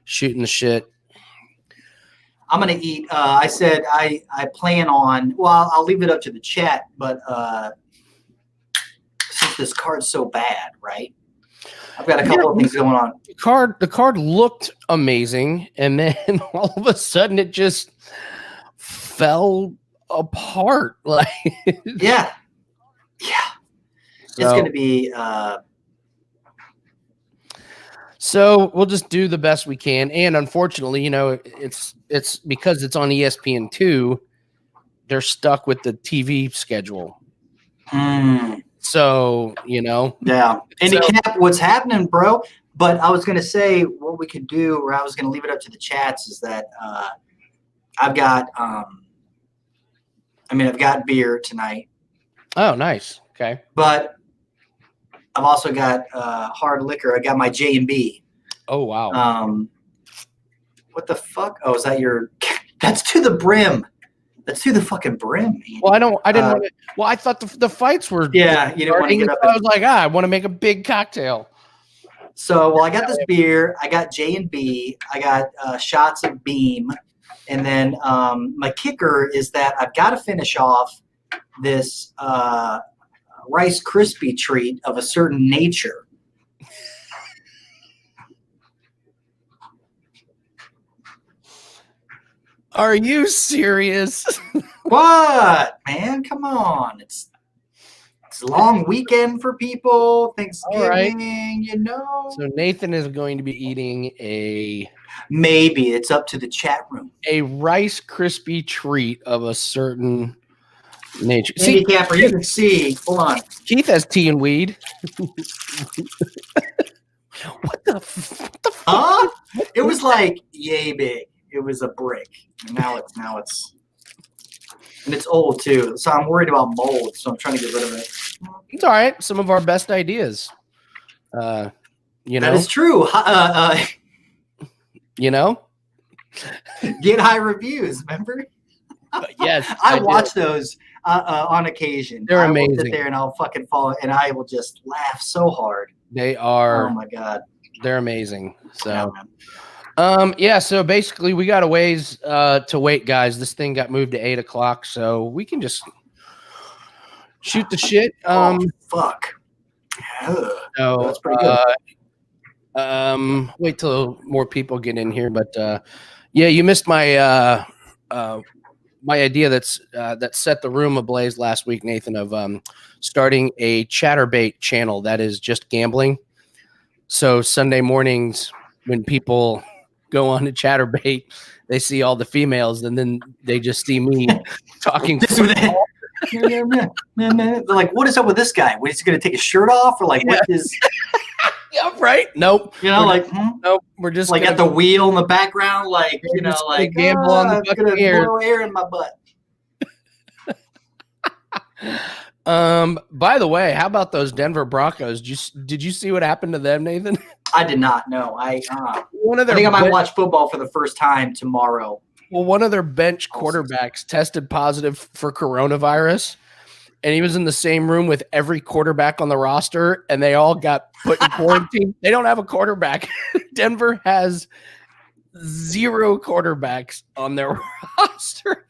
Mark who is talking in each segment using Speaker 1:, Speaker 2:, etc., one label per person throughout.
Speaker 1: shooting the shit.
Speaker 2: I'm going to eat. I said I plan on, well, I'll leave it up to the chat, but since this card's so bad, right? I've got a couple of things going on.
Speaker 1: The card looked amazing, and then all of a sudden it just fell apart. Like,
Speaker 2: yeah. It's going to be.
Speaker 1: So we'll just do the best we can, and unfortunately, it's because it's on ESPN2. They're stuck with the TV schedule. So,
Speaker 2: Yeah. Handicap, what's happening, bro? But I was going to say what we could do, or I was going to leave it up to the chats, is that I've got beer tonight.
Speaker 1: Oh, nice. Okay.
Speaker 2: But I've also got hard liquor. I got my J&B.
Speaker 1: Oh, wow.
Speaker 2: What the fuck? Oh, is that your – that's to the brim. That's to the fucking brim, man.
Speaker 1: Well, I didn't want to – well, I thought the fights were –
Speaker 2: yeah, you didn't want to get up.
Speaker 1: I was like, I want to make a big cocktail.
Speaker 2: So, well, I got this beer. I got J&B. I got shots of Beam. And then my kicker is that I've got to finish off this Rice Krispie treat of a certain nature.
Speaker 1: Are you serious?
Speaker 2: What, man? Come on. It's a long weekend for people. Thanksgiving,
Speaker 1: So Nathan is going to be eating
Speaker 2: maybe it's up to the chat room.
Speaker 1: A Rice Krispie treat of a certain nature.
Speaker 2: Handicapper, you can see. Hold on.
Speaker 1: Keith has tea and weed. What the fuck?
Speaker 2: Huh? It was like yay big. It was a brick. And now it's and it's old too. So I'm worried about mold. So I'm trying to get rid of it.
Speaker 1: It's all right. Some of our best ideas. That
Speaker 2: is true. Get high reviews. Remember?
Speaker 1: Yes,
Speaker 2: I watch those on occasion.
Speaker 1: They're amazing.
Speaker 2: I will sit there and I'll fucking follow, and I will just laugh so hard.
Speaker 1: They are.
Speaker 2: Oh my god,
Speaker 1: they're amazing. So, so basically, we got a ways to wait, guys. This thing got moved to 8 o'clock, so we can just shoot the shit.
Speaker 2: Fuck.
Speaker 1: So,
Speaker 2: that's pretty good.
Speaker 1: Wait till more people get in here, but you missed my my idea that set the room ablaze last week, Nathan, of starting a ChatterBait channel that is just gambling. So Sunday mornings when people go on to ChatterBait, they see all the females, and then they just see me talking.
Speaker 2: They're like, what is up with this guy? Is he going to take his shirt off, or like what is?
Speaker 1: Yeah, right. Nope.
Speaker 2: Nope.
Speaker 1: We're just
Speaker 2: like at the wheel in the background, like
Speaker 1: gamble on the
Speaker 2: fucking air in my butt.
Speaker 1: By the way, how about those Denver Broncos? Did you see what happened to them, Nathan?
Speaker 2: I did not know. I think I might watch football for the first time tomorrow.
Speaker 1: Well, one of their bench quarterbacks tested positive for coronavirus, and he was in the same room with every quarterback on the roster, and they all got put in quarantine. They don't have a quarterback. Denver has 0 quarterbacks on their roster.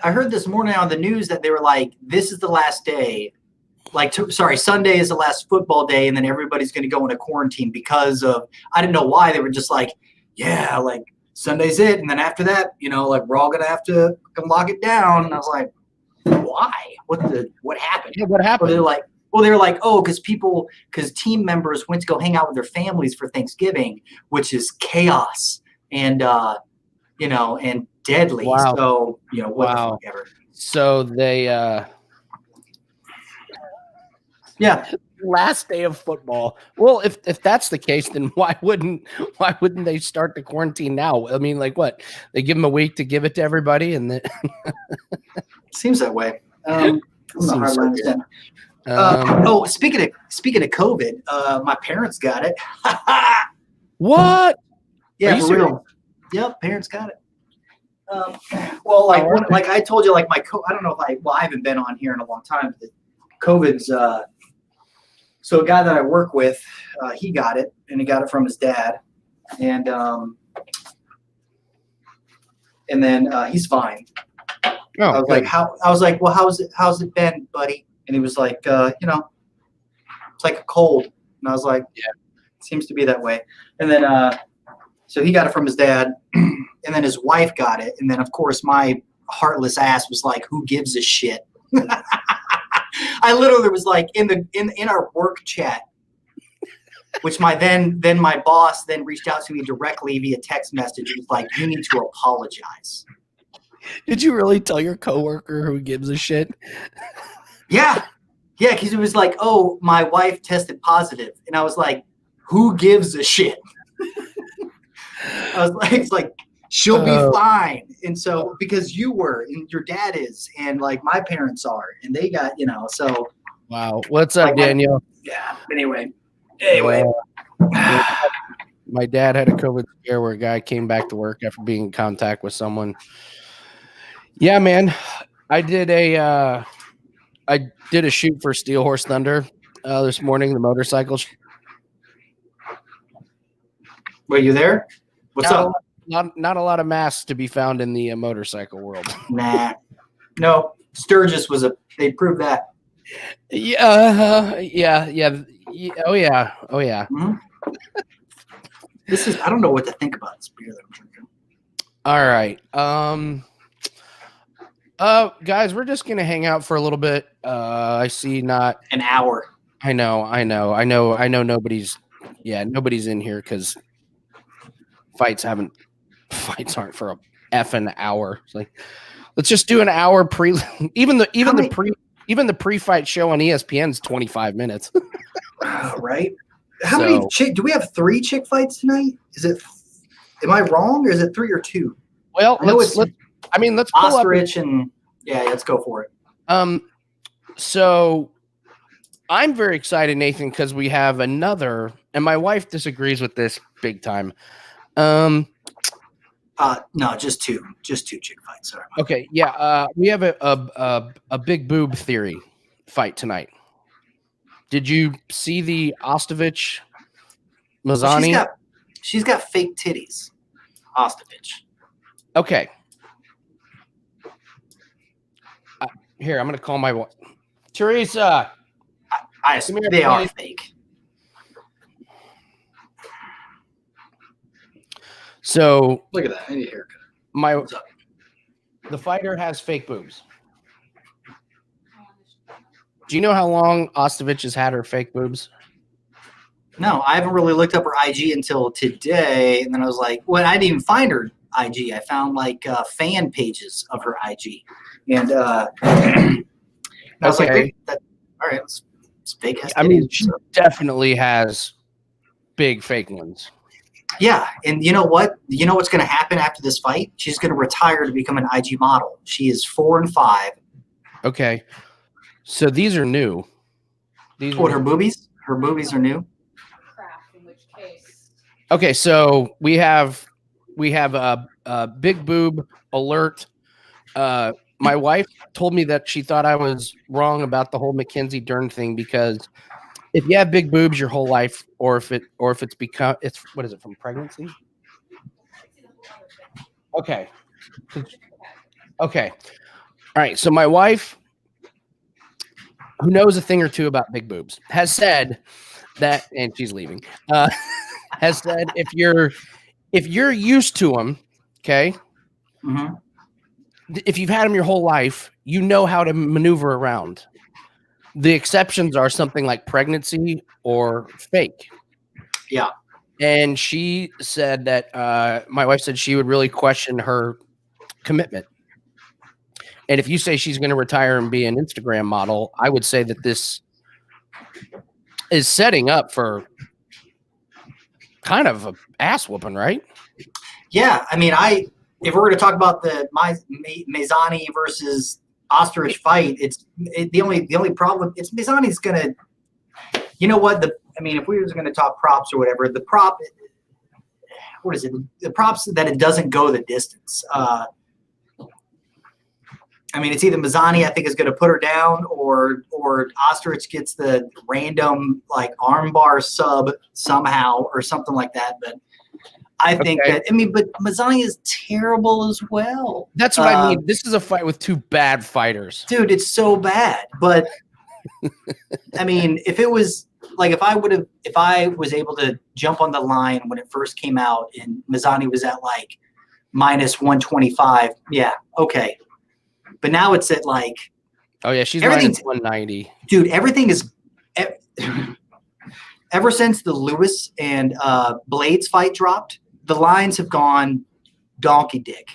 Speaker 2: I heard this morning on the news that they were like, this is the last day. Sunday is the last football day, and then everybody's going to go into quarantine because of, I didn't know why. They were just like, yeah, like Sunday's it. And then after that, we're all going to have to lock it down. And I was like, why? What happened?
Speaker 1: Yeah, what happened?
Speaker 2: They were like, oh, because team members went to go hang out with their families for Thanksgiving, which is chaos and deadly.
Speaker 1: Wow.
Speaker 2: So, whatever.
Speaker 1: So they, last day of football. Well, if that's the case, then why wouldn't they start the quarantine now? I mean, like what? They give them a week to give it to everybody, and then
Speaker 2: seems that way. Speaking of COVID, my parents got it.
Speaker 1: What?
Speaker 2: Yeah, for real. Yep, parents got it. Like I told you, like I don't know if I haven't been on here in a long time. But COVID's. So a guy that I work with, he got it, and he got it from his dad. and then he's fine.
Speaker 1: Oh,
Speaker 2: I was like, well, how's it been, buddy? And he was like, it's like a cold. And I was like, yeah, it seems to be that way. And then, so he got it from his dad, and then his wife got it. And then, of course, my heartless ass was like, who gives a shit? I literally was like in our work chat, which my boss then reached out to me directly via text message. He was like, you need to apologize.
Speaker 1: Did you really tell your coworker who gives a shit?
Speaker 2: Yeah, because it was like, oh, my wife tested positive, and I was like, who gives a shit? I was like, it's like she'll be fine, and so because you were, and your dad is, and like my parents are, and they got, so.
Speaker 1: Wow, what's up,
Speaker 2: like,
Speaker 1: Daniel?
Speaker 2: Yeah. Anyway.
Speaker 1: My dad had a COVID scare where a guy came back to work after being in contact with someone. Yeah, man. I did a shoot for Steel Horse Thunder this morning, the motorcycle.
Speaker 2: Were you there? What's up?
Speaker 1: Not a lot of masks to be found in the motorcycle world.
Speaker 2: Nah. No. Sturgis they proved that.
Speaker 1: Yeah. Oh, yeah.
Speaker 2: Mm-hmm. I don't know what to think about this beer that I'm drinking.
Speaker 1: All right. Guys, we're just gonna hang out for a little bit. I see not
Speaker 2: an hour.
Speaker 1: I know nobody's in here because fights aren't for a effing hour. It's like, let's just do an hour even the pre-fight show on ESPN's 25 minutes.
Speaker 2: Right? How many do we have 3 chick fights tonight? Am I wrong, or is it 3 or 2?
Speaker 1: Well, let's pull
Speaker 2: Ostrich up and let's go for it.
Speaker 1: So I'm very excited, Nathan, because we have another, and my wife disagrees with this big time.
Speaker 2: No, just 2 chick fights. Sorry.
Speaker 1: Okay, yeah. We have a big boob theory fight tonight. Did you see the Ostovich Mazzani?
Speaker 2: She's got fake titties. Ostovich.
Speaker 1: Okay. Here, I'm going to call my wife. Teresa.
Speaker 2: I assume they are fake.
Speaker 1: So
Speaker 2: look at that. I need a haircut.
Speaker 1: The fighter has fake boobs. Do you know how long Ostovich has had her fake boobs?
Speaker 2: No, I haven't really looked up her IG until today. And then I was like, well, I didn't even find her IG. I found like fan pages of her IG. And I was like, all right, it's fake.
Speaker 1: I mean, she definitely has big fake ones.
Speaker 2: Yeah. And you know what? You know what's going to happen after this fight? She's going to retire to become an IG model. She is 4 and 5.
Speaker 1: Okay. So these are new.
Speaker 2: Her boobies? Her boobies are new.
Speaker 3: In which case?
Speaker 1: Okay, so we have a big boob alert. My wife told me that she thought I was wrong about the whole Mackenzie Dern thing, because if you have big boobs your whole life, or if it's what is it, from pregnancy? Okay. All right. So my wife, who knows a thing or two about big boobs, has said that, and she's leaving, has said if you're used to them, okay,
Speaker 2: mm-hmm.
Speaker 1: If you've had them your whole life, you know how to maneuver around. The exceptions are something like pregnancy or fake.
Speaker 2: Yeah.
Speaker 1: And she said that my wife said she would really question her commitment. And if you say she's going to retire and be an Instagram model, I would say that this is setting up for kind of an ass whooping, right?
Speaker 2: Yeah. I mean, if we're going to talk about the Mazzani versus Ostrich fight, the only problem. It's Mazzani's going to, you know what? If we were going to talk props or whatever, the prop, what is it? The props that it doesn't go the distance. It's either Mazzani, I think, is going to put her down, or Ostrich gets the random like armbar sub somehow or something like that. But I think that. I mean, but Mazzani is terrible as well.
Speaker 1: That's what I mean. This is a fight with two bad fighters,
Speaker 2: dude. It's so bad. But I mean, if it was like if I was able to jump on the line when it first came out and Mazzani was at like minus 125, yeah, okay. But now it's at like.
Speaker 1: Oh yeah, she's minus 190.
Speaker 2: Dude, everything is. Ever since the Lewis and Blades fight dropped, the lines have gone donkey dick.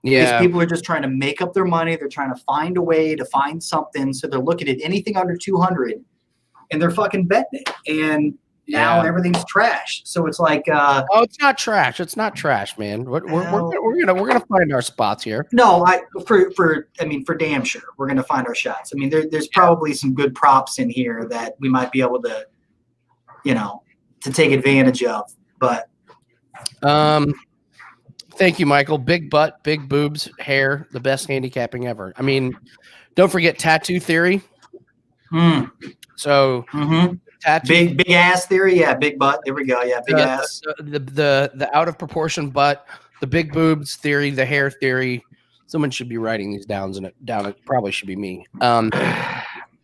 Speaker 1: Yeah.
Speaker 2: Because people are just trying to make up their money. They're trying to find a way to find something. So they're looking at anything under 200 and they're fucking betting it. And now everything's trash. So it's like oh,
Speaker 1: it's not trash. It's not trash, man. We're gonna find our spots here.
Speaker 2: No, for damn sure. We're gonna find our shots. I mean, there's probably some good props in here that we might be able to to take advantage of, but
Speaker 1: thank you, Michael. Big butt, big boobs, hair, the best handicapping ever. I mean, don't forget tattoo theory. So
Speaker 2: tattoo, big ass theory, yeah, big butt. There we go, yeah, big ass.
Speaker 1: The out of proportion butt, the big boobs theory, the hair theory. Someone should be writing these down. It probably should be me.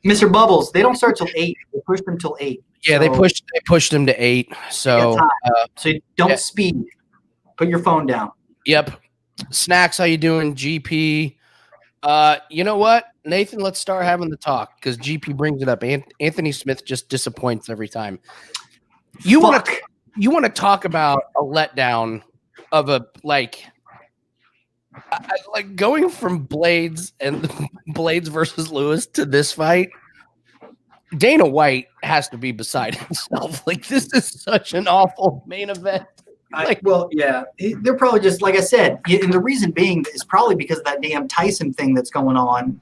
Speaker 2: Mr. Bubbles, they don't start till 8. They push them till 8.
Speaker 1: Yeah, they pushed him to 8. So
Speaker 2: so don't speed. Put your phone down.
Speaker 1: Yep. Snacks, how you doing, GP? You know what, Nathan? Let's start having the talk because GP brings it up. Anthony Smith just disappoints every time. You want to talk about a letdown of a like going from Blades and Blades versus Lewis to this fight. Dana White has to be beside himself. Like, this is such an awful main event.
Speaker 2: They're probably just, like I said, and the reason being is probably because of that damn Tyson thing that's going on.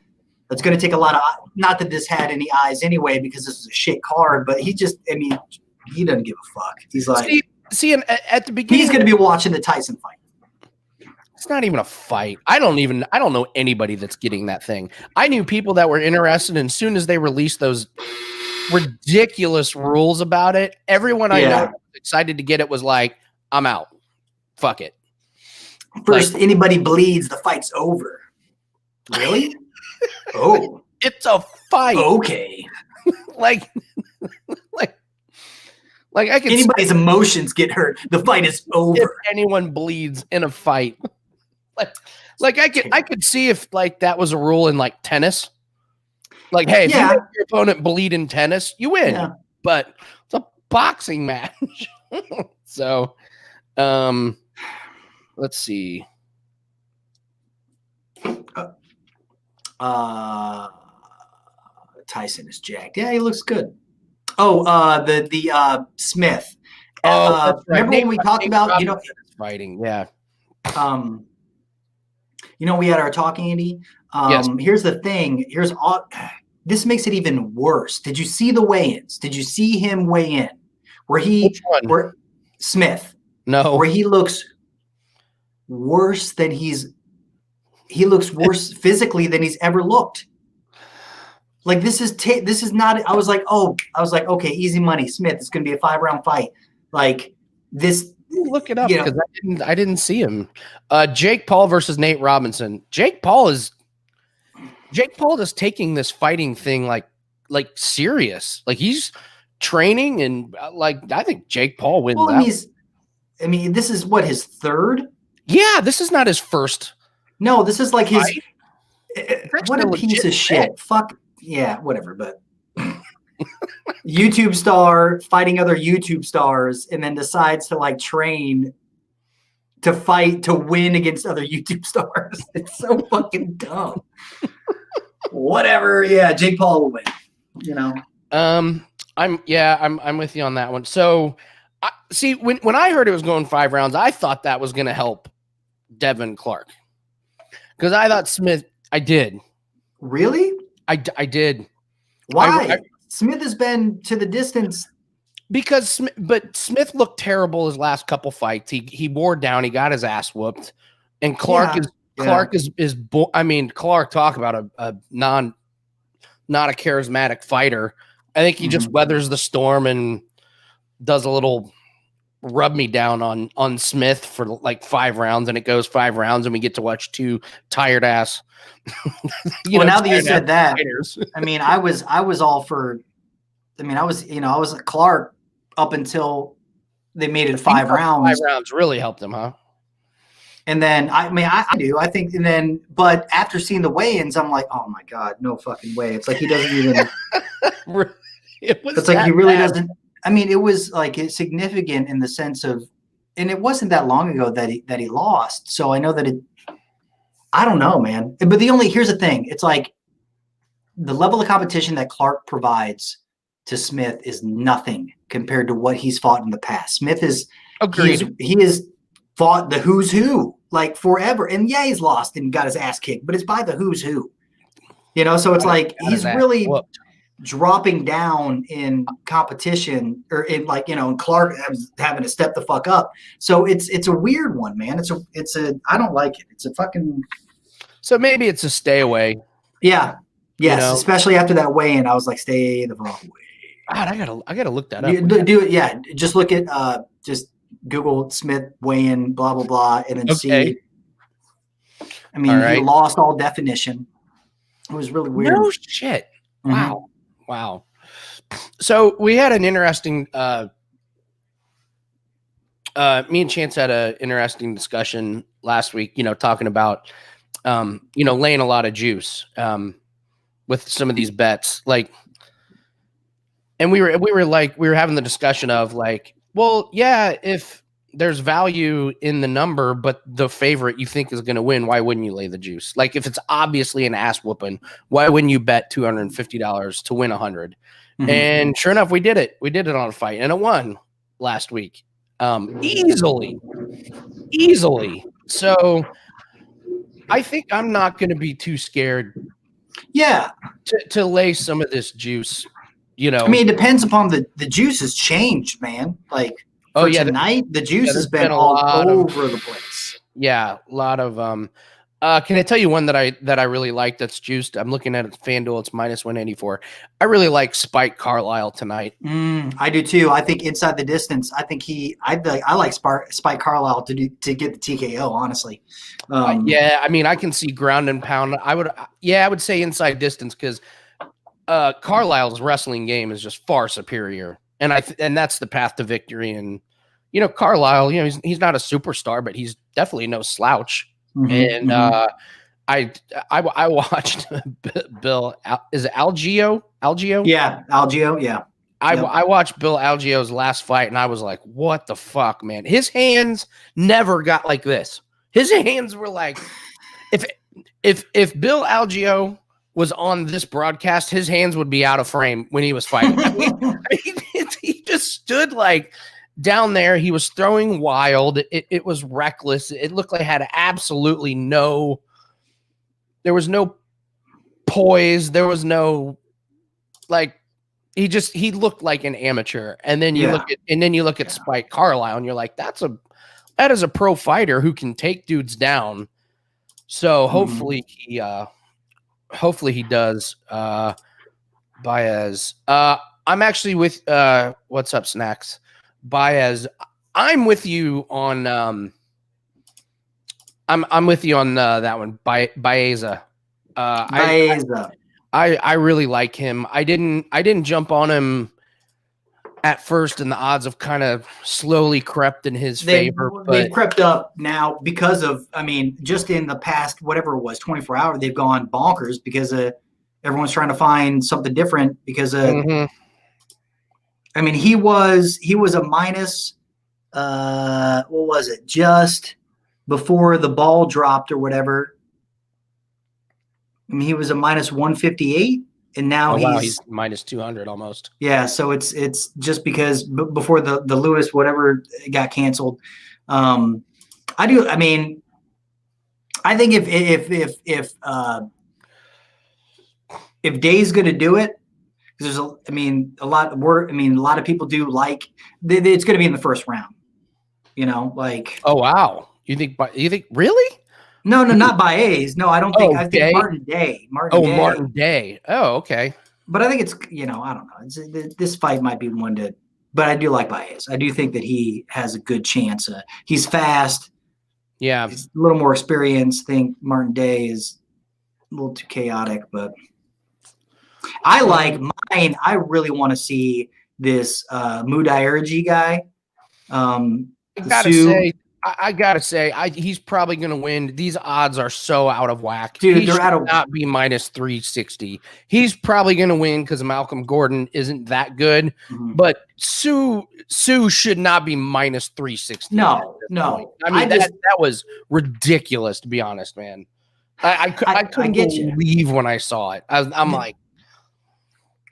Speaker 2: That's going to take a lot of, not that this had any eyes anyway, because this is a shit card, but he doesn't give a fuck. He's like,
Speaker 1: see, and at the beginning,
Speaker 2: he's going to be watching the Tyson fight.
Speaker 1: It's not even a fight. I don't know anybody that's getting that thing. I knew people that were interested, and as soon as they released those ridiculous rules about it, everyone I know excited to get it was like, I'm out. Fuck it.
Speaker 2: First, anybody bleeds, the fight's over. Really? Oh.
Speaker 1: It's a fight.
Speaker 2: Okay.
Speaker 1: like I can
Speaker 2: anybody's emotions get hurt. The fight is over.
Speaker 1: If anyone bleeds in a fight. Like I could see if like that was a rule in like tennis. Like, hey, if you make your opponent bleed in tennis, you win. Yeah. But it's a boxing match. So let's see.
Speaker 2: Tyson is jacked. Yeah, he looks good. Oh, the Smith.
Speaker 1: Right.
Speaker 2: Remember when we talked about
Speaker 1: fighting? Yeah.
Speaker 2: We had our talking, Andy.
Speaker 1: Yes.
Speaker 2: Here's the thing. This makes it even worse. Did you see the weigh-ins? Did you see him weigh in? Where Smith?
Speaker 1: No.
Speaker 2: Where he looks worse than he looks worse physically than he's ever looked. Like this is not. I was like, okay, easy money. Smith, it's going to be a 5-round fight. Like this.
Speaker 1: Look it up because I didn't see him. Jake Paul versus Nate Robinson. Jake Paul is taking this fighting thing like serious. Like he's training and I think Jake Paul wins.
Speaker 2: Well, this is what, his third?
Speaker 1: Yeah, this is not his first.
Speaker 2: No, this is like his. What a piece of shit. Fuck yeah, whatever. But YouTube star fighting other YouTube stars and then decides to like train to fight to win against other YouTube stars. It's so fucking dumb. Whatever. Yeah, Jake Paul will win.
Speaker 1: I'm with you on that one. So see, when I heard it was going 5 rounds, I thought that was going to help Devin Clark because I thought Smith. I did.
Speaker 2: Really?
Speaker 1: I did.
Speaker 2: Why? Smith has been to the distance
Speaker 1: because Smith looked terrible his last couple fights. He wore down. He got his ass whooped, and Clark Clark talk about a not a charismatic fighter. I think he just weathers the storm and does a little rub me down on Smith for like 5 rounds, and it goes 5 rounds, and we get to watch 2 tired ass.
Speaker 2: Now that you said that,
Speaker 1: fighters.
Speaker 2: I mean, I was all for. I mean, I was Clark up until they made it 5 rounds.
Speaker 1: 5 rounds really helped him, huh?
Speaker 2: And then I do. I think, and then, but after seeing the weigh-ins, I'm like, oh my God, no fucking way. It's like he doesn't even. It's like he really doesn't. I mean, it was like it's significant in the sense of, and it wasn't that long ago that he lost. So I know that it. I don't know, man. But here's the thing. It's like the level of competition that Clark provides to Smith is nothing compared to what he's fought in the past. Smith is.
Speaker 1: Agreed.
Speaker 2: He has fought the who's who like forever, and yeah, he's lost and got his ass kicked, but it's by the who's who. So it's like he's really dropping down in competition, or in like and Clark having to step the fuck up. So it's a weird one, man. It's a I don't like it. It's a fucking.
Speaker 1: So maybe it's a stay away.
Speaker 2: Yeah. Yes, especially after that weigh-in, I was like, stay the fuck away.
Speaker 1: God, I gotta look that up.
Speaker 2: Do it. Yeah, just look at just Google Smith weigh-in, blah blah blah, and then see. I mean, he lost all definition. It was really weird.
Speaker 1: No shit. Wow. Mm-hmm. Wow. So we had an interesting. Me and Chance had an interesting discussion last week. Talking about, laying a lot of juice with some of these bets, like. And we were having the discussion of like, well, yeah, if there's value in the number, but the favorite you think is going to win, why wouldn't you lay the juice? Like if it's obviously an ass whooping, why wouldn't you bet $250 to win 100? Mm-hmm. And sure enough, we did it. We did it on a fight, and it won last week, easily. So I think I'm not going to be too scared.
Speaker 2: Yeah,
Speaker 1: to lay some of this juice.
Speaker 2: I mean, it depends upon the juice has changed, man. Like tonight, the juice has been all over the place.
Speaker 1: Yeah, a lot of can I tell you one that I really like that's juiced? I'm looking at FanDuel, it's -184. I really like Spike Carlisle tonight.
Speaker 2: I do too. I think inside the distance, I like Spike Carlisle to get the TKO, honestly.
Speaker 1: Yeah, I mean, I can see ground and pound. I would say inside distance because Carlisle's wrestling game is just far superior, and that's the path to victory. And Carlisle, he's not a superstar, but he's definitely no slouch. Mm-hmm, and I watched Bill. Is it Algeo?
Speaker 2: Yeah, Algeo. Yeah.
Speaker 1: I watched Bill Algeo's last fight, and I was like, "What the fuck, man?" His hands never got like this. His hands were like, if Bill Algeo was on this broadcast, his hands would be out of frame when he was fighting. I mean, he just stood like down there. He was throwing wild. It was reckless. It looked like it had absolutely there was no poise. There was no, like, he looked like an amateur. And then you look at Spike Carlisle and you're like, that is a pro fighter who can take dudes down. So hopefully he does. Baez. I'm actually with what's up, Snacks? Baez. I'm with you on I'm with you on that one. Baeza.
Speaker 2: Baeza.
Speaker 1: I really like him. I didn't jump on him at first, and the odds have kind of slowly crept in his favor.
Speaker 2: They've crept up now because of, I mean, just in the past, whatever it was, 24 hours, they've gone bonkers because everyone's trying to find something different because I mean, he was a minus, what was it? Just before the ball dropped or whatever. I mean, he was a minus 158. And now
Speaker 1: he's minus 200 almost.
Speaker 2: Yeah, so it's just because before the Lewis whatever got canceled. I mean, I think if Day's going to do it, because a lot of people do like it's going to be in the first round. Like.
Speaker 1: Oh wow, you think really?
Speaker 2: No, not Baez. No, I don't think. I think Martin Day.
Speaker 1: Martin Day. Oh, okay.
Speaker 2: But I think it's I don't know. This fight might be one to But I do like Baez. I do think that he has a good chance. He's fast.
Speaker 1: Yeah.
Speaker 2: He's a little more experienced. I think Martin Day is a little too chaotic, but I like mine. I really want to see this Mudairaji guy.
Speaker 1: I gotta say, he's probably gonna win. These odds are so out of whack.
Speaker 2: Dude,
Speaker 1: he
Speaker 2: they're
Speaker 1: should
Speaker 2: out of
Speaker 1: not be minus 360. He's probably gonna win because Malcolm Gordon isn't that good. But Sue should not be minus 360.
Speaker 2: No.
Speaker 1: I mean, that was ridiculous, to be honest, man. I couldn't believe when I saw it. I'm like,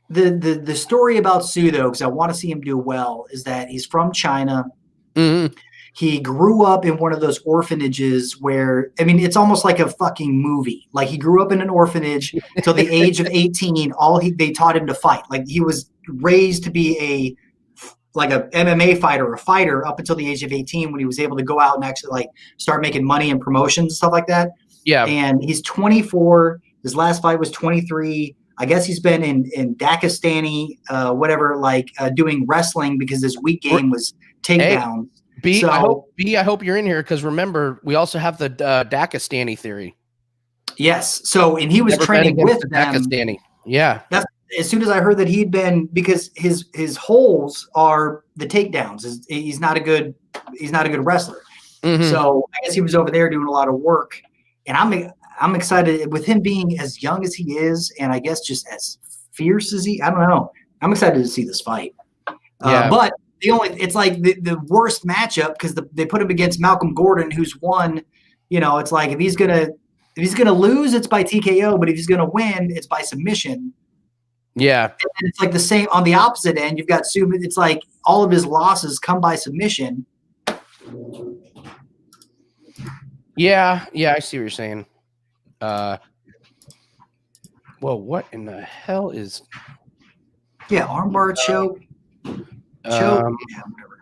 Speaker 2: the story about Sue, though, because I want to see him do well, is that he's from China.
Speaker 1: Mm-hmm.
Speaker 2: He grew up in one of those orphanages where, I mean, it's almost like a fucking movie. Like, he grew up in an orphanage till the age of 18. They taught him to fight. Like, he was raised to be a MMA fighter up until the age of 18 when he was able to go out and actually like start making money and promotions and stuff like that.
Speaker 1: Yeah.
Speaker 2: And he's 24. His last fight was 23. I guess he's been in Dakistani, doing wrestling because his weak game was takedown.
Speaker 1: I hope you're in here because remember, we also have the Dakistani theory.
Speaker 2: Yes. So, and he was training with them.
Speaker 1: Dakistani. Yeah.
Speaker 2: That's as soon as I heard that he'd been, because his holes are the takedowns. He's not a good wrestler. Mm-hmm. So I guess he was over there doing a lot of work, and I'm excited with him being as young as he is, and I guess just as fierce as I don't know. I'm excited to see this fight.
Speaker 1: Yeah.
Speaker 2: But it's like the worst matchup because they put him against Malcolm Gordon, who's won. You know, it's like if he's gonna lose, it's by TKO, but if he's gonna win, it's by submission.
Speaker 1: Yeah.
Speaker 2: And it's like the same on the opposite end. You've got Sue. It's like all of his losses come by submission.
Speaker 1: Yeah, I see what you're saying. Well, what in the hell is?
Speaker 2: Yeah, armbar choke. Yeah, whatever.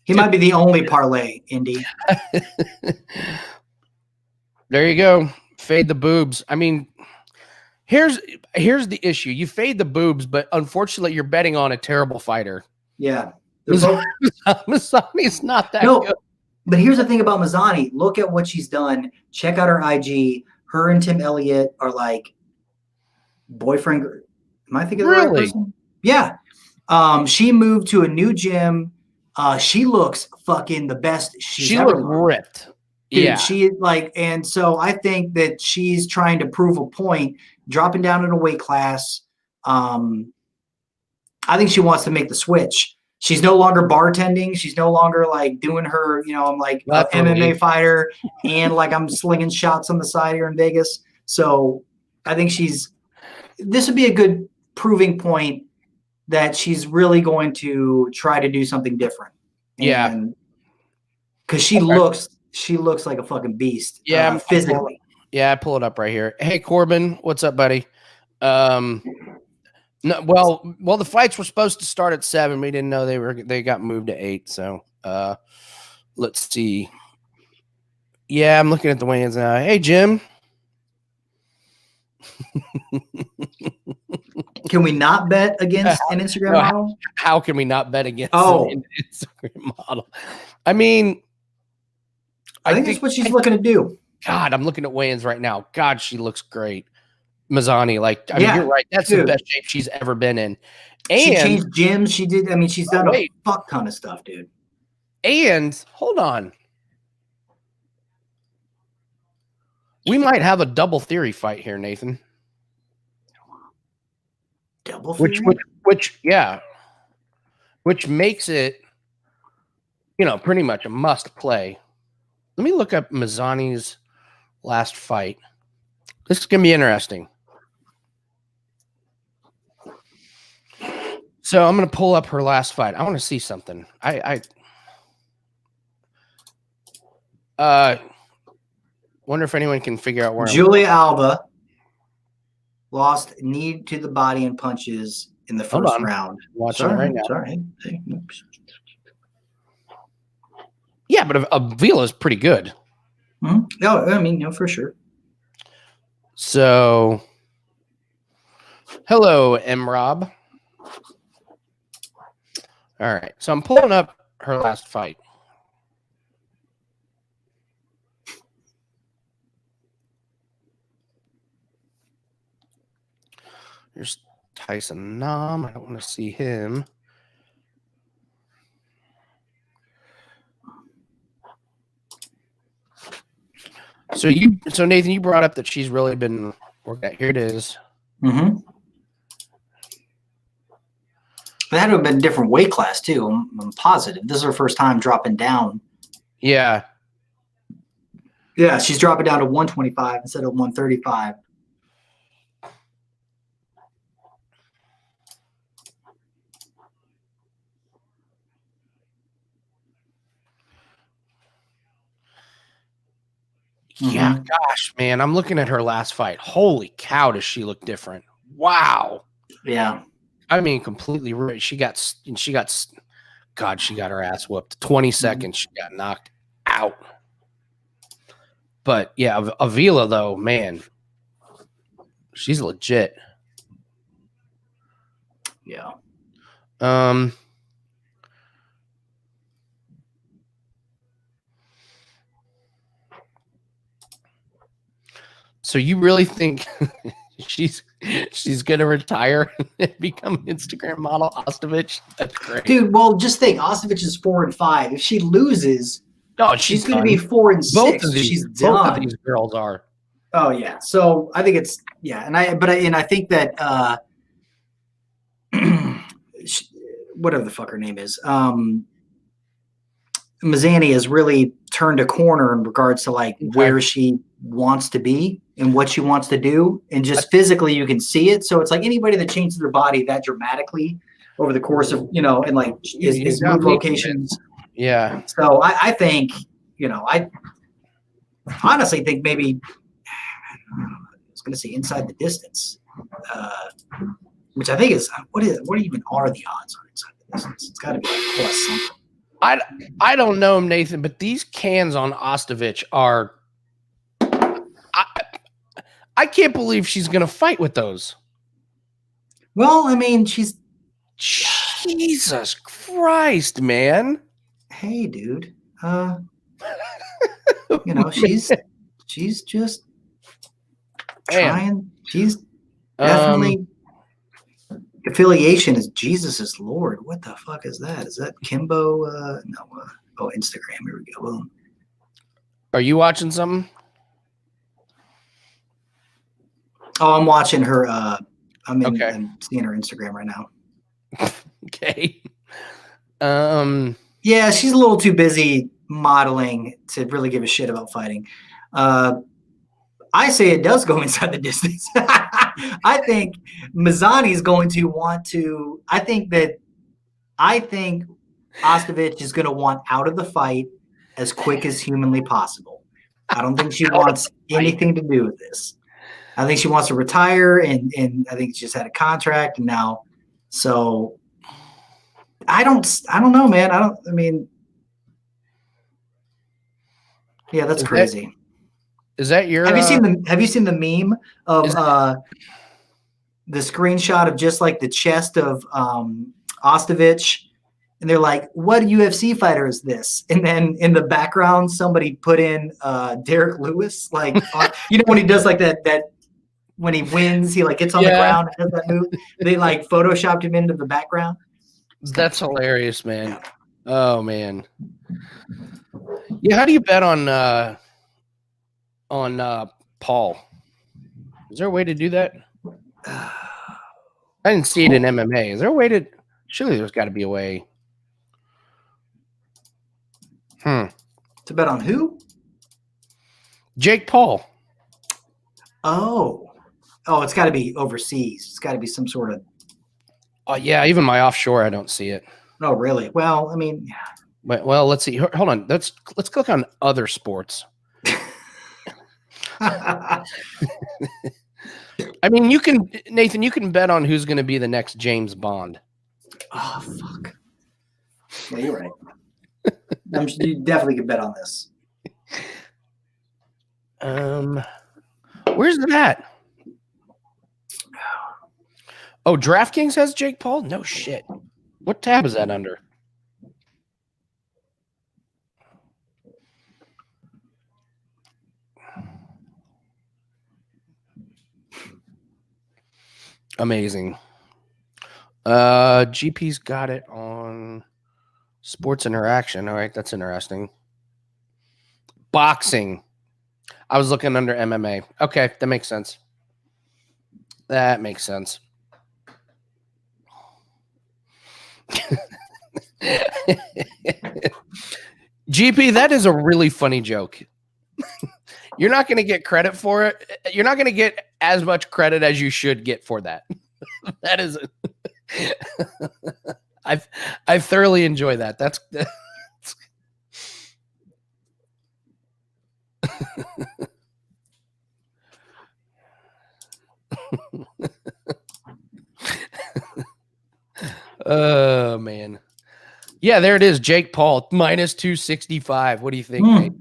Speaker 2: He might be the only parlay, Indy.
Speaker 1: There you go. Fade the boobs. I mean, here's the issue. You fade the boobs, but unfortunately, you're betting on a terrible fighter.
Speaker 2: Yeah.
Speaker 1: Mazzani's not that good.
Speaker 2: But here's the thing about Mazzani. Look at what she's done. Check out her IG. Her and Tim Elliott are like boyfriend. Am I thinking of the right person? Yeah. She moved to a new gym. She looks fucking the best she's ever looked.
Speaker 1: Ripped.
Speaker 2: Dude,
Speaker 1: yeah.
Speaker 2: And so I think that she's trying to prove a point, dropping down in a weight class. I think she wants to make the switch. She's no longer bartending. She's no longer like doing her, I'm like an MMA fighter and like I'm slinging shots on the side here in Vegas. So I think this would be a good proving point that she's really going to try to do something different.
Speaker 1: Yeah.
Speaker 2: Because she looks like a fucking beast.
Speaker 1: Yeah.
Speaker 2: Physically.
Speaker 1: I pull it up right here. Hey, Corbin, what's up, buddy? No, well, the fights were supposed to start at 7. We didn't know they got moved to 8. So, let's see. Yeah, I'm looking at the weigh-ins now. Hey, Jim.
Speaker 2: Can we not bet against an Instagram model?
Speaker 1: How can we not bet against an Instagram model? I mean,
Speaker 2: I think that's what she's looking to do.
Speaker 1: God, I'm looking at weigh-ins right now. God, she looks great. Mazzani, I mean, you're right. That's the best shape she's ever been in. And
Speaker 2: she changed gyms. She did. I mean, she's done a fuck ton of stuff, dude.
Speaker 1: And hold on. We might have a double theory fight here, Nathan.
Speaker 2: Double theory?
Speaker 1: Which makes it, pretty much a must play. Let me look up Mazzani's last fight. This is going to be interesting. So I'm going to pull up her last fight. I want to see something. I wonder if anyone can figure out where
Speaker 2: Julia Alba lost knee to the body and punches in the first round.
Speaker 1: Watching it right now.
Speaker 2: Sorry.
Speaker 1: Yeah, but Avila's pretty good.
Speaker 2: Mm-hmm. No, I mean, for sure.
Speaker 1: So Hello, M. Rob. All right, so I'm pulling up her last fight. Here's Tyson Nam. I don't want to see him. So Nathan, you brought up that she's really been working. Here it is.
Speaker 2: Mm-hmm. It had to have been a different weight class too. I'm positive. This is her first time dropping down.
Speaker 1: Yeah.
Speaker 2: Yeah, she's dropping down to 125 instead of 135.
Speaker 1: Yeah, gosh, man. I'm looking at her last fight. Holy cow, does she look different? Wow.
Speaker 2: Yeah.
Speaker 1: I mean, completely right. She got her ass whooped. 20 seconds, she got knocked out. But yeah, Avila, though, man, she's legit.
Speaker 2: Yeah.
Speaker 1: So you really think she's gonna retire and become an Instagram model, Ostovich? That's great,
Speaker 2: dude. Well, just think, Ostovich is 4-5. If she loses, she's going to be 4-6.
Speaker 1: Both of these girls are.
Speaker 2: Oh yeah. So I think it's and I think that whatever the fuck her name is, Mazzani has really turned a corner in regards to like where she wants to be and what she wants to do, and just physically you can see it. So it's like anybody that changes their body that dramatically over the course of and like is move locations.
Speaker 1: Yeah.
Speaker 2: So I think I honestly think maybe I was going to say inside the distance, which I think is what even are the odds on inside the distance? It's got to be like plus something.
Speaker 1: I don't know, Nathan, but these cans on Ostovich are. I can't believe she's going to fight with those.
Speaker 2: Well, I mean, she's.
Speaker 1: Jesus Christ, man.
Speaker 2: Hey, dude. She's just trying. She's definitely. Affiliation is Jesus is Lord. What the fuck is that? Is that Kimbo? No. Instagram. Here we go. Boom.
Speaker 1: Are you watching something?
Speaker 2: Oh, I'm watching her. I'm seeing her Instagram right now.
Speaker 1: Okay.
Speaker 2: Yeah, she's a little too busy modeling to really give a shit about fighting. I say it does go inside the distance. I think Mazzani is going to want to. I think Ostovich is going to want out of the fight as quick as humanly possible. I don't think she wants anything to do with this. I think she wants to retire, and I think she just had a contract, and now, so I don't know, man. Yeah, that's crazy.
Speaker 1: Is that your?
Speaker 2: Have you seen the meme of the screenshot of just like the chest of Ostovich, and they're like, "What UFC fighter is this?" And then in the background, somebody put in Derek Lewis, like when he does like that when he wins, he like gets on the ground and does that move. They like photoshopped him into the background.
Speaker 1: That's hilarious, man. Yeah. Oh man. Yeah, how do you bet on Paul? Is there a way to do that? I didn't see it in MMA. Is there a way to? Surely there's got to be a way.
Speaker 2: To bet on who?
Speaker 1: Jake Paul.
Speaker 2: Oh, it's got to be overseas. It's got to be some sort of.
Speaker 1: Oh yeah, even my offshore, I don't see it.
Speaker 2: Oh really? Well, I mean.
Speaker 1: Well, let's see. Hold on. Let's click on other sports. I mean, Nathan, you can bet on who's going to be the next James Bond.
Speaker 2: Oh, fuck. Yeah, you're right. You definitely could bet on this.
Speaker 1: Where's that? Oh, DraftKings has Jake Paul? No shit. What tab is that under? Amazing. GP's got it on Sports Interaction. All right, that's interesting. Boxing. I was looking under MMA. Okay, that makes sense. That makes sense. GP, that is a really funny joke. You're not going to get credit for it. You're not going to get as much credit as you should get for that. That is I thoroughly enjoy that. That's oh man. Yeah, there it is. Jake Paul minus 265. What do you think, mate?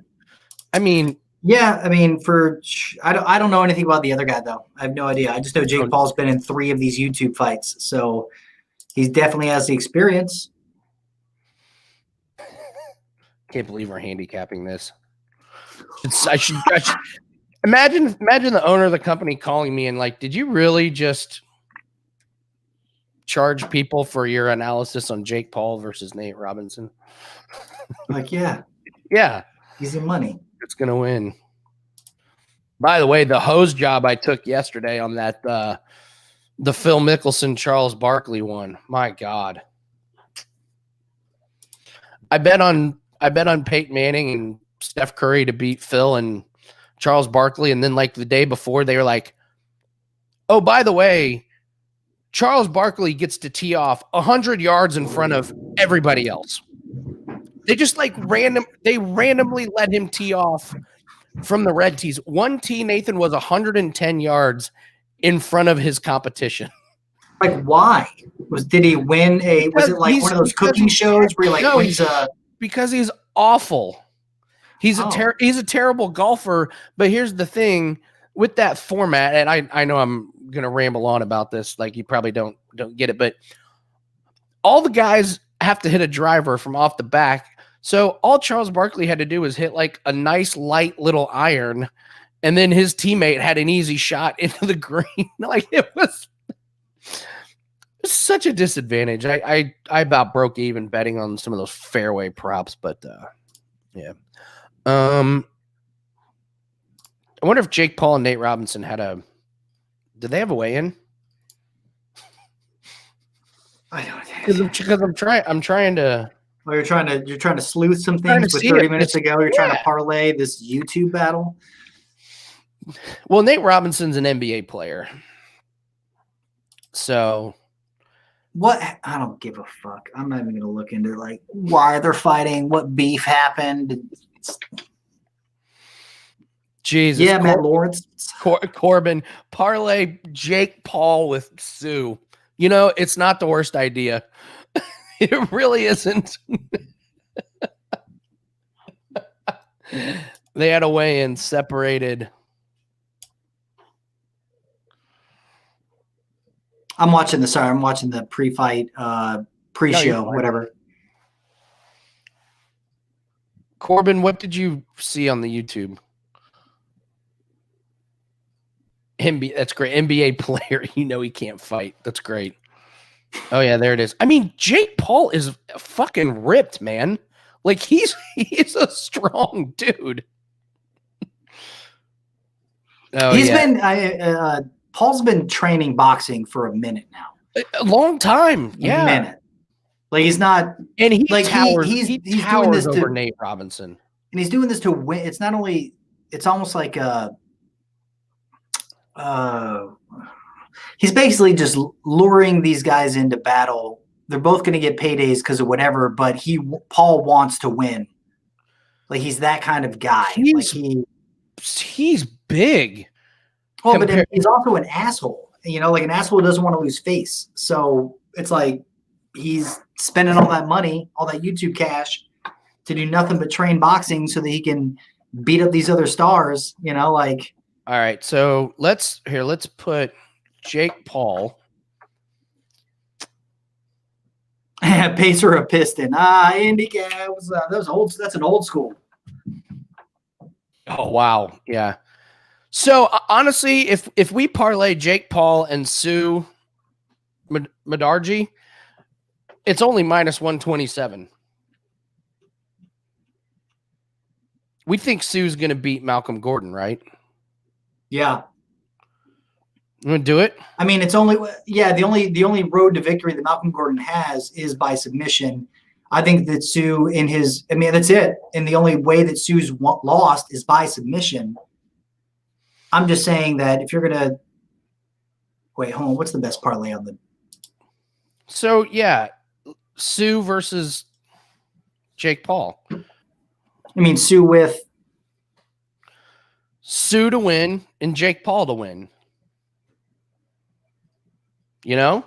Speaker 1: I mean,
Speaker 2: yeah, I mean, I don't know anything about the other guy though. I have no idea. I just know Jake Paul's been in 3 of these YouTube fights, so he definitely has the experience.
Speaker 1: Can't believe we're handicapping this. I should imagine the owner of the company calling me and like, did you really just charge people for your analysis on Jake Paul versus Nate Robinson?
Speaker 2: Like, yeah, easy money.
Speaker 1: It's gonna win. By the way, the hose job I took yesterday on that the Phil Mickelson Charles Barkley one. My God, I bet on Peyton Manning and Steph Curry to beat Phil and Charles Barkley, and then like the day before they were like, oh, by the way, Charles Barkley gets to tee off 100 yards in front of everybody else. They just like randomly let him tee off from the red tees. One tee, Nathan, was 110 yards in front of his competition.
Speaker 2: Like, why? Did he win was it like one of those cooking shows where he like wins
Speaker 1: because he's awful. He's a terrible golfer, but here's the thing with that format, and I know I'm gonna ramble on about this, like you probably don't get it, but all the guys have to hit a driver from off the back. So all Charles Barkley had to do was hit like a nice light little iron, and then his teammate had an easy shot into the green. Like it was such a disadvantage. I about broke even betting on some of those fairway props, but yeah. I wonder if Jake Paul and Nate Robinson did they have a weigh-in?
Speaker 2: I don't.
Speaker 1: Because I'm trying to.
Speaker 2: Well, you're trying to sleuth some things. With 30 minutes ago, you're trying to parlay this YouTube battle.
Speaker 1: Well, Nate Robinson's an NBA player, so
Speaker 2: what? I don't give a fuck. I'm not even gonna look into like why they're fighting, what beef happened.
Speaker 1: Jesus,
Speaker 2: yeah, Matt Lawrence,
Speaker 1: Corbin, parlay Jake Paul with Sue. You know, it's not the worst idea. It really isn't. They had a weigh-in separated.
Speaker 2: I'm watching the pre-fight, pre-show, whatever.
Speaker 1: Corbin, what did you see on the YouTube? That's great. NBA player. You know he can't fight. That's great. Oh yeah, there it is. I mean, Jake Paul is fucking ripped, man. Like he's a strong dude. Oh,
Speaker 2: he's been Paul's been training boxing for a minute now.
Speaker 1: A long time. Yeah.
Speaker 2: A minute. Like he's not,
Speaker 1: and he
Speaker 2: like
Speaker 1: towers,
Speaker 2: he's
Speaker 1: doing this over Nate Robinson,
Speaker 2: and he's doing this to win. It's not only. It's almost like he's basically just luring these guys into battle. They're both going to get paydays because of whatever, but Paul wants to win. Like he's that kind of guy.
Speaker 1: He's big.
Speaker 2: Well, but he's also an asshole. You know, like an asshole doesn't want to lose face. So it's like he's spending all that money, all that YouTube cash to do nothing but train boxing so that he can beat up these other stars, you know, like.
Speaker 1: All right. So let's put Jake Paul
Speaker 2: Pacer a piston. Handicap. That's an old school.
Speaker 1: Oh wow, yeah. So honestly, if we parlay Jake Paul and Sue Madarji, it's only minus 127. We think Sue's going to beat Malcolm Gordon, right?
Speaker 2: Yeah.
Speaker 1: You want to do it?
Speaker 2: I mean, it's only the only road to victory that Malcolm Gordon has is by submission. I think that Sue that's it. And the only way that Sue's lost is by submission. I'm just saying that if you're gonna wait, hold on, what's the best parlay on the?
Speaker 1: So yeah, Sue versus Jake Paul.
Speaker 2: I mean, Sue with
Speaker 1: Sue to win and Jake Paul to win. You know,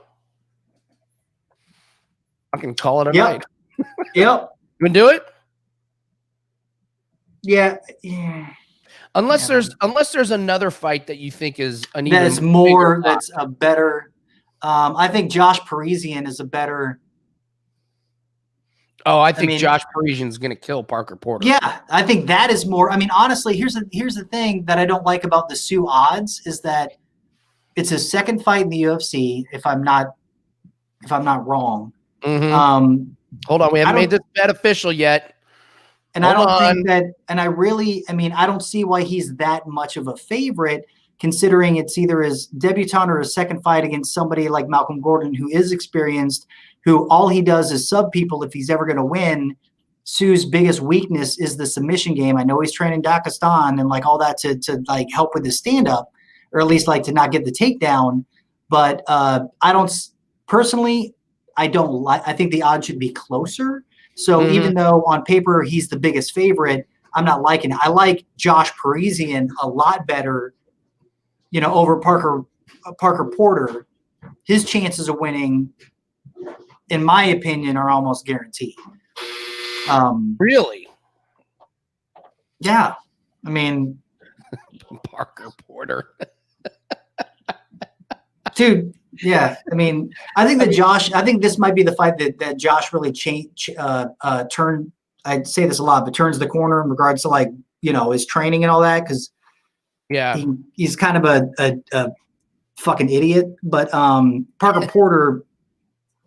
Speaker 1: I can call it a night.
Speaker 2: Yep.
Speaker 1: You want to do it?
Speaker 2: Yeah.
Speaker 1: Unless there's another fight that you think is an
Speaker 2: that's a better. I think Josh Parisian is a better.
Speaker 1: Oh, I think Josh Parisian is going to kill Parker Porter.
Speaker 2: Yeah, I think that is more. I mean, honestly, here's the thing that I don't like about the Sue odds is that it's his second fight in the UFC. If I'm not wrong.
Speaker 1: Mm-hmm. Hold on, we haven't made this bet official yet.
Speaker 2: And I don't think that. And I don't see why he's that much of a favorite, considering it's either his debutante or his second fight against somebody like Malcolm Gordon, who is experienced, who all he does is sub people if he's ever going to win. Sue's biggest weakness is the submission game. I know he's training Dakistan and like all that to like help with his stand up, or at least like to not get the takedown. But I don't personally. I think the odds should be closer. So even though on paper he's the biggest favorite, I'm not liking it. I like Josh Parisian a lot better, over Parker Porter. His chances of winning, in my opinion, are almost guaranteed.
Speaker 1: Really?
Speaker 2: Yeah. I mean,
Speaker 1: Parker Porter.
Speaker 2: Dude, yeah. I mean, I think this might be the fight that Josh really turned. I'd say this a lot, but turns the corner in regards to his training and all that. Cause he's kind of a fucking idiot, but Parker Porter,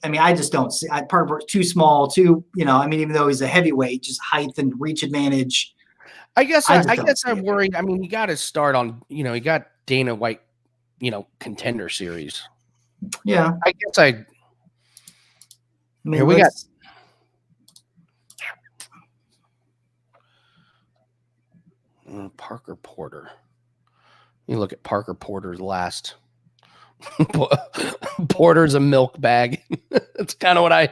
Speaker 2: I mean, I just don't see Parker Porter's too small, even though he's a heavyweight, just height and reach advantage.
Speaker 1: I guess I'm worried. I mean, you got to start on, you got Dana White, contender series.
Speaker 2: Yeah.
Speaker 1: I guess here we got Parker Porter. You look at Parker Porter's last. Porter's a milk bag. It's kind of what I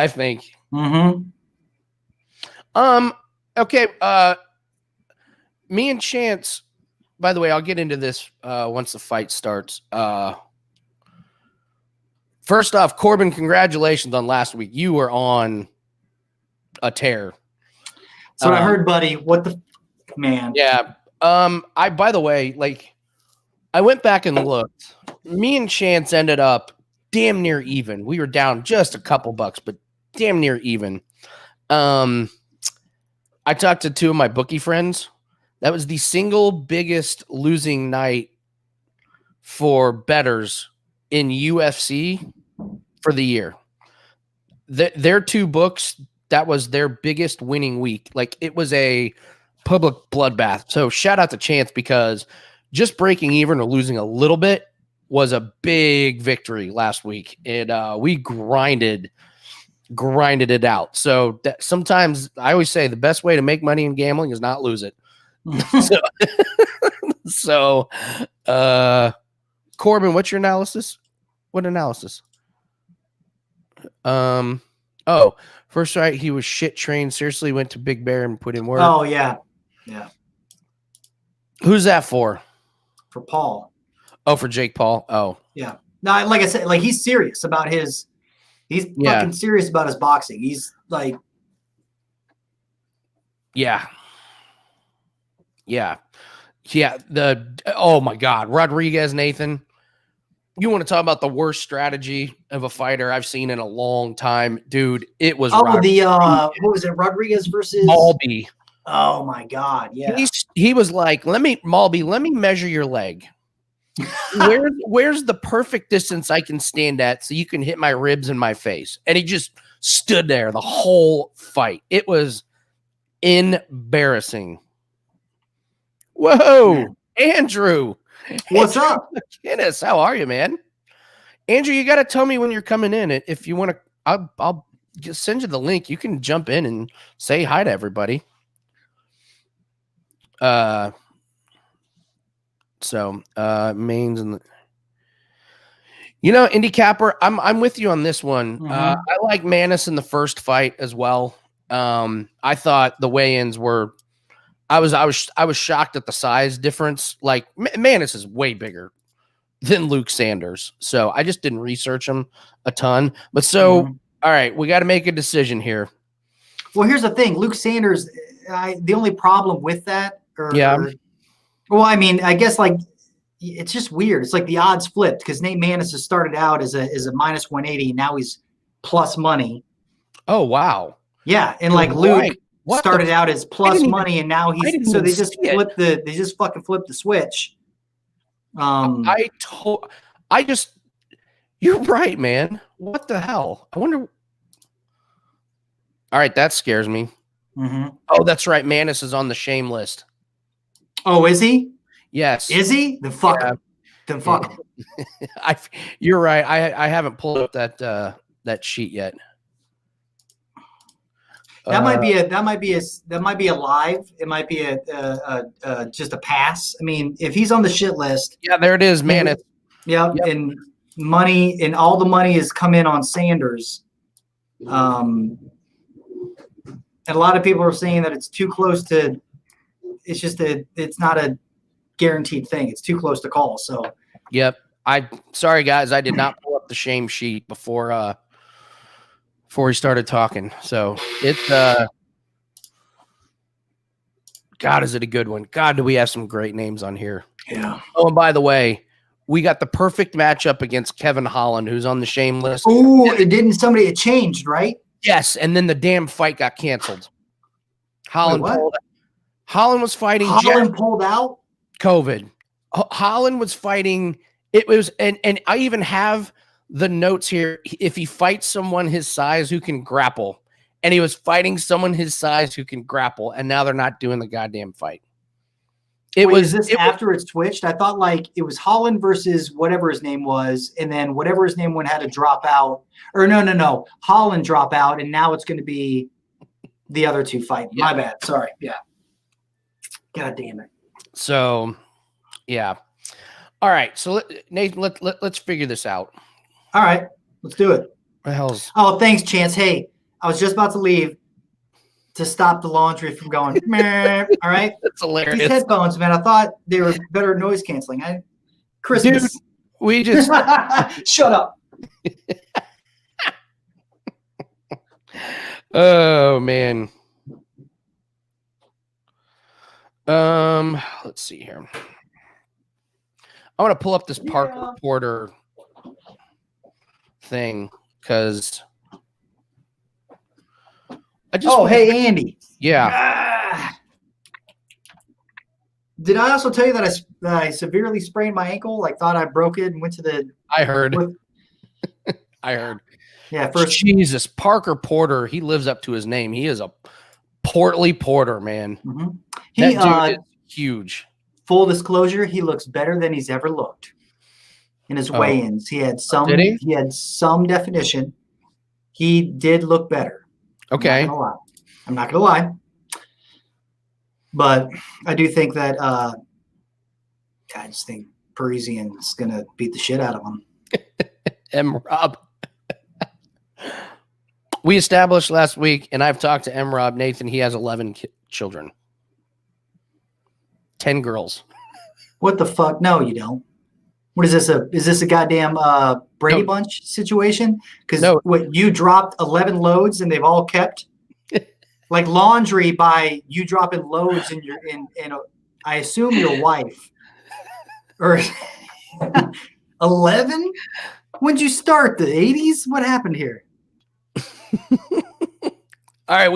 Speaker 1: think.
Speaker 2: Mm-hmm.
Speaker 1: Okay. Me and Chance. By the way, I'll get into this once the fight starts. First off, Corbin, congratulations on last week. You were on a tear.
Speaker 2: So I heard, buddy. What the man?
Speaker 1: Yeah. By the way, I went back and looked. Me and Chance ended up damn near even. We were down just a couple bucks, but damn near even. I talked to two of my bookie friends. That was the single biggest losing night for bettors in UFC for the year. Their two books, that was their biggest winning week. It was a public bloodbath. So shout out to Chance, because just breaking even or losing a little bit was a big victory last week. We grinded it out. So sometimes I always say the best way to make money in gambling is not lose it. So, Corbin, what's your analysis? What analysis? First fight, he was shit trained. Seriously, went to Big Bear and put in work.
Speaker 2: Oh yeah.
Speaker 1: Who's that for?
Speaker 2: For Paul.
Speaker 1: Oh, for Jake Paul. Oh,
Speaker 2: yeah. No, like I said, he's serious about his. He's fucking serious about his boxing. He's like.
Speaker 1: Yeah. Oh my God, Rodriguez, Nathan. You want to talk about the worst strategy of a fighter I've seen in a long time, dude? It was
Speaker 2: what was it? Rodriguez versus
Speaker 1: Malby.
Speaker 2: Oh my God! Yeah,
Speaker 1: he was like, let me measure your leg. Where's the perfect distance I can stand at so you can hit my ribs and my face? And he just stood there the whole fight. It was embarrassing. Whoa, man. Andrew.
Speaker 2: What's up?
Speaker 1: McInnes, how are you, man? Andrew, you got to tell me when you're coming in. If you want to, I'll just send you the link. You can jump in and say hi to everybody. Mains and Indy Capper, I'm with you on this one.
Speaker 2: Mm-hmm.
Speaker 1: I like Manis in the first fight as well. I thought the weigh-ins were. I was shocked at the size difference. Like Manis is way bigger than Luke Sanders, so I just didn't research him a ton. But all right, we got to make a decision here.
Speaker 2: Well, here's the thing, Luke Sanders. The only problem with that, well, I mean, I guess like it's just weird. It's like the odds flipped because Nate Manis has started out as a minus 180. Now he's plus money.
Speaker 1: Oh wow!
Speaker 2: Yeah, and like Luke started out as plus money, and now he's so they just fucking flipped the switch.
Speaker 1: You're right, man. What the hell? I wonder. All right, that scares me.
Speaker 2: Mm-hmm.
Speaker 1: Oh, that's right. Manis is on the shame list.
Speaker 2: Oh, is he?
Speaker 1: Yes.
Speaker 2: Is he? Then fuck him. Then fuck him.
Speaker 1: You're right. I haven't pulled up that sheet yet.
Speaker 2: That might be a live. It might be a just a pass. I mean, if he's on the shit list.
Speaker 1: Yeah, there it is, Manis.
Speaker 2: Yep. And money and all the money has come in on Sanders. And a lot of people are saying that it's too close to. It's not a guaranteed thing. It's too close to call. So.
Speaker 1: Yep. Sorry guys, I did not pull up the shame sheet before he started talking. So it's God, is it a good one? God, do we have some great names on here?
Speaker 2: Yeah.
Speaker 1: Oh, and by the way, we got the perfect matchup against Kevin Holland, who's on the shame list.
Speaker 2: Oh, it changed, right?
Speaker 1: Yes, and then the damn fight got canceled. Holland was fighting.
Speaker 2: Holland pulled out?
Speaker 1: COVID. Holland was fighting. It was, and I even have the notes here. If he fights someone his size who can grapple, and he was fighting someone his size who can grapple, and now they're not doing the goddamn fight.
Speaker 2: Is this after it switched? I thought like it was Holland versus whatever his name was, and then whatever his name had to drop out. Or no. Holland drop out, and now it's going to be the other two fighting. Yeah. My bad. Sorry. Yeah. God damn it.
Speaker 1: So, yeah. All right. So, Nathan, let's figure this out.
Speaker 2: All right. Let's do it.
Speaker 1: What the hell's...
Speaker 2: Oh, thanks, Chance. Hey, I was just about to leave to stop the laundry from going, meh. All right?
Speaker 1: That's hilarious.
Speaker 2: These headphones, man, I thought they were better noise canceling. Christmas.
Speaker 1: Dude, we just...
Speaker 2: Shut up.
Speaker 1: Oh, man. Let's see here. I want to pull up this Parker Porter thing because I just.
Speaker 2: Oh, hey, Andy.
Speaker 1: Yeah.
Speaker 2: Did I also tell you that I severely sprained my ankle? Like, thought I broke it and went to the.
Speaker 1: I heard. I heard.
Speaker 2: Yeah. First.
Speaker 1: Jesus, Parker Porter. He lives up to his name. He is a portly Porter, man.
Speaker 2: Mm-hmm.
Speaker 1: That dude is huge.
Speaker 2: Full disclosure, he looks better than he's ever looked in his weigh-ins. He had some.
Speaker 1: Did he?
Speaker 2: He had some definition. He did look better.
Speaker 1: Okay.
Speaker 2: I'm not gonna lie. But I do think that I just think Parisian's gonna beat the shit out of him.
Speaker 1: M-Rob. We established last week, and I've talked to M-Rob Nathan. He has 11 children. 10 girls.
Speaker 2: What the fuck? No, you don't. What is this? Is this a goddamn Brady Bunch situation? Because what, you dropped 11 loads and they've all kept like laundry by you dropping loads in your I assume your wife or 11? When'd you start? The 80s? What happened here?
Speaker 1: All right,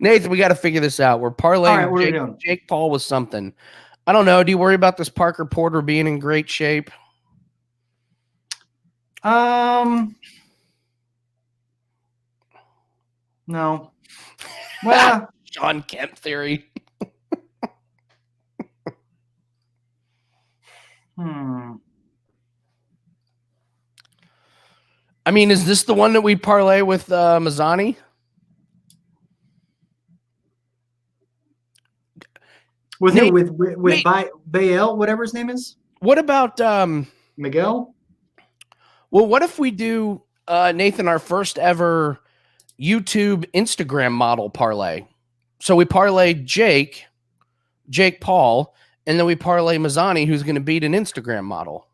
Speaker 1: Nathan, we got to figure this out. We're parlaying
Speaker 2: All right, what are we doing?
Speaker 1: Jake Paul with something. I don't know. Do you worry about this Parker Porter being in great shape?
Speaker 2: No. Well,
Speaker 1: Sean Kemp theory. I mean, is this the one that we parlay with Mazzani?
Speaker 2: With who? With Bael, whatever his name is?
Speaker 1: What about
Speaker 2: Miguel?
Speaker 1: Well, what if we do Nathan, our first ever YouTube Instagram model parlay? So we parlay Jake Paul, and then we parlay Mazzani, who's going to beat an Instagram model.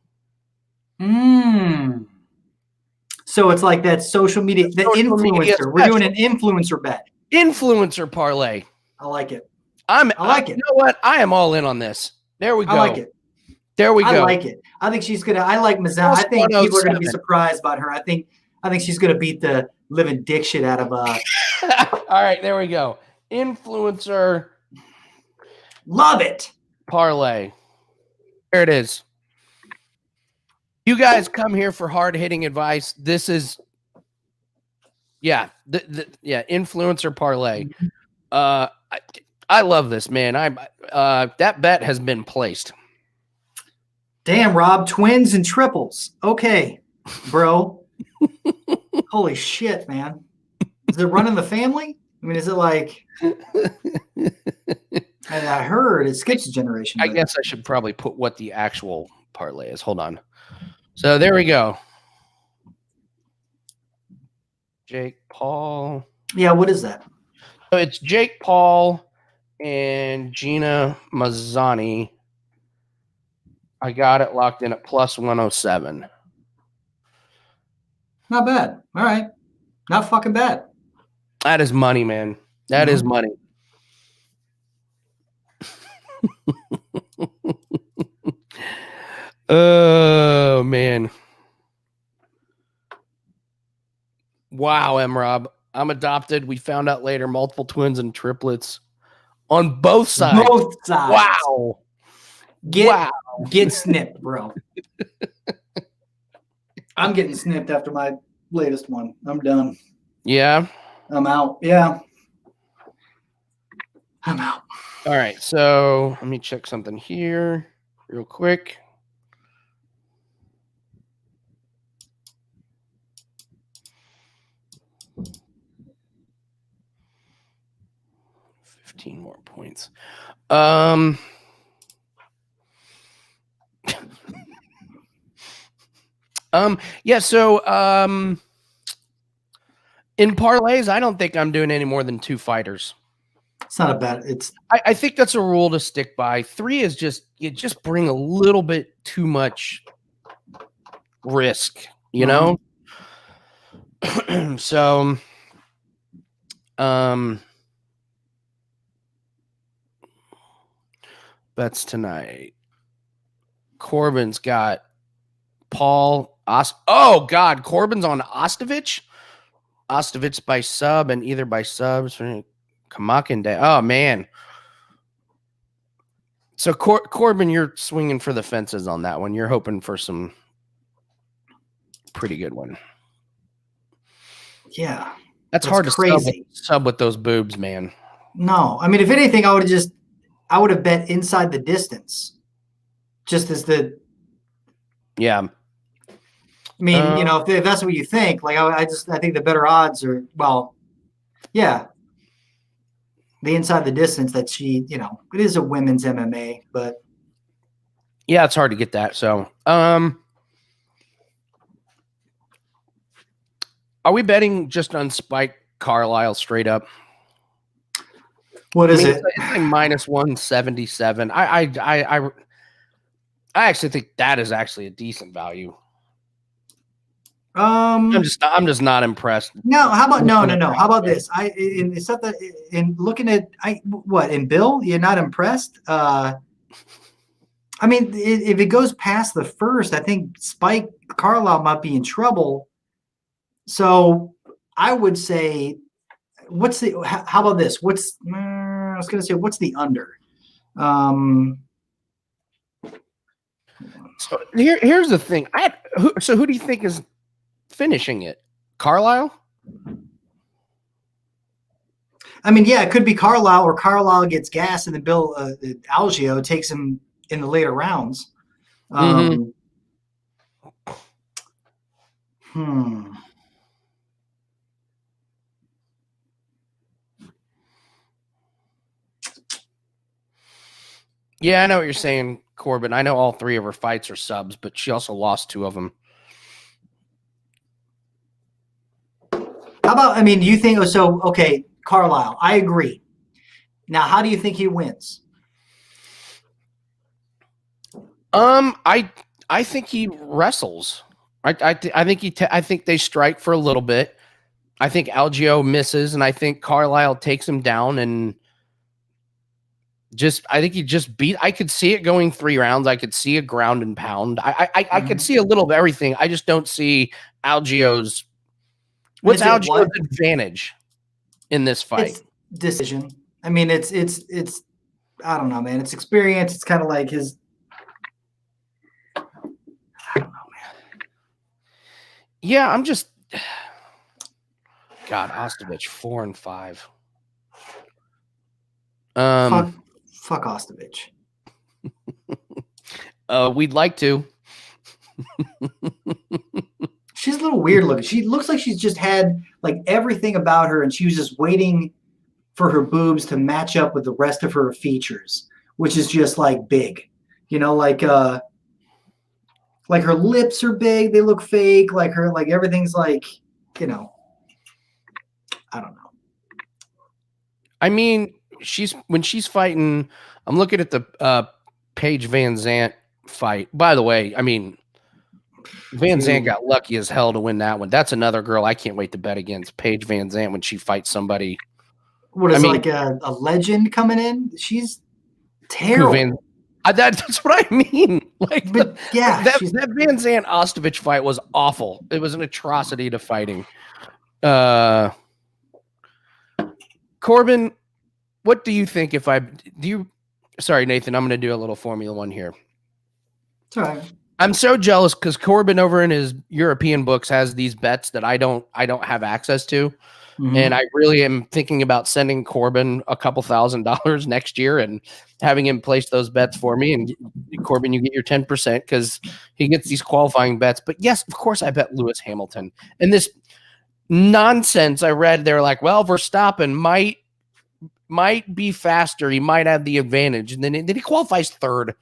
Speaker 2: So it's like that social media, the influencer. We're doing an influencer bet.
Speaker 1: Influencer parlay.
Speaker 2: I like it.
Speaker 1: I like it. You know what? I am all in on this. There we go.
Speaker 2: I like it.
Speaker 1: There we go.
Speaker 2: I like it. I think she's gonna. I like Mazzani. I think people are gonna be surprised about her. I think she's gonna beat the living dick shit out of.
Speaker 1: All right, there we go. Influencer.
Speaker 2: Love it.
Speaker 1: Parlay. There it is. You guys come here for hard-hitting advice. This is, influencer parlay. I love this, man. That bet has been placed.
Speaker 2: Damn, Rob, twins and triples. Okay, bro. Holy shit, man. Is it running the family? I mean, is it like? I heard it skips a generation.
Speaker 1: I guess I should probably put what the actual parlay is. Hold on. So there we go. Jake Paul.
Speaker 2: Yeah, what is that?
Speaker 1: So it's Jake Paul and Gina Mazzani. I got it locked in at plus 107.
Speaker 2: Not bad. All right. Not fucking bad.
Speaker 1: That is money, man. That is money. Oh, man. Wow, M-Rob. I'm adopted. We found out later multiple twins and triplets on both sides.
Speaker 2: Both sides.
Speaker 1: Wow.
Speaker 2: Get snipped, bro. I'm getting snipped after my latest one. I'm done.
Speaker 1: Yeah?
Speaker 2: I'm out. Yeah. I'm out.
Speaker 1: All right. So let me check something here real quick. More points. Yeah, so in parlays, I don't think I'm doing any more than 2 fighters.
Speaker 2: It's not a bad.
Speaker 1: I think that's a rule to stick by. 3 is you just bring a little bit too much risk, you know? So bets tonight. Corbin's got Paul. Oh, God. Corbin's on Ostovich. Ostovich by sub and either by subs. Kamakin Day. Oh, man. So, Corbin, you're swinging for the fences on that one. You're hoping for some pretty good one.
Speaker 2: Yeah.
Speaker 1: That's hard to sub with those boobs, man.
Speaker 2: No. I mean, if anything, I would have bet inside the distance. Just as the.
Speaker 1: Yeah.
Speaker 2: I mean, if that's what you think, like I think the better odds are, well, yeah. The inside the distance that she, it is a women's MMA, but.
Speaker 1: Yeah, it's hard to get that. So, are we betting just on Spike Carlisle straight up?
Speaker 2: What is it?
Speaker 1: It's like minus 177. I actually think that is actually a decent value. I'm just not impressed.
Speaker 2: No, how about no? How about this? In looking at in Bill, you're not impressed. I mean, if it goes past the first, I think Spike Carlisle might be in trouble. So I would say, how about this? I was going to say, what's the under?
Speaker 1: So here's the thing. So who do you think is finishing it? Carlisle?
Speaker 2: I mean, yeah, it could be Carlisle, or Carlisle gets gas and then Bill Algeo takes him in the later rounds.
Speaker 1: Yeah, I know what you're saying, Corbin. I know all three of her fights are subs, but she also lost 2 of them.
Speaker 2: How about, I mean, you think, so, okay, Carlisle, I agree. Now, how do you think he wins?
Speaker 1: I think he wrestles. I think they strike for a little bit. I think Algeo misses, and I think Carlisle takes him down, and I think he just beat. I could see it going 3 rounds. I could see a ground and pound. I could see a little of everything. I just don't see Algeo's. What's Algeo's advantage in this fight?
Speaker 2: It's decision. I mean, it's I don't know, man. It's experience. It's kind of like his. I don't know, man.
Speaker 1: Yeah, I'm just. God, Ostovich 4-5.
Speaker 2: Fuck Ostovich.
Speaker 1: We'd like to.
Speaker 2: She's a little weird looking. She looks like she's just had like everything about her, and she was just waiting for her boobs to match up with the rest of her features, which is just like big, like her lips are big. They look fake. Like everything's like, I don't know.
Speaker 1: I mean, when she's fighting, I'm looking at the Paige Van Zant fight. By the way, I mean, Van Zant got lucky as hell to win that one. That's another girl I can't wait to bet against, Paige Van Zant, when she fights somebody.
Speaker 2: What is like a legend coming in? She's terrible.
Speaker 1: That's what I mean. Like,
Speaker 2: that
Speaker 1: Van Zant Ostovich fight was awful. It was an atrocity to fighting. Corbin, what do you think Sorry, Nathan, I'm going to do a little Formula One here.
Speaker 2: It's all right.
Speaker 1: I'm so jealous because Corbin over in his European books has these bets that I don't have access to. Mm-hmm. And I really am thinking about sending Corbin a couple $1,000 next year and having him place those bets for me. And Corbin, you get your 10% because he gets these qualifying bets. But yes, of course, I bet Lewis Hamilton. And this nonsense I read, they're like, well, Verstappen might be faster. He might have the advantage. And then he qualifies 3rd.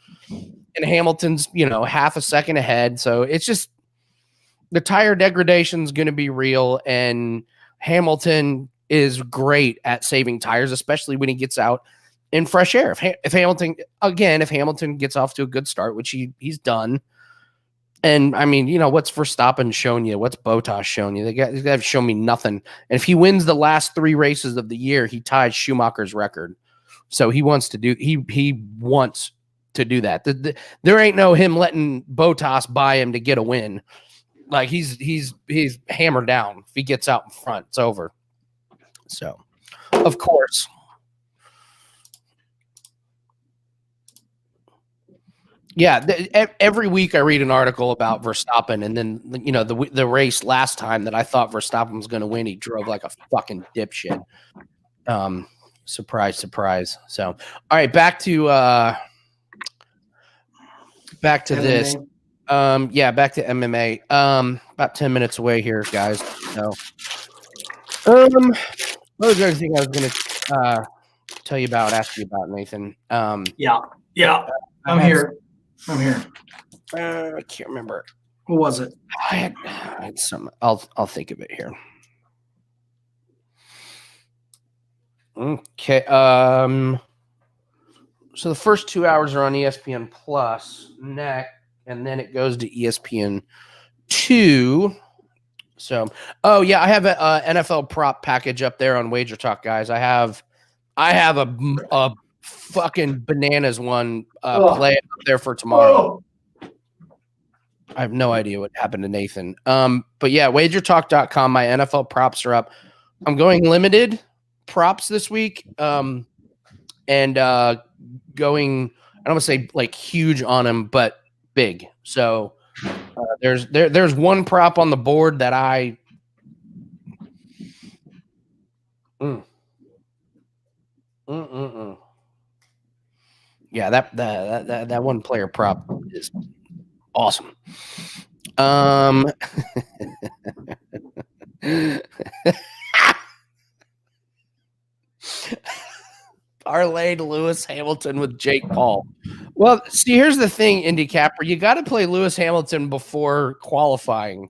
Speaker 1: And Hamilton's, half a second ahead. So it's just the tire degradation is going to be real. And Hamilton is great at saving tires, especially when he gets out in fresh air. If Hamilton gets off to a good start, which he's done. And I mean, what's Verstappen shown you? What's Bottas shown you? They have shown me nothing. And if he wins the last 3 races of the year, he ties Schumacher's record. So he wants to do that. There ain't no him letting Bottas buy him to get a win. Like he's hammered down. If he gets out in front, it's over. So, of course. Yeah, every week I read an article about Verstappen, and then the race last time that I thought Verstappen was going to win, he drove like a fucking dipshit. Surprise, surprise. So, all right, back to this. Back to MMA. About 10 minutes away here, guys. So, what was the other thing I was going to tell you about, ask you about, Nathan?
Speaker 2: Yeah. I'm here.
Speaker 1: I can't remember.
Speaker 2: What was it?
Speaker 1: I had some. I'll think of it here. Okay. So the first 2 hours are on ESPN Plus, and then it goes to ESPN 2. So, I have an NFL prop package up there on Wager Talk, guys. I have a fucking bananas one play up there for tomorrow. I have no idea what happened to Nathan. But yeah, wagertalk.com. My NFL props are up. I'm going limited props this week. And going, I don't want to say like huge on them, but big. So there's one prop on the board that I yeah, that one player prop is awesome. Parlayed Lewis Hamilton with Jake Paul. Well, see, here's the thing, Indy Capper. You got to play Lewis Hamilton before qualifying.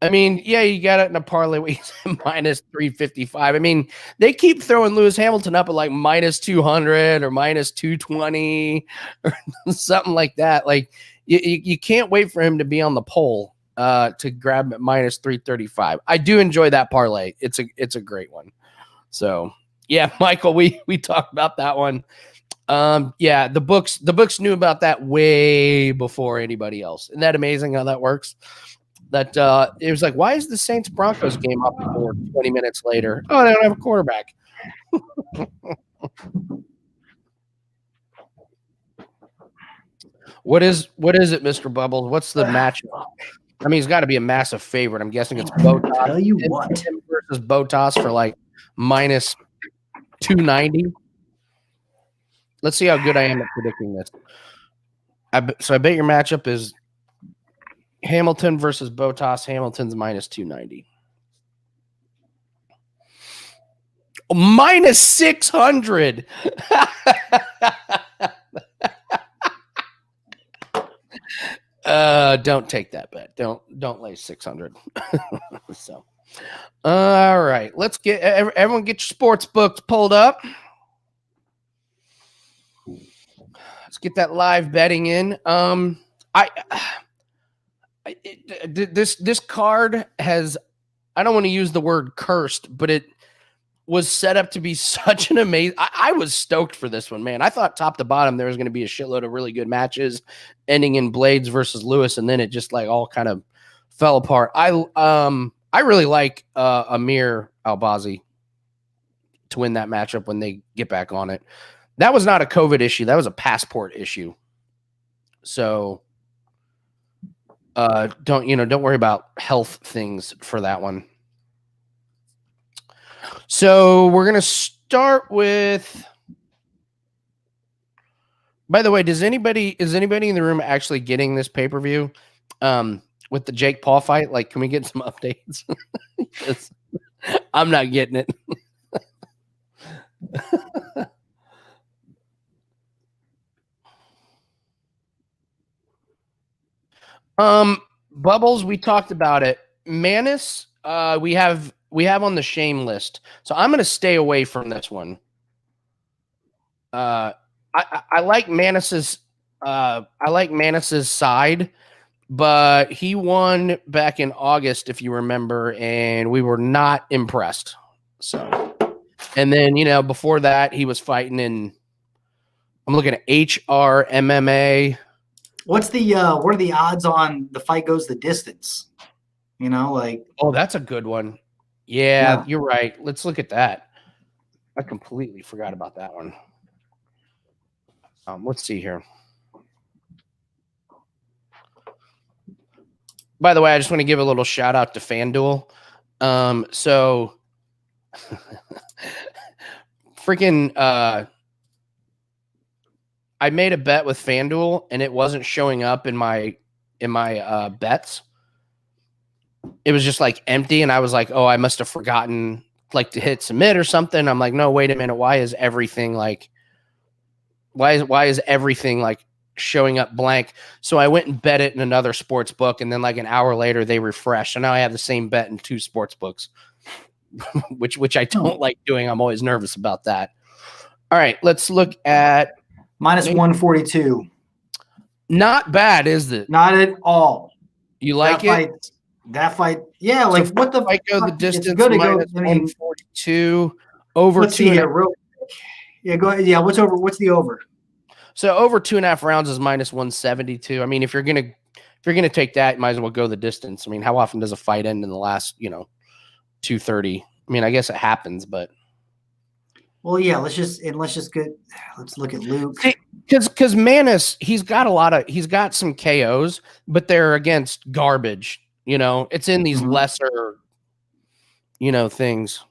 Speaker 1: I mean, yeah, you got it in a parlay where he's minus 355. I mean, they keep throwing Lewis Hamilton up at like minus 200 or minus 220 or something like that. Like, you can't wait for him to be on the pole to grab him at minus 335. I do enjoy that parlay. It's a great one. So, yeah, Michael, we talked about that one. Yeah, the books knew about that way before anybody else. Isn't that amazing how that works? That it was like, why is the Saints Broncos game up the board 20 minutes later? Oh, they don't have a quarterback. What is it, Mr. Bubbles? What's the matchup? I mean, he's got to be a massive favorite. I'm guessing it's Botas.
Speaker 2: Tell you what,
Speaker 1: versus Botas for like minus 290. Let's see how good I am at predicting this. So I bet your matchup is Hamilton versus Botas. Hamilton's minus 290. Minus 600. Don't take that bet. Don't lay 600. So, all right. Let's get everyone get your sports books pulled up. Let's get that live betting in. This card has, I don't want to use the word cursed, but it was set up to be such an amazing. I was stoked for this one, man. I thought top to bottom there was going to be a shitload of really good matches, ending in Blades versus Lewis, and then it just like all kind of fell apart. I really like Amir Albazi to win that matchup when they get back on it. That was not a COVID issue. That was a passport issue. So don't worry about health things for that one. So we're going to start with, by the way, is anybody in the room actually getting this pay-per-view with the Jake Paul fight? Like, can we get some updates? I'm not getting it. Bubbles, we talked about it. Manis, we have on the shame list. So I'm going to stay away from this one. I like Manis's side, but he won back in August, if you remember, and we were not impressed. So, and then, before that, he was fighting in, I'm looking at HR MMA.
Speaker 2: What are the odds on the fight goes the distance?
Speaker 1: Oh, that's a good one. Yeah, you're right. Let's look at that. I completely forgot about that one. Let's see here. By the way, I just want to give a little shout out to FanDuel. So freaking I made a bet with FanDuel and it wasn't showing up in my bets. It was just like empty, and I was like, oh, I must have forgotten like to hit submit or something. I'm like, no, wait a minute. Why is everything like showing up blank? So I went and bet it in another sports book, and then like an hour later they refreshed. So now I have the same bet in two sports books, which I don't like doing. I'm always nervous about that. All right, let's look at
Speaker 2: minus 142.
Speaker 1: Not bad, is it?
Speaker 2: Not at all.
Speaker 1: You like it?
Speaker 2: That fight, yeah. Like,
Speaker 1: so
Speaker 2: what the
Speaker 1: fight go the distance?
Speaker 2: It's good to
Speaker 1: minus
Speaker 2: go.
Speaker 1: 142 over.
Speaker 2: Let's see here, real quick. Yeah, go ahead. Yeah, what's over? What's the over?
Speaker 1: So over 2.5 rounds is minus 172. I mean, if you're gonna take that, you might as well go the distance. I mean, how often does a fight end in the last 230? I mean, I guess it happens, but
Speaker 2: Well, yeah, let's look at Luke.
Speaker 1: because Manis, he's got some KOs, but they're against garbage. It's in these lesser, things.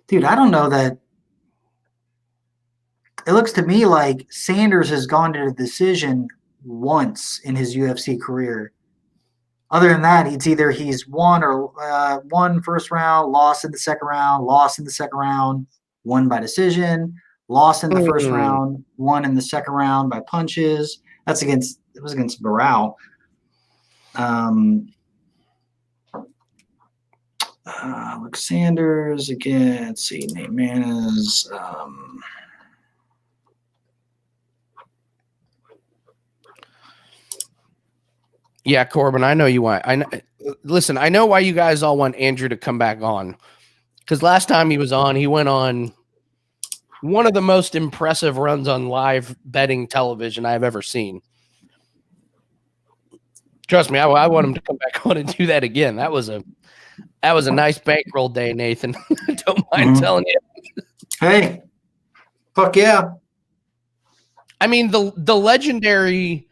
Speaker 2: Dude, I don't know that. It looks to me like Sanders has gone to the decision once in his UFC career. Other than that, it's either he's won first round, lost in the second round, lost in the second round, won by decision, lost in the first round, won in the second round by punches. It was against Barao. Look, Sanders again. Let's see, Nate Manas.
Speaker 1: Yeah, Corbin, I know you want. Listen, I know why you guys all want Andrew to come back on, because last time he was on, he went on one of the most impressive runs on live betting television I've ever seen. Trust me, I want him to come back on and do that again. That was a nice bankroll day, Nathan. Don't mind telling you.
Speaker 2: Hey, fuck yeah!
Speaker 1: I mean, the legendary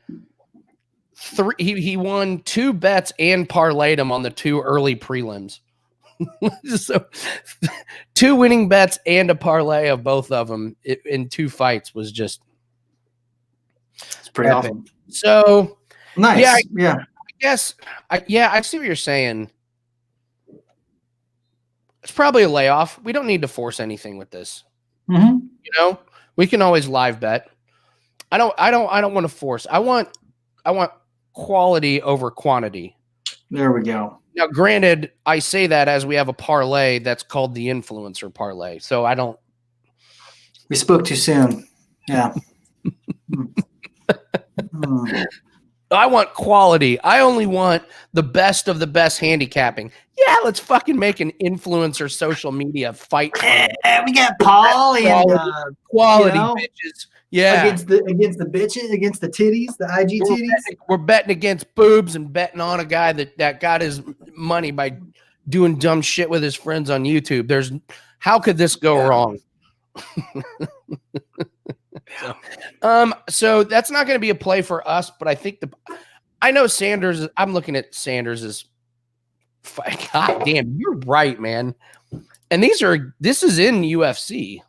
Speaker 1: he won 2 bets and parlayed them on the 2 early prelims. So 2 winning bets and a parlay of both of them in 2 fights was just
Speaker 2: pretty
Speaker 1: epic.
Speaker 2: Awesome.
Speaker 1: So
Speaker 2: nice.
Speaker 1: I see what you're saying. It's probably a layoff. We don't need to force anything with this. We can always live bet. I don't want to force. I want quality over quantity.
Speaker 2: There we go.
Speaker 1: Now, granted, I say that as we have a parlay that's called the influencer parlay. So I don't.
Speaker 2: We spoke too soon. Yeah.
Speaker 1: I want quality. I only want the best of the best handicapping. Yeah, let's fucking make an influencer social media fight.
Speaker 2: Yeah, we got Paul and
Speaker 1: quality bitches. Yeah,
Speaker 2: against the bitches, against the titties, the IG titties.
Speaker 1: We're betting against boobs and betting on a guy that got his money by doing dumb shit with his friends on YouTube. How could this go wrong? So that's not going to be a play for us, but I think I know Sanders. I'm looking at Sanders as. God damn, you're right, man. And this is in UFC.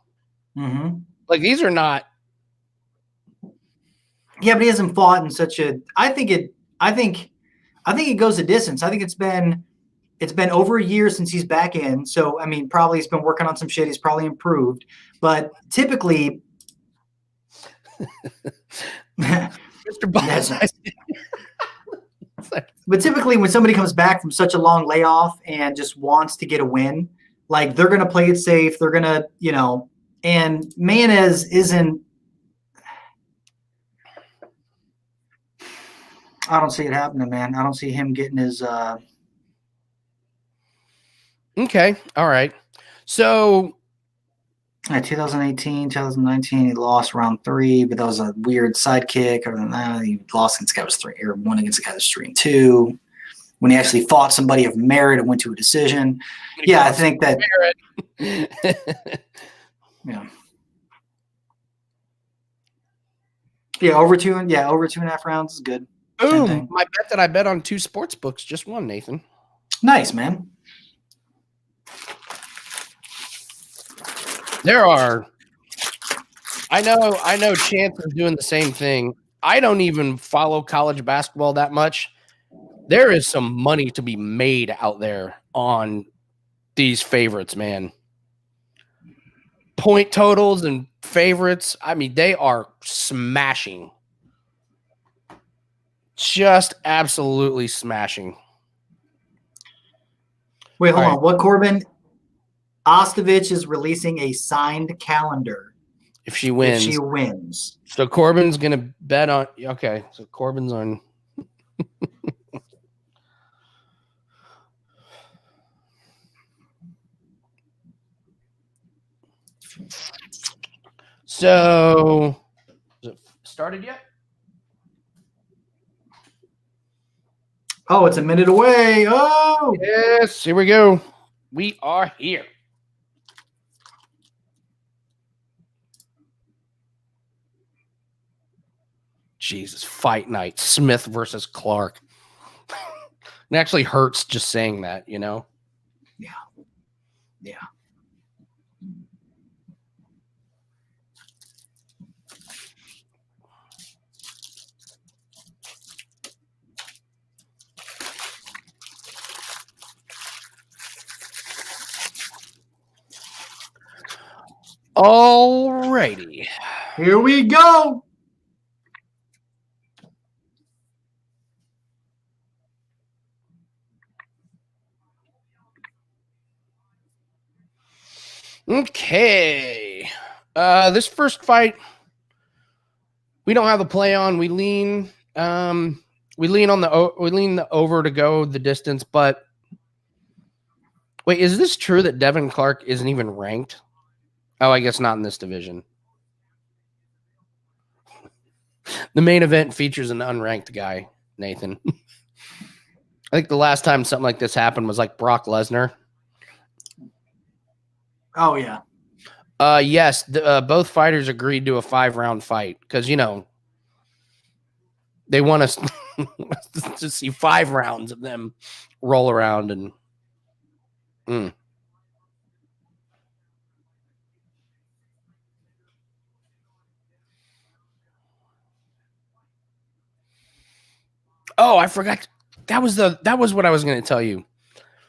Speaker 1: Like these are not.
Speaker 2: Yeah, but he hasn't fought in such a. I think it goes a distance. I think it's been over a year since he's back in. So I mean, probably he's been working on some shit. He's probably improved, but typically,
Speaker 1: Mr. Boss.
Speaker 2: But typically, when somebody comes back from such a long layoff and just wants to get a win, like they're gonna play it safe. They're gonna, and Manes isn't. I don't see it happening, man. I don't see him getting his.
Speaker 1: Okay. All right. So.
Speaker 2: 2018, 2019, he lost round 3, but that was a weird sidekick. Other than that, he lost against the guy was 3, or won against the guy was 3-2. When he actually fought somebody of merit and went to a decision. Yeah, I think that. Yeah. Yeah, over 2.5 rounds is good.
Speaker 1: Boom! My bet that I bet on 2 sports books just won, Nathan.
Speaker 2: Nice, man.
Speaker 1: There are. I know Chance is doing the same thing. I don't even follow college basketball that much. There is some money to be made out there on these favorites, man. Point totals and favorites. I mean, they are smashing. Just absolutely smashing.
Speaker 2: Wait, hold on. What, Corbin? Ostovich is releasing a signed calendar.
Speaker 1: If she wins. So Corbin's going to bet on. Okay. So Corbin's on. So, is it started yet?
Speaker 2: Oh, it's a minute away. Oh,
Speaker 1: Yes, here we go. We are here. Jesus, fight night. Smith versus Clark. It actually hurts just saying that, you know?
Speaker 2: Yeah.
Speaker 1: Alrighty.
Speaker 2: Here we go.
Speaker 1: Okay. This first fight, we don't have a play on. We lean on the over to go the distance, but wait, is this true that Devin Clark isn't even ranked? Oh, I guess not in this division. The main event features an unranked guy, Nathan. I think the last time something like this happened was like Brock Lesnar.
Speaker 2: Oh yeah.
Speaker 1: Yes, both fighters agreed to a 5-round fight because, you know, they want us to see 5 rounds of them roll around and. Oh, I forgot. That was what I was going to tell you.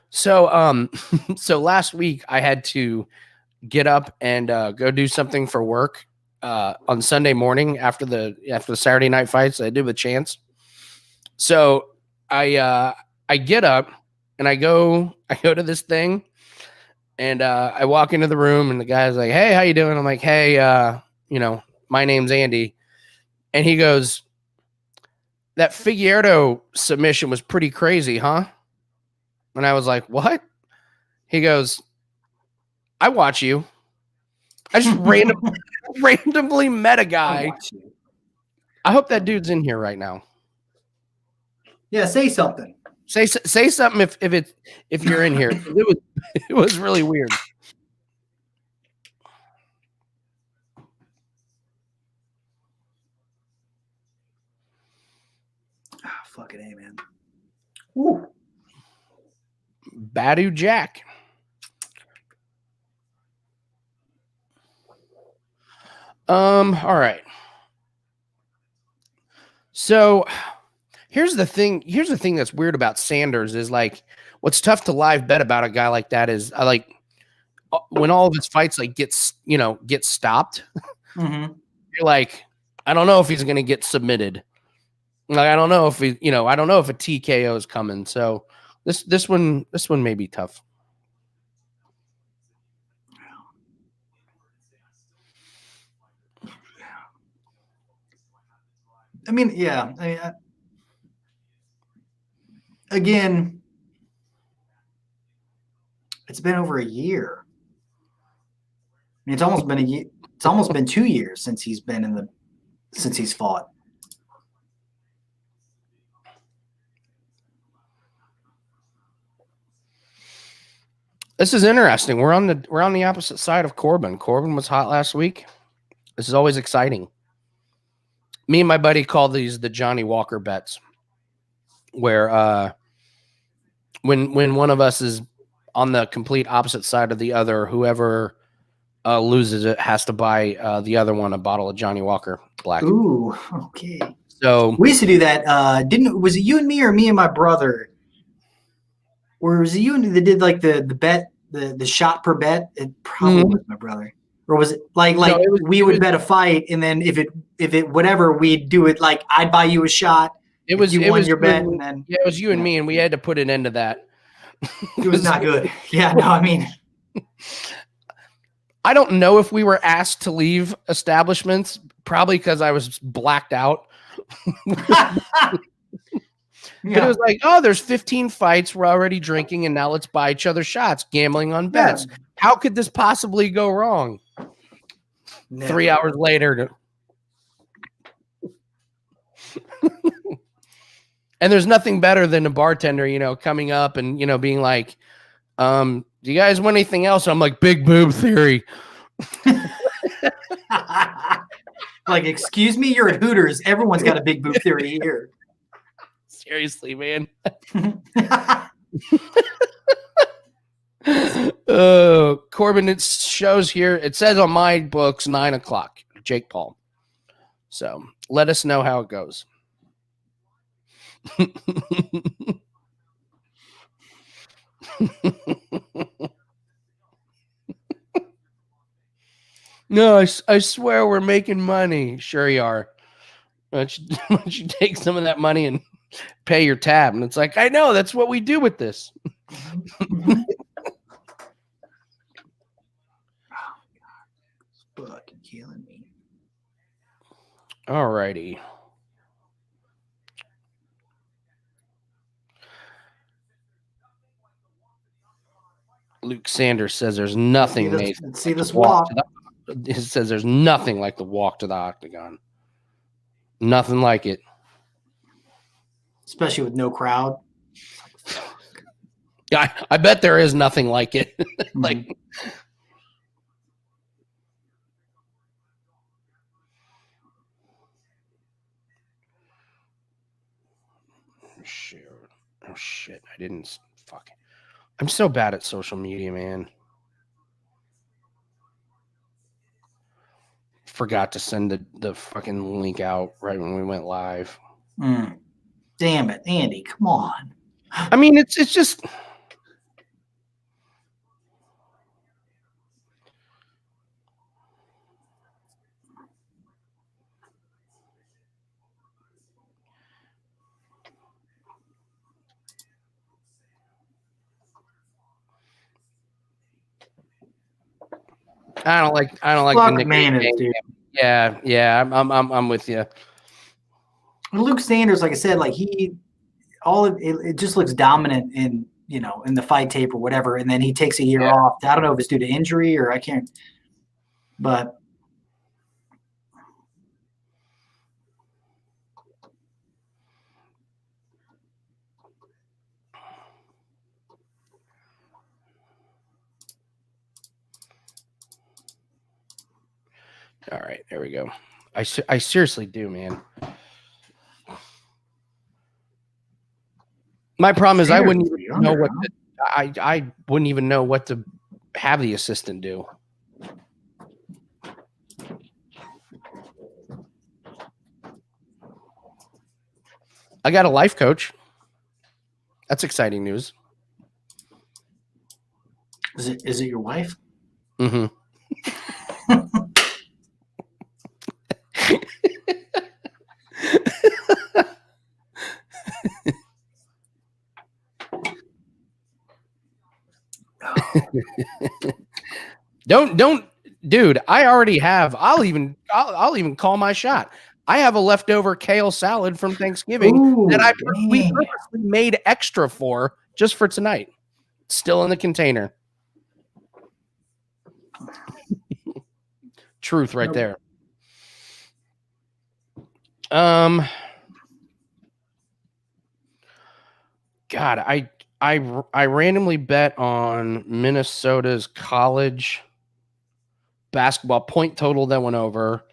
Speaker 1: So, so last week I had to get up and go do something for work on Sunday morning after the Saturday night fights I did with Chance. So I get up and I go to this thing and I walk into the room and the guy's like, "Hey, how you doing?" I'm like, "Hey, you know, my name's Andy," and he goes, "That Figueiredo submission was pretty crazy, huh?" And I was like, "What?" He goes, "I watch you." I just randomly met a guy. I hope that dude's in here right now.
Speaker 2: Yeah, say something.
Speaker 1: Say something if you're in here. It was really weird.
Speaker 2: Fucking A, man. Woo.
Speaker 1: Badu Jack. All right. So here's the thing that's weird about Sanders is like what's tough to live bet about a guy like that is I like when all of his fights like get stopped.
Speaker 2: Mm-hmm.
Speaker 1: You're like, I don't know if he's gonna get submitted. Like I don't know if I don't know if a TKO is coming. So this one may be tough.
Speaker 2: I mean, yeah. Again, it's been over a year. I mean, it's almost been a year. It's almost been 2 years since he's fought.
Speaker 1: This is interesting. We're on the opposite side of Corbin. Corbin was hot last week. This is always exciting. Me and my buddy call these the Johnny Walker bets, where when one of us is on the complete opposite side of the other, whoever loses it has to buy the other one a bottle of Johnny Walker Black.
Speaker 2: Ooh, okay.
Speaker 1: So
Speaker 2: we used to do that. Was it you and me or me and my brother? Or was it you and me that did like the bet, the shot per bet? It probably was my brother. Or was it like no, we would bet a fight and then if it whatever, we'd do it like I'd buy you a shot.
Speaker 1: It was
Speaker 2: your bet and then
Speaker 1: it was you and me and we had to put an end to that.
Speaker 2: It was not good. Yeah, no, I mean
Speaker 1: I don't know if we were asked to leave establishments, probably because I was blacked out. But it was like, oh, there's 15 fights. We're already drinking, and now let's buy each other shots, gambling on bets. Yeah. How could this possibly go wrong?
Speaker 2: Never.
Speaker 1: 3 hours later. And there's nothing better than a bartender, coming up and, being like, do you guys want anything else? I'm like, big boob theory.
Speaker 2: Like, excuse me, you're at Hooters. Everyone's got a big boob theory here.
Speaker 1: Seriously, man. Corbin, it shows here. It says on my books 9 o'clock. Jake Paul. So let us know how it goes. No, I swear we're making money. Sure you are. Why don't you take some of that money and pay your tab? And it's like, I know, that's what we do with this.
Speaker 2: Fucking killing me.
Speaker 1: All righty. Luke Sanders says there's nothing.
Speaker 2: Let's see this walk.
Speaker 1: It says there's nothing like the walk to the octagon. Nothing like it.
Speaker 2: Especially with no crowd.
Speaker 1: Yeah, I bet there is nothing like it. Like, oh shit! I didn't fucking. I'm so bad at social media, man. Forgot to send the fucking link out right when we went live.
Speaker 2: Damn it, Andy! Come on.
Speaker 1: I mean, it's just. I don't like
Speaker 2: Fuck
Speaker 1: the
Speaker 2: Mayonnaise, dude.
Speaker 1: Yeah, I'm with you.
Speaker 2: Luke Sanders, like I said, like it just looks dominant in in the fight tape or whatever, and then he takes a year off. I don't know if it's due to injury or I can't, but
Speaker 1: all right, there we go. I seriously do, man. My problem is I wouldn't even know what I wouldn't even know what to have the assistant do. I got a life coach. That's exciting news.
Speaker 2: Is it your wife?
Speaker 1: Mm-hmm. Don't, dude. I already have. I'll even call my shot. I have a leftover kale salad from Thanksgiving that we purposely made extra for just for tonight. It's still in the container. Truth, right there. God, I randomly bet on Minnesota's college basketball point total that went over.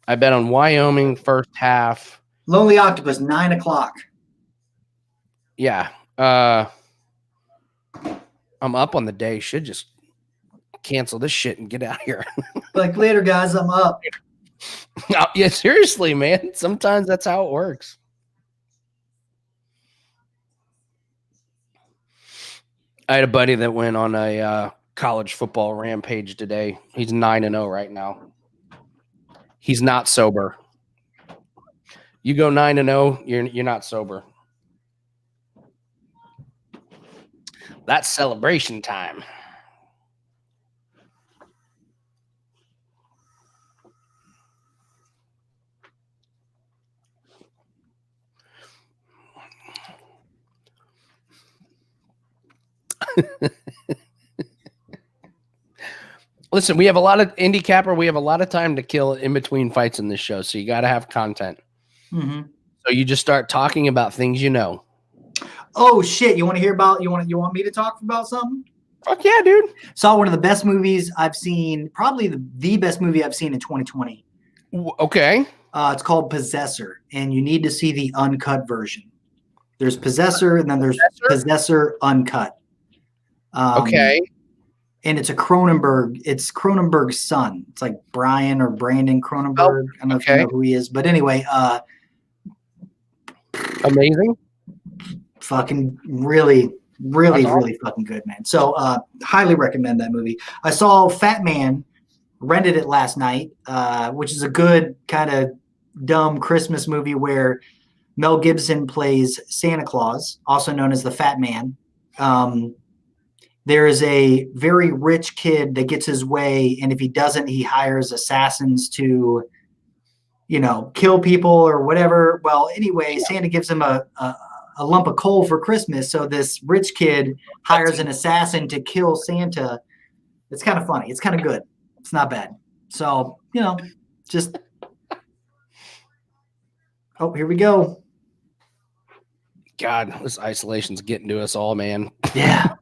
Speaker 1: I bet on Wyoming first half.
Speaker 2: Lonely Octopus, 9 o'clock.
Speaker 1: Yeah. I'm up on the day. Should just cancel this shit and get out of here.
Speaker 2: Like, later, guys, I'm up.
Speaker 1: Yeah, seriously, man. Sometimes that's how it works. I had a buddy that went on a college football rampage today. He's 9-0 right now. He's not sober. You go 9-0, you're not sober. That's celebration time. Listen, we have a lot of IndyCapper. We have a lot of time to kill in between fights in this show, so you got to have content.
Speaker 2: Mm-hmm.
Speaker 1: So you just start talking about things you know.
Speaker 2: Oh shit! You want to hear about? You want me to talk about something?
Speaker 1: Fuck yeah, dude!
Speaker 2: Saw one of the best movies I've seen. Probably the best movie I've seen in 2020.
Speaker 1: Okay.
Speaker 2: It's called Possessor, and you need to see the uncut version. There's Possessor, and then there's Possessor Uncut.
Speaker 1: Okay.
Speaker 2: And it's a Cronenberg. It's Cronenberg's son. It's like Brian or Brandon Cronenberg. I don't know if you know who he is, but anyway,
Speaker 1: amazing.
Speaker 2: Fucking really fucking good, man. So highly recommend that movie. I saw Fat Man, rented it last night, which is a good kind of dumb Christmas movie where Mel Gibson plays Santa Claus, also known as the Fat Man. There is a very rich kid that gets his way, and if he doesn't, he hires assassins to, kill people or whatever. Well, anyway, Santa gives him a lump of coal for Christmas, so this rich kid hires an assassin to kill Santa. It's kind of funny. It's kind of good. It's not bad. So, just... Oh, here we go.
Speaker 1: God, this isolation's getting to us all, man.
Speaker 2: Yeah.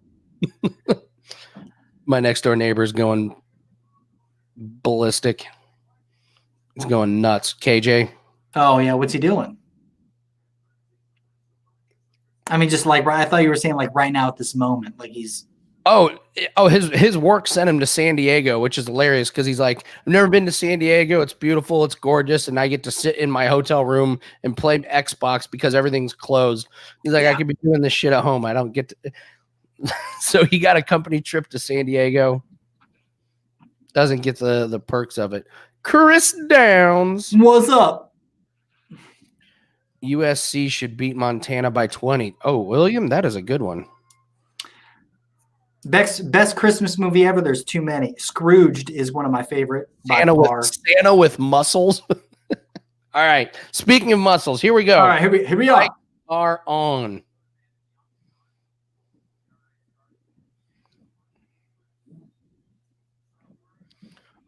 Speaker 1: My next door neighbor's going ballistic. He's going nuts. KJ.
Speaker 2: Oh, yeah. What's he doing? I mean, just like, I thought you were saying like right now at this moment, like he's...
Speaker 1: his work sent him to San Diego, which is hilarious because he's like, I've never been to San Diego. It's beautiful. It's gorgeous. And I get to sit in my hotel room and play Xbox because everything's closed. He's like, I could be doing this shit at home. I don't get to. So he got a company trip to San Diego. Doesn't get the perks of it. Chris Downs.
Speaker 2: What's up?
Speaker 1: USC should beat Montana by 20. Oh, William, that is a good one.
Speaker 2: Best Christmas movie ever. There's too many. Scrooged is one of my favorite.
Speaker 1: Santa with muscles. All right. Speaking of muscles, here we go.
Speaker 2: All right, here we are.
Speaker 1: Are on.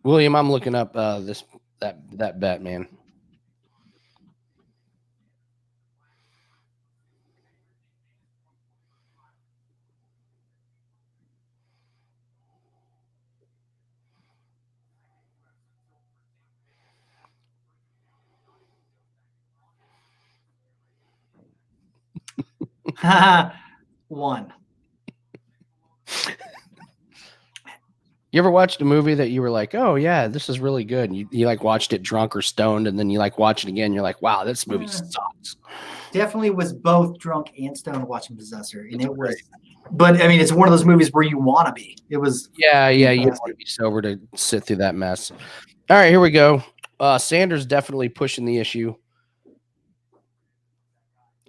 Speaker 1: William, I'm looking up that bet, man.
Speaker 2: One.
Speaker 1: You ever watched a movie that you were like, oh yeah, this is really good, and you like watched it drunk or stoned, and then you like watch it again, you're like, wow, this movie sucks.
Speaker 2: Definitely was both drunk and stoned watching Possessor, and it was. But I mean, it's one of those movies where you want to be. It was.
Speaker 1: Yeah, you want to be sober to sit through that mess. All right, here we go. Sanders definitely pushing the issue.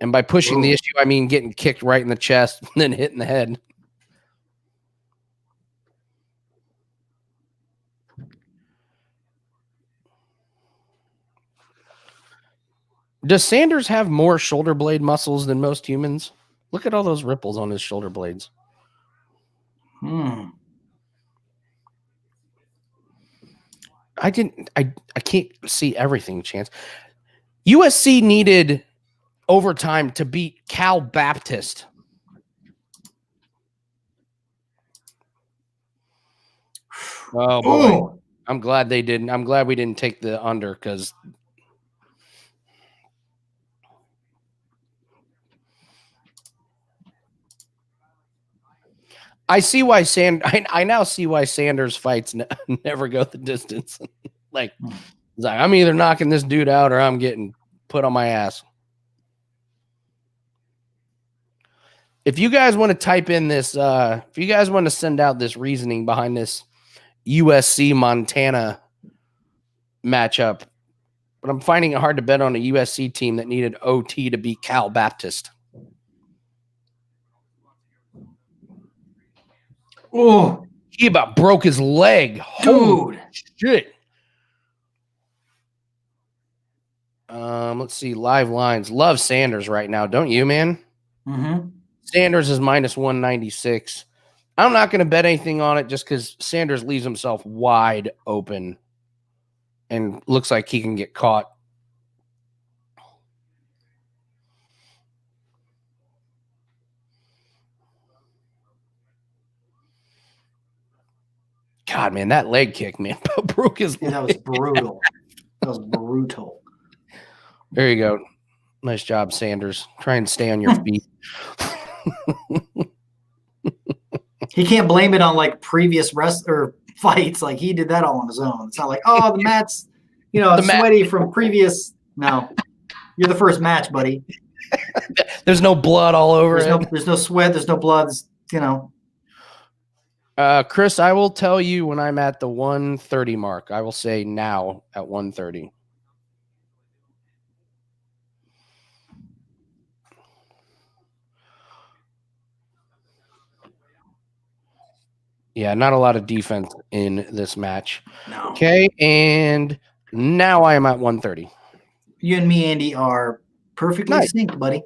Speaker 1: And by pushing the issue, I mean getting kicked right in the chest and then hit in the head. Does Sanders have more shoulder blade muscles than most humans? Look at all those ripples on his shoulder blades. I can't see everything, Chance. USC needed overtime to beat Cal Baptist. Oh boy. Ooh. I'm glad they didn't. I'm glad we didn't take the under because I see why I now see why Sanders fights never go the distance. like I'm either knocking this dude out or I'm getting put on my ass. If you guys want to type in this, if you guys want to send out this reasoning behind this USC Montana matchup, but I'm finding it hard to bet on a USC team that needed OT to beat Cal Baptist. Oh, he about broke his leg. Holy shit. Let's see. Live lines. Love Sanders right now. Don't you, man?
Speaker 2: Mm-hmm.
Speaker 1: Sanders is minus 196. I'm not going to bet anything on it just because Sanders leaves himself wide open and looks like he can get caught. God, man, that leg kick, man, broke his leg.
Speaker 2: That was brutal. That was brutal.
Speaker 1: There you go. Nice job, Sanders. Try and stay on your feet.
Speaker 2: He can't blame it on like previous fights. Like he did that all on his own. It's not like, oh, the mat's, sweaty from previous. No, you're the first match, buddy.
Speaker 1: There's no blood all over it.
Speaker 2: There's no sweat. There's no blood.
Speaker 1: Chris, I will tell you when I'm at the 130 mark. I will say now at 130. Yeah, not a lot of defense in this match.
Speaker 2: No.
Speaker 1: Okay, and now I am at 130.
Speaker 2: You and me, Andy, are perfectly synced, buddy.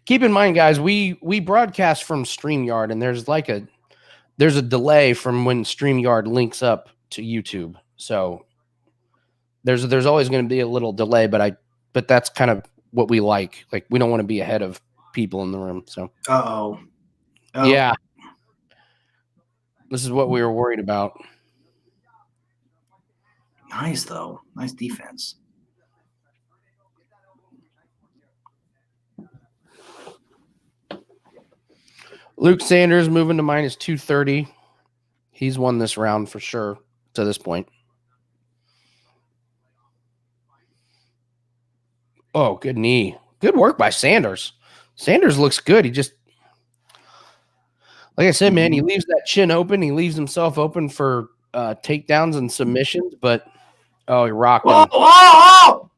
Speaker 1: Keep in mind, guys, we broadcast from StreamYard, and there's a delay from when StreamYard links up to YouTube. So there's always going to be a little delay, but that's kind of what we like. Like, we don't want to be ahead of people in the room. So yeah. This is what we were worried about.
Speaker 2: Nice, though. Nice defense.
Speaker 1: Luke Sanders moving to minus 230. He's won this round for sure to this point. Oh, good knee. Good work by Sanders. Sanders looks good. He just, like I said, man, he leaves that chin open. He leaves himself open for takedowns and submissions, but he rocked him.
Speaker 2: Whoa!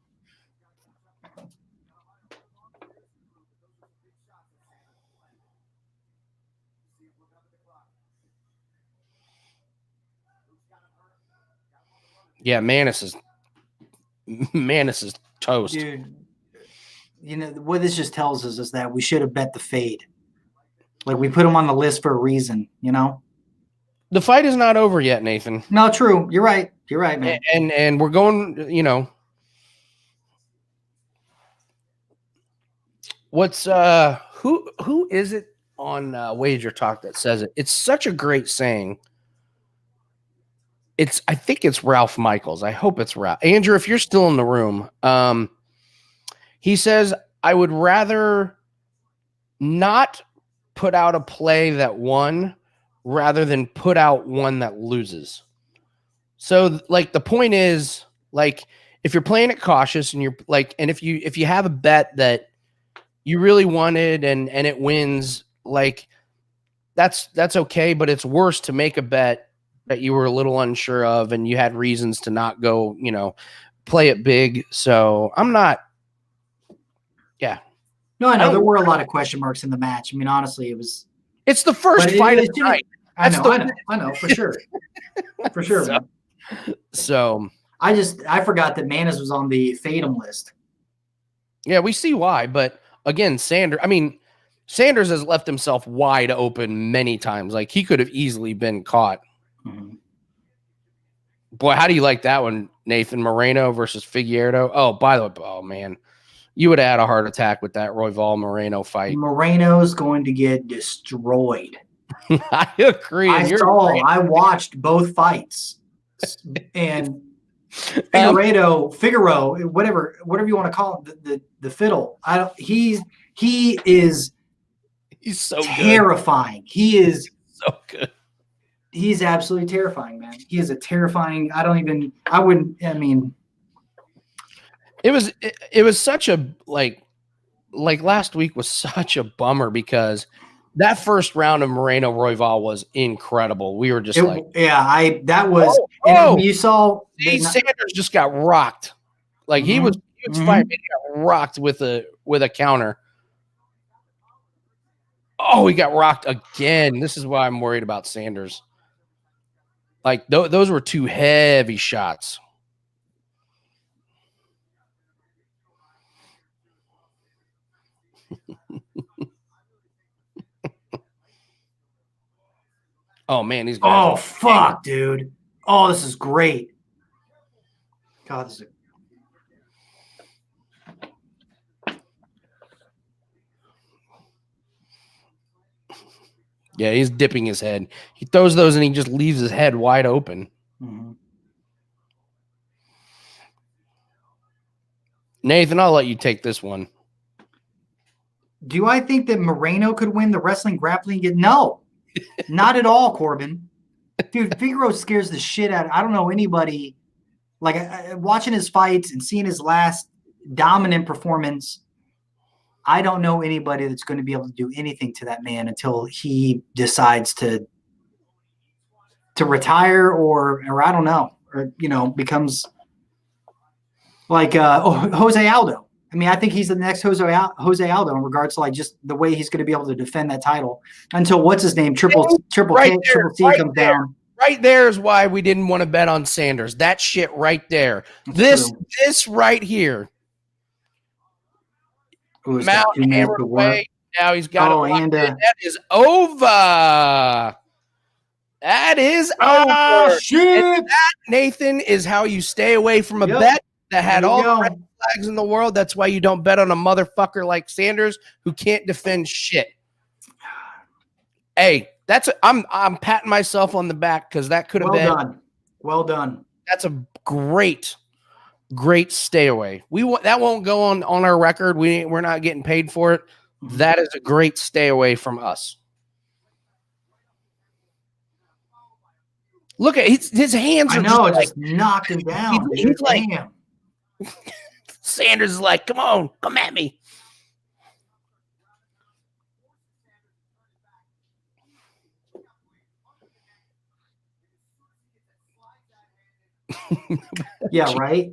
Speaker 1: Yeah, Manis is toast.
Speaker 2: Dude, what this just tells us is that we should have bet the fade. Like, we put him on the list for a reason,
Speaker 1: The fight is not over yet, Nathan.
Speaker 2: No, true. You're right. You're right, man.
Speaker 1: And we're going, what's who is it on Wager Talk that says it? It's such a great saying. I think it's Ralph Michaels. I hope it's Ralph. Andrew, if you're still in the room, he says, I would rather not put out a play that won rather than put out one that loses. So, like, the point is, like, if you're playing it cautious and you're like, and if you have a bet that you really wanted and it wins, like, that's okay, but it's worse to make a bet that you were a little unsure of and you had reasons to not go, play it big. So I'm not. Yeah.
Speaker 2: No, I know there were a lot of question marks in the match. I mean, honestly,
Speaker 1: it's the first fight of the night.
Speaker 2: I know, for sure. For sure.
Speaker 1: So
Speaker 2: I forgot that Manis was on the Fatum list.
Speaker 1: Yeah, we see why, but again, Sanders has left himself wide open many times. Like, he could have easily been caught.
Speaker 2: Mm-hmm.
Speaker 1: Boy, how do you like that one, Nathan? Moreno versus Figueiredo. Oh, by the way, oh man, you would have had a heart attack with that Royval Moreno fight.
Speaker 2: Moreno's going to get destroyed.
Speaker 1: I agree.
Speaker 2: I watched both fights, and Figaro, whatever you want to call him, the fiddle. He is
Speaker 1: he's so
Speaker 2: terrifying.
Speaker 1: Good.
Speaker 2: He is
Speaker 1: so good.
Speaker 2: He's absolutely terrifying, man. He is a terrifying.
Speaker 1: It was such a like last week was such a bummer because that first round of Moreno Royval was incredible. We were just
Speaker 2: you saw
Speaker 1: Sanders just got rocked. Like he was fighting, he got rocked with a counter. Oh, he got rocked again. This is why I'm worried about Sanders. Like those were two heavy shots. Oh man, these guys.
Speaker 2: Oh fuck, dude. Oh, this is great. God, this is
Speaker 1: Yeah, he's dipping his head. He throws those and he just leaves his head wide open. Nathan, I'll let you take this one.
Speaker 2: Do I think that Moreno could win the wrestling grappling? No, not at all, Corbin. Dude, Figueroa scares the shit out. I don't know anybody. Like watching his fights and seeing his last dominant performance, I don't know anybody that's going to be able to do anything to that man until he decides to retire or I don't know, or becomes like Jose Aldo. I mean, I think he's the next Jose Aldo in regards to like just the way he's going to be able to defend that title until what's his name Triple C comes down.
Speaker 1: Right there is why we didn't want to bet on Sanders. That shit right there. This right here. Mount hammered away. Now he's got it. And that is over. That is over.
Speaker 2: Shit.
Speaker 1: And that, Nathan, is how you stay away from a bet that had all the red flags in the world. That's why you don't bet on a motherfucker like Sanders who can't defend shit. Hey, I'm patting myself on the back because that could have been
Speaker 2: well done.
Speaker 1: That's a great stay away. That won't go on our record. We're not getting paid for it. That is a great stay away from us. Look at his hands.
Speaker 2: I know, just knocked him down.
Speaker 1: He's like, Sanders is like, come on, come at me.
Speaker 2: Yeah, right.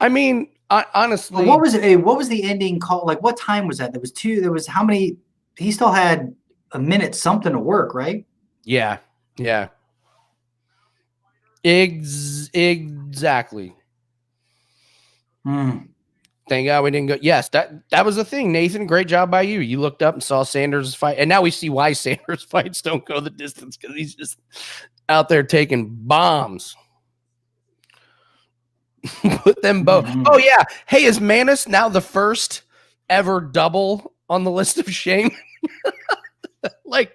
Speaker 1: I mean, honestly,
Speaker 2: well, what was it? What was the ending call? Like, what time was that? There was two. There was how many? He still had a minute something to work, right?
Speaker 1: Yeah. Exactly. Thank God we didn't go. Yes, that was the thing, Nathan. Great job by you. You looked up and saw Sanders fight, and now we see why Sanders fights don't go the distance because he's just out there taking bombs. Put them both. Oh yeah. Hey, is Manis now the first ever double on the list of shame? Like,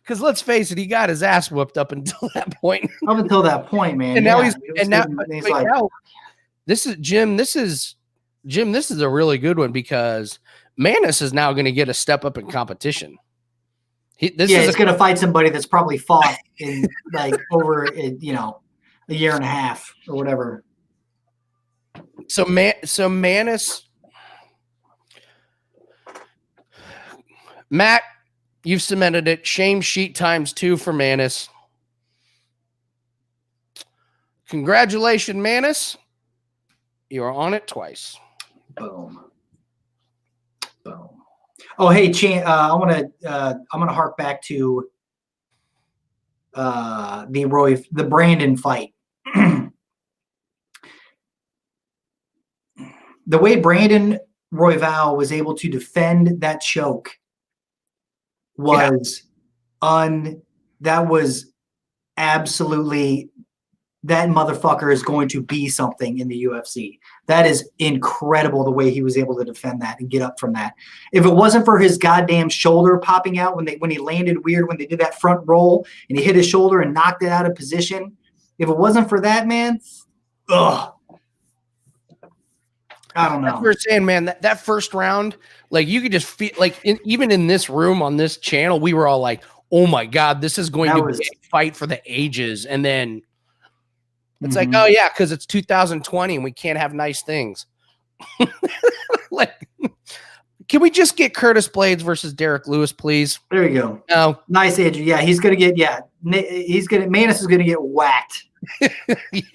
Speaker 1: because let's face it, he got his ass whooped up until that point.
Speaker 2: Up until that point, man.
Speaker 1: And now he's like, now, this is Jim. This is a really good one because Manis is now going to get a step up in competition.
Speaker 2: He's going to fight somebody that's probably fought in like over a year and a half or whatever.
Speaker 1: So Manis, Matt, you've cemented it. Shame sheet times 2 for Manis. Congratulations, Manis. You are on it twice.
Speaker 2: Boom. Oh, hey, I'm gonna hark back to the Brandon fight. The way Brandon Royval was able to defend that choke was that was absolutely, that motherfucker is going to be something in the UFC. That is incredible the way he was able to defend that and get up from that. If it wasn't for his goddamn shoulder popping out when he landed weird, when they did that front roll and he hit his shoulder and knocked it out of position, if it wasn't for that, man, I don't know.
Speaker 1: That's what we're saying, man. That first round, like you could just feel like even in this room on this channel, we were all like, "Oh my god, this is going to be a fight for the ages." And then it's like, "Oh yeah, because it's 2020 and we can't have nice things." Like, can we just get Curtis Blades versus Derek Lewis, please?
Speaker 2: There you go.
Speaker 1: No,
Speaker 2: nice, Andrew. Yeah, he's gonna get. Yeah, Manis is gonna get whacked.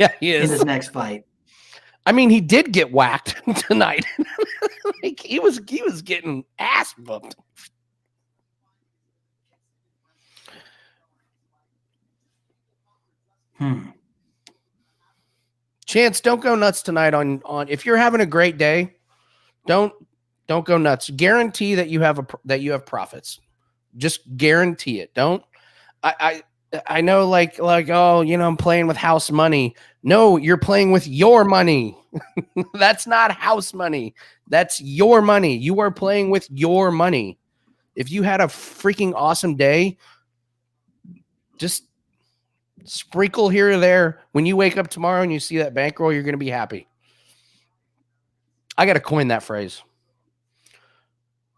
Speaker 1: Yeah, he is
Speaker 2: in his next fight.
Speaker 1: I mean, he did get whacked tonight. Like he was getting ass whooped. Chance, don't go nuts tonight on if you're having a great day, don't go nuts. Guarantee that you have profits. Just guarantee it. Don't I know, like, oh, I'm playing with house money. No, you're playing with your money. That's not house money. That's your money. You are playing with your money. If you had a freaking awesome day, just sprinkle here or there. When you wake up tomorrow and you see that bankroll, you're going to be happy. I got to coin that phrase.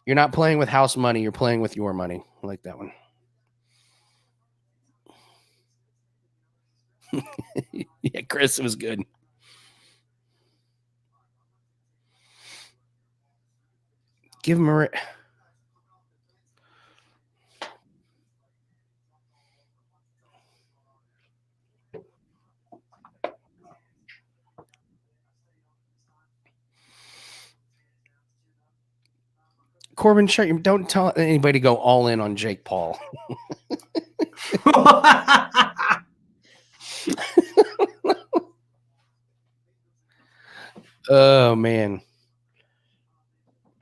Speaker 1: You're not playing with house money. You're playing with your money. I like that one. Yeah, Chris, it was good. Give him a... Corbin, don't tell anybody to go all in on Jake Paul. Oh, man.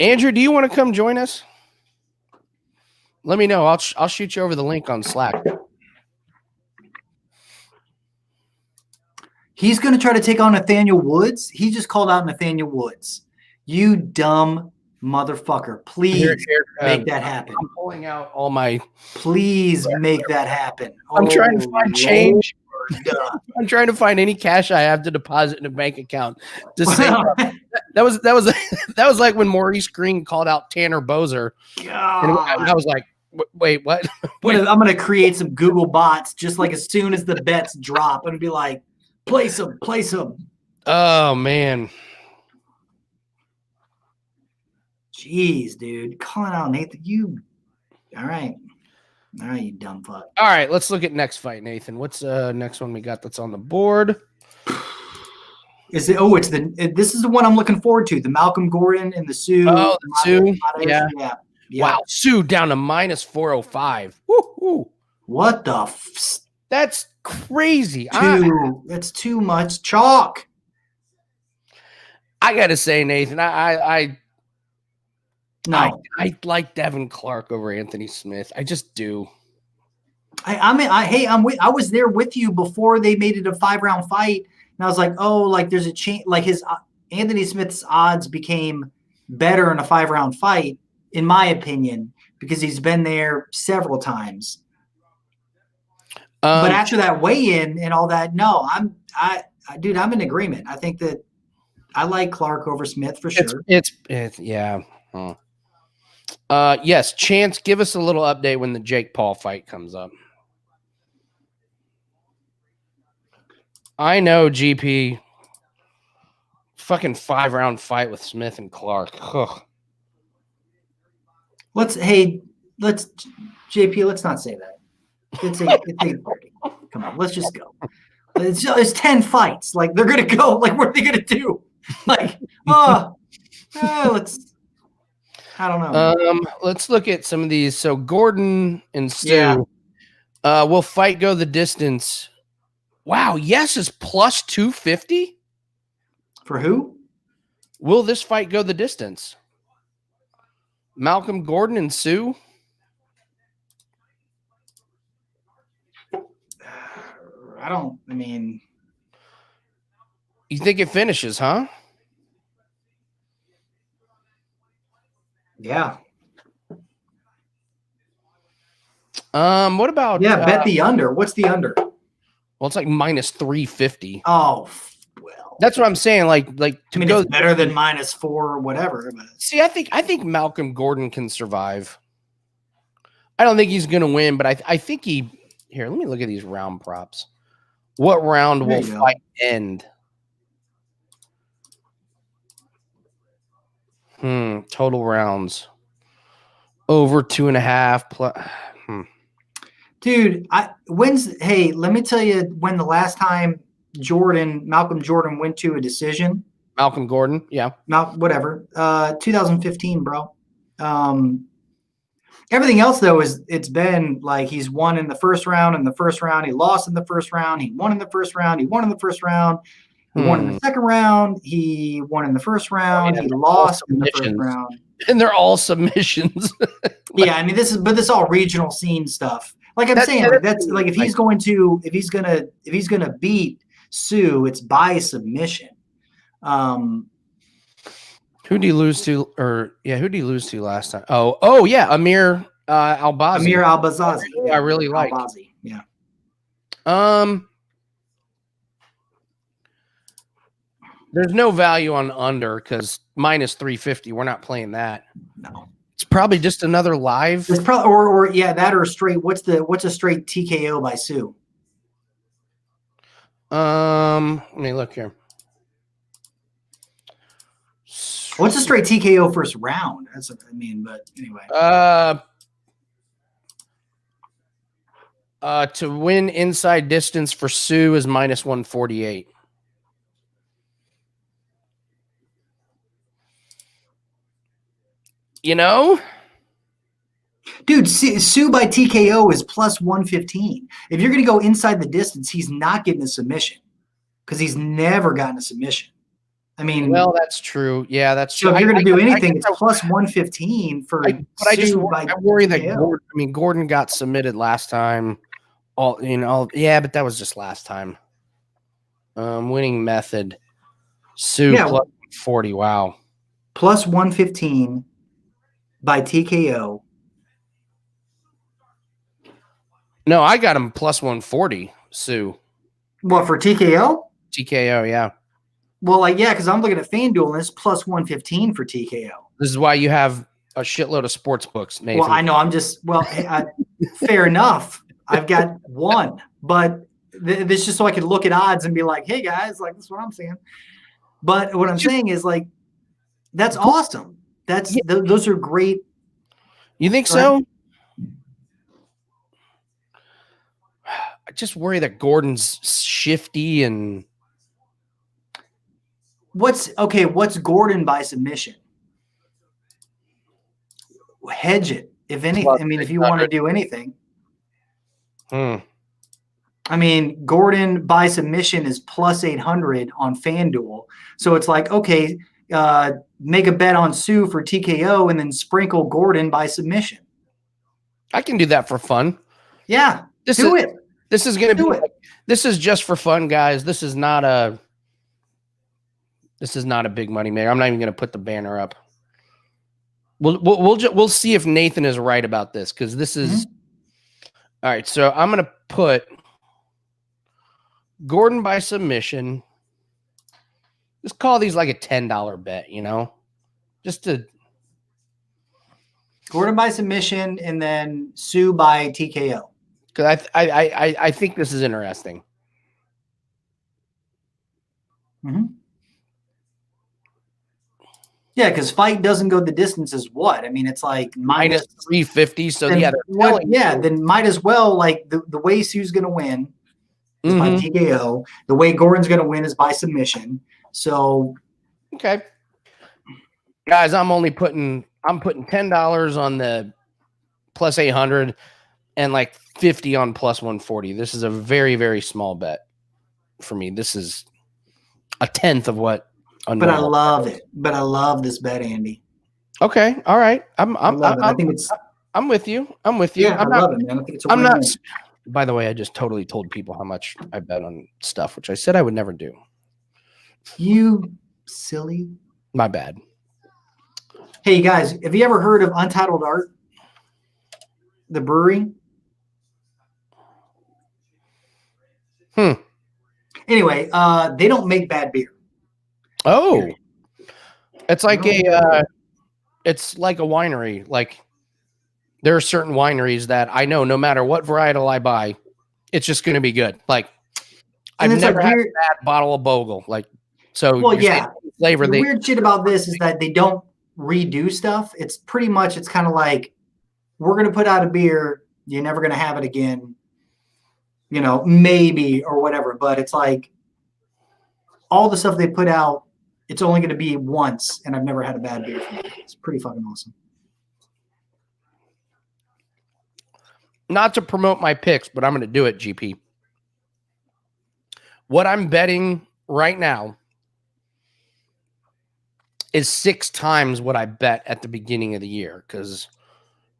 Speaker 1: Andrew, do you want to come join us? Let me know. I'll shoot you over the link on Slack.
Speaker 2: He's going to try to take on Nathaniel Woods. He just called out Nathaniel Woods. You dumb motherfucker. Please make that happen.
Speaker 1: I'm pulling out all my...
Speaker 2: Please make that happen.
Speaker 1: I'm trying to find change. I'm trying to find any cash I have to deposit in a bank account to say that was like when Maurice Green called out Tanner Bozer. And I was like, wait, what?
Speaker 2: I'm going to create some Google bots just like as soon as the bets drop and be like, place them.
Speaker 1: Oh, man.
Speaker 2: Jeez, dude. Calling out Nathan. All right, you dumb fuck.
Speaker 1: All right, let's look at next fight, Nathan. What's next one we got that's on the board?
Speaker 2: This is the one I'm looking forward to. The Malcolm Gordon and the Sue.
Speaker 1: Oh, the Sue.
Speaker 2: Yeah.
Speaker 1: Wow, Sue down to minus 405. Woo-hoo.
Speaker 2: What the
Speaker 1: That's crazy.
Speaker 2: That's too much chalk.
Speaker 1: I gotta say, Nathan, I like Devin Clark over Anthony Smith. I just do.
Speaker 2: I was there with you before they made it a 5-round fight, and I was like, oh, like there's a change. Like Anthony Smith's odds became better in a 5-round fight, in my opinion, because he's been there several times. But after that weigh-in and all that, no, I'm in agreement. I think that I like Clark over Smith for sure.
Speaker 1: It's yeah. Yes, Chance, give us a little update when the Jake Paul fight comes up. I know, GP. Fucking 5-round fight with Smith and Clark. Ugh.
Speaker 2: JP, let's not say that. Come on, let's just go. It's 10 fights. Like, they're gonna go. Like, what are they gonna do? Like, let's. I don't know.
Speaker 1: Let's look at some of these. So Gordon and Stu. Yeah. Will fight go the distance? Wow, yes is plus 250.
Speaker 2: For who?
Speaker 1: Will this fight go the distance? Malcolm Gordon and Sue. You think it finishes, huh?
Speaker 2: Yeah.
Speaker 1: What about
Speaker 2: bet the under? What's the under?
Speaker 1: Well, it's like minus 350.
Speaker 2: Oh, well.
Speaker 1: That's what I'm saying. It's
Speaker 2: better than minus 4 or whatever. But.
Speaker 1: See, I think Malcolm Gordon can survive. I don't think he's going to win, but I think he. Here, let me look at these round props. What round will fight end? Total rounds over 2.5 plus.
Speaker 2: Dude, let me tell you when the last time Malcolm Jordan went to a decision.
Speaker 1: Malcolm Gordon, yeah.
Speaker 2: 2015, bro. Everything else though it's been like he's won in the first round, he lost in the first round, he won in the first round, he won in the first round. He won in the second round. He won in the first round. He lost in the first round.
Speaker 1: And they're all submissions.
Speaker 2: Yeah, I mean, this is all regional scene stuff. Like I'm saying,
Speaker 1: yeah,
Speaker 2: like that's like if he's
Speaker 1: like-
Speaker 2: gonna beat Sue, it's by submission.
Speaker 1: Who did he lose to? Or yeah, who did he lose to last time? Oh yeah, Amir Albazi.
Speaker 2: Amir Albazazi.
Speaker 1: I really like.
Speaker 2: Albazi. Yeah.
Speaker 1: There's no value on under because minus 350. We're not playing that.
Speaker 2: No.
Speaker 1: It's probably just another live.
Speaker 2: It's probably or yeah, that or straight. What's a straight TKO by Sue?
Speaker 1: Let me look here.
Speaker 2: What's a straight TKO first round? That's what I mean, but anyway.
Speaker 1: To win inside distance for Sue is minus 148. You know?
Speaker 2: Dude, Sue by TKO is plus 115. If you're going to go inside the distance, he's not getting a submission because he's never gotten a submission. I mean,
Speaker 1: well, that's true. Yeah, that's true.
Speaker 2: So if you're going to do anything, it's plus 115 for
Speaker 1: but I worry that Gordon got submitted last time. Yeah, but that was just last time. Winning method. Sue plus 40. Wow.
Speaker 2: Plus 115 by TKO.
Speaker 1: No, I got him plus 140, Sue.
Speaker 2: What, for TKO?
Speaker 1: TKO, yeah.
Speaker 2: Well, like, yeah, because I'm looking at FanDuel and it's plus 115 for TKO.
Speaker 1: This is why you have a shitload of sports books, Nathan.
Speaker 2: Well, I know. I'm just, fair enough. I've got one, but this is just so I could look at odds and be like, hey, guys, like, this is what I'm saying. But what I'm saying is, like, that's awesome. Those are great.
Speaker 1: You think so? I just worry that Gordon's shifty and.
Speaker 2: What's Gordon by submission? Hedge it. If anything, I mean, if you want to do anything. I mean, Gordon by submission is plus 800 on FanDuel. So it's like, okay, make a bet on Sue for TKO and then sprinkle Gordon by submission.
Speaker 1: I can do that for fun.
Speaker 2: Yeah, do it.
Speaker 1: This is going to be. This is just for fun, guys. This is not a big money maker. I'm not even going to put the banner up. We'll see if Nathan is right about this because this is all right. So I'm going to put Gordon by submission. Just call these like a $10 bet, just to
Speaker 2: Gordon by submission and then Sue by TKO.
Speaker 1: Because I think this is interesting.
Speaker 2: Yeah, because fight doesn't go the distance is what? I mean, it's like
Speaker 1: minus 350. So
Speaker 2: then might as well, like the way Sue's going to win is by TKO. The way Gordon's going to win is by submission. So
Speaker 1: okay, guys, I'm putting $10 on the plus 800 and like 50 on plus 140. This is a very, very small bet for me. This is a tenth of what.
Speaker 2: But I love it. But I love this bet, Andy.
Speaker 1: Okay, all right.
Speaker 2: I think it's.
Speaker 1: I'm with you.
Speaker 2: Yeah, I love it, man. I think it's.
Speaker 1: I'm not. By the way, I just totally told people how much I bet on stuff, which I said I would never do.
Speaker 2: You silly.
Speaker 1: My bad.
Speaker 2: Hey guys, have you ever heard of Untitled Art? The brewery. Anyway, they don't make bad beer.
Speaker 1: Oh, it's like it's like a winery. Like there are certain wineries that I know no matter what varietal I buy, it's just going to be good. Like I've never had a bad bottle of Bogle. Like so.
Speaker 2: Well, yeah.
Speaker 1: Flavor.
Speaker 2: The weird shit about this is that they don't redo stuff. It's pretty much. It's kind of like we're going to put out a beer. You're never going to have it again. Maybe or whatever. But it's like all the stuff they put out. It's only going to be once, and I've never had a bad beer from it. It's pretty fucking awesome.
Speaker 1: Not to promote my picks, but I'm going to do it, GP. What I'm betting right now is 6 times what I bet at the beginning of the year because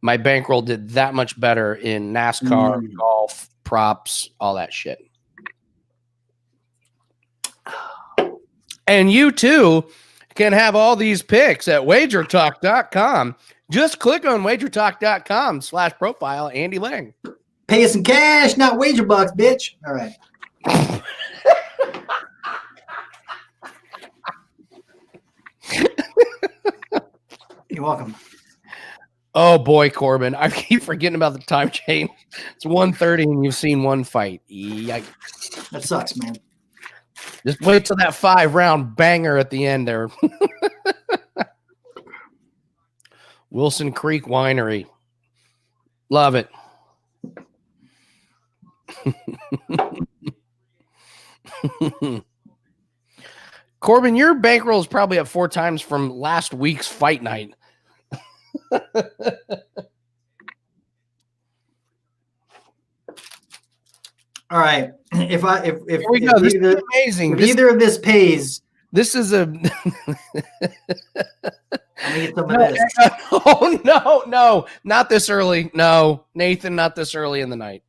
Speaker 1: my bankroll did that much better in NASCAR, golf, props, all that shit. And you too can have all these picks at wagertalk.com. Just click on wagertalk.com/profile Andy Lang.
Speaker 2: Pay us in cash, not wager bucks, bitch. All right. You're welcome.
Speaker 1: Oh boy, Corbin. I keep forgetting about the time change. It's 1:30 and you've seen one fight. Yikes.
Speaker 2: That sucks, man.
Speaker 1: Just wait till that 5-round banger at the end there. Wilson Creek Winery. Love it. Corbin, your bankroll is probably up 4 times from last week's fight night.
Speaker 2: All right. If
Speaker 1: Here we go. This is amazing.
Speaker 2: If either of this pays,
Speaker 1: this is a.
Speaker 2: I need some of this.
Speaker 1: Oh no, not this early. No, Nathan, not this early in the night.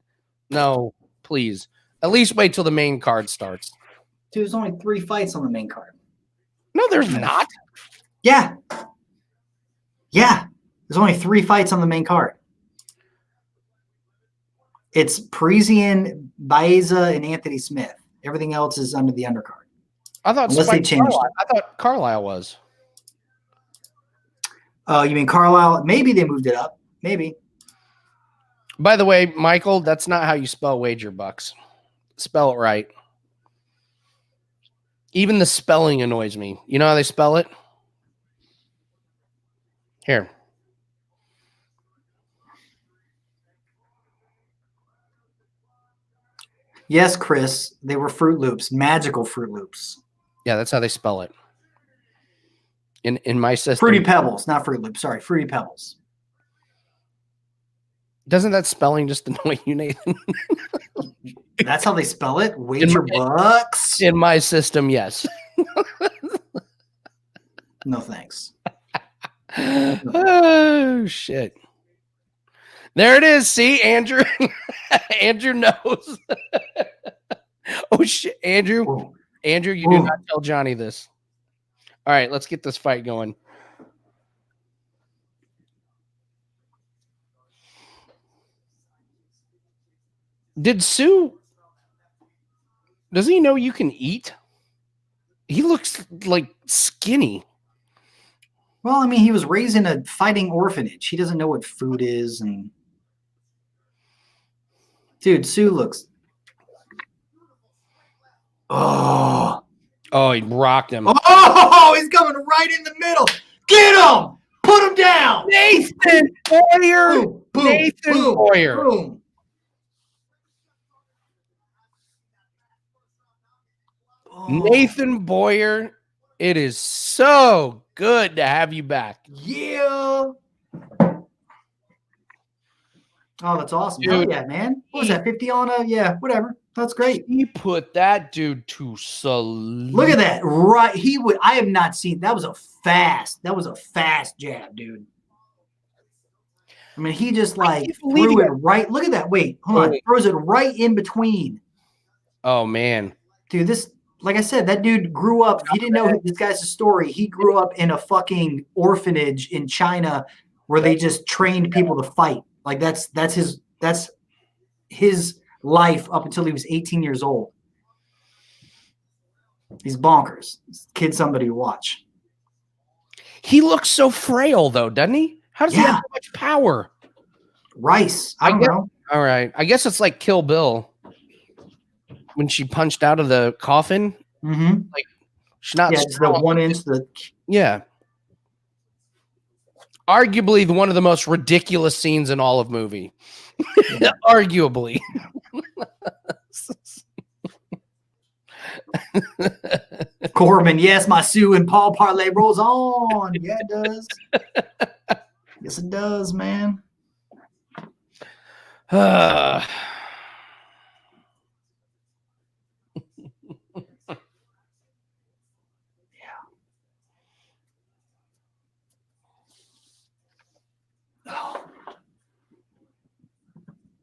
Speaker 1: No, please. At least wait till the main card starts.
Speaker 2: Dude, there's only 3 fights on the main card.
Speaker 1: No, there's not.
Speaker 2: Yeah. Yeah. There's only 3 fights on the main card. It's Parisian, Baeza, and Anthony Smith. Everything else is under the undercard.
Speaker 1: I thought
Speaker 2: Unless they changed it.
Speaker 1: I thought Carlisle was.
Speaker 2: You mean Carlisle? Maybe they moved it up. Maybe.
Speaker 1: By the way, Michael, that's not how you spell wager bucks. Spell it right. Even the spelling annoys me. You know how they spell it? Here.
Speaker 2: Yes, Chris. They were Fruit Loops. Magical Fruit Loops.
Speaker 1: Yeah, that's how they spell it. In my system.
Speaker 2: Fruity Pebbles, not Fruit Loops. Sorry, Fruity Pebbles.
Speaker 1: Doesn't that spelling just annoy you, Nathan?
Speaker 2: That's how they spell it? Wager bucks?
Speaker 1: In my system, yes.
Speaker 2: No thanks.
Speaker 1: Oh, shit. There it is. See, Andrew. Andrew knows. Oh, shit. Andrew.
Speaker 2: Whoa.
Speaker 1: Andrew, you do not tell Johnny this. All right, let's get this fight going. Did Sue, does he know you can eat? He looks like skinny.
Speaker 2: Well, I mean, he was raised in a fighting orphanage. He doesn't know what food is. And dude, Sue looks. Oh,
Speaker 1: he rocked him.
Speaker 2: Oh, he's coming right in the middle. Get him! Put him down!
Speaker 1: Nathan Boyer.
Speaker 2: Boom, boom,
Speaker 1: Nathan
Speaker 2: boom,
Speaker 1: Boyer.
Speaker 2: Boom.
Speaker 1: Nathan Boyer, it is so good to have you back.
Speaker 2: Yeah. Oh, that's awesome.
Speaker 1: Dude,
Speaker 2: Hell yeah, man. What was that? 50 on a yeah, whatever. That's great.
Speaker 1: He put that dude to sleep.
Speaker 2: Look at that. Right. I have not seen that was a fast jab, dude. I mean, he just like threw it right. Look at that. Wait, hold on. Throws it right in between.
Speaker 1: Oh man.
Speaker 2: Dude, this, like I said, that dude grew up. If you didn't know this guy's story, he grew up in a fucking orphanage in China where they just trained people to fight. Like that's his life up until he was 18 years old. He's bonkers. Kid, somebody to watch.
Speaker 1: He looks so frail though, doesn't he? How does he have so much power?
Speaker 2: Rice. I don't know.
Speaker 1: All right. I guess it's like Kill Bill. When she punched out of the coffin, like she's not.
Speaker 2: Yeah, it's the 1 inch.
Speaker 1: Yeah. Arguably one of the most ridiculous scenes in all of movie. Arguably.
Speaker 2: Corbin, yes, my Sue and Paul parlay rolls on. Yeah, it does. Yes, it does, man.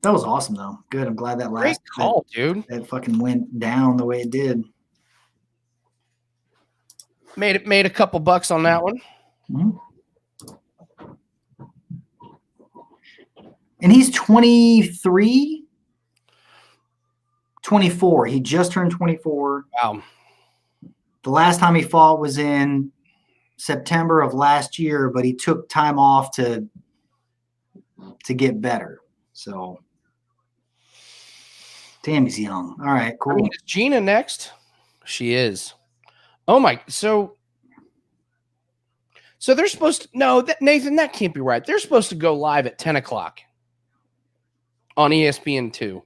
Speaker 2: That was awesome, though. Good. I'm glad that
Speaker 1: Great
Speaker 2: last
Speaker 1: call, dude.
Speaker 2: that fucking went down the way it did.
Speaker 1: Made a couple bucks on that one.
Speaker 2: Mm-hmm. And he's 23, 24. He just turned 24.
Speaker 1: Wow.
Speaker 2: The last time he fought was in September of last year, but he took time off to get better. So, damn, he's young. All right, cool.
Speaker 1: I mean, is Gina next? She is. Oh my! So they're supposed to. No, Nathan, that can't be right. They're supposed to go live at 10 o'clock on ESPN2.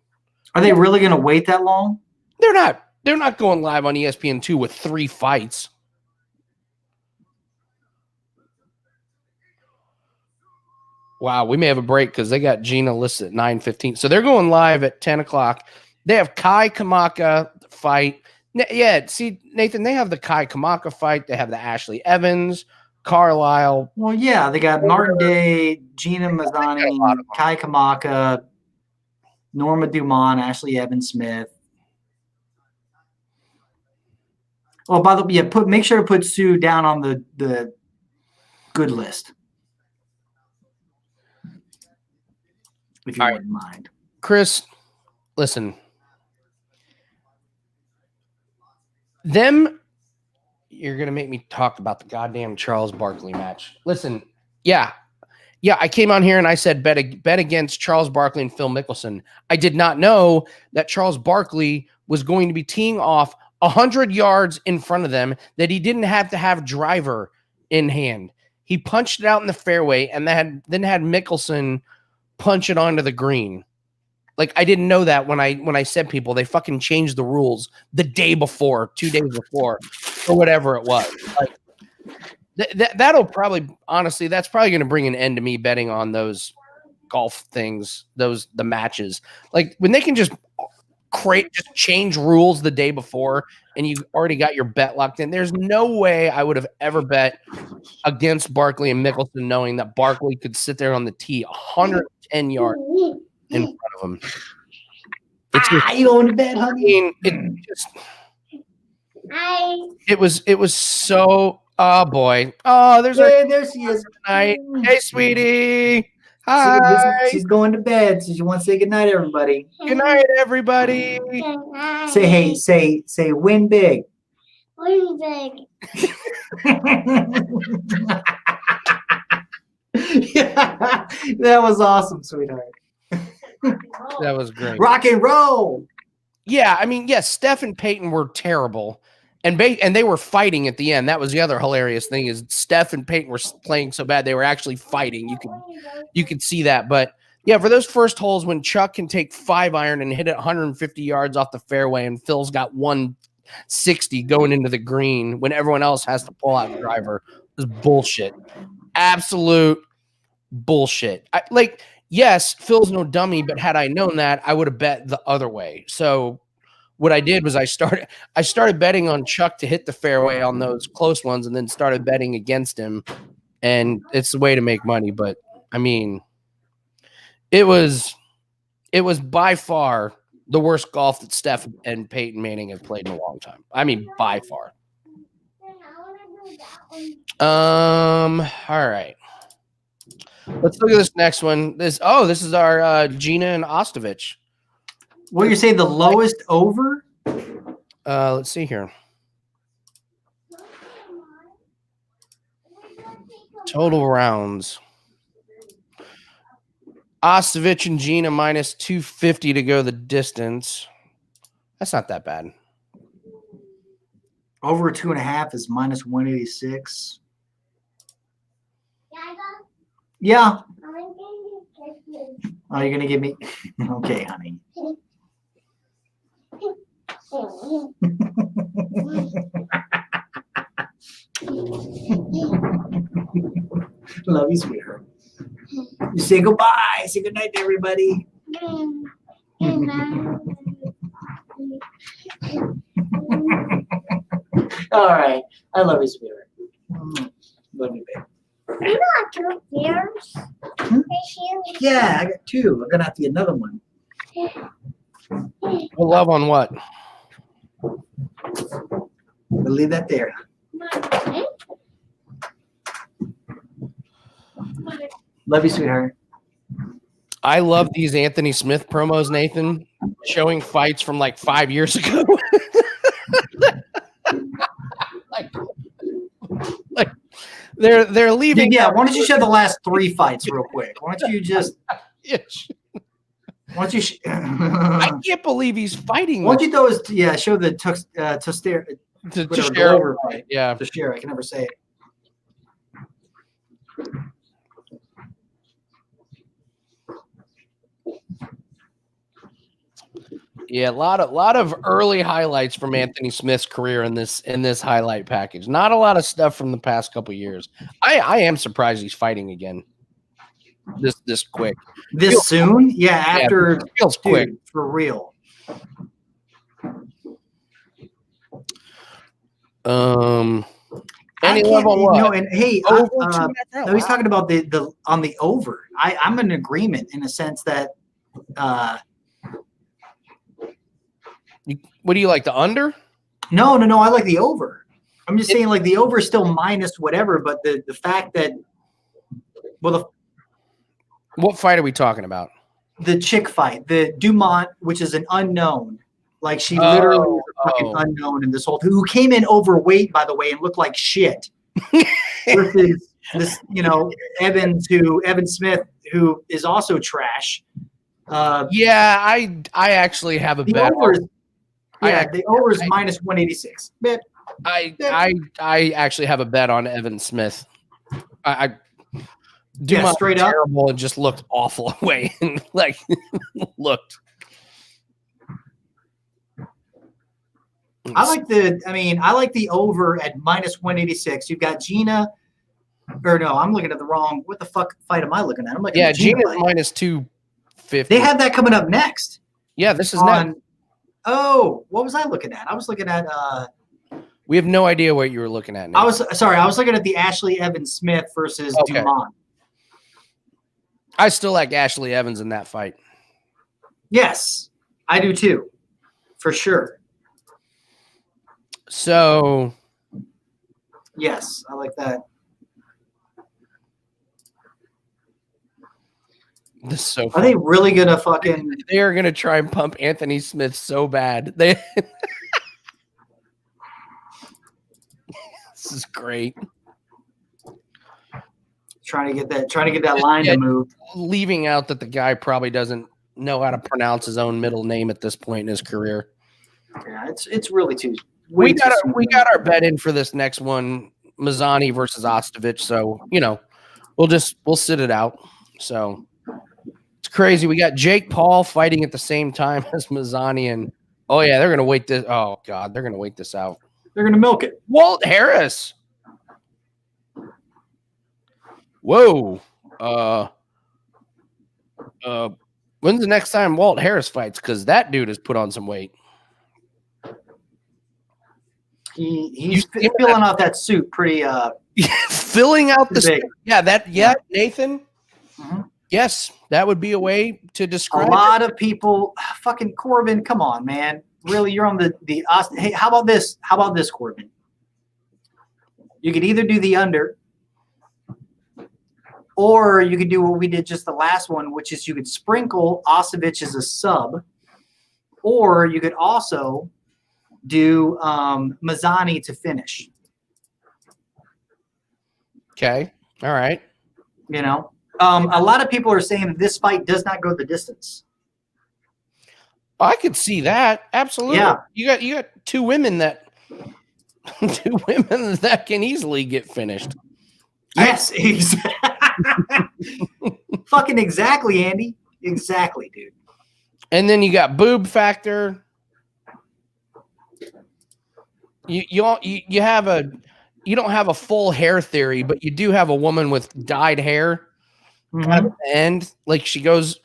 Speaker 2: Are they really going to wait that long?
Speaker 1: They're not. They're not going live on ESPN2 with 3 fights. Wow, we may have a break because they got Gina listed at 9:15. So they're going live at 10 o'clock. They have Kai Kamaka fight. Yeah, see, Nathan, they have the Kai Kamaka fight. They have the Ashley Evans, Carlisle.
Speaker 2: Well, yeah, they got Martin Day, Gina Mazzani, Kai Kamaka, Norma Dumont, Ashley Evans Smith. Oh, by the way, yeah, make sure to put Sue down on the good list. If you wouldn't mind.
Speaker 1: Chris, listen. You're going to make me talk about the goddamn Charles Barkley match. Listen, yeah, I came on here and I said bet against Charles Barkley and Phil Mickelson. I did not know that Charles Barkley was going to be teeing off 100 yards in front of them, that he didn't have to have driver in hand. He punched it out in the fairway and then had Mickelson punch it onto the green. Like, I didn't know that when I said people, they fucking changed the rules the day before, 2 days before, or whatever it was. Like, that'll probably, honestly, that's probably going to bring an end to me betting on those golf things, the matches. Like, when they can just change rules the day before and you already got your bet locked in, there's no way I would have ever bet against Barkley and Mickelson knowing that Barkley could sit there on the tee 110 yards in front of him. It's just,
Speaker 2: you going to bed, honey?
Speaker 1: I mean, it was so. Oh boy! Oh, there
Speaker 2: she is.
Speaker 1: Tonight. Hey, sweetie. Hi.
Speaker 2: She's going to bed, so she wants to say good night, everybody.
Speaker 1: Good night, everybody.
Speaker 2: Say hey. Say win big.
Speaker 4: Win big.
Speaker 2: Yeah, that was awesome, sweetheart.
Speaker 1: That was great.
Speaker 2: Rock and roll.
Speaker 1: Yeah, I mean, yes, Steph and Peyton were terrible, and they were fighting at the end. That was the other hilarious thing, is Steph and Peyton were playing so bad they were actually fighting. You could see that, but yeah, for those first holes when Chuck can take 5-iron and hit it 150 yards off the fairway, and Phil's got 160 going into the green when everyone else has to pull out a driver, is bullshit. Absolute bullshit. Yes, Phil's no dummy, but had I known that, I would have bet the other way. So what I did was I started betting on Chuck to hit the fairway on those close ones, and then started betting against him. And it's the way to make money. But I mean, it was by far the worst golf that Steph and Peyton Manning have played in a long time. I mean, by far. All right. Let's look at this next one. This is our Gina and Ostovich.
Speaker 2: What you say, the lowest over?
Speaker 1: Let's see here. Total rounds. Ostovich and Gina minus 250 to go the distance. That's not that bad.
Speaker 2: Over 2.5 is minus 186. Yeah. Oh, you're gonna give me? Okay, honey. Love you, sweetheart. You say goodbye. Say good night to everybody. All right. I love you, sweetheart. Love you, babe.
Speaker 4: You got 2 beers?
Speaker 2: Hmm?
Speaker 4: Fish ears?
Speaker 2: Yeah, I got 2. I'm gonna have to get another one.
Speaker 1: Well, love on what?
Speaker 2: We'll leave that there. Love you, sweetheart.
Speaker 1: I love these Anthony Smith promos, Nathan, showing fights from like 5 years ago. like they're leaving.
Speaker 2: Yeah, why don't you show the last 3 fights real quick? Why don't you just? Why don't you?
Speaker 1: I can't believe he's fighting.
Speaker 2: Why don't you throw his? Yeah, show the
Speaker 1: to
Speaker 2: share
Speaker 1: share
Speaker 2: over fight.
Speaker 1: Yeah.
Speaker 2: To share, I can never say it.
Speaker 1: Yeah, a lot of early highlights from Anthony Smith's career in this highlight package. Not a lot of stuff from the past couple years. I am surprised he's fighting again. This quick.
Speaker 2: This soon? Yeah, after
Speaker 1: it feels quick.
Speaker 2: For real.
Speaker 1: Any level what?
Speaker 2: No, and hey,
Speaker 1: Over
Speaker 2: no, he's talking about the on the over. I'm in agreement in a sense that
Speaker 1: what do you like, the under?
Speaker 2: No, I like the over. I'm just saying like the over is still minus whatever, but the fact that
Speaker 1: what fight are we talking about?
Speaker 2: The chick fight, the Dumont, which is an unknown. Like she literally is a fucking unknown in this whole thing, who came in overweight, by the way, and looked like shit. Versus this, Evan Smith, who is also trash.
Speaker 1: Yeah, I actually have a bet.
Speaker 2: The over is minus 186. Bet.
Speaker 1: I actually have a bet on Evan Smith. I
Speaker 2: Dumont straight up
Speaker 1: terrible and just looked awful away and like looked.
Speaker 2: I like the over at minus 186. You've got Gina, or no, I'm looking at the wrong. What the fuck fight am I looking at? I'm looking at
Speaker 1: Gina's minus 250.
Speaker 2: They have that coming up next.
Speaker 1: Yeah, this is next.
Speaker 2: Oh, what was I looking at? I was looking at.
Speaker 1: We have no idea what you were looking at. Nate.
Speaker 2: I was looking at the Ashley Evans Smith versus Dumont.
Speaker 1: I still like Ashley Evans in that fight.
Speaker 2: Yes, I do too, for sure.
Speaker 1: So,
Speaker 2: yes, I like that.
Speaker 1: This is so
Speaker 2: Are they really gonna fucking?
Speaker 1: They are gonna try and pump Anthony Smith so bad. This is great.
Speaker 2: Trying to get that line to move.
Speaker 1: Leaving out that the guy probably doesn't know how to pronounce his own middle name at this point in his career.
Speaker 2: Yeah, it's really too.
Speaker 1: We got our bet in for this next one, Mazzani versus Ostovich. So we'll sit it out. So it's crazy. We got Jake Paul fighting at the same time as Mazzani, and they're gonna wait this. Oh god, they're gonna wait this out.
Speaker 2: They're gonna milk it.
Speaker 1: Walt Harris. Whoa. When's the next time Walt Harris fights? Because that dude has put on some weight.
Speaker 2: He's filling out that suit pretty
Speaker 1: filling out the suit. Yeah, Nathan.
Speaker 2: Mm-hmm.
Speaker 1: Yes, that would be a way to describe
Speaker 2: a lot of people. Fucking Corbin, come on, man. Really, you're on the hey, how about this? How about this, Corbin? You could either do the under, or you could do what we did just the last one, which is you could sprinkle Ostovich as a sub, or you could also do Mazzani to finish.
Speaker 1: Okay. All right.
Speaker 2: A lot of people are saying that this fight does not go the distance.
Speaker 1: I could see that. Absolutely.
Speaker 2: Yeah.
Speaker 1: You got two women that can easily get finished.
Speaker 2: Yes. Fucking exactly, Andy. Exactly, dude.
Speaker 1: And then you got boob factor. You don't have a full hair theory, but you do have a woman with dyed hair.
Speaker 2: Mm-hmm.
Speaker 1: Kind of at the end, like she goes,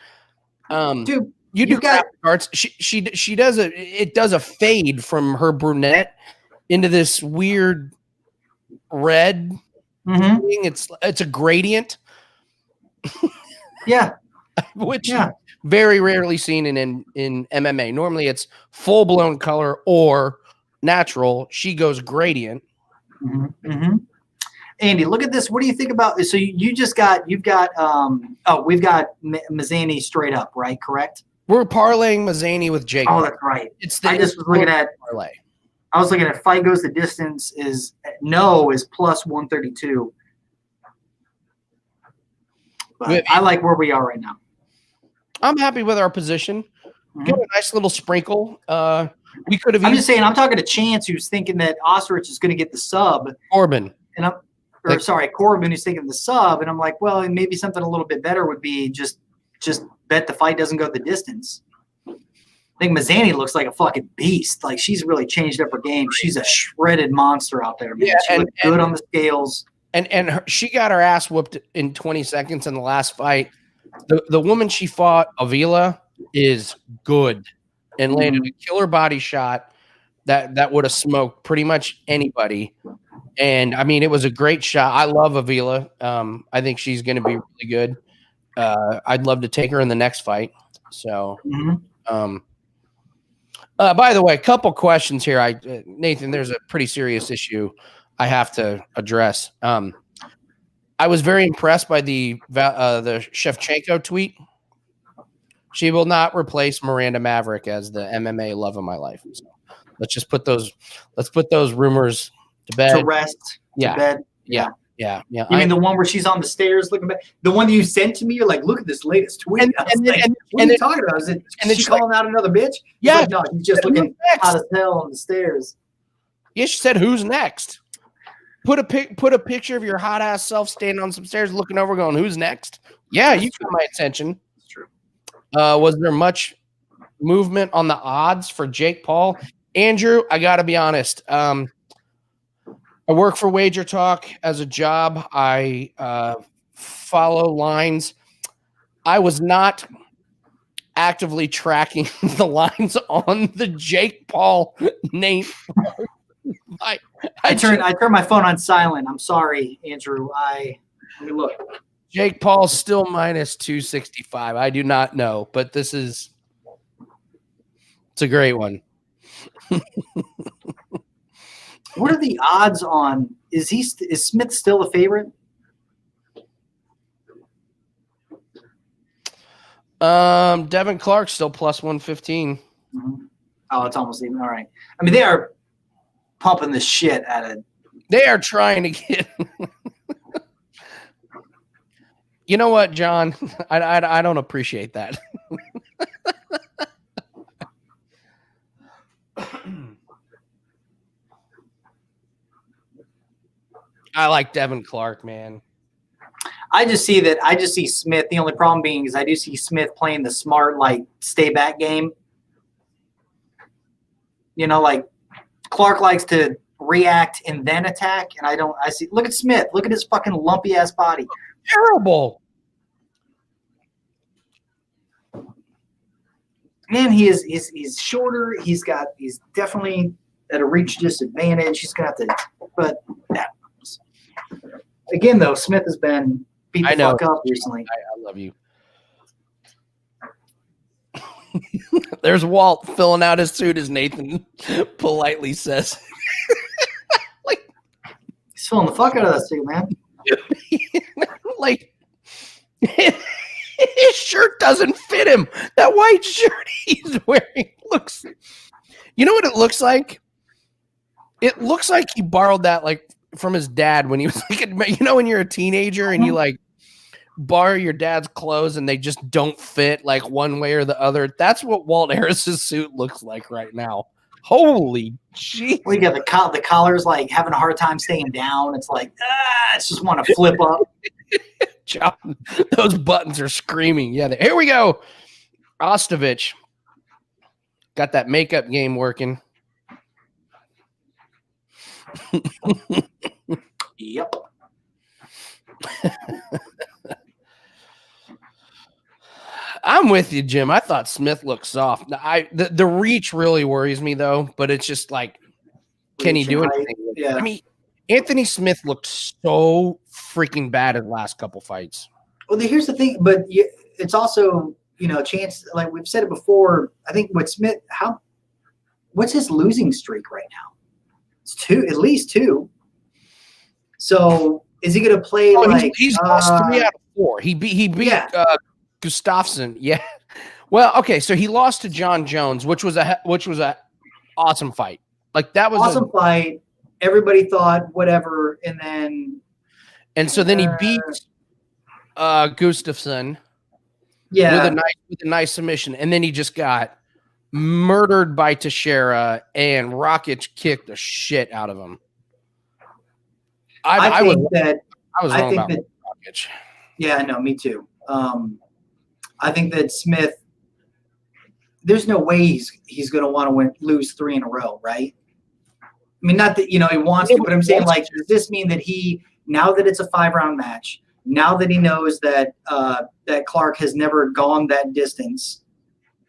Speaker 2: dude.
Speaker 1: You do parts. She does it does a fade from her brunette into this weird red.
Speaker 2: Mm-hmm.
Speaker 1: It's a gradient,
Speaker 2: Yeah.
Speaker 1: which
Speaker 2: Yeah.
Speaker 1: very rarely seen in MMA. Normally it's full blown color or natural. She goes gradient.
Speaker 2: Mm-hmm. Mm-hmm. Andy, look at this. What do you think about this? So we've got Mazzani straight up, right? Correct?
Speaker 1: We're parlaying Mazzani with Jake.
Speaker 2: Oh, that's right.
Speaker 1: It's
Speaker 2: I just was looking at
Speaker 1: parlay.
Speaker 2: I was looking at fight goes the distance is plus 132. But I like where we are right now.
Speaker 1: I'm happy with our position.
Speaker 2: Mm-hmm.
Speaker 1: Get a nice little sprinkle. We could have.
Speaker 2: I'm just saying. I'm talking to Chance, who's thinking that Ostrich is going to get the sub.
Speaker 1: Corbin.
Speaker 2: And Corbin, who's thinking the sub, and I'm like, well, maybe something a little bit better would be just bet the fight doesn't go the distance. I think Mazzani looks like a fucking beast. Like, she's really changed up her game. She's a shredded monster out there, man.
Speaker 1: Yeah,
Speaker 2: she looked good on the scales.
Speaker 1: And she got her ass whooped in 20 seconds in the last fight. The woman she fought, Avila, is good and landed a killer body shot that would have smoked pretty much anybody. And I mean, it was a great shot. I love Avila. I think she's going to be really good. I'd love to take her in the next fight. So, by the way, a couple questions here. Nathan, there's a pretty serious issue I have to address. I was very impressed by the Shevchenko tweet. She will not replace Miranda Maverick as the MMA love of my life. So let's just put those rumors to bed.
Speaker 2: To rest.
Speaker 1: Yeah.
Speaker 2: To bed.
Speaker 1: Yeah.
Speaker 2: You mean the one where she's on the stairs looking back? The one that you sent to me? You're like, look at this latest tweet. What are you talking about? Is she calling out another bitch?
Speaker 1: Yeah.
Speaker 2: Like, no, he's just looking hot as hell on the stairs.
Speaker 1: Yeah, she said, who's next? Put a picture of your hot ass self standing on some stairs looking over going, who's next? Yeah, you got my attention.
Speaker 2: That's true.
Speaker 1: Was there much movement on the odds for Jake Paul? Andrew, I got to be honest. I work for Wager Talk as a job. I follow lines. I was not actively tracking the lines on the Jake Paul name.
Speaker 2: I turned my phone on silent. I'm sorry, Andrew. Let me look.
Speaker 1: Jake Paul's still minus 265. I do not know, but it's a great one.
Speaker 2: What are the odds on? Is Smith still a favorite?
Speaker 1: Devin Clark's still plus 115.
Speaker 2: Mm-hmm. Oh, it's almost even. All right. I mean, they are pumping the shit out of.
Speaker 1: They are trying to get. You know what, John? I don't appreciate that. I like Devin Clark, man.
Speaker 2: I just see Smith. The only problem being is I do see Smith playing the smart, like, stay back game. You know, like Clark likes to react and then attack, and I see. Look at Smith. Look at his fucking lumpy ass body.
Speaker 1: Terrible.
Speaker 2: Man, he's shorter. He's definitely at a reach disadvantage. He's gonna have to. But again, though, Smith has been beat the fuck up recently.
Speaker 1: I love you. There's Walt filling out his suit, as Nathan politely says.
Speaker 2: He's filling the fuck out of that suit, man.
Speaker 1: Like, his shirt doesn't fit him. That white shirt he's wearing looks. You know what it looks like? It looks like he borrowed that, like, from his dad when he was like, you know, when you're a teenager and you like borrow your dad's clothes and they just don't fit like one way or the other. That's what Walt Harris's suit looks like right now. Holy shit.
Speaker 2: Well, you got the collar's like having a hard time staying down. It's like, it's just want to flip up.
Speaker 1: John, those buttons are screaming. Yeah, here we go. Ostovich got that makeup game working.
Speaker 2: Yep.
Speaker 1: I'm with you, Jim. I thought Smith looked soft. The reach really worries me though, but it's just like, can he do anything?
Speaker 2: Yeah.
Speaker 1: I mean, Anthony Smith looked so freaking bad in the last couple fights.
Speaker 2: Well, here's the thing, but it's also, chance, like we've said it before, I think with Smith, what's his losing streak right now? It's 2, at least 2. So is he going to play
Speaker 1: he's lost 3 out of 4. He beat Gustafsson. Yeah. Well, okay, so he lost to John Jones, which was a awesome fight. Like that was
Speaker 2: awesome fight. Everybody thought whatever, and
Speaker 1: so then he beat Gustafsson.
Speaker 2: Yeah,
Speaker 1: with a nice submission, and then he just got murdered by Teixeira, and Rakic kicked the shit out of him. I was wrong about Rakic.
Speaker 2: Yeah, no, me too. I think that Smith, there's no way he's going to want to lose 3 in a row, right? I mean, not that he wants to, but I'm saying, like, does this mean that now that it's a 5-round match, now that he knows that that Clark has never gone that distance,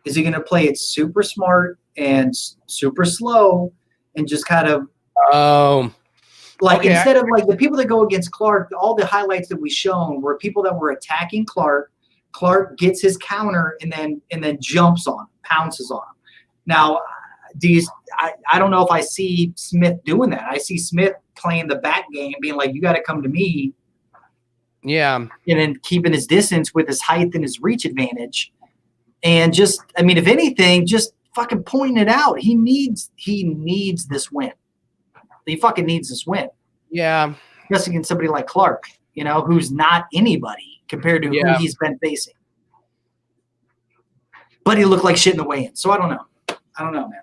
Speaker 2: is he going to play it super smart and super slow and just kind of instead of like the people that go against Clark, all the highlights that we shown were people that were attacking Clark. Clark gets his counter and then jumps on him, pounces on him. Now, I don't know if I see Smith doing that. I see Smith playing the back game, being like, you got to come to me.
Speaker 1: Yeah.
Speaker 2: And then keeping his distance with his height and his reach advantage. And just, I mean, if anything, just fucking pointing it out. He needs this win. He fucking needs this win.
Speaker 1: Yeah.
Speaker 2: Just against somebody like Clark, who's not anybody compared to who he's been facing. But he looked like shit in the weigh-in. So I don't know. Man.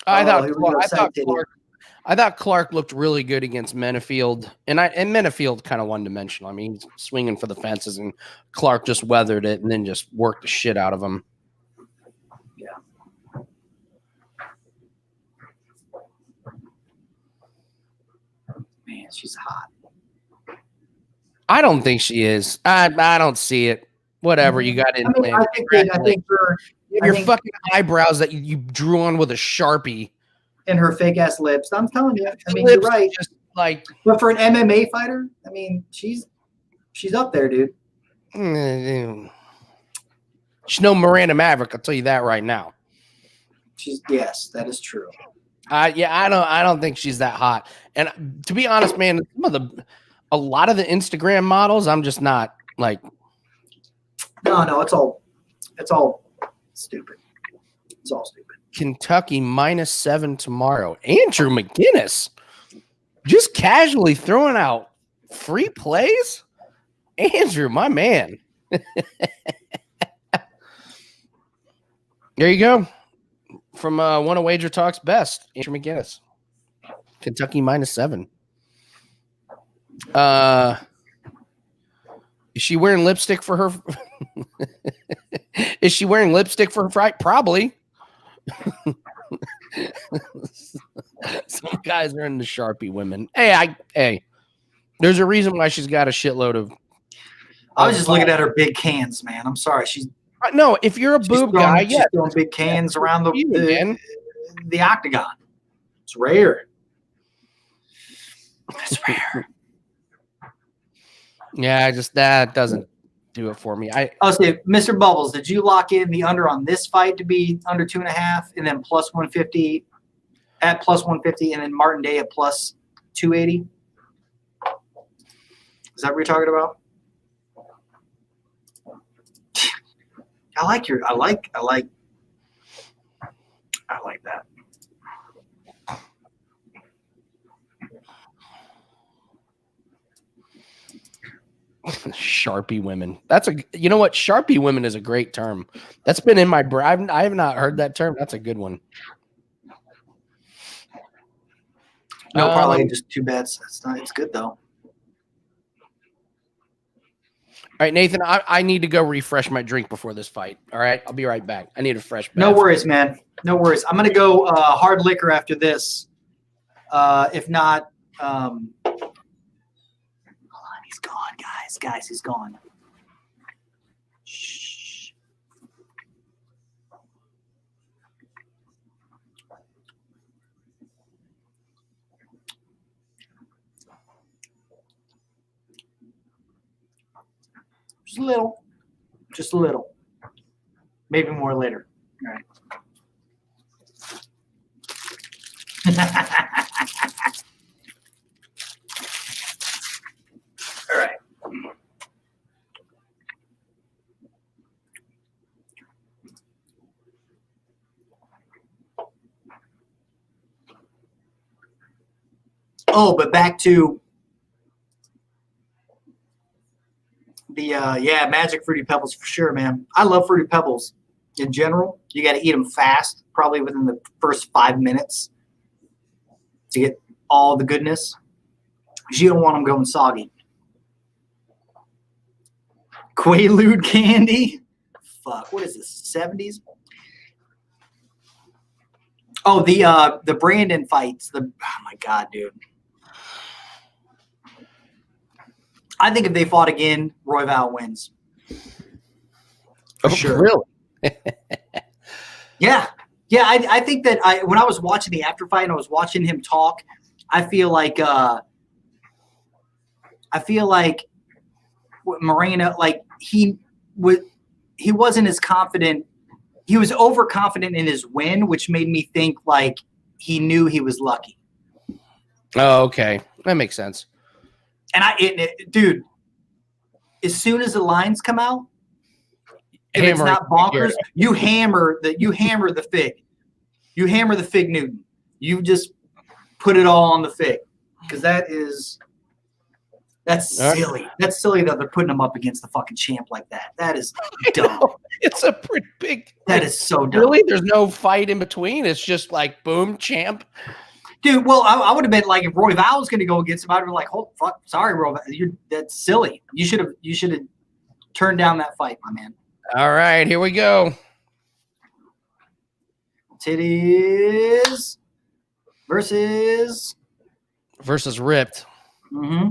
Speaker 1: I thought Clark looked really good against Menafield, and Menafield kind of one-dimensional. I mean, he's swinging for the fences, and Clark just weathered it and then just worked the shit out of him.
Speaker 2: Yeah. Man, she's hot.
Speaker 1: I don't think she is. I don't see it. Whatever you got in plan.
Speaker 2: I think
Speaker 1: your fucking eyebrows that you drew on with a Sharpie.
Speaker 2: And her fake ass lips. I'm telling you. I mean, you're right.
Speaker 1: Just like,
Speaker 2: but for an MMA fighter, I mean, she's up there, dude.
Speaker 1: She's no Miranda Maverick. I'll tell you that right now.
Speaker 2: Yes, that is true.
Speaker 1: I don't think she's that hot. And to be honest, man, a lot of the Instagram models, I'm just not like.
Speaker 2: No, it's all stupid. It's all stupid.
Speaker 1: Kentucky -7 tomorrow. Andrew McGinnis just casually throwing out free plays. Andrew, my man. There you go. From one of Wager Talk's best, Andrew McGinnis. Kentucky -7. Is she wearing lipstick for her? Is she wearing lipstick for her fight? Probably. Some guys are into Sharpie women. Hey, there's a reason why she's got a shitload of.
Speaker 2: I was just looking at her big cans, man. I'm sorry.
Speaker 1: No, if you're a boob guy,
Speaker 2: she's throwing big cans around the octagon. It's rare. It's rare.
Speaker 1: Yeah, that doesn't do it for me.
Speaker 2: I'll say, Mr. Bubbles, did you lock in the under on this fight to be under 2.5 and then plus 150 at plus 150 and then Martin Day at plus 280? Is that what you're talking about? I like that.
Speaker 1: Sharpie women. You know what? Sharpie women is a great term. That's been in my brain. I have not heard that term. That's a good one.
Speaker 2: No, probably just 2 bets. It's good though.
Speaker 1: All right, Nathan, I need to go refresh my drink before this fight. All right, I'll be right back. I need a fresh.
Speaker 2: No worries, man. No worries. I'm gonna go hard liquor after this. If not, hold on, he's gone, guys. Guys, he's gone. Shh. Just a little. Just a little. Maybe more later. All right. All right. Oh, but back to the Magic Fruity Pebbles for sure, man. I love Fruity Pebbles in general. You got to eat them fast, probably within the first 5 minutes to get all the goodness. Because you don't want them going soggy. Quaalude candy. Fuck, what is this? 70s? Oh, the Brandon fights. Oh my god, dude. I think if they fought again, Royval wins. For sure.
Speaker 1: Really?
Speaker 2: Yeah. Yeah, I think that when I was watching the after fight and I was watching him talk, I feel like Moreno, like he wasn't as confident. He was overconfident in his win, which made me think like he knew he was lucky.
Speaker 1: Oh, okay. That makes sense.
Speaker 2: And dude, as soon as the lines come out, if it's not bonkers, you hammer the fig. You hammer the fig Newton. You just put it all on the fig. Because that's silly. Right. That's silly that they're putting him up against the fucking champ like that. That is dumb.
Speaker 1: It's a pretty big.
Speaker 2: That is so dumb.
Speaker 1: Really? There's no fight in between? It's just like, boom, champ.
Speaker 2: Dude, well, I would have been like, if Royval was going to go against him, I'd have been like, oh, fuck, sorry, Royval. That's silly. You should have turned down that fight, my man.
Speaker 1: All right, here we go.
Speaker 2: Titties versus
Speaker 1: ripped.
Speaker 2: Mm-hmm.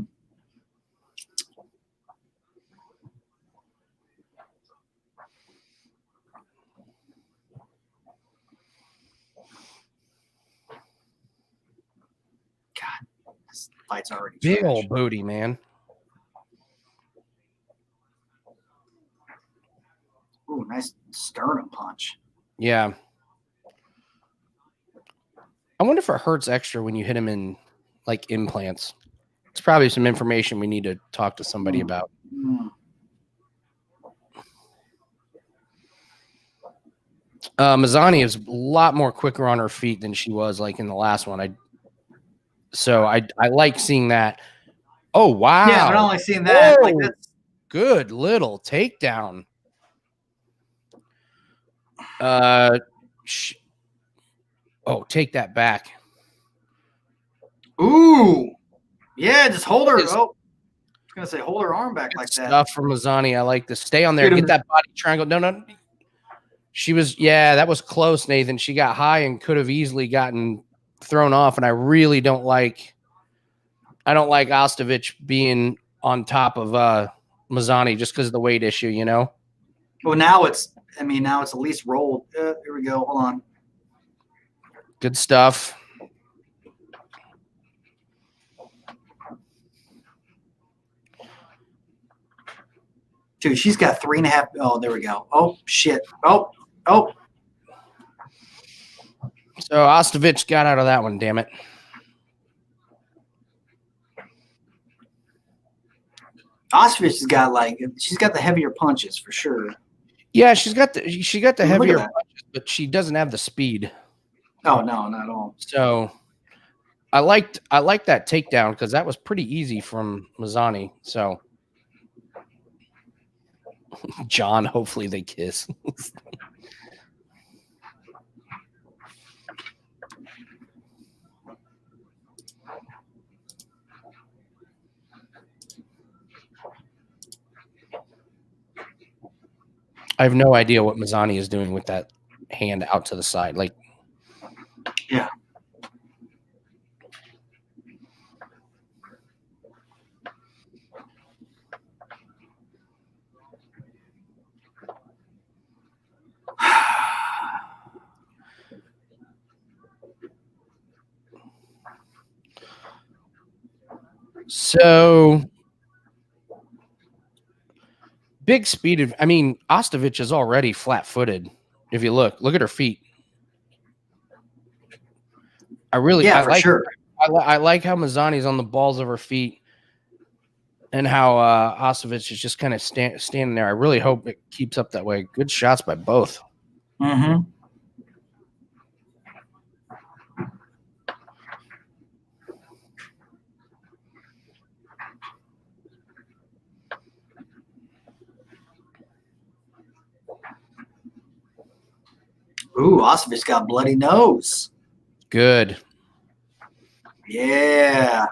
Speaker 2: God, this fight's already
Speaker 1: big
Speaker 2: trash.
Speaker 1: old booty, man.
Speaker 2: Ooh, nice sternum punch.
Speaker 1: Yeah. I wonder if it hurts extra when you hit him in like implants. It's probably some information we need to talk to somebody about. Mazzani is a lot more quicker on her feet than she was like in the last one. I like seeing that. Oh, wow.
Speaker 2: Yeah, but I only seen that.
Speaker 1: Whoa.
Speaker 2: Like that's
Speaker 1: good little takedown. Take that back.
Speaker 2: Ooh. Yeah, just hold her. I was gonna say hold her arm back like that.
Speaker 1: Stuff from Mazzani. I like to stay on there. Get that body triangle. No. She was, that was close, Nathan. She got high and could have easily gotten thrown off. And I really don't like Ostovich being on top of Mazzani just because of the weight issue, you know?
Speaker 2: Well, now it's at least rolled. Here we go. Hold on.
Speaker 1: Good stuff.
Speaker 2: Dude, she's got 3.5. Oh, there we go. Oh, shit. Oh.
Speaker 1: So Ostovich got out of that one, damn it.
Speaker 2: Ostovich has got she's got the heavier punches for sure.
Speaker 1: Yeah, she got the heavier punches, but she doesn't have the speed.
Speaker 2: Oh no, not at all.
Speaker 1: So I liked that takedown because that was pretty easy from Mazzani. So John, hopefully they kiss. I have no idea what Mazzani is doing with that hand out to the side. Like,
Speaker 2: yeah.
Speaker 1: So big speed. I mean, Ostovich is already flat-footed. If you look at her feet. I like
Speaker 2: sure.
Speaker 1: I like how Mazzani's on the balls of her feet, and how Ostovich is just kind of standing there. I really hope it keeps up that way. Good shots by both.
Speaker 2: Mm-hmm. Ooh, Ostovich got a bloody nose.
Speaker 1: Good.
Speaker 2: Yeah.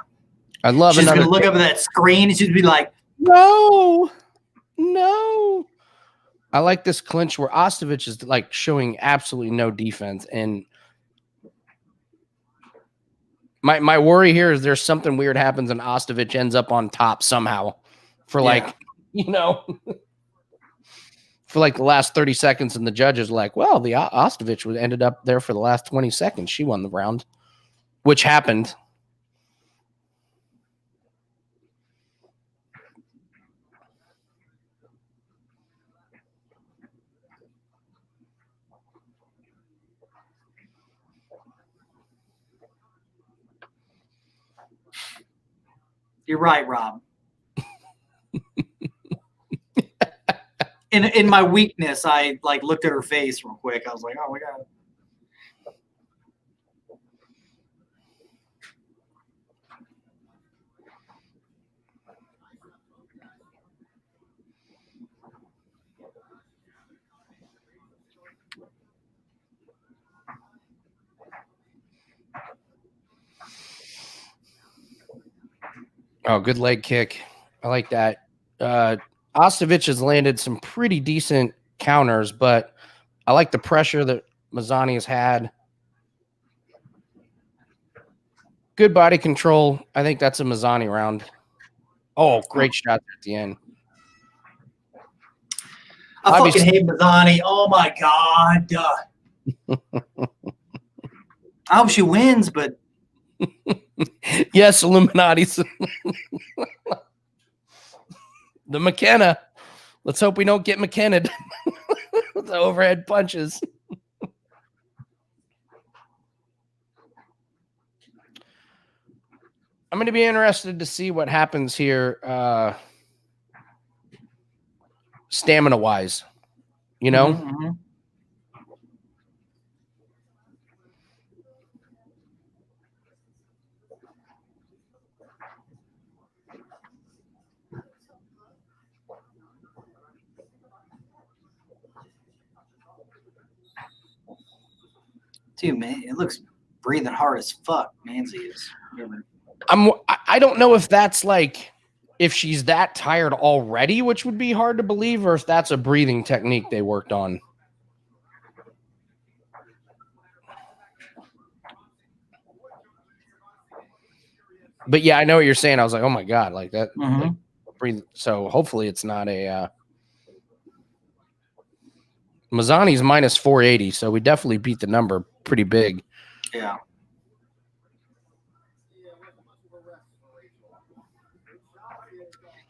Speaker 1: I love
Speaker 2: She's
Speaker 1: another.
Speaker 2: gonna look up at that screen and she'd be like,
Speaker 1: No. I like this clinch where Ostovich is like showing absolutely no defense, and my worry here is there's something weird happens and Ostovich ends up on top somehow for for like the last 30 seconds, and the judges are like, well, the Ostovich ended up there for the last 20 seconds. She won the round, which happened.
Speaker 2: you're right, Rob. In my weakness, I like looked at her face real quick. I was like, oh my God.
Speaker 1: Oh, good leg kick. I like that. Ostovich has landed some pretty decent counters, but I like the pressure that Mazzani has had. Good body control. I think that's a Mazzani round. Oh, great shot at the end.
Speaker 2: I fucking hate Mazzani. Oh my God. I hope she wins, but
Speaker 1: yes, Illuminati's. The McKenna. Let's hope we don't get McKenna with the overhead punches. I'm going to be interested to see what happens here stamina-wise. You know?
Speaker 2: Mm-hmm. Dude, man, it looks breathing hard as fuck. Manzi is.
Speaker 1: I don't know if that's like if she's that tired already, which would be hard to believe, or if that's a breathing technique they worked on. But yeah, I know what you're saying. I was like, oh my God, like that.
Speaker 2: Mm-hmm.
Speaker 1: Like, breathe. So hopefully it's not a Mazzani's minus 480, so we definitely beat the number pretty big.
Speaker 2: Yeah.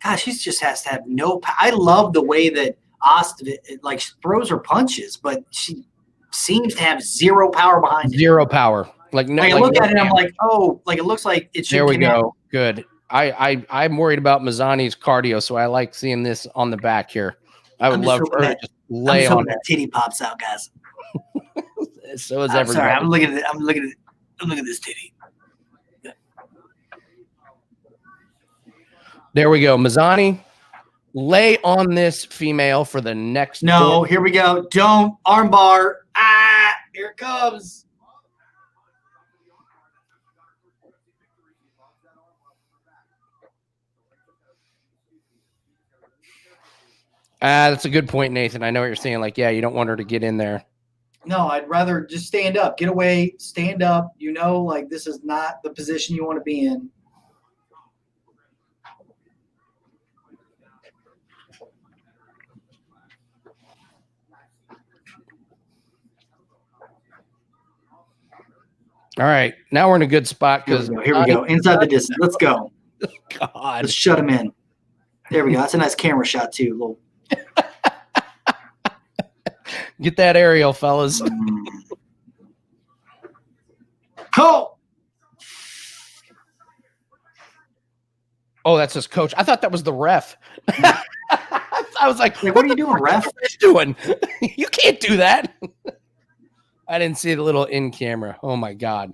Speaker 2: Gosh, she just has to have no. I love the way that Austin like throws her punches, but she seems to have zero power behind it.
Speaker 1: Zero power. Like no.
Speaker 2: Like I look at it, I'm like, oh, like it looks like it should.
Speaker 1: There we go. Good. I'm worried about Mazzani's cardio, so I like seeing this on the back here. I would love for her to just lay on
Speaker 2: that titty pops out, guys.
Speaker 1: So is
Speaker 2: everybody. Sorry, I'm looking at this titty.
Speaker 1: There we go. Mazzani, lay on this female for the next.
Speaker 2: No, here we go. Don't armbar. Ah, here it comes.
Speaker 1: That's a good point, Nathan. I know what you're saying. Like, yeah, you don't want her to get in there.
Speaker 2: No, I'd rather just stand up. Get away. Stand up. You know, like this is not the position you want to be in.
Speaker 1: All right, now we're in a good spot because
Speaker 2: here we go. Inside the distance. Let's go.
Speaker 1: God,
Speaker 2: let's shut him in. There we go. That's a nice camera shot too.
Speaker 1: Get that aerial, fellas.
Speaker 2: Oh,
Speaker 1: Oh, that's his coach. I thought that was the ref. I was like,
Speaker 2: what are you doing, ref?
Speaker 1: What are you doing? You can't do that. I didn't see the little in camera. Oh my God.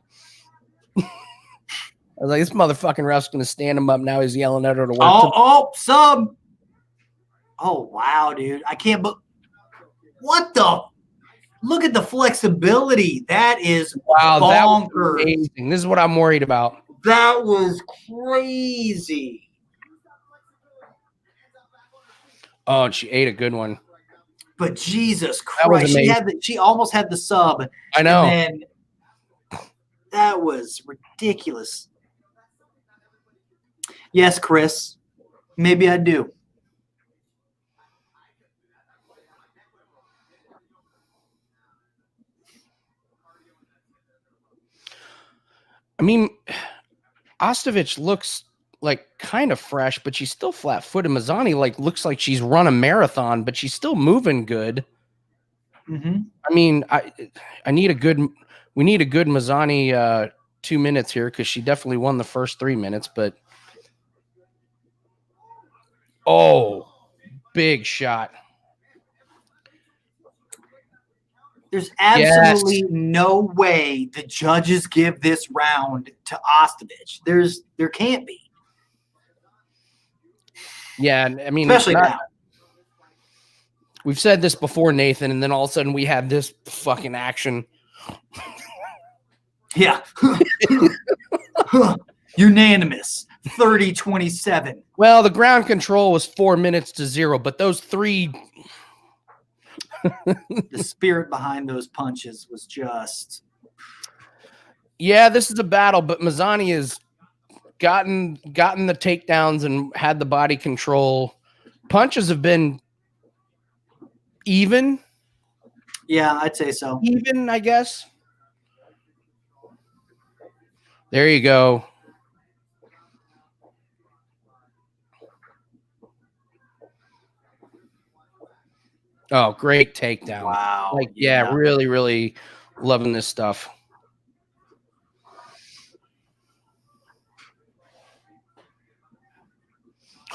Speaker 1: I was like, this motherfucking ref's gonna stand him up now. He's yelling at her to work.
Speaker 2: Sub. Oh wow, dude. I can't what the look at the flexibility. That is
Speaker 1: Wow, that was
Speaker 2: bonkers.
Speaker 1: amazing. This is what I'm worried about.
Speaker 2: That was crazy.
Speaker 1: Oh, and she ate a good one.
Speaker 2: But Jesus
Speaker 1: That was
Speaker 2: Christ,
Speaker 1: amazing.
Speaker 2: she almost had the sub.
Speaker 1: I know.
Speaker 2: And then that was ridiculous. Yes, Chris. Maybe I do.
Speaker 1: I mean, Ostovich looks like kind of fresh, but she's still flat-footed. Mazzani looks like she's run a marathon, but she's still moving good.
Speaker 2: Mm-hmm.
Speaker 1: I mean, we need a good Mazzani 2 minutes here because she definitely won the first 3 minutes, but big shot.
Speaker 2: There's absolutely no way the judges give this round to Ostovich. There can't be.
Speaker 1: Yeah, I mean,
Speaker 2: Especially now.
Speaker 1: We've said this before, Nathan, and then all of a sudden we had this fucking action.
Speaker 2: Yeah. Unanimous. 30-27.
Speaker 1: Well, the ground control was 4 minutes to 0, but those three.
Speaker 2: The spirit behind those punches was just.
Speaker 1: Yeah, this is a battle, but Mazzani has gotten the takedowns and had the body control. Punches have been even.
Speaker 2: Yeah, I'd say so.
Speaker 1: Even, I guess. There you go. Oh, great takedown.
Speaker 2: Wow.
Speaker 1: Yeah, really, really loving this stuff.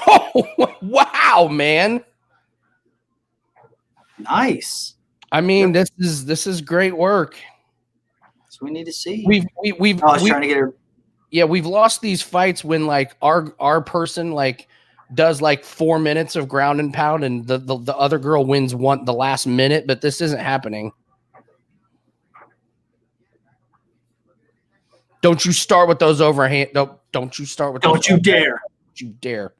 Speaker 1: Oh, wow, man.
Speaker 2: Nice.
Speaker 1: I mean, this is great work.
Speaker 2: So we need to see.
Speaker 1: We've
Speaker 2: trying to get her.
Speaker 1: Yeah, we've lost these fights when our person does 4 minutes of ground and pound and the other girl wins the last minute, but this isn't happening. Don't you start with those overhand. Don't you start with those.
Speaker 2: Don't you dare.
Speaker 1: Don't you dare.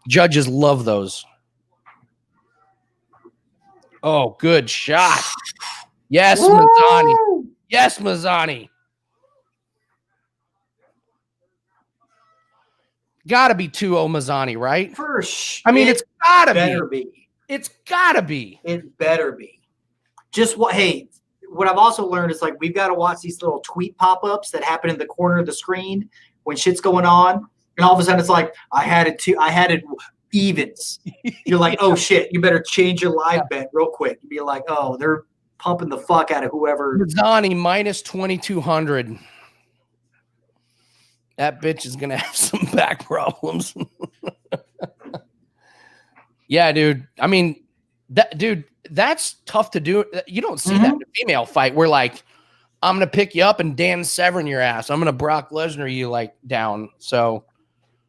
Speaker 1: Judges love those. Oh, good shot. Yes, Mazzani. Yes, Mazzani. Gotta be 2-0 Mazzani, right?
Speaker 2: First,
Speaker 1: I mean, it's gotta
Speaker 2: be.
Speaker 1: It's gotta be.
Speaker 2: It better be. Just what? Hey, what I've also learned is we've got to watch these little tweet pop-ups that happen in the corner of the screen when shit's going on, and all of a sudden it's I had it evens. You're like, oh shit, you better change your live bet real quick. You'd be like, oh, they're pumping the fuck out of whoever.
Speaker 1: Mazzani minus 2,200. That bitch is gonna have some back problems. Yeah, dude. I mean, that's tough to do. You don't see that in a female fight. We're like, I'm gonna pick you up and Dan Severn your ass. I'm gonna Brock Lesnar you down. So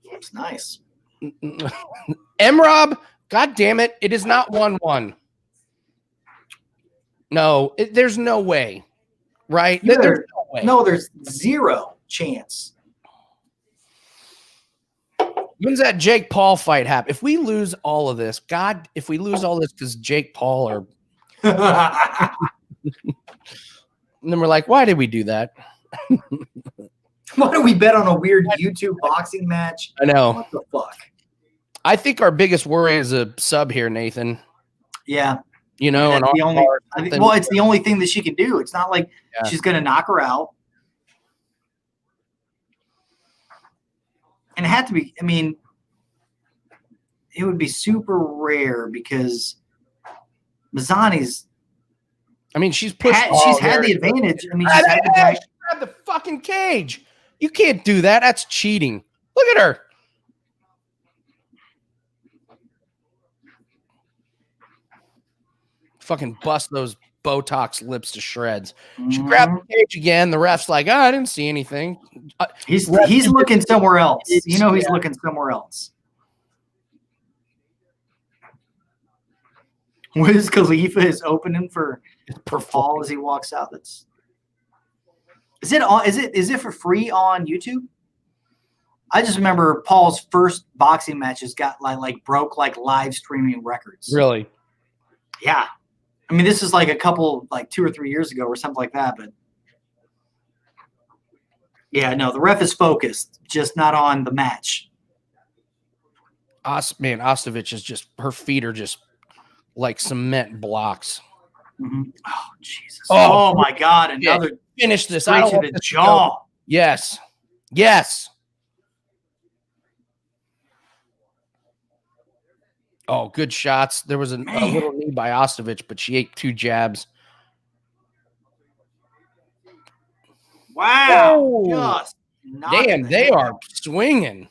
Speaker 2: it's nice.
Speaker 1: M-Rob, god damn it, it is not 1-1. No, there's no way, right? There's no way.
Speaker 2: No, there's zero chance.
Speaker 1: When's that Jake Paul fight happen? If we lose all of this, if we lose all this because Jake Paul or and then we're like, why did we do that?
Speaker 2: Why do we bet on a weird YouTube boxing match?
Speaker 1: I know.
Speaker 2: What the fuck?
Speaker 1: I think our biggest worry is a sub here, Nathan.
Speaker 2: Yeah.
Speaker 1: You know, and
Speaker 2: it's the only thing that she can do. It's not like she's going to knock her out. And it had to be, I mean, it would be super rare because Mazzani's
Speaker 1: I mean, she's pushed.
Speaker 2: She's had the advantage. I mean, she's had the
Speaker 1: She
Speaker 2: advantage.
Speaker 1: grabbed the fucking cage. You can't do that. That's cheating. Look at her. Fucking bust those Botox lips to shreds. She grabbed the cage again. The ref's like, I didn't see anything.
Speaker 2: He's looking somewhere else. You know, he's looking somewhere else. Wiz Khalifa is opening for fall as he walks out. Is it for free on YouTube? I just remember Paul's first boxing matches got broke live streaming records.
Speaker 1: Really?
Speaker 2: Yeah. I mean, this is like 2 or 3 years ago or something like that, but yeah, no, the ref is focused, just not on the match.
Speaker 1: Man, Ostovich is just, her feet are just like cement blocks.
Speaker 2: Mm-hmm. Oh, Jesus. Oh my God. Another
Speaker 1: finish this.
Speaker 2: Straight to the jaw.
Speaker 1: Yes. Yes. Oh, good shots. There was a little knee by Ostovich, but she ate 2 jabs.
Speaker 2: Wow.
Speaker 1: Just damn, they are swinging.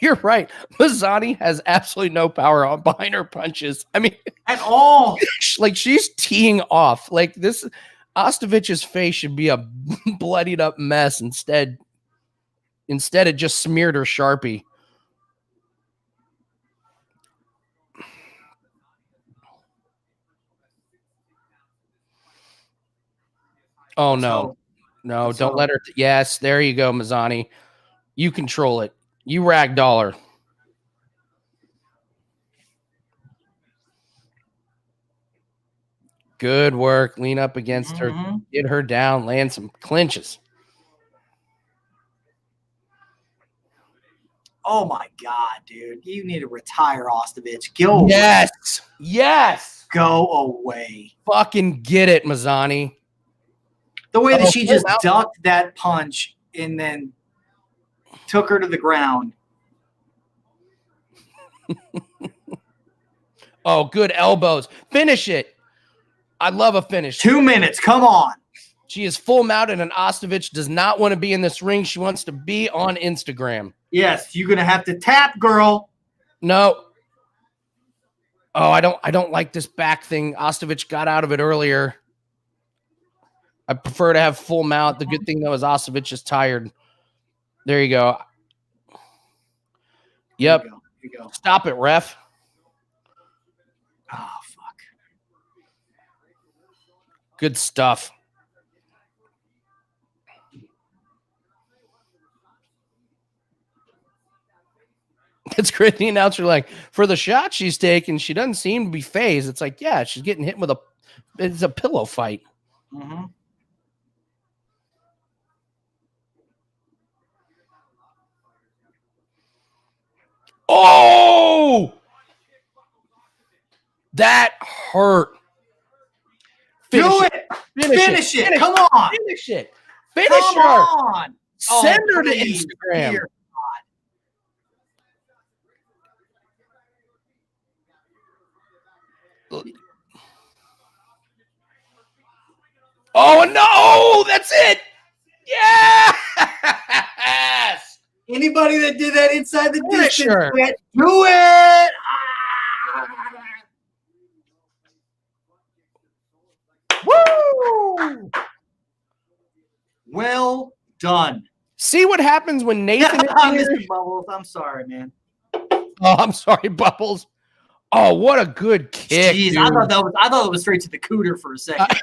Speaker 1: You're right. Mazzani has absolutely no power behind her punches. I mean,
Speaker 2: at all.
Speaker 1: Like, she's teeing off. Like, this Ostovich's face should be a bloodied up mess. Instead, it just smeared her Sharpie. Oh, no. No, don't let her. Yes, there you go, Mazzani. You control it. You ragdoll her. Good work. Lean up against her. Get her down. Land some clinches.
Speaker 2: Oh, my God, dude. You need to retire, Ostovich. Go away.
Speaker 1: Yes. Yes.
Speaker 2: Go away.
Speaker 1: Fucking get it, Mazzani.
Speaker 2: The way that she just ducked that punch and then took her to the ground.
Speaker 1: Oh, good elbows. Finish it. I love a finish.
Speaker 2: 2 minutes. Come on.
Speaker 1: She is full mounted, and Ostovich does not want to be in this ring. She wants to be on Instagram.
Speaker 2: Yes, you're gonna have to tap, girl.
Speaker 1: No. Oh, I don't like this back thing. Ostovich got out of it earlier. I prefer to have full mount. The good thing, though, is Ostovich is tired. There you go. Yep.
Speaker 2: Here you go.
Speaker 1: Stop it, ref.
Speaker 2: Oh, fuck.
Speaker 1: Good stuff. It's great. The announcer, like, for the shot she's taking, she doesn't seem to be phased. It's like, yeah, she's getting hit with it's a pillow fight.
Speaker 2: Mm-hmm.
Speaker 1: Oh, that hurt.
Speaker 2: Do it. Finish it. Come on.
Speaker 1: Finish it. Finish her.
Speaker 2: Come on.
Speaker 1: Send her to Instagram.
Speaker 2: Dear God.
Speaker 1: Oh, no. That's it. Yes.
Speaker 2: Anybody that did that inside the distance,
Speaker 1: Sure.
Speaker 2: do it.
Speaker 1: Woo!
Speaker 2: Well done.
Speaker 1: See what happens when Nathan is here?
Speaker 2: Mr. Bubbles, I'm sorry, man.
Speaker 1: Oh, I'm sorry, Bubbles. Oh, what a good kick.
Speaker 2: Jeez,
Speaker 1: dude.
Speaker 2: I thought it was straight to the cooter for a second.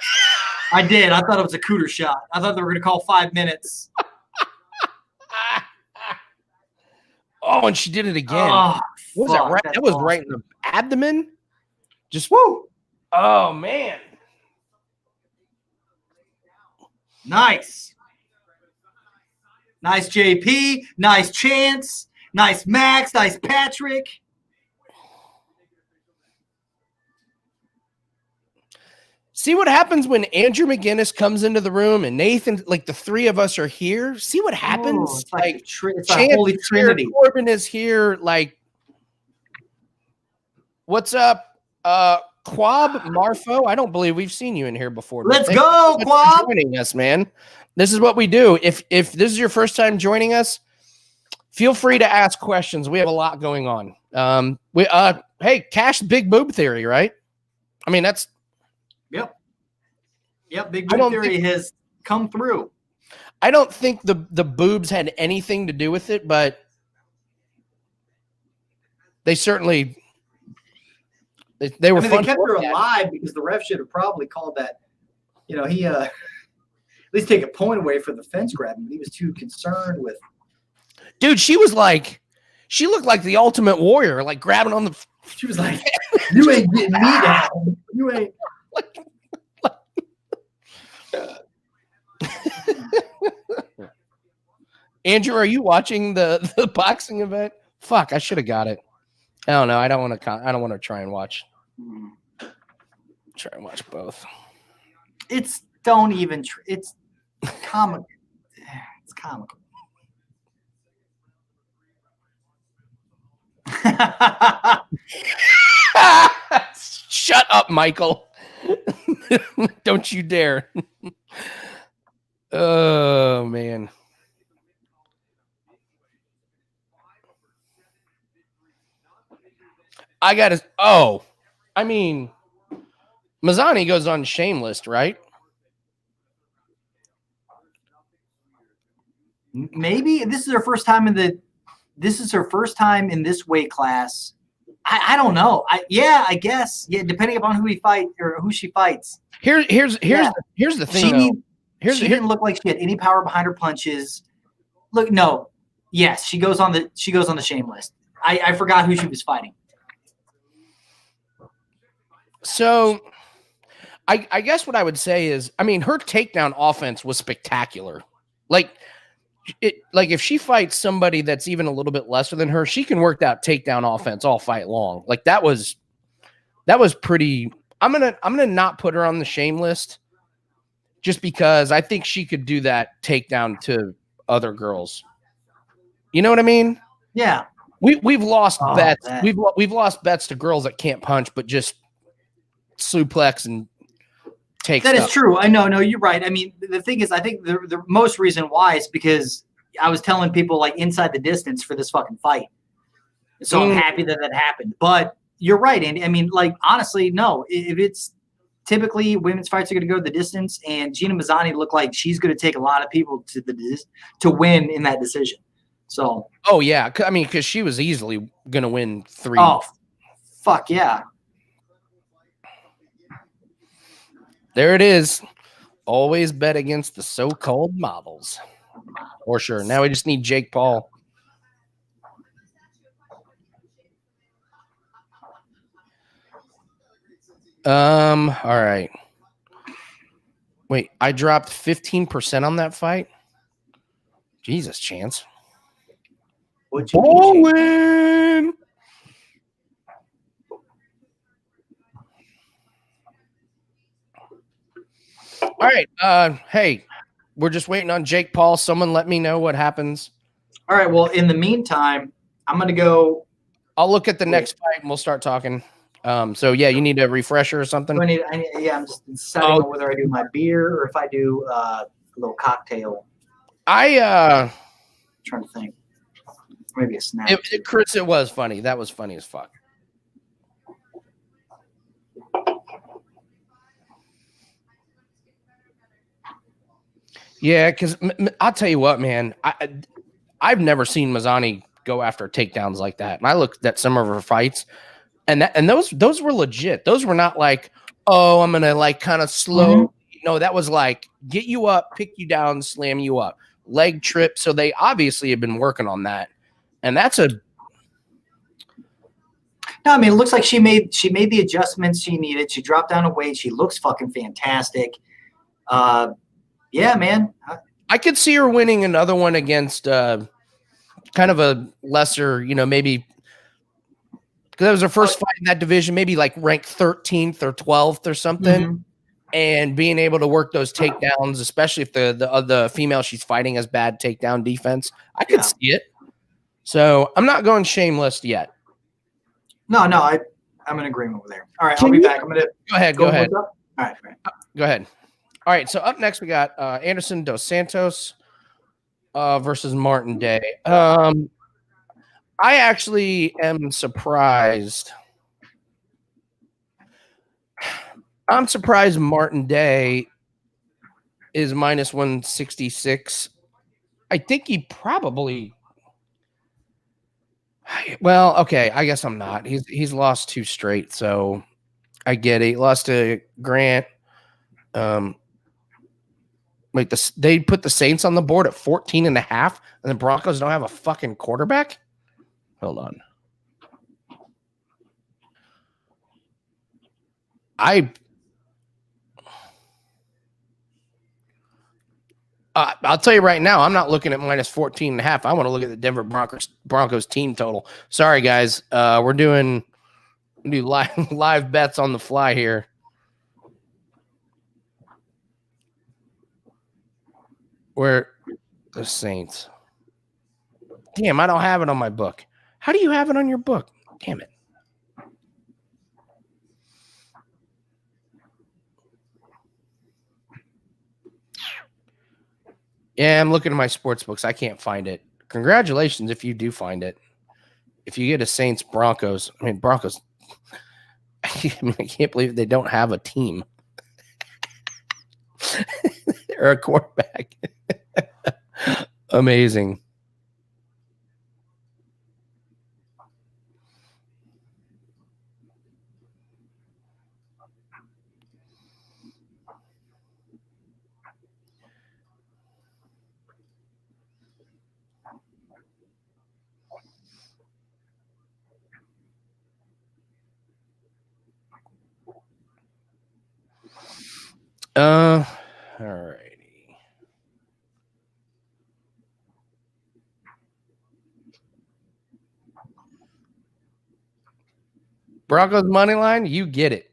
Speaker 2: I did. I thought it was a cooter shot. I thought they were going to call 5 minutes.
Speaker 1: Oh, and she did it again.
Speaker 2: Oh,
Speaker 1: what was that? Right? That was
Speaker 2: awesome.
Speaker 1: right in the abdomen. Just
Speaker 2: woo.
Speaker 1: Oh man.
Speaker 2: Nice. Nice JP. Nice Chance. Nice Max. Nice Patrick.
Speaker 1: See what happens when Andrew McGinnis comes into the room and Nathan, like the three of us are here. See what happens?
Speaker 2: Ooh, it's like a holy trinity.
Speaker 1: Corbin is here. Like, what's up? Quab Marfo, I don't believe we've seen you in here before. but
Speaker 2: Let's
Speaker 1: thank
Speaker 2: go,
Speaker 1: you for
Speaker 2: Quab.
Speaker 1: joining us, man. This is what we do. If this is your first time joining us, feel free to ask questions. We have a lot going on. Hey, Cash big boob theory, right? I mean, that's
Speaker 2: Yep, big boob theory has come through.
Speaker 1: I don't think the boobs had anything to do with it, but they certainly they were fun.
Speaker 2: They kept her alive because the ref should have probably called that. You know, he at least take a point away for the fence grabbing. He was too concerned with.
Speaker 1: Dude, she looked like the Ultimate Warrior, like grabbing on the.
Speaker 2: She was like, "You ain't getting me down. You ain't."
Speaker 1: Andrew, are you watching the boxing event? Fuck, I should have got it. I don't know. I don't want to try and watch. Try and watch both.
Speaker 2: It's comical. It's comical.
Speaker 1: Shut up, Michael. Don't you dare. Oh, man. Mazzani goes on Shameless, right?
Speaker 2: Maybe this is her first time in this weight class. I don't know. I guess. Yeah, depending upon who he fight or who she fights.
Speaker 1: Here's the thing.
Speaker 2: She didn't look like she had any power behind her punches. Look, no. Yes, she goes on the Shameless. I forgot who she was fighting.
Speaker 1: So I guess what I would say is, I mean, her takedown offense was spectacular. Like if she fights somebody that's even a little bit lesser than her, she can work that takedown offense all fight long. Like that was pretty. I'm gonna not put her on the shame list just because I think she could do that takedown to other girls. You know what I mean?
Speaker 2: Yeah.
Speaker 1: We've lost bets. We've lost bets to girls that can't punch, but just suplex and take
Speaker 2: that
Speaker 1: stuff.
Speaker 2: Is true. I know. No, you're right. I mean, the thing is, I think the most reason why is because I was telling people like inside the distance for this fucking fight. So I'm happy that happened. But you're right, Andy. I mean, like, honestly, no. If it's typically women's fights are going to go the distance, and Gina Mazzani looked like she's going to take a lot of people to win in that decision. So.
Speaker 1: Oh, yeah. I mean, because she was easily going to win 3.
Speaker 2: Oh, fuck yeah.
Speaker 1: There it is. Always bet against the so-called models. For sure. Now we just need Jake Paul. All right. Wait, I dropped 15% on that fight? Jesus, Chance. Bowling! All right. Hey, we're just waiting on Jake Paul. Someone let me know what happens.
Speaker 2: All right. Well, in the meantime, I'm going to go.
Speaker 1: I'll look at the next fight and we'll start talking. So, yeah, you need a refresher or something?
Speaker 2: I'm just deciding on whether I do my beer or if I do a little cocktail.
Speaker 1: I'm
Speaker 2: trying to think. Maybe a snack.
Speaker 1: Chris, it was funny. That was funny as fuck. Yeah, because I'll tell you what, man. I've never seen Mazzani go after takedowns like that. And I looked at some of her fights, and those were legit. Those were not like, oh, I'm gonna like kind of slow. Mm-hmm. No, that was like get you up, pick you down, slam you up, leg trip. So they obviously have been working on that, and that's a.
Speaker 2: No, I mean, it looks like she made the adjustments she needed. She dropped down a weight. She looks fucking fantastic. Yeah, man.
Speaker 1: I could see her winning another one against kind of a lesser, maybe because that was her first fight in that division, maybe like ranked 13th or 12th or something, mm-hmm. and being able to work those takedowns, especially if the female she's fighting has bad takedown defense. I could see it. So I'm not going shameless yet.
Speaker 2: No, I'm in agreement with there. All right,
Speaker 1: Can
Speaker 2: I'll be
Speaker 1: you-
Speaker 2: back. I'm gonna
Speaker 1: Go ahead. Go ahead.
Speaker 2: look up. All right.
Speaker 1: Go ahead. All right. So up next we got Anderson Dos Santos versus Martin Day. I actually am surprised. I'm surprised Martin Day is minus 166. I think he probably. Well, okay. I guess I'm not. He's lost 2 straight, so I get it. He lost to Grant. Wait, they put the Saints on the board at 14.5, and the Broncos don't have a fucking quarterback? Hold on. I'll tell you right now, I'm not looking at minus 14.5. I want to look at the Denver Broncos team total. Sorry, guys. We do live bets on the fly here. Where the Saints. Damn, I don't have it on my book. How do you have it on your book? Damn it. Yeah, I'm looking at my sports books. I can't find it. Congratulations if you do find it. If you get a Saints Broncos, Broncos. I can't believe they don't have a team or a quarterback. Amazing. All righty. Broncos money line, you get it.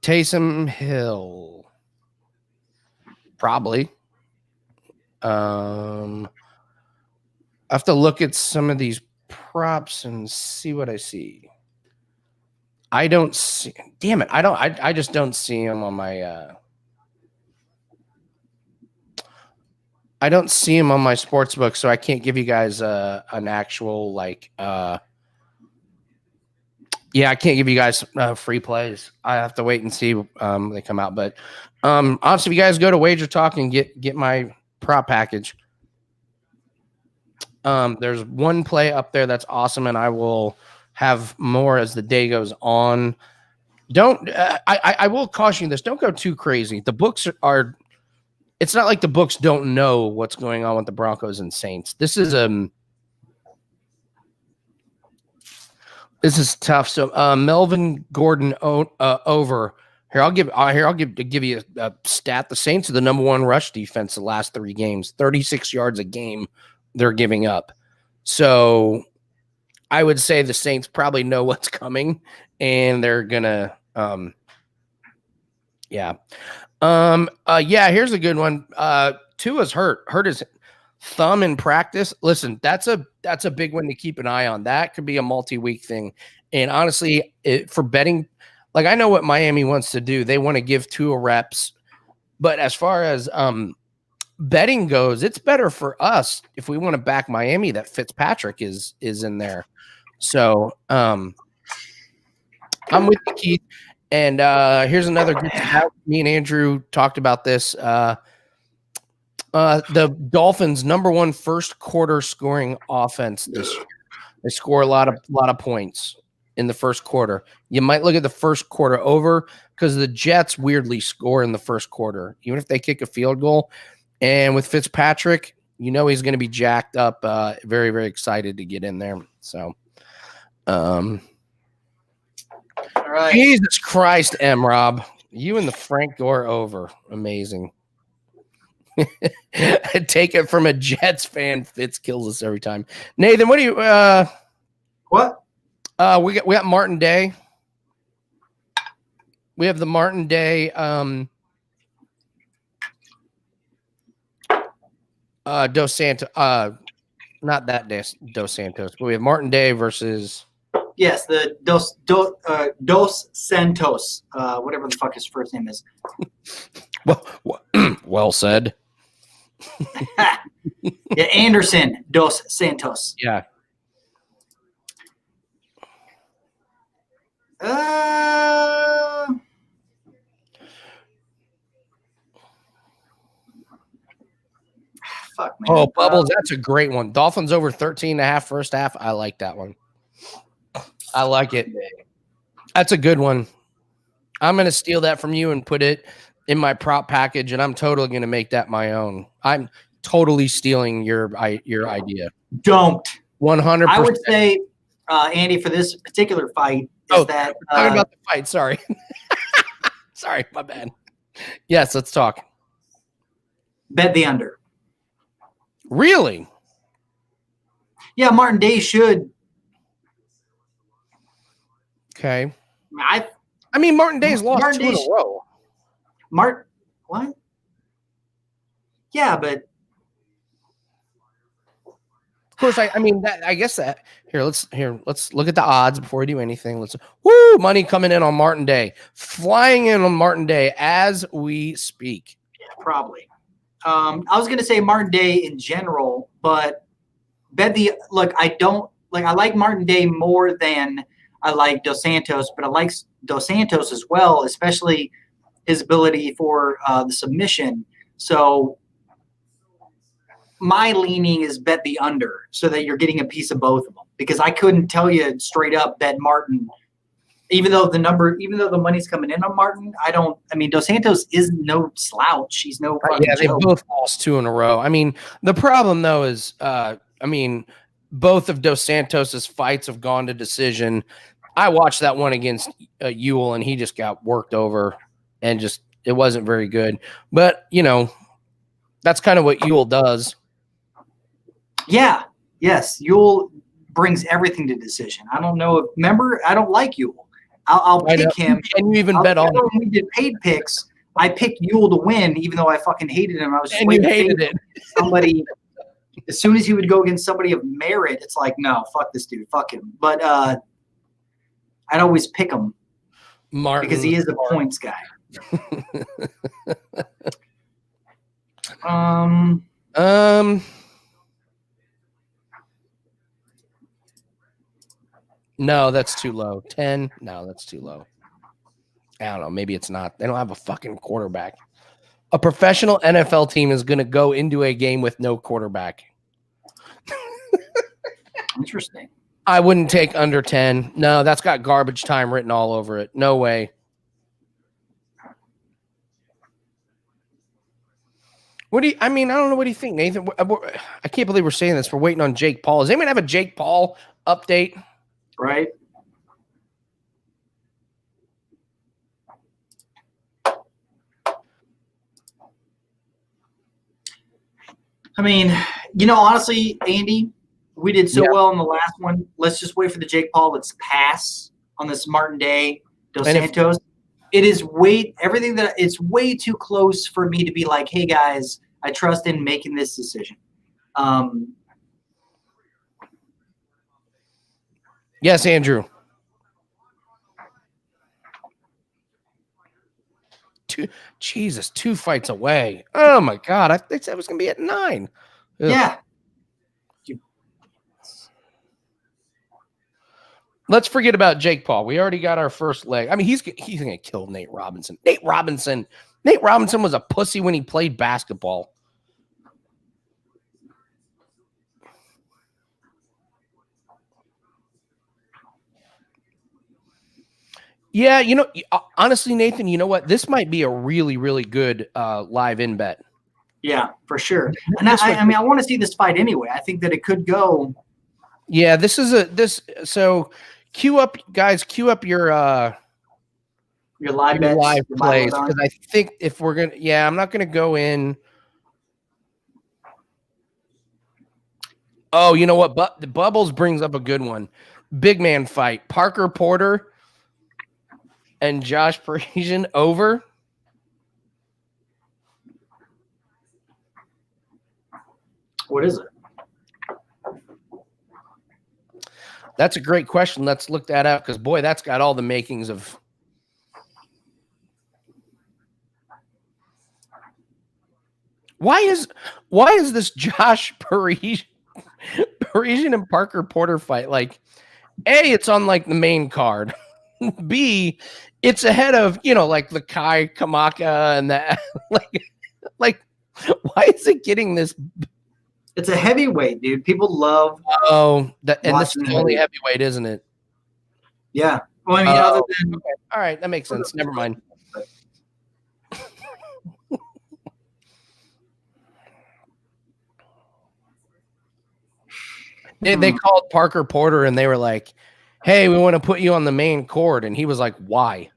Speaker 1: Taysom Hill. Probably. I have to look at some of these props and see what I see. I don't see. Damn it! I just don't see him on my. I don't see him on my sports book, so I can't give you guys an actual like. Yeah, I can't give you guys free plays. I have to wait and see they come out. But honestly, if you guys go to Wager Talk and get my prop package, there's one play up there that's awesome, and I will have more as the day goes on. Don't I will caution you this: don't go too crazy. The books are. It's not like the books don't know what's going on with the Broncos and Saints. This is tough. So Melvin Gordon over here. I'll give you a stat. The Saints are the number 1 rush defense the last 3 games. 36 yards a game they're giving up. So I would say the Saints probably know what's coming, and they're gonna yeah. Here's a good one. Tua's hurt his thumb in practice. Listen, that's a big one to keep an eye on. That could be a multi-week thing. And honestly, for betting, like I know what Miami wants to do. They want to give Tua reps. But as far as betting goes, it's better for us if we want to back Miami that Fitzpatrick is in there. So I'm with you, Keith. And here's another good stat. Me and Andrew talked about this. The Dolphins' number 1 first quarter scoring offense this year. They score a lot of points in the first quarter. You might look at the first quarter over because the Jets weirdly score in the first quarter, even if they kick a field goal. And with Fitzpatrick, he's going to be jacked up. Very, very excited to get in there. So,
Speaker 2: All right.
Speaker 1: Jesus Christ, Rob, you and the Frank Gore over. Amazing. Take it from a Jets fan. Fitz kills us every time. Nathan, what do you?
Speaker 2: What?
Speaker 1: We got Martin Day. We have the Martin Day Dos Santos. Not that Dos Santos, but we have Martin Day versus.
Speaker 2: Yes, the Dos Santos, whatever the fuck his first name is.
Speaker 1: Well said.
Speaker 2: Yeah, Anderson Dos Santos.
Speaker 1: Yeah.
Speaker 2: Fuck, man.
Speaker 1: Oh, Bubbles, that's a great one. Dolphins over 13.5 first half. I like that one. I like it. That's a good one. I'm going to steal that from you and put it in my prop package, and I'm totally going to make that my own. I'm totally stealing your idea.
Speaker 2: Don't.
Speaker 1: 100%.
Speaker 2: I would say, Andy, for this particular fight, is that
Speaker 1: talking about the fight. Sorry. Sorry, my bad. Yes, let's talk.
Speaker 2: Bet the under.
Speaker 1: Really?
Speaker 2: Yeah, Martin Day should.
Speaker 1: Okay.
Speaker 2: I
Speaker 1: mean, Martin Day's lost
Speaker 2: Martin
Speaker 1: 2 in
Speaker 2: Day
Speaker 1: a row.
Speaker 2: What? Yeah, but
Speaker 1: of course, I guess that let's look at the odds before we do anything. Money coming in on Martin Day, flying in on Martin Day as we speak.
Speaker 2: Yeah, probably. I was gonna say Martin Day in general, but I like Martin Day more than I like Dos Santos, but I like Dos Santos as well, especially his ability for the submission. So my leaning is bet the under so that you're getting a piece of both of them, because I couldn't tell you straight up bet Martin, even though the money's coming in on Martin. Dos Santos is no slouch. He's no fucking
Speaker 1: Yeah, they
Speaker 2: joke.
Speaker 1: both lost 2 in a row. The problem though is, both of Dos Santos's fights have gone to decision. I watched that one against Ewell, and he just got worked over, and it wasn't very good. But that's kind of what Ewell does.
Speaker 2: Yeah. Yes. Ewell brings everything to decision. I don't know. Remember, I don't like Ewell. I'll pick him.
Speaker 1: And you even bet on him.
Speaker 2: When we did paid picks, I picked Ewell to win, even though I fucking hated him. I was just
Speaker 1: and you hated it.
Speaker 2: Somebody, as soon as he would go against somebody of merit, it's like, no, fuck this dude, fuck him. But I'd always pick him,
Speaker 1: Martin,
Speaker 2: because he is a points guy.
Speaker 1: No, that's too low. 10? No, that's too low. I don't know. Maybe it's not. They don't have a fucking quarterback. A professional NFL team is going to go into a game with no quarterback.
Speaker 2: Interesting.
Speaker 1: I wouldn't take under 10. No, that's got garbage time written all over it. No way. I don't know. What do you think, Nathan? I can't believe we're saying this. We're waiting on Jake Paul. Does anyone have a Jake Paul update?
Speaker 2: Right. Honestly, Andy, we did so well in the last one. Let's just wait for the Jake Paul that's pass on this Martin Day Dos Santos. It's way too close for me to be like, hey guys, I trust in making this decision.
Speaker 1: Yes, Andrew. Two fights away. Oh my God. I think that was going to be at 9. Ugh.
Speaker 2: Yeah.
Speaker 1: Let's forget about Jake Paul. We already got our first leg. He's going to kill Nate Robinson. Nate Robinson was a pussy when he played basketball. Yeah, honestly, Nathan, you know what? This might be a really, really good live in bet.
Speaker 2: Yeah, for sure. And I want to see this fight anyway. I think that it could go.
Speaker 1: Yeah, so queue up your
Speaker 2: live bets,
Speaker 1: live plays, because I think if we're going to, I'm not going to go in. Oh, you know what? The Bubbles brings up a good one. Big man fight. Parker Porter and Josh Parisian over.
Speaker 2: What is it?
Speaker 1: That's a great question. Let's look that up because, boy, that's got all the makings of. Why is this Josh Parisian and Parker Porter fight like? A, it's on like the main card. B, it's ahead of like the Kai Kamaka and that like why is it getting this?
Speaker 2: It's a heavyweight, dude. People love.
Speaker 1: Oh, and this is
Speaker 2: watching
Speaker 1: the only heavyweight, isn't it?
Speaker 2: Yeah. Well, I mean, other than
Speaker 1: Okay. All right, that makes sense. Never mind. They called Parker Porter and they were like, "Hey, we want to put you on the main court," and he was like, "Why?"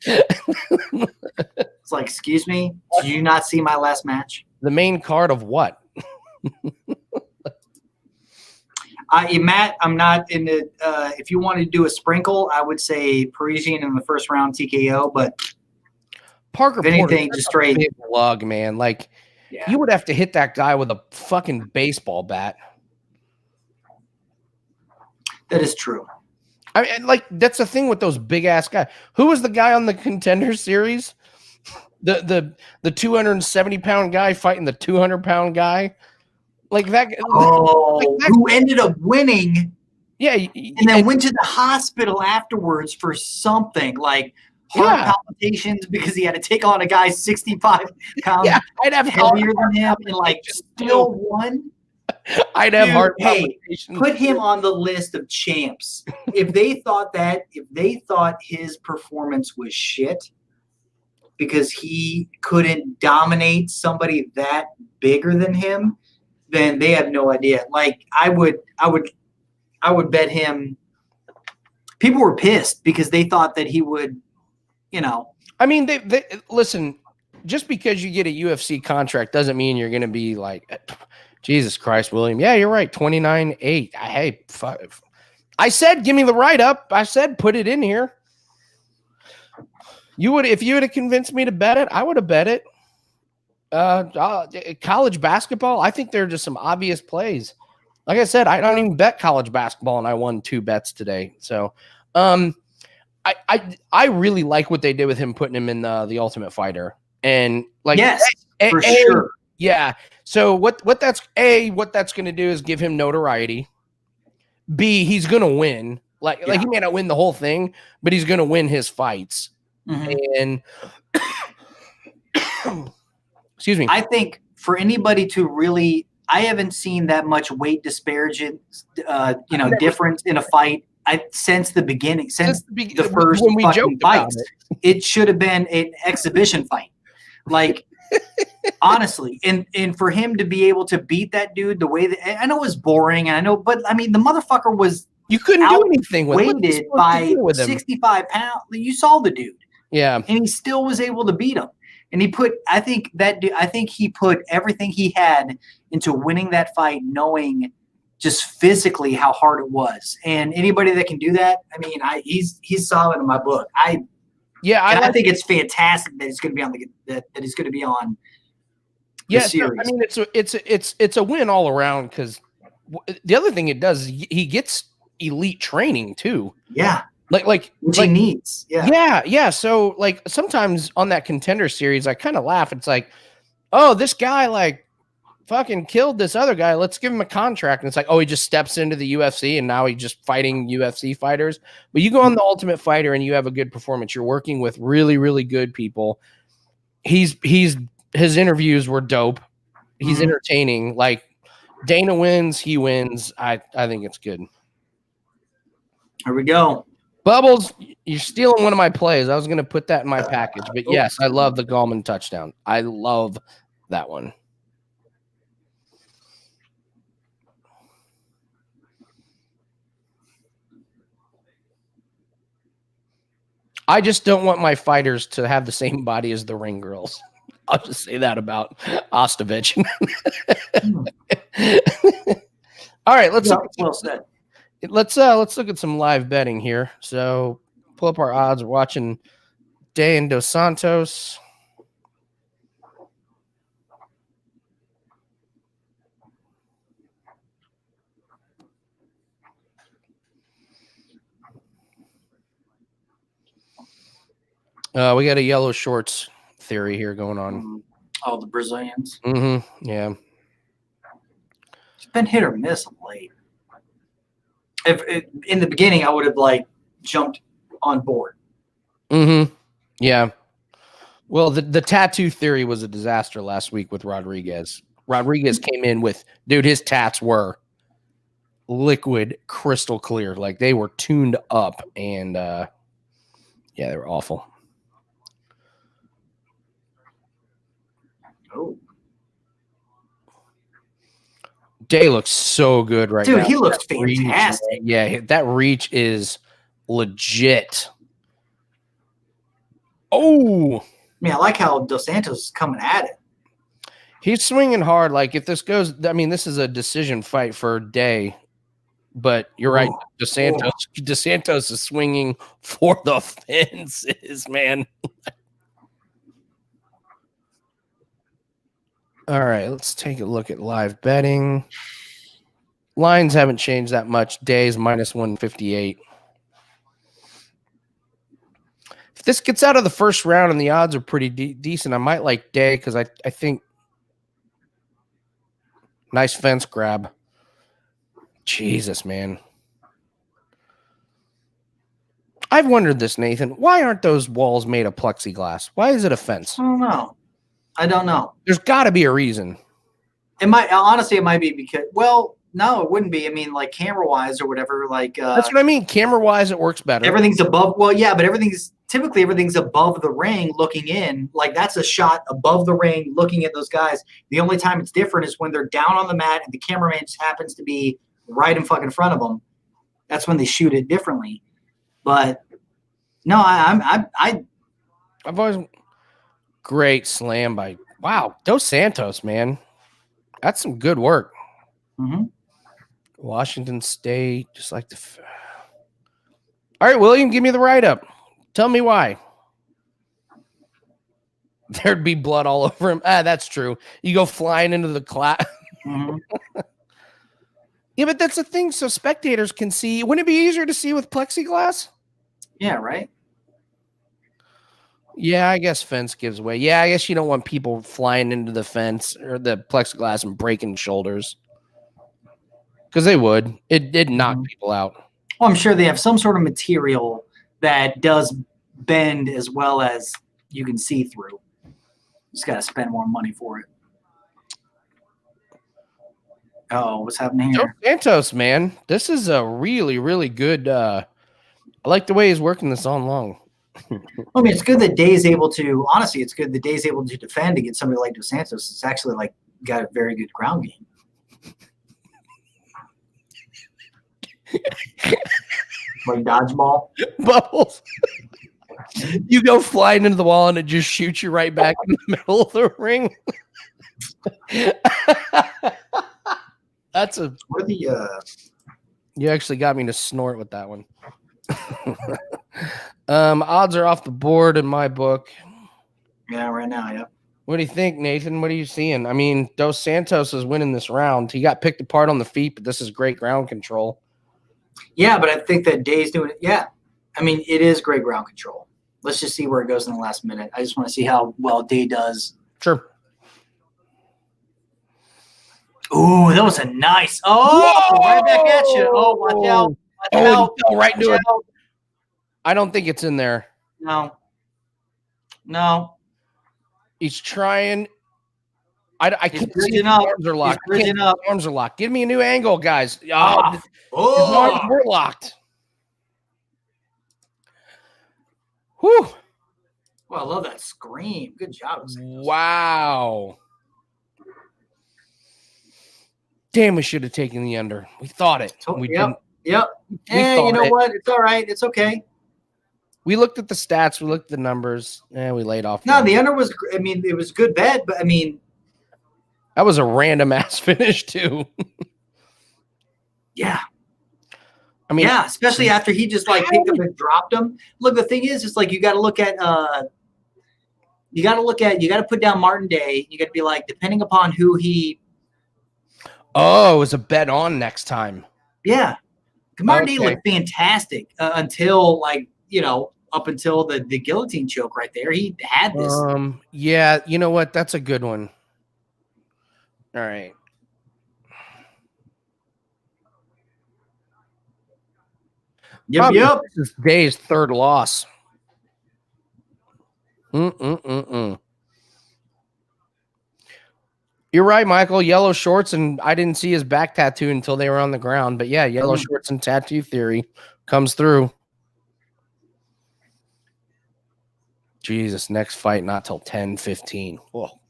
Speaker 2: It's like, excuse me, did you not see my last match?
Speaker 1: The main card of what?
Speaker 2: Matt, I'm not in the. If you wanted to do a sprinkle, I would say Parisian in the first round TKO. But
Speaker 1: Parker
Speaker 2: if anything,
Speaker 1: Porter,
Speaker 2: just straight
Speaker 1: big lug, man. Like you would have to hit that guy with a fucking baseball bat.
Speaker 2: That is true.
Speaker 1: I mean, like that's the thing with those big ass guys. Who was the guy on the Contender Series? The 270-pound guy fighting the 200-pound guy, like that.
Speaker 2: Who ended up winning?
Speaker 1: Yeah,
Speaker 2: and then went to the hospital afterwards for something like heart palpitations because he had to take on a guy 65 pounds
Speaker 1: I'd have
Speaker 2: heavier than him and like still won.
Speaker 1: I'd have heart
Speaker 2: palpitations. Put him on the list of champs. If they thought his performance was shit because he couldn't dominate somebody that bigger than him, then they have no idea. Like I would bet him. People were pissed because they thought that he would,
Speaker 1: I mean, they listen. Just because you get a UFC contract doesn't mean you're going to be like, Jesus Christ, William. Yeah, you're right. 29-8. Hey, I said, give me the write up. I said, put it in here. If you would have convinced me to bet it, I would have bet it. College basketball, I think there are just some obvious plays. Like I said, I don't even bet college basketball, and I won 2 bets today. So, I really like what they did with him, putting him in the Ultimate Fighter, and like
Speaker 2: yes, for sure,
Speaker 1: yeah. So what that's going to do is give him notoriety. B, he's going to win. Like he may not win the whole thing, but he's going to win his fights. Mm-hmm. And excuse me.
Speaker 2: I think for anybody to really, I haven't seen that much weight disparagement, difference in a fight. Since the beginning, since the first when we fucking fight, it should have been an exhibition fight. Like honestly, and for him to be able to beat that dude the way that, I know it was boring, but I mean the motherfucker was,
Speaker 1: you couldn't do anything with him.
Speaker 2: Weighted by 65 pounds. You saw the dude.
Speaker 1: Yeah.
Speaker 2: And he still was able to beat him. And he put, I think he put everything he had into winning that fight, knowing just physically how hard it was. And anybody that can do that, I mean, he's solid in my book. I think it's fantastic that he's going to be on that he's going to be on the series.
Speaker 1: I mean, it's a win all around because the other thing it does is he gets elite training too.
Speaker 2: Yeah.
Speaker 1: Which
Speaker 2: he needs. Yeah.
Speaker 1: Yeah. So like sometimes on that Contender Series, I kind of laugh. It's like, oh, this guy like fucking killed this other guy. Let's give him a contract. And it's like, oh, he just steps into the UFC and now he's just fighting UFC fighters. But you go on the Ultimate Fighter and you have a good performance. You're working with really, really good people. His interviews were dope. He's entertaining. Like Dana wins, he wins. I think it's good.
Speaker 2: Here we go.
Speaker 1: Bubbles, you're stealing one of my plays. I was going to put that in my package. But yes, I love the Gallman touchdown. I love that one. I just don't want my fighters to have the same body as the ring girls. I'll just say that about Ostovich. All right, let's look at some live betting here. So pull up our odds. We're watching Day and Dos Santos. We got a yellow shorts theory here going on.
Speaker 2: Oh, the Brazilians.
Speaker 1: Yeah.
Speaker 2: It's been hit or miss of late. In the beginning, I would have jumped on board.
Speaker 1: Yeah. Well, the tattoo theory was a disaster last week with Rodriguez. Rodriguez came in with, dude, his tats were liquid, crystal clear. Like they were tuned up, and yeah, they were awful.
Speaker 2: Oh,
Speaker 1: Day looks so good right now.
Speaker 2: dude, he looks
Speaker 1: That reach,
Speaker 2: fantastic.
Speaker 1: yeah, that reach is legit. Oh,
Speaker 2: I mean, I like how Dos Santos is coming at it.
Speaker 1: he's swinging hard. Like if this goes, I mean, this is a decision fight for Day. But you're right, Dos Santos is swinging for the fences, man. All right, let's take a look at live betting. Lines haven't changed that much. Days minus 158. If this gets out of the first round and the odds are pretty decent, I might like Day because I think nice fence grab. Jesus, man. I've wondered this, Nathan. Why aren't those walls made of plexiglass? Why is it a fence?
Speaker 2: I don't know.
Speaker 1: There's got to be a reason.
Speaker 2: It might be because, well, no, it wouldn't be. I mean, like camera wise or whatever,
Speaker 1: that's what I mean. Camera wise, it works better.
Speaker 2: Everything's above. Well, yeah, but typically everything's above the ring looking in. Like that's a shot above the ring looking at those guys. The only time it's different is when they're down on the mat and the cameraman just happens to be right in fucking front of them. That's when they shoot it differently. But no, I've
Speaker 1: always great slam by Dos Santos, man. That's some good work. Washington State, just like the. All right, William, give me the write up. Tell me why. There'd be blood all over him. That's true. You go flying into the class. Yeah, but that's the thing. So spectators can see. Wouldn't it be easier to see with plexiglass?
Speaker 2: Yeah, right.
Speaker 1: Yeah, I guess fence gives way. Yeah, I guess you don't want people flying into the fence or the plexiglass and breaking shoulders. Because they would. It did knock people out.
Speaker 2: Well, I'm sure they have some sort of material that does bend as well as you can see through. Just got to spend more money for it. Oh, what's happening here?
Speaker 1: Dos Santos, man. This is a really, really good. I like the way he's working this on long.
Speaker 2: I mean, it's good that Day's able to. Honestly, it's good that Day's able to defend against somebody like Dos Santos. It's actually got a very good ground game. Like dodgeball.
Speaker 1: Bubbles. You go flying into the wall and it just shoots you right back in the middle of the ring. That's a.
Speaker 2: What are the?
Speaker 1: You actually got me to snort with that one. Odds are off the board in my book.
Speaker 2: Yeah, right now, yeah.
Speaker 1: What do you think, Nathan? What are you seeing? I mean, Dos Santos is winning this round. He got picked apart on the feet, but this is great ground control.
Speaker 2: Yeah, but I think that Day's doing it. Yeah. I mean, it is great ground control. Let's just see where it goes in the last minute. I just want to see how well Day does.
Speaker 1: Sure.
Speaker 2: Ooh, that was a nice. Oh,
Speaker 1: whoa!
Speaker 2: Right back at you. Oh, watch out. Watch out.
Speaker 1: He fell right into it. I don't think it's in there.
Speaker 2: No.
Speaker 1: He's trying. I can't see.
Speaker 2: Up.
Speaker 1: His arms are locked.
Speaker 2: His
Speaker 1: arms are locked. Give me a new angle, guys. His arms were locked. Whew.
Speaker 2: Well, I love that scream. Good job.
Speaker 1: Wow. Damn, we should have taken the under. We thought it. We didn't.
Speaker 2: Yep. And you know what? It's all right. It's okay.
Speaker 1: We looked at the stats. We looked at the numbers. And we laid off.
Speaker 2: No, the under was, I mean, it was a good bet, but I mean.
Speaker 1: That was a random ass finish, too.
Speaker 2: Yeah.
Speaker 1: I mean,
Speaker 2: yeah, especially after he just like picked up and dropped him. Look, the thing is, it's like you got to look at you got to put down Martin Day. You got to be like, depending upon who he.
Speaker 1: Oh, it was a bet on next time.
Speaker 2: Yeah, Martin Day
Speaker 1: Okay.
Speaker 2: looked fantastic until up until the guillotine choke right there. He had this.
Speaker 1: Yeah, you know what? That's a good one. All right.
Speaker 2: Yep.
Speaker 1: This is Day's third loss. You're right, Michael. Yellow shorts, and I didn't see his back tattoo until they were on the ground. But yeah, yellow shorts and tattoo theory comes through. Jesus, next fight not till 10:15. Whoa.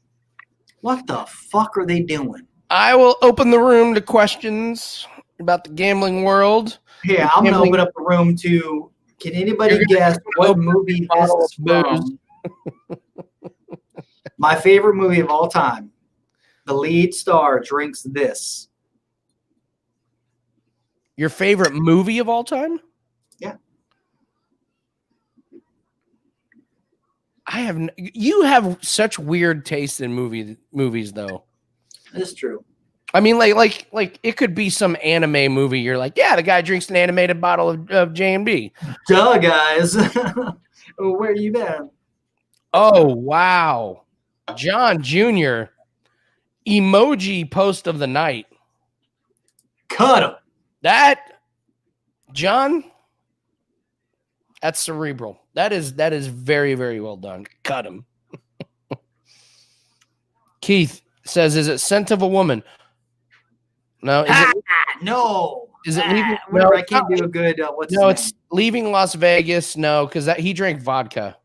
Speaker 2: What the fuck are they doing?
Speaker 1: I will open the room to questions about the gambling world.
Speaker 2: Yeah, I'm gonna open up the room to. Can anybody guess what movie this is from? My favorite movie of all time. The lead star drinks this.
Speaker 1: Your favorite movie of all time?
Speaker 2: Yeah.
Speaker 1: You have such weird taste in movies though.
Speaker 2: That's true.
Speaker 1: I mean, like it could be some anime movie. You're like, yeah, the guy drinks an animated bottle of J&B.
Speaker 2: Duh, guys. Where you been?
Speaker 1: Oh, wow. John Jr. Emoji post of the night.
Speaker 2: Cut him.
Speaker 1: John, that's cerebral. That is very, very well done. Cut him. Keith says, is it Scent of a Woman? No.
Speaker 2: No.
Speaker 1: Is it Leaving?
Speaker 2: Whatever.
Speaker 1: No,
Speaker 2: I can't do a good. What's
Speaker 1: no,
Speaker 2: his
Speaker 1: it's
Speaker 2: name?
Speaker 1: Leaving Las Vegas. No, because he drank vodka.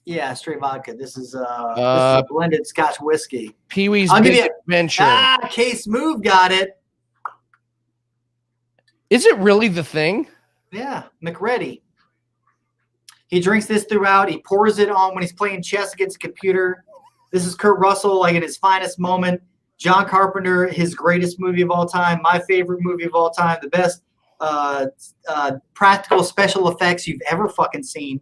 Speaker 2: Yeah, straight vodka. This is a blended Scotch whiskey.
Speaker 1: Pee-wee's
Speaker 2: I'll give
Speaker 1: Big
Speaker 2: you
Speaker 1: Adventure.
Speaker 2: Case Move got it.
Speaker 1: Is it really the thing?
Speaker 2: Yeah, McReady. He drinks this throughout. He pours it on when he's playing chess against a computer. This is Kurt Russell, like in his finest moment. John Carpenter, his greatest movie of all time. My favorite movie of all time. The best practical special effects you've ever fucking seen.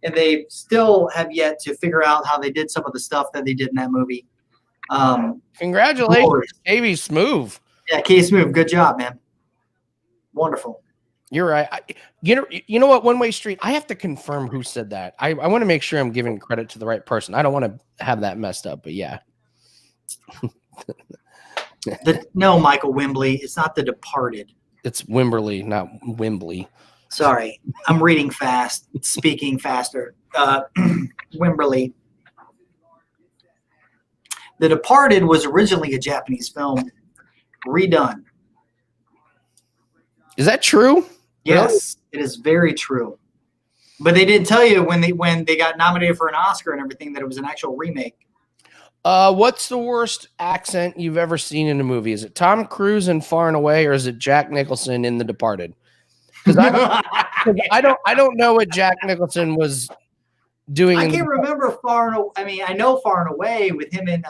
Speaker 2: And they still have yet to figure out how they did some of the stuff that they did in that movie.
Speaker 1: Congratulations, KB Smooth.
Speaker 2: Yeah, Case Move. Good job, man. Wonderful.
Speaker 1: You're right. You know what? One Way Street. I have to confirm who said that. I want to make sure I'm giving credit to the right person. I don't want to have that messed up, but yeah.
Speaker 2: No, Michael Wembley. It's not The Departed.
Speaker 1: It's Wimberley, not Wembley.
Speaker 2: Sorry, I'm reading fast, speaking faster. Wimberley. The Departed was originally a Japanese film, redone.
Speaker 1: Is that true?
Speaker 2: Yes, It is very true. But they didn't tell you when they got nominated for an Oscar and everything that it was an actual remake.
Speaker 1: What's the worst accent you've ever seen in a movie? Is it Tom Cruise in Far and Away, or is it Jack Nicholson in The Departed? Because I don't know what Jack Nicholson was doing.
Speaker 2: I can't remember Far and Away. I mean, I know Far and Away with him and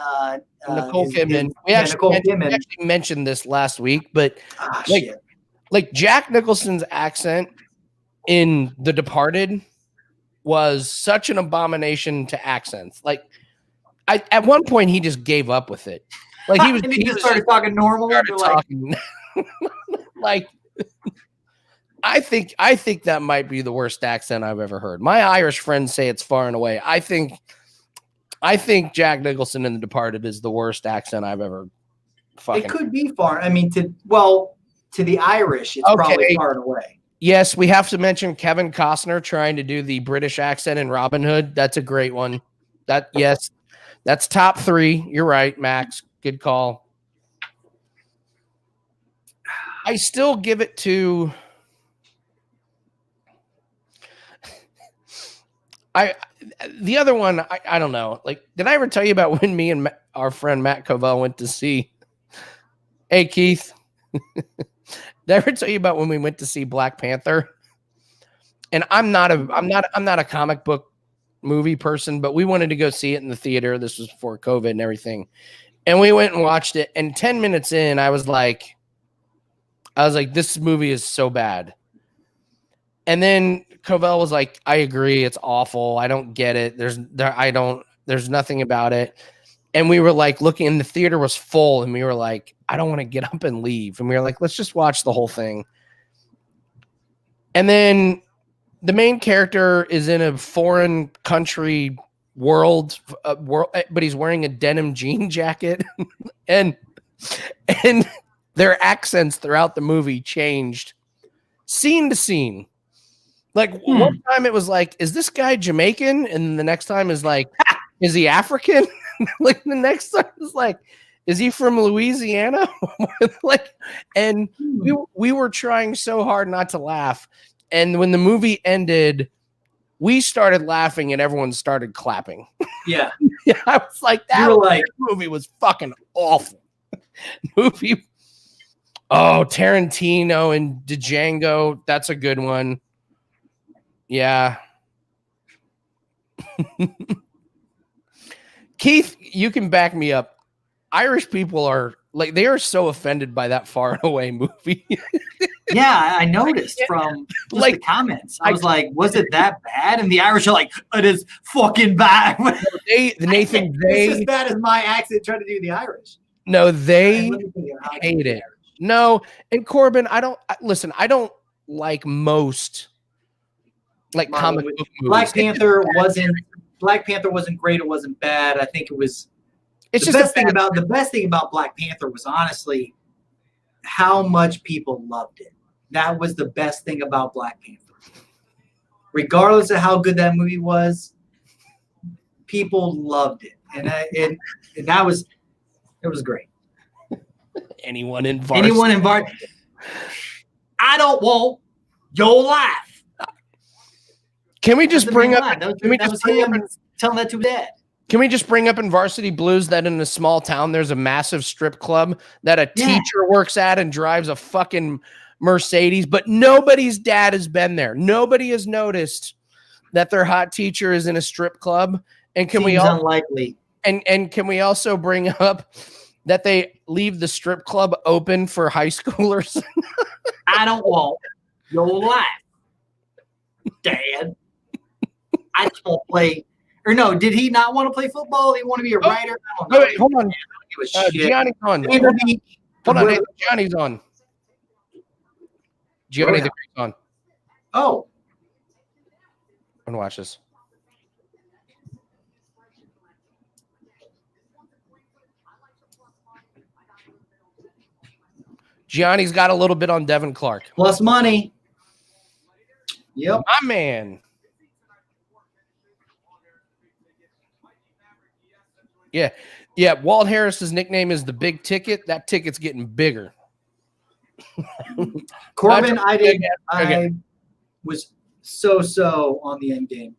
Speaker 1: Nicole Kidman. We actually mentioned this last week, but like Jack Nicholson's accent in The Departed was such an abomination to accents. Like, at one point he just gave up with it. Like he
Speaker 2: just started talking normal.
Speaker 1: Like, I think that might be the worst accent I've ever heard. My Irish friends say it's Far and Away. I think Jack Nicholson in The Departed is the worst accent I've ever fucking.
Speaker 2: It could be far. I mean, to the Irish, it's probably Far and Away.
Speaker 1: Yes, we have to mention Kevin Costner trying to do the British accent in Robin Hood. That's a great one. That's top 3. You're right, Max. Good call. I still give it to the other one. I don't know. Like, did I ever tell you about when me and our friend Matt Covell went to see? Hey, Keith. Did I ever tell you about when we went to see Black Panther? And I'm not a comic book movie person, but we wanted to go see it in the theater. This was before COVID and everything. And we went and watched it. And 10 minutes in, I was like, this movie is so bad. And then Covell was like, I agree, it's awful. I don't get it. There's nothing about it. And we were like looking, and the theater was full, and we were like, I don't want to get up and leave. And we were like, let's just watch the whole thing. And then the main character is in a foreign country world, but he's wearing a denim jean jacket, and their accents throughout the movie changed scene to scene. Like one time it was like, is this guy Jamaican? And the next time is like, is he African? Like the next time is like, is he from Louisiana? Like, and we were trying so hard not to laugh. And when the movie ended, we started laughing and everyone started clapping.
Speaker 2: Yeah.
Speaker 1: Yeah, I was like, that movie was fucking awful. Movie. Oh, Tarantino and Django. That's a good one. Yeah. Keith, you can back me up. Irish people are like, they are so offended by that Far and Away movie.
Speaker 2: Yeah, I noticed from like the comments. I was like, was it that bad? And the Irish are like, it is fucking bad.
Speaker 1: Nathan,
Speaker 2: it's as bad as my accent trying to do the Irish.
Speaker 1: No, they hate it. No, and Corbin, I don't like most like comic book movies.
Speaker 2: Black Panther wasn't great. It wasn't bad. I think it was. The best thing about Black Panther was honestly how much people loved it. That was the best thing about Black Panther. Regardless of how good that movie was, people loved it, and it was great.
Speaker 1: Anyone in varsity.
Speaker 2: I don't want your life.
Speaker 1: Can we just bring up?
Speaker 2: Telling that to dad.
Speaker 1: Can we just bring up in Varsity Blues that in a small town there's a massive strip club that a teacher works at and drives a fucking Mercedes, but nobody's dad has been there. Nobody has noticed that their hot teacher is in a strip club. And can we
Speaker 2: unlikely?
Speaker 1: And can we also bring up that they leave the strip club open for high schoolers?
Speaker 2: I don't want your life, Dad. I just want to play. Or no, did he not want to play football? He want to be a writer? I don't know.
Speaker 1: Wait, hold on. Gianni's on. Hold on, Gianni's on. Gianni the Greek's on.
Speaker 2: Oh.
Speaker 1: I'm gonna watch this. Gianni's got a little bit on Devin Clark.
Speaker 2: Plus money. Yep.
Speaker 1: My man. Yeah. Yeah. Walt Harris's nickname is the Big Ticket. That ticket's getting bigger.
Speaker 2: Corbin, I was so on the end game.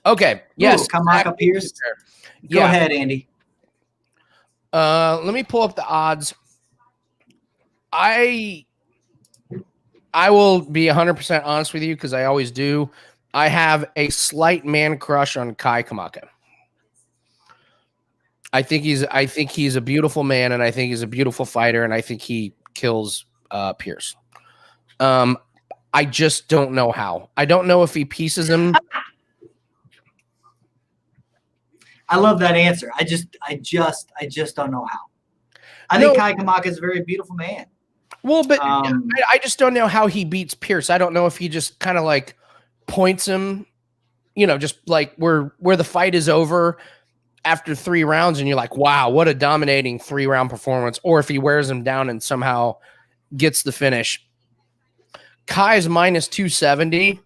Speaker 1: Okay. Yes.
Speaker 2: Kamaka Pierce. Go ahead, Andy.
Speaker 1: Let me pull up the odds. I will be 100% honest with you because I always do. I have a slight man crush on Kai Kamaka. I think he's a beautiful man, and I think he's a beautiful fighter, and I think he kills Pierce. I just don't know how. I don't know if he pieces him.
Speaker 2: I love that answer. I just don't know how. I think Kai Kamaka is a very beautiful man.
Speaker 1: Well, but I just don't know how he beats Pierce. I don't know if he just kind of like points him, just like where the fight is over after 3 rounds and you're like, wow, what a dominating 3-round performance. Or if he wears him down and somehow gets the finish. Kai's minus 270.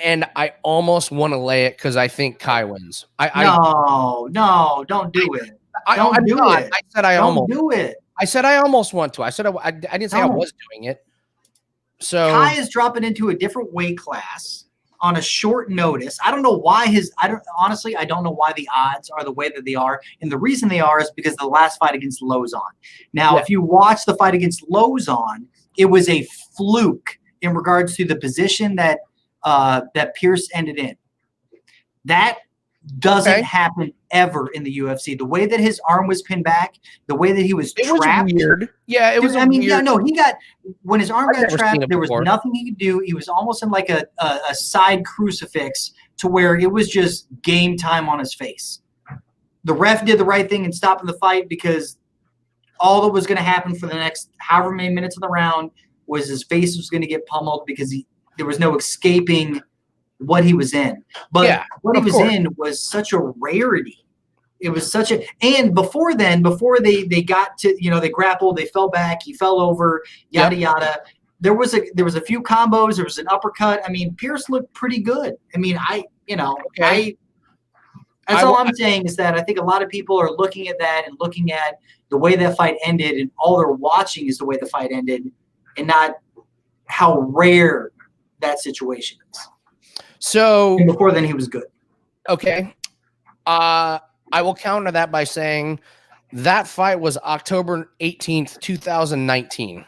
Speaker 1: And I almost want to lay it because I think Kai wins.
Speaker 2: No, don't do it. Don't do it.
Speaker 1: I said I almost
Speaker 2: do it.
Speaker 1: I said I almost want to. I said I didn't say I was doing it. So
Speaker 2: Kai is dropping into a different weight class on a short notice. I don't know why honestly, I don't know why the odds are the way that they are. And the reason they are is because of the last fight against Lozon. Now, if you watch the fight against Lozon, it was a fluke in regards to the position that Pierce ended in. That doesn't happen ever in the UFC. The way that his arm was pinned back, the way that he was trapped.
Speaker 1: It was weird. Yeah, it was.
Speaker 2: I mean,
Speaker 1: weird.
Speaker 2: yeah, no, when his arm
Speaker 1: I've
Speaker 2: got
Speaker 1: never seen
Speaker 2: trapped,
Speaker 1: it
Speaker 2: there was
Speaker 1: before.
Speaker 2: nothing he could do. He was almost in like a side crucifix to where it was just game time on his face. The ref did the right thing in stopping the fight because all that was going to happen for the next however many minutes of the round was his face was going to get pummeled because there was no escaping what he was in. But what he was in was such a rarity. It was such a – and before then, before they got to – they grappled, they fell back, he fell over, yada, yada. There was a few combos. There was an uppercut. I mean, Pierce looked pretty good. I mean, that's all I'm saying is that I think a lot of people are looking at that and looking at the way that fight ended, and all they're watching is the way the fight ended and not how rare that situation is.
Speaker 1: So
Speaker 2: and before then, he was good.
Speaker 1: Okay. I will counter that by saying that fight was October 18th, 2019.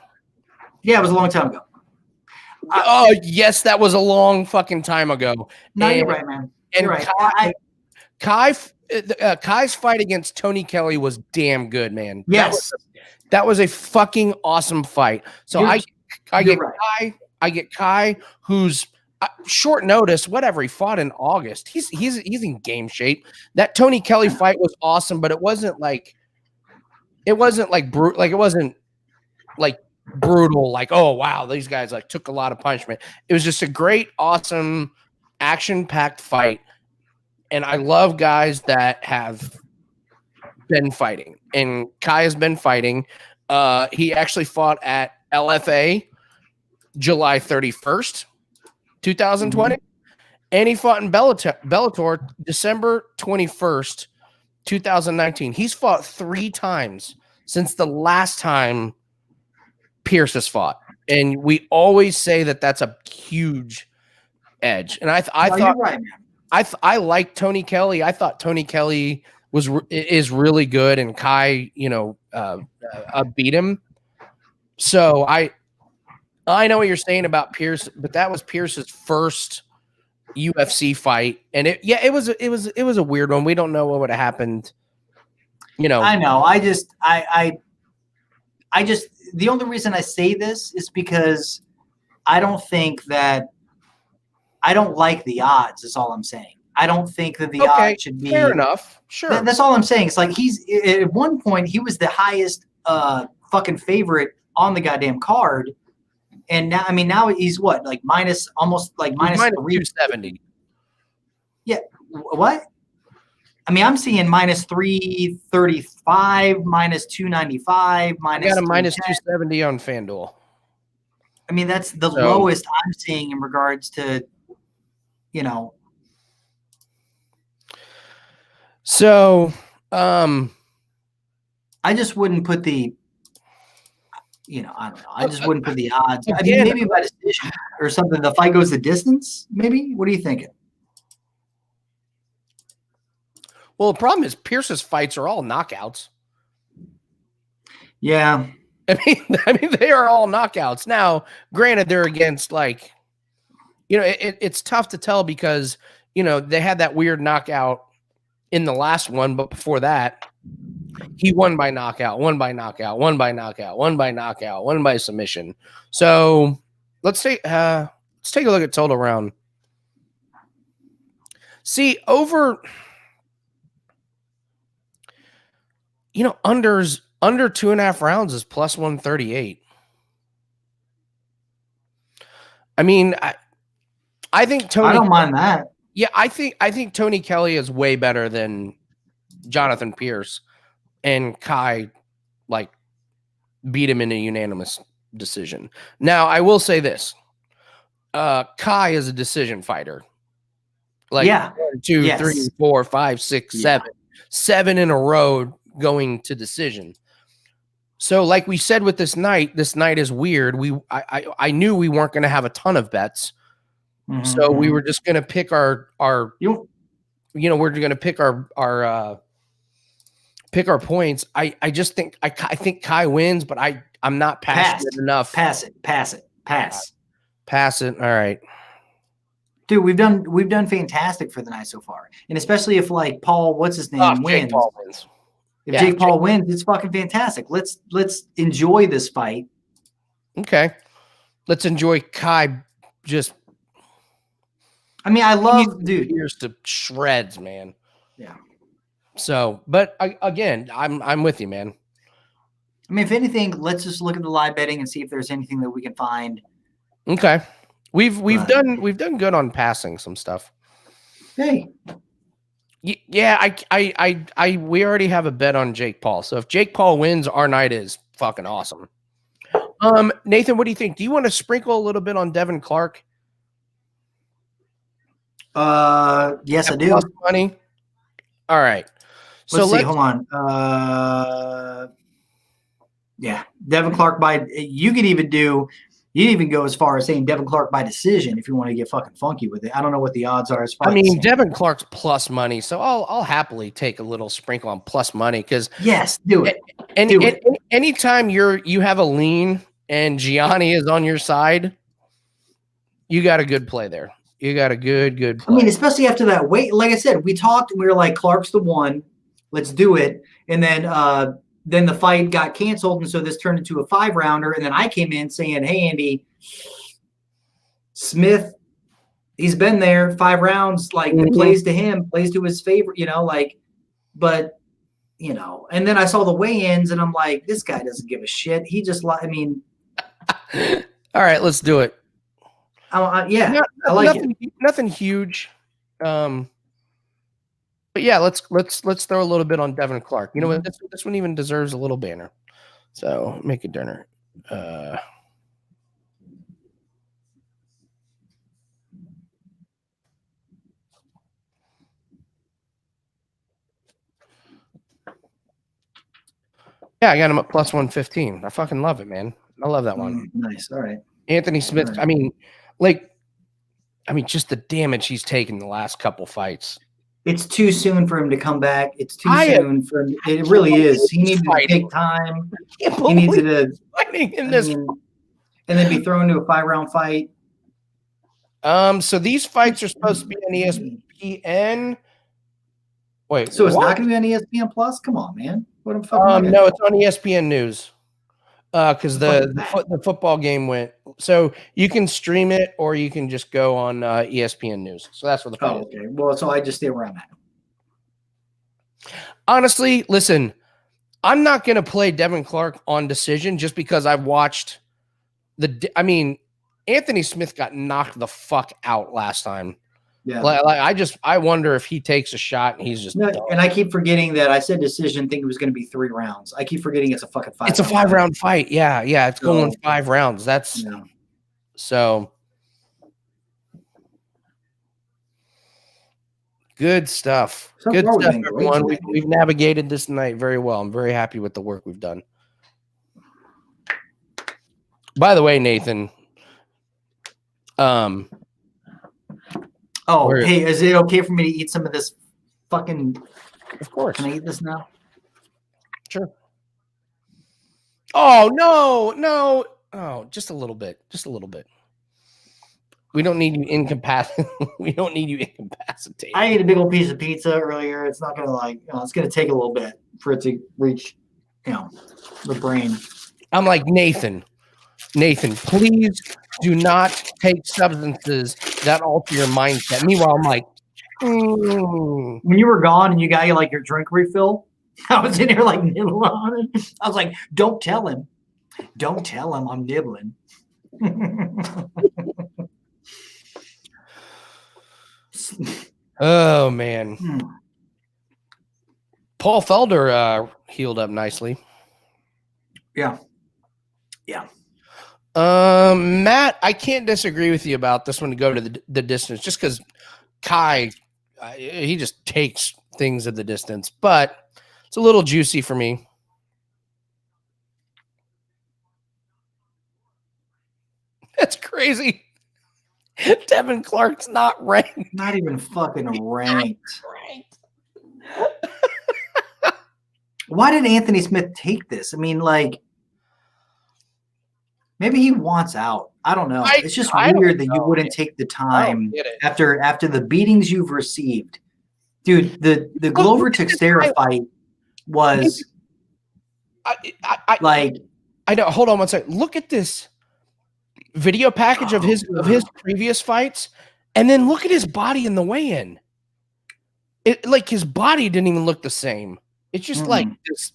Speaker 2: Yeah, it was a long time ago.
Speaker 1: Yes, that was a long fucking time ago.
Speaker 2: No, you're right, man. You're right.
Speaker 1: Kai's fight against Tony Kelly was damn good, man.
Speaker 2: Yes.
Speaker 1: That was a fucking awesome fight. So I get Kai, who's short notice, whatever. He fought in August. He's in game shape. That Tony Kelly fight was awesome, but it wasn't like brutal. Like it wasn't like brutal. Like, oh wow, these guys like took a lot of punishment. It was just a great, awesome, action-packed fight. And I love guys that have been fighting. And Kai has been fighting. He actually fought at LFA July 31st, 2020. And he fought in Bellator December 21st, 2019. He's fought 3 times since the last time Pierce has fought. And we always say that that's a huge edge. And I thought
Speaker 2: you're right, man.
Speaker 1: I like Tony Kelly. I thought Tony Kelly is really good, and Kai, beat him. So I know what you're saying about Pierce, but that was Pierce's first UFC fight, and it was a weird one. We don't know what would have happened.
Speaker 2: I know. I just the only reason I say this is because I don't like the odds, is all I'm saying. I don't think that the odds should be
Speaker 1: fair enough. Sure.
Speaker 2: That's all I'm saying. It's like at one point he was the highest fucking favorite on the goddamn card. And now he's what? Like minus
Speaker 1: 270.
Speaker 2: Yeah. What? I mean, I'm seeing minus 335, minus 295, minus.
Speaker 1: I got a minus 270 on FanDuel.
Speaker 2: I mean, that's the lowest I'm seeing in regards to,
Speaker 1: So,
Speaker 2: I just wouldn't put the, I don't know. I just wouldn't put the odds. I mean, maybe by decision or something. The fight goes the distance, maybe? What are you thinking?
Speaker 1: Well, the problem is Pierce's fights are all knockouts.
Speaker 2: Yeah.
Speaker 1: I mean, they are all knockouts. Now, granted, they're against it's tough to tell because, they had that weird knockout in the last one, but before that, he won by knockout, won by submission. So let's take a look at total round. See, over, unders under 2.5 rounds is plus 138. I mean, I think Tony.
Speaker 2: I don't mind that.
Speaker 1: Yeah, I think Tony Kelly is way better than Jonathan Pierce, and Kai beat him in a unanimous decision. Now, I will say this: Kai is a decision fighter. 1, 2, 3, 4, 5, 6, 7 in a row going to decision. So, like we said with this night is weird. I knew we weren't going to have a ton of bets. Mm-hmm. So we were just going to pick we're going to pick our points. I just think I think Kai wins, but I'm not passionate enough.
Speaker 2: Pass it.
Speaker 1: All right.
Speaker 2: Dude, we've done fantastic for the night so far, and especially if like Paul, what's his name,
Speaker 1: Jake
Speaker 2: wins.
Speaker 1: Paul wins.
Speaker 2: If
Speaker 1: Yeah,
Speaker 2: Jake Paul wins, it's fucking fantastic. Let's enjoy this fight.
Speaker 1: Okay. Let's enjoy Kai just
Speaker 2: I mean, I love, dude.
Speaker 1: Pierce to shreds, man.
Speaker 2: Yeah.
Speaker 1: So, but again, I'm with you, man.
Speaker 2: I mean, if anything, let's just look at the live betting and see if there's anything that we can find.
Speaker 1: Okay. We've done good on passing some stuff.
Speaker 2: Hey,
Speaker 1: Yeah, we already have a bet on Jake Paul. So if Jake Paul wins, our night is fucking awesome. Nathan, what do you think? Do you want to sprinkle a little bit on Devin Clark?
Speaker 2: yes, I do.
Speaker 1: Plus money. All right. So
Speaker 2: Let's see. Hold on. Yeah, Devin Clark by. You could even go as far as saying Devin Clark by decision if you want to get fucking funky with it. I don't know what the odds are as far.
Speaker 1: I mean, Devin Clark's plus money, so I'll happily take a little sprinkle on plus money because
Speaker 2: yes, do it.
Speaker 1: Anytime you have a lean and Gianni is on your side, you got a good play there. You got a good play.
Speaker 2: I mean, especially after that weight. Like I said, we talked and we were like, Clark's the one. Let's do it. And then the fight got canceled, and so this turned into a 5-rounder. And then I came in saying, "Hey, Andy, Smith, he's been there 5 rounds. Like it plays to him, plays to his favor, But and then I saw the weigh-ins, and I'm like, this guy doesn't give a shit. He just, I mean,
Speaker 1: all right, let's do it.
Speaker 2: Yeah, I like it.
Speaker 1: Nothing huge. But yeah, let's throw a little bit on Devin Clark. You know what? This one even deserves a little banner. So make a dinner. Yeah, I got him at plus 115. I fucking love it, man. I love that one.
Speaker 2: Nice. All right.
Speaker 1: Anthony Smith. Right. I mean, just the damage he's taken the last couple fights.
Speaker 2: It's too soon for him to come back. It's too soon for him. It really is. He needed to take time. He needed to
Speaker 1: fighting in this,
Speaker 2: and then be thrown into a 5-round fight.
Speaker 1: So these fights are supposed to be on ESPN. Wait,
Speaker 2: so it's not going to be on ESPN Plus? Come on, man. What am I
Speaker 1: no, it's on ESPN News. Because the football game went. So you can stream it or you can just go on ESPN News. So that's where the fight is.
Speaker 2: Okay. Well, so I just stay where I'm at.
Speaker 1: Honestly, listen, I'm not going to play Devin Clark on decision just because I've watched Anthony Smith got knocked the fuck out last time. Yeah. I wonder if he takes a shot and he's just
Speaker 2: done. And I keep forgetting that I said decision, think it was going to be 3 rounds. I keep forgetting it's a fucking 5.
Speaker 1: It's a 5-round fight. Yeah, it's going 5 rounds. That's so good stuff. Good stuff, everyone. We've navigated this night very well. I'm very happy with the work we've done. By the way, Nathan,
Speaker 2: hey, is it okay for me to eat some of this fucking?
Speaker 1: Of course.
Speaker 2: Can I eat this now?
Speaker 1: Sure. Oh, no. Oh, just a little bit. We don't need you incapacitated.
Speaker 2: I ate a big old piece of pizza earlier. It's not going to it's going to take a little bit for it to reach, the brain.
Speaker 1: I'm like, Nathan, please do not take substances that alter your mindset. Meanwhile, I'm like,
Speaker 2: when you were gone and you got your drink refill, I was in here nibbling on it. I was like, don't tell him I'm nibbling.
Speaker 1: Oh man. Paul Felder healed up nicely.
Speaker 2: Yeah.
Speaker 1: Matt, I can't disagree with you about this one to go to the distance, just because Kai, he just takes things at the distance, but it's a little juicy for me. That's crazy. Devin Clark's not ranked.
Speaker 2: Not even fucking ranked. Why did Anthony Smith take this? I mean, Maybe he wants out. I don't know. It's just
Speaker 1: I don't
Speaker 2: weird that you
Speaker 1: know,
Speaker 2: wouldn't take the
Speaker 1: I don't
Speaker 2: time
Speaker 1: get it.
Speaker 2: after the beatings you've received. Dude, the
Speaker 1: Well,
Speaker 2: Glover
Speaker 1: look at this
Speaker 2: Teixeira
Speaker 1: highlight.
Speaker 2: fight was like
Speaker 1: I know. Hold on one second. Look at this video package of his previous fights, and then look at his body in the weigh-in. It like his body didn't even look the same. It's just like this.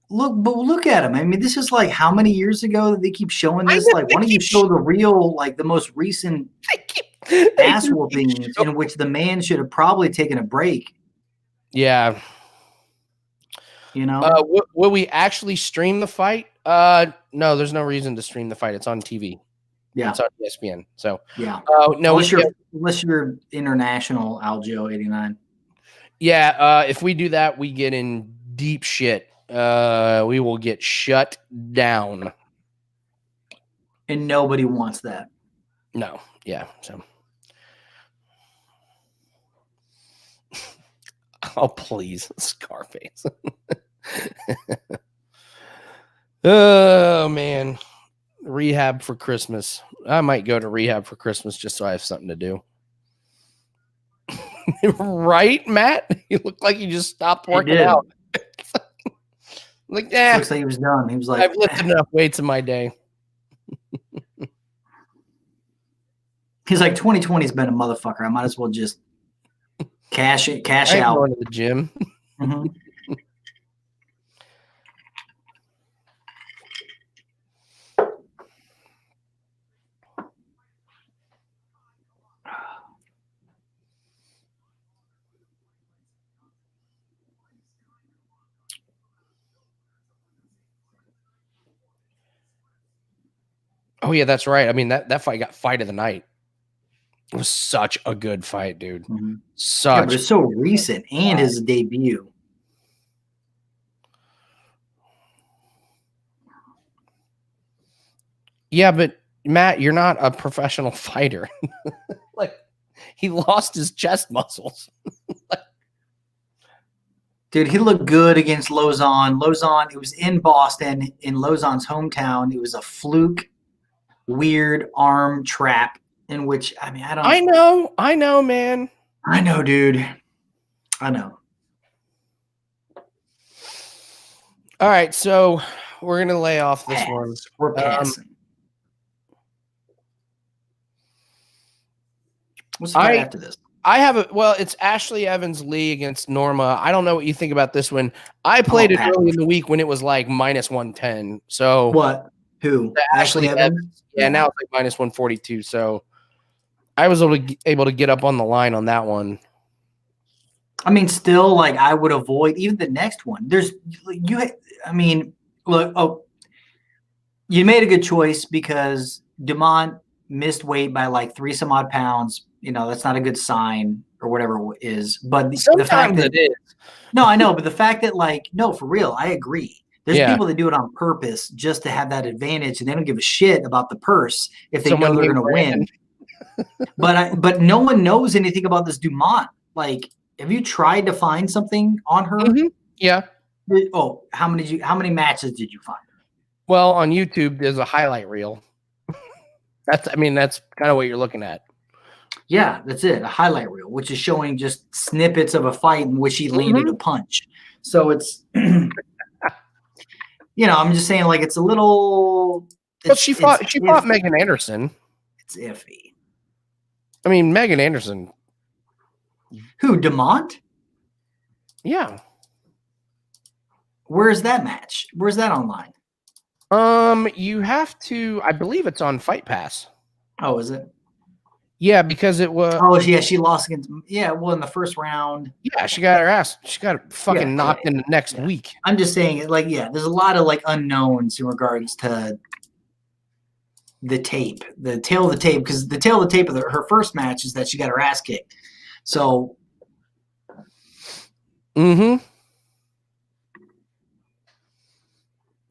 Speaker 2: look at him. I mean, this is like how many years ago that they keep showing this? Like, why don't you show the real, like the most recent ass whoopings in which the man should have probably taken a break?
Speaker 1: Yeah.
Speaker 2: You know?
Speaker 1: Will we actually stream the fight? No, there's no reason to stream the fight. It's on TV.
Speaker 2: Yeah.
Speaker 1: It's on ESPN. So
Speaker 2: yeah.
Speaker 1: No,
Speaker 2: unless you're international Aljo 89.
Speaker 1: Yeah, if we do that, we get in deep shit. We will get shut down.
Speaker 2: And nobody wants that.
Speaker 1: No. Yeah. So. Oh, please. Scarface. Oh, man. Rehab for Christmas. I might go to rehab for Christmas just so I have something to do. Right, Matt? You look like you just stopped working out. Like, yeah.
Speaker 2: Looks like he was done. He was like,
Speaker 1: I've lifted enough weights in my day.
Speaker 2: He's like, 2020 has been a motherfucker. I might as well just cash out.
Speaker 1: Going to the gym.
Speaker 2: Mm-hmm.
Speaker 1: Oh, yeah, that's right. I mean, that fight got fight of the night. It was such a good fight, dude.
Speaker 2: Mm-hmm.
Speaker 1: Such.
Speaker 2: Yeah, but it's so recent and his debut.
Speaker 1: Yeah, but Matt, you're not a professional fighter. Like, he lost his chest muscles.
Speaker 2: Dude, he looked good against Lozon, it was in Boston, in Lozon's hometown. It was a fluke, weird arm trap in which, I mean, I know, man. I know, dude. I know.
Speaker 1: All right, so we're going to lay off this one.
Speaker 2: We're passing. What's the fight after this?
Speaker 1: I have it's Ashley Evans Lee against Norma. I don't know what you think about this one. I played it early in the week when it was like -110. So
Speaker 2: what? Who? Ashley Evans?
Speaker 1: Yeah, now it's like -142. So I was able to get up on the line on that one.
Speaker 2: I mean, still, like, I would avoid even the next one. You made a good choice because Dumont missed weight by like 3 some odd pounds. You know, that's not a good sign or whatever it is. But the fact that
Speaker 1: it is.
Speaker 2: No, I know. But the fact that, like, no, for real, I agree. There's people that do it on purpose just to have that advantage, and they don't give a shit about the purse if they know they're going to win. But no one knows anything about this Dumont. Like, have you tried to find something on her?
Speaker 1: Mm-hmm. Yeah.
Speaker 2: Oh, how many matches did you find?
Speaker 1: Well, on YouTube, there's a highlight reel. That's kind of what you're looking at.
Speaker 2: Yeah, that's it. A highlight reel, which is showing just snippets of a fight in which he landed a punch. So it's, I'm just saying, like, it's a little.
Speaker 1: Well, she fought Megan Anderson.
Speaker 2: It's iffy.
Speaker 1: I mean, Megan Anderson.
Speaker 2: Who, Dumont?
Speaker 1: Yeah.
Speaker 2: Where's that match? Where's that online?
Speaker 1: You have to. I believe it's on Fight Pass.
Speaker 2: Oh, is it?
Speaker 1: Yeah, because it was.
Speaker 2: Oh, yeah, she lost against. Yeah, well, in the first round.
Speaker 1: Yeah, she got her ass. She got fucking knocked in the next week.
Speaker 2: I'm just saying, like, there's a lot of like unknowns in regards to the tape, the tail of the tape, because the tail of the tape of her first match is that she got her ass kicked. So.
Speaker 1: Mm-hmm.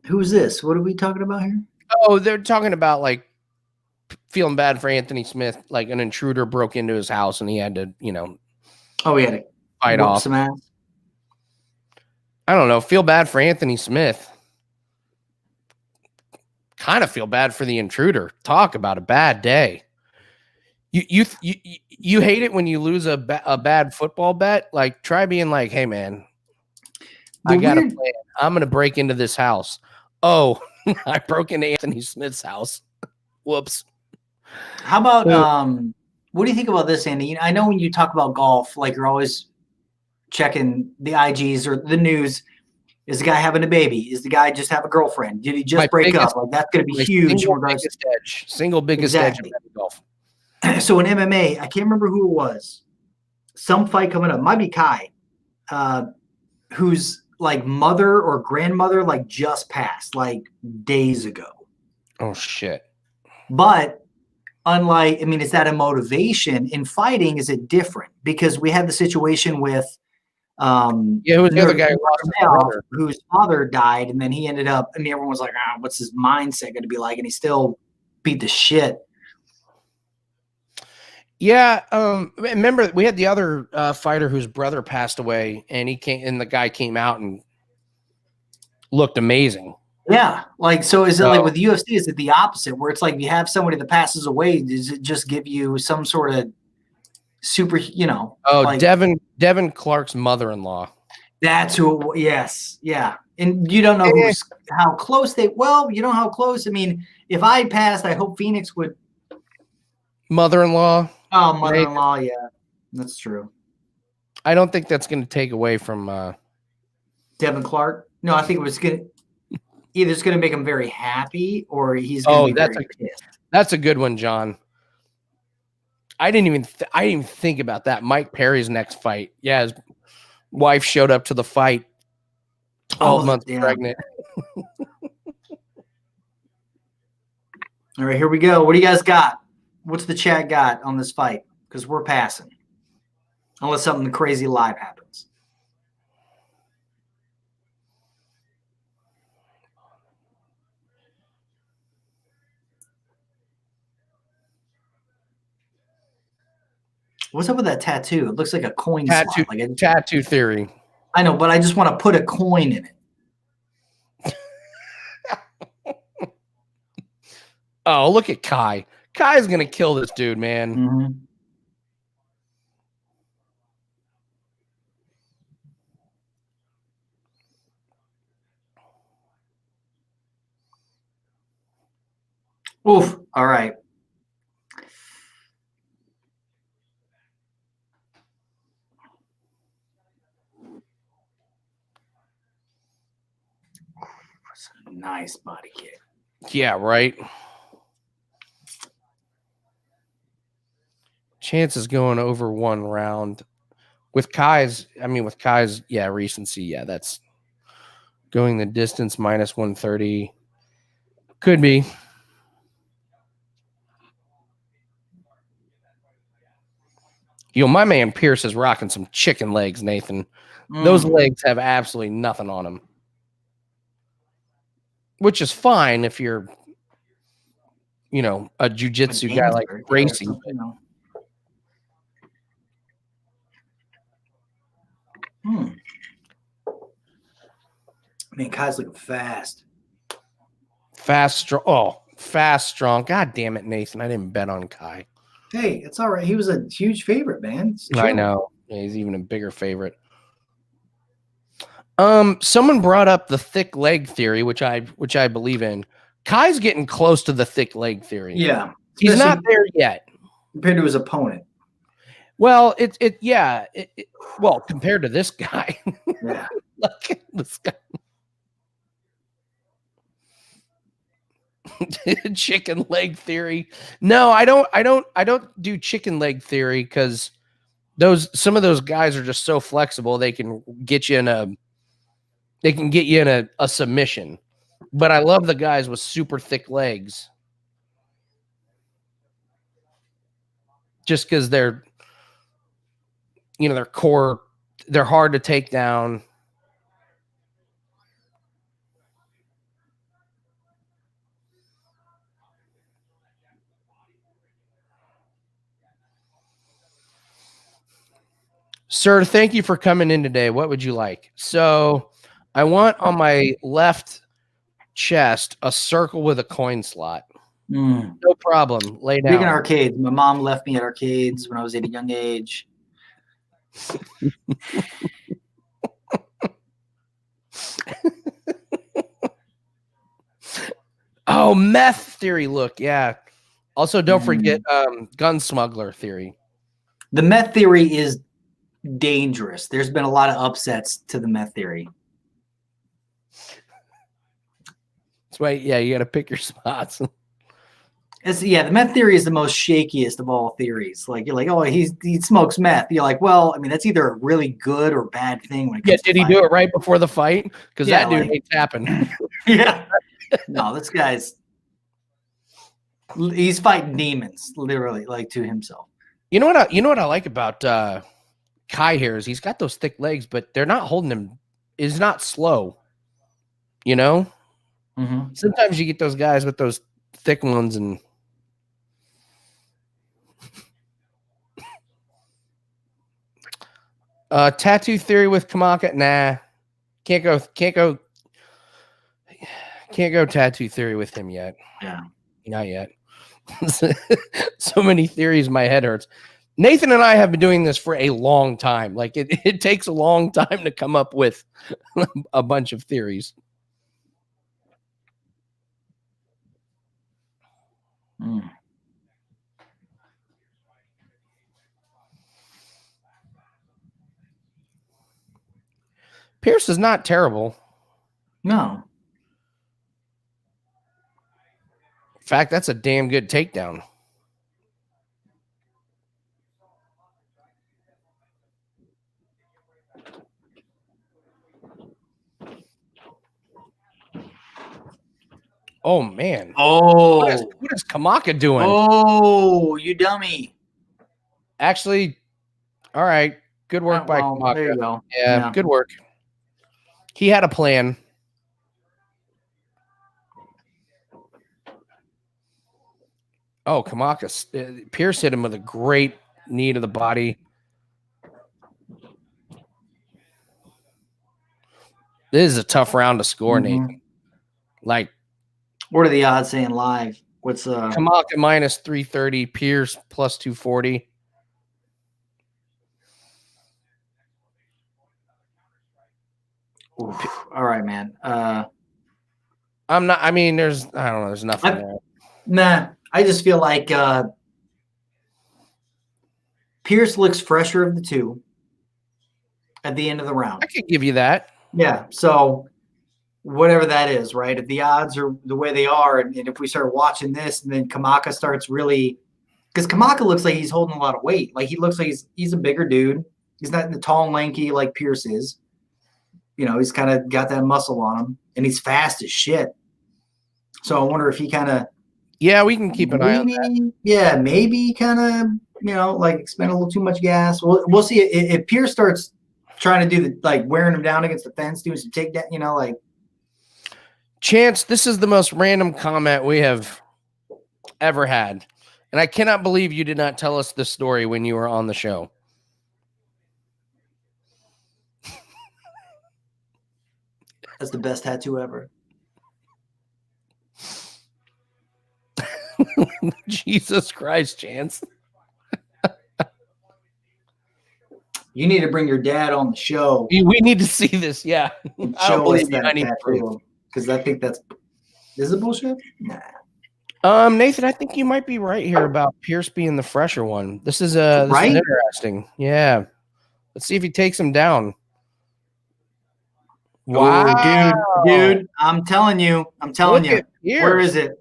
Speaker 2: Who's this? What are we talking about here?
Speaker 1: Oh, they're talking about, like, feeling bad for Anthony Smith. Like, an intruder broke into his house and he had to,
Speaker 2: he had to
Speaker 1: fight off
Speaker 2: some ass.
Speaker 1: I don't know. Feel bad for Anthony Smith. kind of feel bad for the intruder. Talk about a bad day. You hate it when you lose a bad football bet. Like, try being like, hey man, I got a plan. I'm gonna break into this house. Oh, I broke into Anthony Smith's house. Whoops.
Speaker 2: How about what do you think about this, Andy? I know when you talk about golf, like you're always checking the IGs or the news. Is the guy having a baby? Is the guy just have a girlfriend? Did he just break up? Like, that's going to be huge in regards to
Speaker 1: single biggest edge of golf.
Speaker 2: So in MMA, I can't remember who it was. Some fight coming up, might be Kai, whose like mother or grandmother like just passed like days ago.
Speaker 1: Oh shit!
Speaker 2: But unlike, I mean, is that a motivation in fighting? Is it different? Because we had the situation with
Speaker 1: it was the other guy
Speaker 2: whose father died, and then he ended up. I mean, everyone was like, "What's his mindset going to be like?" And he still beat the shit.
Speaker 1: Yeah, remember we had the other fighter whose brother passed away, and the guy came out and looked amazing.
Speaker 2: Yeah, like, so is it like with UFC? Is it the opposite, where it's like you have somebody that passes away? Does it just give you some sort of super,
Speaker 1: like, Devin Clark's mother-in-law.
Speaker 2: That's who. Yes, yeah, and you don't know how close they. Well, you know how close. I mean, if I passed, I hope Phoenix would.
Speaker 1: Mother-in-law.
Speaker 2: Oh, mother-in-law. Yeah, that's true.
Speaker 1: I don't think that's going to take away from
Speaker 2: Devin Clark. No, I think it was going to either it's going to make him very happy or he's going to be very pissed.
Speaker 1: That's a good one, John. I didn't even think about that. Mike Perry's next fight. Yeah, his wife showed up to the fight 12 months pregnant.
Speaker 2: All right, here we go. What do you guys got? What's the chat got on this fight? Because we're passing. Unless something crazy live happens. What's up with that tattoo? It looks like a coin slot. Like a
Speaker 1: tattoo theory.
Speaker 2: I know, but I just want to put a coin in it.
Speaker 1: Oh, look at Kai. Kai's going to kill this dude, man.
Speaker 2: Mm-hmm. Oof. All right. Nice body kick.
Speaker 1: Yeah, right. Chances going over one round. With Kai's, recency, yeah, that's going the distance minus 130. Could be. My man Pierce is rocking some chicken legs, Nathan. Those legs have absolutely nothing on them. Which is fine if you're, a jiu-jitsu guy like Gracie.
Speaker 2: Man, Kai's looking fast.
Speaker 1: Fast, strong. God damn it, Nathan. I didn't bet on Kai.
Speaker 2: Hey, it's all right. He was a huge favorite, man.
Speaker 1: I know. Yeah, he's even a bigger favorite. Someone brought up the thick leg theory, which I believe in. Kai's getting close to the thick leg theory.
Speaker 2: Yeah.
Speaker 1: He's not there yet.
Speaker 2: Compared to his opponent.
Speaker 1: Well, well, compared to this guy.
Speaker 2: Yeah.
Speaker 1: Look at this guy. Chicken leg theory. No, I don't do chicken leg theory because some of those guys are just so flexible they can get you in a submission. But I love the guys with super thick legs. Just because they're their core, they're hard to take down. Sir, thank you for coming in today. What would you like? So I want on my left chest, a circle with a coin slot.
Speaker 2: Mm.
Speaker 1: No problem. Lay
Speaker 2: Big in
Speaker 1: down.
Speaker 2: arcades. My mom left me at arcades when I was at a young age.
Speaker 1: Oh, meth theory. Look, yeah. Also, don't forget gun smuggler theory.
Speaker 2: The meth theory is dangerous. There's been a lot of upsets to the meth theory.
Speaker 1: That's why, yeah, you got to pick your spots.
Speaker 2: The meth theory is the most shakiest of all theories. Like you're like, oh, he smokes meth. You're like, well, I mean, that's either a really good or bad thing when it comes
Speaker 1: Did
Speaker 2: to
Speaker 1: he do it right before the fight? Because
Speaker 2: Yeah,
Speaker 1: that dude
Speaker 2: like-
Speaker 1: ain't tapping.
Speaker 2: Yeah. No, this guy's he's fighting demons, literally, like to himself.
Speaker 1: You know what I like about Kai here is he's got those thick legs, but they're not holding him. Is not slow. You know,
Speaker 2: Mm-hmm.
Speaker 1: sometimes you get those guys with those thick ones and. Tattoo theory with Kamaka. Nah, can't go tattoo theory with him yet.
Speaker 2: Yeah.
Speaker 1: Not yet. So many theories, my head hurts. Nathan and I have been doing this for a long time. Like it takes a long time to come up with a bunch of theories.
Speaker 2: Mm.
Speaker 1: Pierce is not terrible.
Speaker 2: No.
Speaker 1: In fact, that's a damn good takedown. Oh man.
Speaker 2: Oh.
Speaker 1: What is Kamaka doing?
Speaker 2: Oh, you dummy.
Speaker 1: Actually, all right. Good work by Kamaka.
Speaker 2: There you go.
Speaker 1: Yeah, good work. He had a plan. Oh, Kamaka. Pierce hit him with a great knee to the body. This is a tough round to score, Nathan. Like,
Speaker 2: what are the odds saying live? What's
Speaker 1: Kamaka minus 330, Pierce plus 240.
Speaker 2: Oof. All right, man.
Speaker 1: I'm not. I mean, there's nothing there.
Speaker 2: Nah, I just feel like Pierce looks fresher of the two at the end of the round.
Speaker 1: I could give you that.
Speaker 2: Yeah. So whatever that is, right? If the odds are the way they are, and if we start watching this, and then Kamaka starts really, because Kamaka looks like he's holding a lot of weight. Like he looks like he's a bigger dude. He's not the tall and lanky like Pierce is. You know, he's kind of got that muscle on him, and he's fast as shit. So I wonder if he kind of.
Speaker 1: Yeah, we can keep an eye on that.
Speaker 2: Yeah, maybe kind of, like expend a little too much gas. We'll see if Pierce starts trying to do the like wearing him down against the fence, doing some takedown, like.
Speaker 1: Chance, this is the most random comment we have ever had, and I cannot believe you did not tell us this story when you were on the show.
Speaker 2: That's the best tattoo ever.
Speaker 1: Jesus Christ, Chance.
Speaker 2: You need to bring your dad on the show.
Speaker 1: We need to see this. Yeah. I don't believe you. I need proof.
Speaker 2: Because I think is it bullshit? Nah.
Speaker 1: Nathan, I think you might be right here about Pierce being the fresher one. This is interesting. Yeah. Let's see if he takes him down. Wow.
Speaker 2: Oh, dude, I'm telling you. Where is it?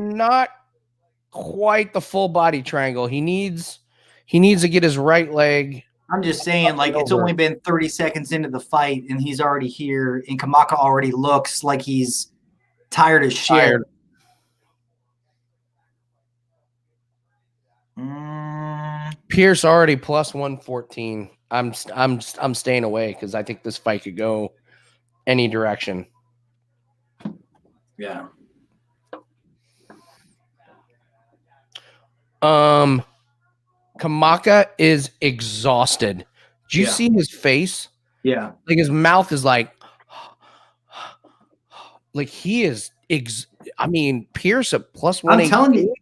Speaker 1: Not quite the full body triangle. He needs to get his right leg.
Speaker 2: I'm just saying, like, it's only been 30 seconds into the fight, and he's already here, and Kamaka already looks like he's tired as shit.
Speaker 1: Pierce already plus 114. I'm staying away because I think this fight could go any direction.
Speaker 2: Yeah.
Speaker 1: Kamaka is exhausted. Do you
Speaker 2: Yeah.
Speaker 1: see his face?
Speaker 2: Yeah.
Speaker 1: Like his mouth is like he is. I mean, Pierce at plus
Speaker 2: I'm
Speaker 1: 180.
Speaker 2: telling you,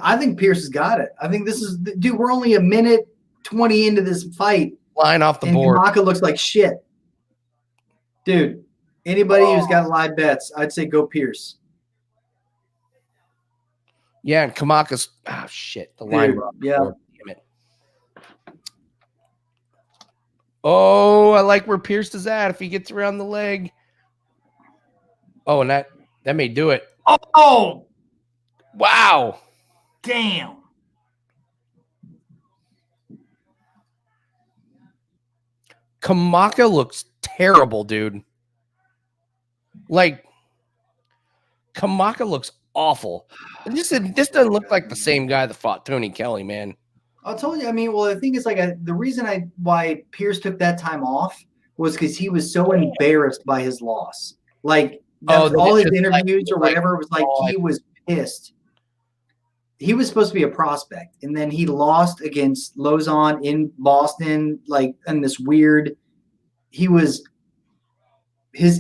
Speaker 2: I think Pierce has got it. I think this is, dude. We're only a minute 20 into this fight,
Speaker 1: Line off the
Speaker 2: and
Speaker 1: board.
Speaker 2: Kamaka looks like shit, dude. Anybody who's got live bets, I'd say go Pierce.
Speaker 1: Yeah, and Kamaka's shit. The line.
Speaker 2: Dude,
Speaker 1: off the
Speaker 2: yeah.
Speaker 1: board. Damn it. Oh, I like where Pierce is at. If he gets around the leg. Oh, and that may do it.
Speaker 2: Oh,
Speaker 1: Wow.
Speaker 2: damn.
Speaker 1: Kamaka looks terrible, dude. Like, Kamaka looks awful. This doesn't look like the same guy that fought Tony Kelly, man.
Speaker 2: I'll tell you. I mean, well, I think it's like the reason why Pierce took that time off was because he was so embarrassed by his loss. Like all his interviews or whatever was like he was pissed. He was supposed to be a prospect, and then he lost against Lozon in Boston, like in this weird. His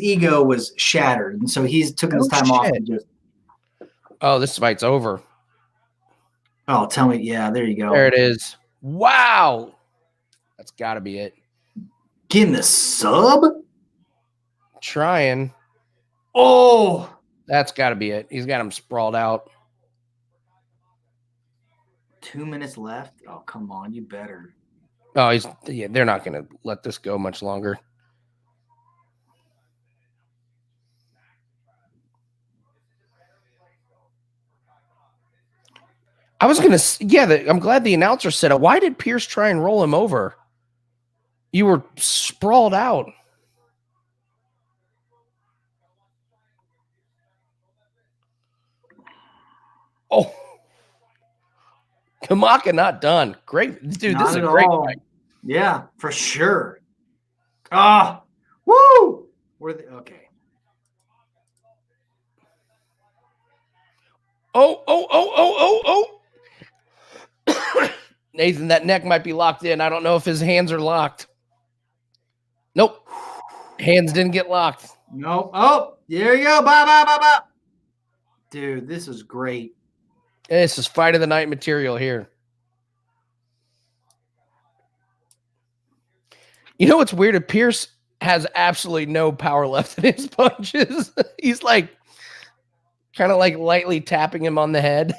Speaker 2: ego was shattered, and so he's taking this time off to just.
Speaker 1: Oh, this fight's over.
Speaker 2: Oh, tell me, yeah, there you go.
Speaker 1: There it is. Wow, that's got to be it.
Speaker 2: Getting the sub.
Speaker 1: Trying.
Speaker 2: Oh,
Speaker 1: That's got to be it. He's got him sprawled out.
Speaker 2: 2 minutes left. Oh, come on, you better.
Speaker 1: Oh, they're not going to let this go much longer. I was going to, I'm glad the announcer said it. Why did Pierce try and roll him over? You were sprawled out. Oh, Kamaka not done. Great. Dude,
Speaker 2: Not
Speaker 1: this is a
Speaker 2: at
Speaker 1: great
Speaker 2: all.
Speaker 1: fight.
Speaker 2: Yeah, for sure. Ah, woo! Okay.
Speaker 1: Oh. Nathan, that neck might be locked in. I don't know if his hands are locked. Nope. Hands didn't get locked.
Speaker 2: Nope. Oh, there you go. Bye. Dude, this is great.
Speaker 1: This is fight of the night material here. You know what's weird? Pierce has absolutely no power left in his punches. He's like kind of like lightly tapping him on the head.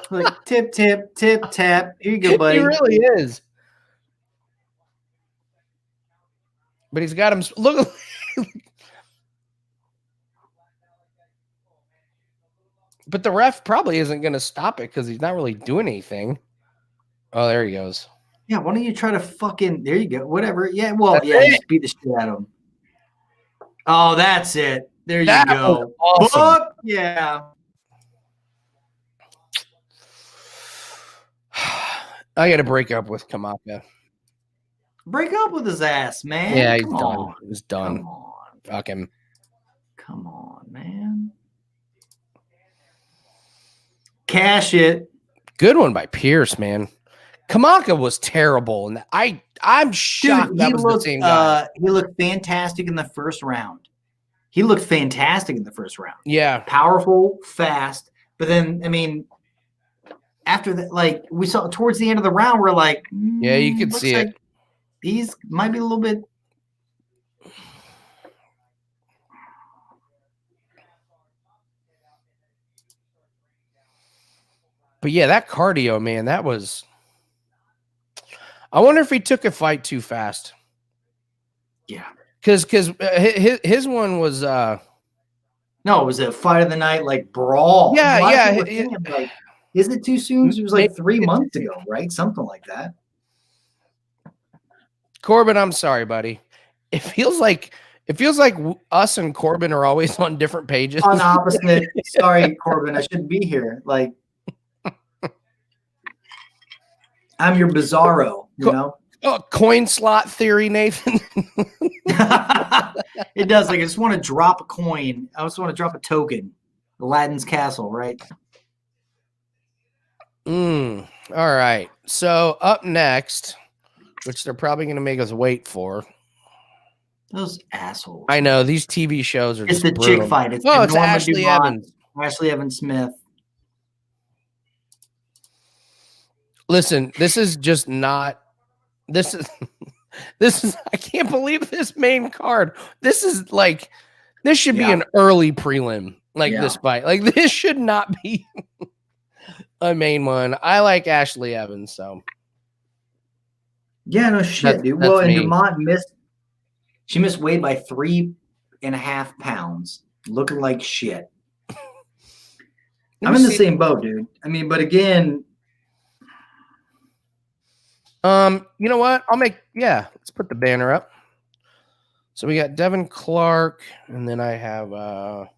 Speaker 2: Like tip, tap. Here you go, buddy.
Speaker 1: He really is. But he's got him. Look. But the ref probably isn't going to stop it because he's not really doing anything. Oh, there he goes.
Speaker 2: Yeah, why don't you try to fucking, there you go, whatever. Yeah, well,
Speaker 1: That's
Speaker 2: yeah,
Speaker 1: it.
Speaker 2: just beat the shit out of him. Oh, that's it. There you
Speaker 1: That
Speaker 2: go.
Speaker 1: was awesome.
Speaker 2: Fuck yeah.
Speaker 1: I got to break up with Kamaka.
Speaker 2: Break up with his ass, man.
Speaker 1: Yeah, he's
Speaker 2: Come
Speaker 1: done.
Speaker 2: on.
Speaker 1: He's done.
Speaker 2: Come on.
Speaker 1: Fuck him.
Speaker 2: Come on, man. Cash it.
Speaker 1: Good one by Pierce, man. Kamaka was terrible, and I'm shocked
Speaker 2: Dude,
Speaker 1: that was the same guy.
Speaker 2: He looked fantastic in the first round.
Speaker 1: Yeah,
Speaker 2: Powerful, fast. But then, I mean, after that, like we saw towards the end of the round, we're like,
Speaker 1: yeah, you could
Speaker 2: looks
Speaker 1: see
Speaker 2: like
Speaker 1: it.
Speaker 2: He's might be a little bit.
Speaker 1: But yeah, that cardio, man, that was. I wonder if he took a fight too fast.
Speaker 2: Yeah.
Speaker 1: Because his one was.
Speaker 2: No, it was a fight of the night, like brawl.
Speaker 1: Yeah,
Speaker 2: A lot of
Speaker 1: yeah,
Speaker 2: people were saying, like, is it too soon? It was like 3 months ago, right? Something like that.
Speaker 1: Corbin, I'm sorry, buddy. It feels like us and Corbin are always on different pages.
Speaker 2: On opposite. Sorry, Corbin, I shouldn't be here. Like, I'm your bizarro, you know?
Speaker 1: Coin slot theory, Nathan.
Speaker 2: It does. Like, I just want to drop a coin. I just want to drop a token. Aladdin's castle, right?
Speaker 1: All right. So up next, which they're probably going to make us wait for.
Speaker 2: Those assholes.
Speaker 1: I know these TV shows are
Speaker 2: It's
Speaker 1: just
Speaker 2: the
Speaker 1: brutal.
Speaker 2: chick fight. It's
Speaker 1: It's
Speaker 2: Norma
Speaker 1: Ashley
Speaker 2: Dumont,
Speaker 1: Evans.
Speaker 2: Ashley Evans Smith.
Speaker 1: Listen, this is just not. This is. This is. I can't believe this main card. This is like. This should be an early prelim. Like this fight. Like this should not be a main one. I like Ashley Evans, so.
Speaker 2: Yeah, no shit, dude.
Speaker 1: That's
Speaker 2: Well, and
Speaker 1: me.
Speaker 2: Dumont missed. She missed weight by 3.5 pounds, looking like shit. I'm in the same boat, dude. I mean, but again,
Speaker 1: you know what? Let's put the banner up. So we got Devin Clark, and then I have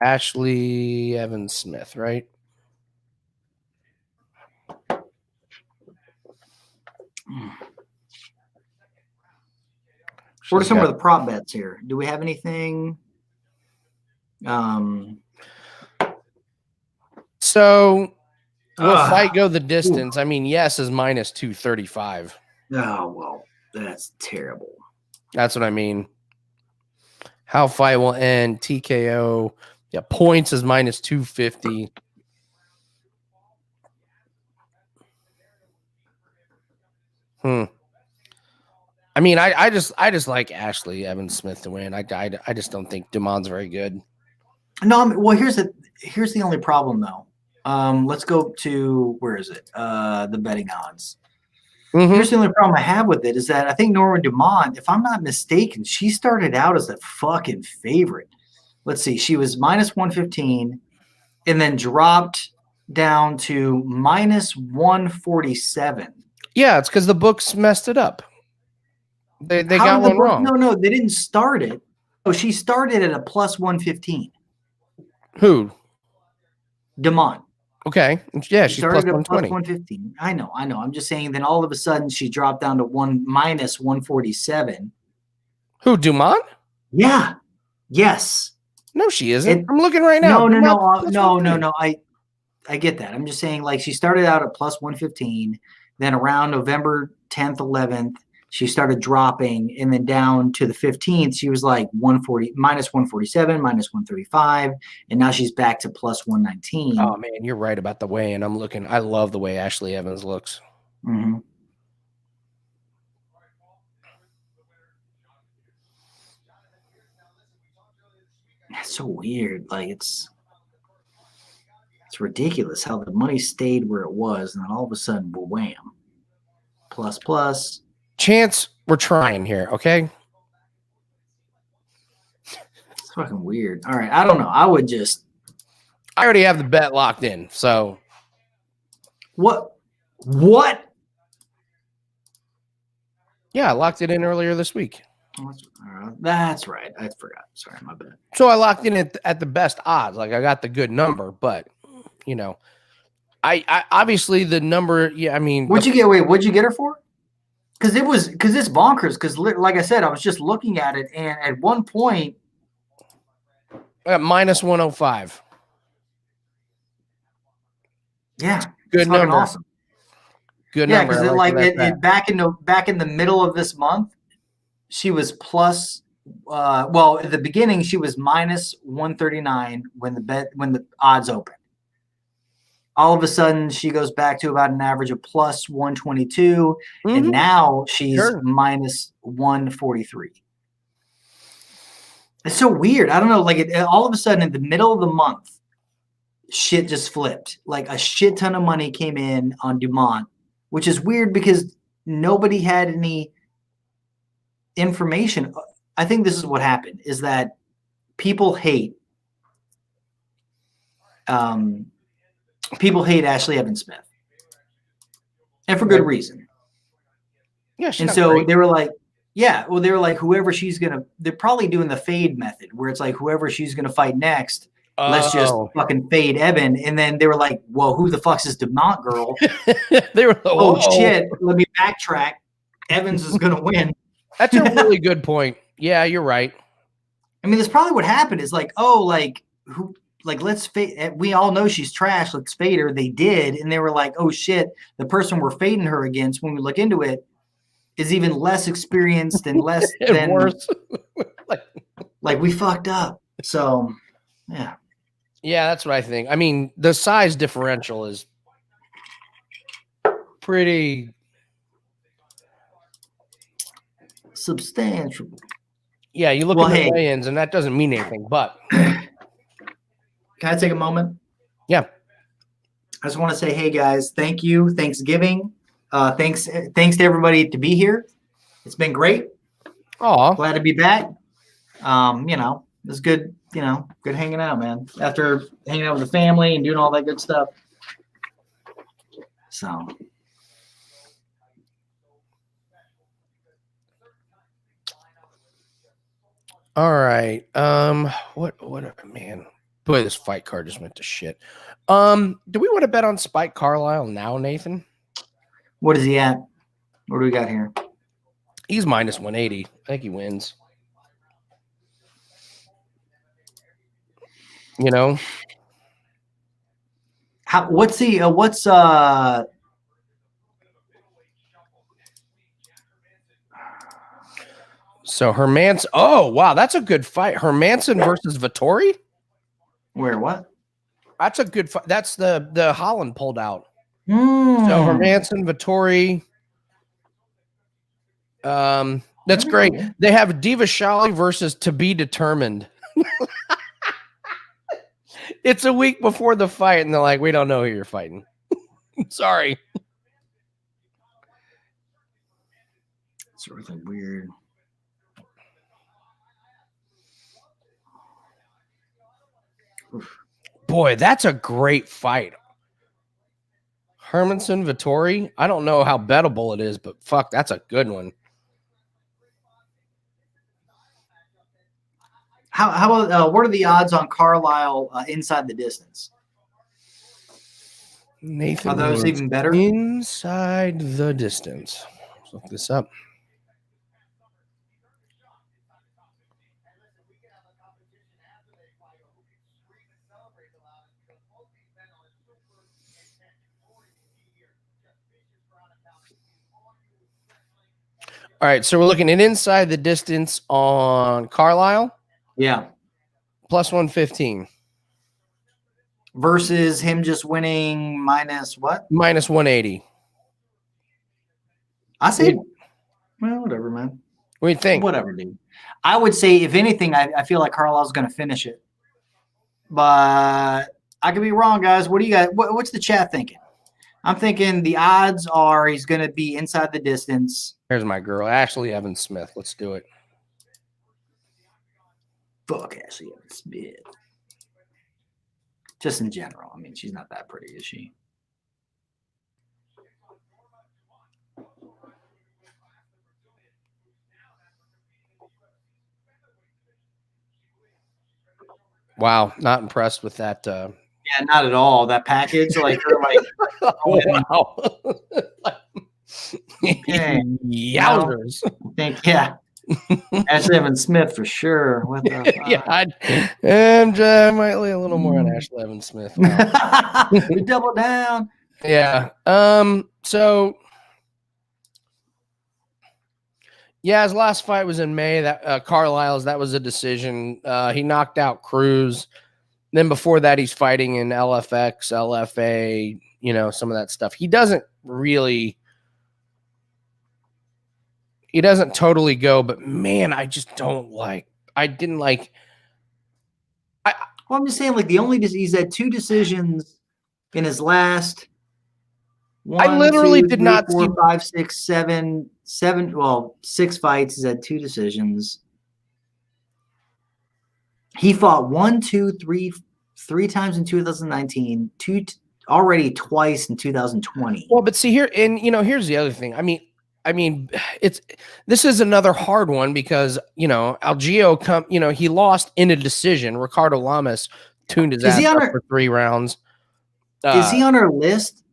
Speaker 1: Ashley Evans Smith, right?
Speaker 2: what are some of the prop bets here? Do we have anything?
Speaker 1: So will fight go the distance? I mean, yes is minus 235.
Speaker 2: Oh, well, that's terrible.
Speaker 1: That's what I mean. How fight will end? TKO. Yeah, points is minus 250. I mean, I just like Ashley Evans Smith to win. I just don't think Dumont's very good.
Speaker 2: No, well, here's the only problem though. Let's go to where is it? The betting odds. Here's the only problem I have with it is that I think Norma Dumont, if I'm not mistaken, she started out as a fucking favorite. Let's see, she was minus 115 and then dropped down to minus 147.
Speaker 1: Yeah, it's because the books messed it up. They got one wrong.
Speaker 2: No, they didn't start it. Oh, she started at a plus 115.
Speaker 1: Who?
Speaker 2: Dumont.
Speaker 1: Okay. Yeah, she's plus
Speaker 2: started
Speaker 1: 120.
Speaker 2: Plus 115. I know. I'm just saying then all of a sudden she dropped down to minus 147.
Speaker 1: Who, Dumont?
Speaker 2: Yeah. Yes.
Speaker 1: No, she isn't. I'm looking right now.
Speaker 2: No. I get that. I'm just saying like she started out at plus 115. Then around November 10th, 11th, she started dropping, and then down to the 15th, she was like minus 147, minus 135, and now she's back to plus 119.
Speaker 1: Oh man, you're right about the weigh-in. I'm looking. I love the way Ashley Evans looks.
Speaker 2: Mm-hmm. That's so weird. Like it's ridiculous how the money stayed where it was, and then all of a sudden, wham, plus.
Speaker 1: Chance, we're trying here, okay?
Speaker 2: It's fucking weird. All right, I don't know. I
Speaker 1: already have the bet locked in, so.
Speaker 2: What?
Speaker 1: Yeah, I locked it in earlier this week.
Speaker 2: That's right. I forgot. Sorry, my bad.
Speaker 1: So I locked in at the best odds. Like I got the good number, but you know, I obviously the number. Yeah, I mean,
Speaker 2: what'd you get? Wait, what'd you get her for? Because it's bonkers. Because like I said, I was just looking at it, and at one point,
Speaker 1: I got minus 105.
Speaker 2: Yeah,
Speaker 1: good number.
Speaker 2: Awesome.
Speaker 1: Good
Speaker 2: number.
Speaker 1: Yeah,
Speaker 2: because back in the middle of this month, she was plus. Well, at the beginning, she was minus 139 when the odds opened. All of a sudden, she goes back to about an average of plus 122, and now she's minus 143. It's so weird. I don't know. Like all of a sudden, in the middle of the month, shit just flipped. Like a shit ton of money came in on Dumont, which is weird because nobody had any information. I think this is what happened: is that people hate. People hate Ashley Evans Smith, and for good reason.
Speaker 1: Yeah,
Speaker 2: and so great. They were like, whoever she's gonna. They're probably doing the fade method, where it's like whoever she's gonna fight next. Let's just fucking fade Evan, and then they were like, "Well, who the fuck's this Dumont girl?"
Speaker 1: They were,
Speaker 2: oh shit! Let me backtrack. Evans is gonna win.
Speaker 1: That's a really good point. Yeah, you're right.
Speaker 2: I mean, that's probably what happened. Is like, who? like, let's fade. We all know she's trash. Let's fade her. They did. And they were like, oh, shit. The person we're fading her against, when we look into it, is even less experienced and less than
Speaker 1: worse.
Speaker 2: like we fucked up. So, yeah.
Speaker 1: Yeah, that's what I think. I mean, the size differential is pretty
Speaker 2: Substantial.
Speaker 1: Yeah, you look
Speaker 2: Well,
Speaker 1: at the
Speaker 2: hey.
Speaker 1: weigh-ins, and that doesn't mean anything. But
Speaker 2: Can I take a moment?
Speaker 1: yeah,
Speaker 2: I just want to say, hey guys, thank you. Thanksgiving. Thanks to everybody to be here. It's been great.
Speaker 1: aw,
Speaker 2: Glad to be back. It was good, good hanging out, man. After hanging out with the family and doing all that good stuff. So
Speaker 1: all right. What? Man, boy, this fight card just went to shit. Do we want to bet on Spike Carlisle now, Nathan?
Speaker 2: what is he at? What do we got here?
Speaker 1: He's minus 180. I think he wins. You know, so Hermanson. Oh wow, that's a good fight. Hermanson versus Vettori.
Speaker 2: Where what?
Speaker 1: That's a good fight. That's the Holland pulled out. So
Speaker 2: Hmm.
Speaker 1: Hermanson, Vettori. That's great. They have Diva Shali versus To Be Determined. It's a week before the fight, and they're like, "We don't know who you're fighting." Sorry.
Speaker 2: It's really weird.
Speaker 1: Boy, that's a great fight. Hermanson, Vettori. I don't know how bettable it is, but fuck, that's a good one.
Speaker 2: How about what are the odds on Carlisle inside the distance?
Speaker 1: Nathan,
Speaker 2: Are those
Speaker 1: Woods,
Speaker 2: even better?
Speaker 1: inside the distance? Let's look this up. All right, so we're looking at inside the distance on Carlisle,
Speaker 2: Yeah.
Speaker 1: plus 115,
Speaker 2: Versus him just winning minus what?
Speaker 1: minus 180.
Speaker 2: I say, well, whatever, man.
Speaker 1: What do you think?
Speaker 2: Whatever, dude. I would say, if anything, I feel like Carlisle's going to finish it. But I could be wrong, guys. What do you guys? What's the chat thinking? I'm thinking the odds are he's going to be inside the distance.
Speaker 1: Here's my girl, Ashley Evans Smith. Let's do it.
Speaker 2: Fuck Ashley Evans Smith. Just in general. I mean, she's not that pretty, is she?
Speaker 1: Wow, not impressed with that.
Speaker 2: Yeah, not at all. That package, like her, like.
Speaker 1: Wow.
Speaker 2: Okay.
Speaker 1: Yowzers.
Speaker 2: I think, yeah. Ashley Evans Smith for sure. What the fuck?
Speaker 1: Yeah, I might lay a little more on Ashley Evans Smith. Wow.
Speaker 2: We double down.
Speaker 1: Yeah. So yeah, his last fight was in May. That Carlisle's, that was a decision. He knocked out Cruz. Then before that, he's fighting in LFX, LFA, some of that stuff. He doesn't totally go, but man, I just don't like.
Speaker 2: Well, I'm just saying, like, he's had two decisions in his last.
Speaker 1: I literally did not see
Speaker 2: 5, 6, 7. Well, 6 fights. He's had 2 decisions. He fought 1, 2, 3 times in 2019. Already twice in 2020.
Speaker 1: Well, but see here, and here's the other thing. I mean, this is another hard one because Algeo he lost in a decision. Ricardo Lamas tuned his ass up for 3 rounds.
Speaker 2: Is he on our list?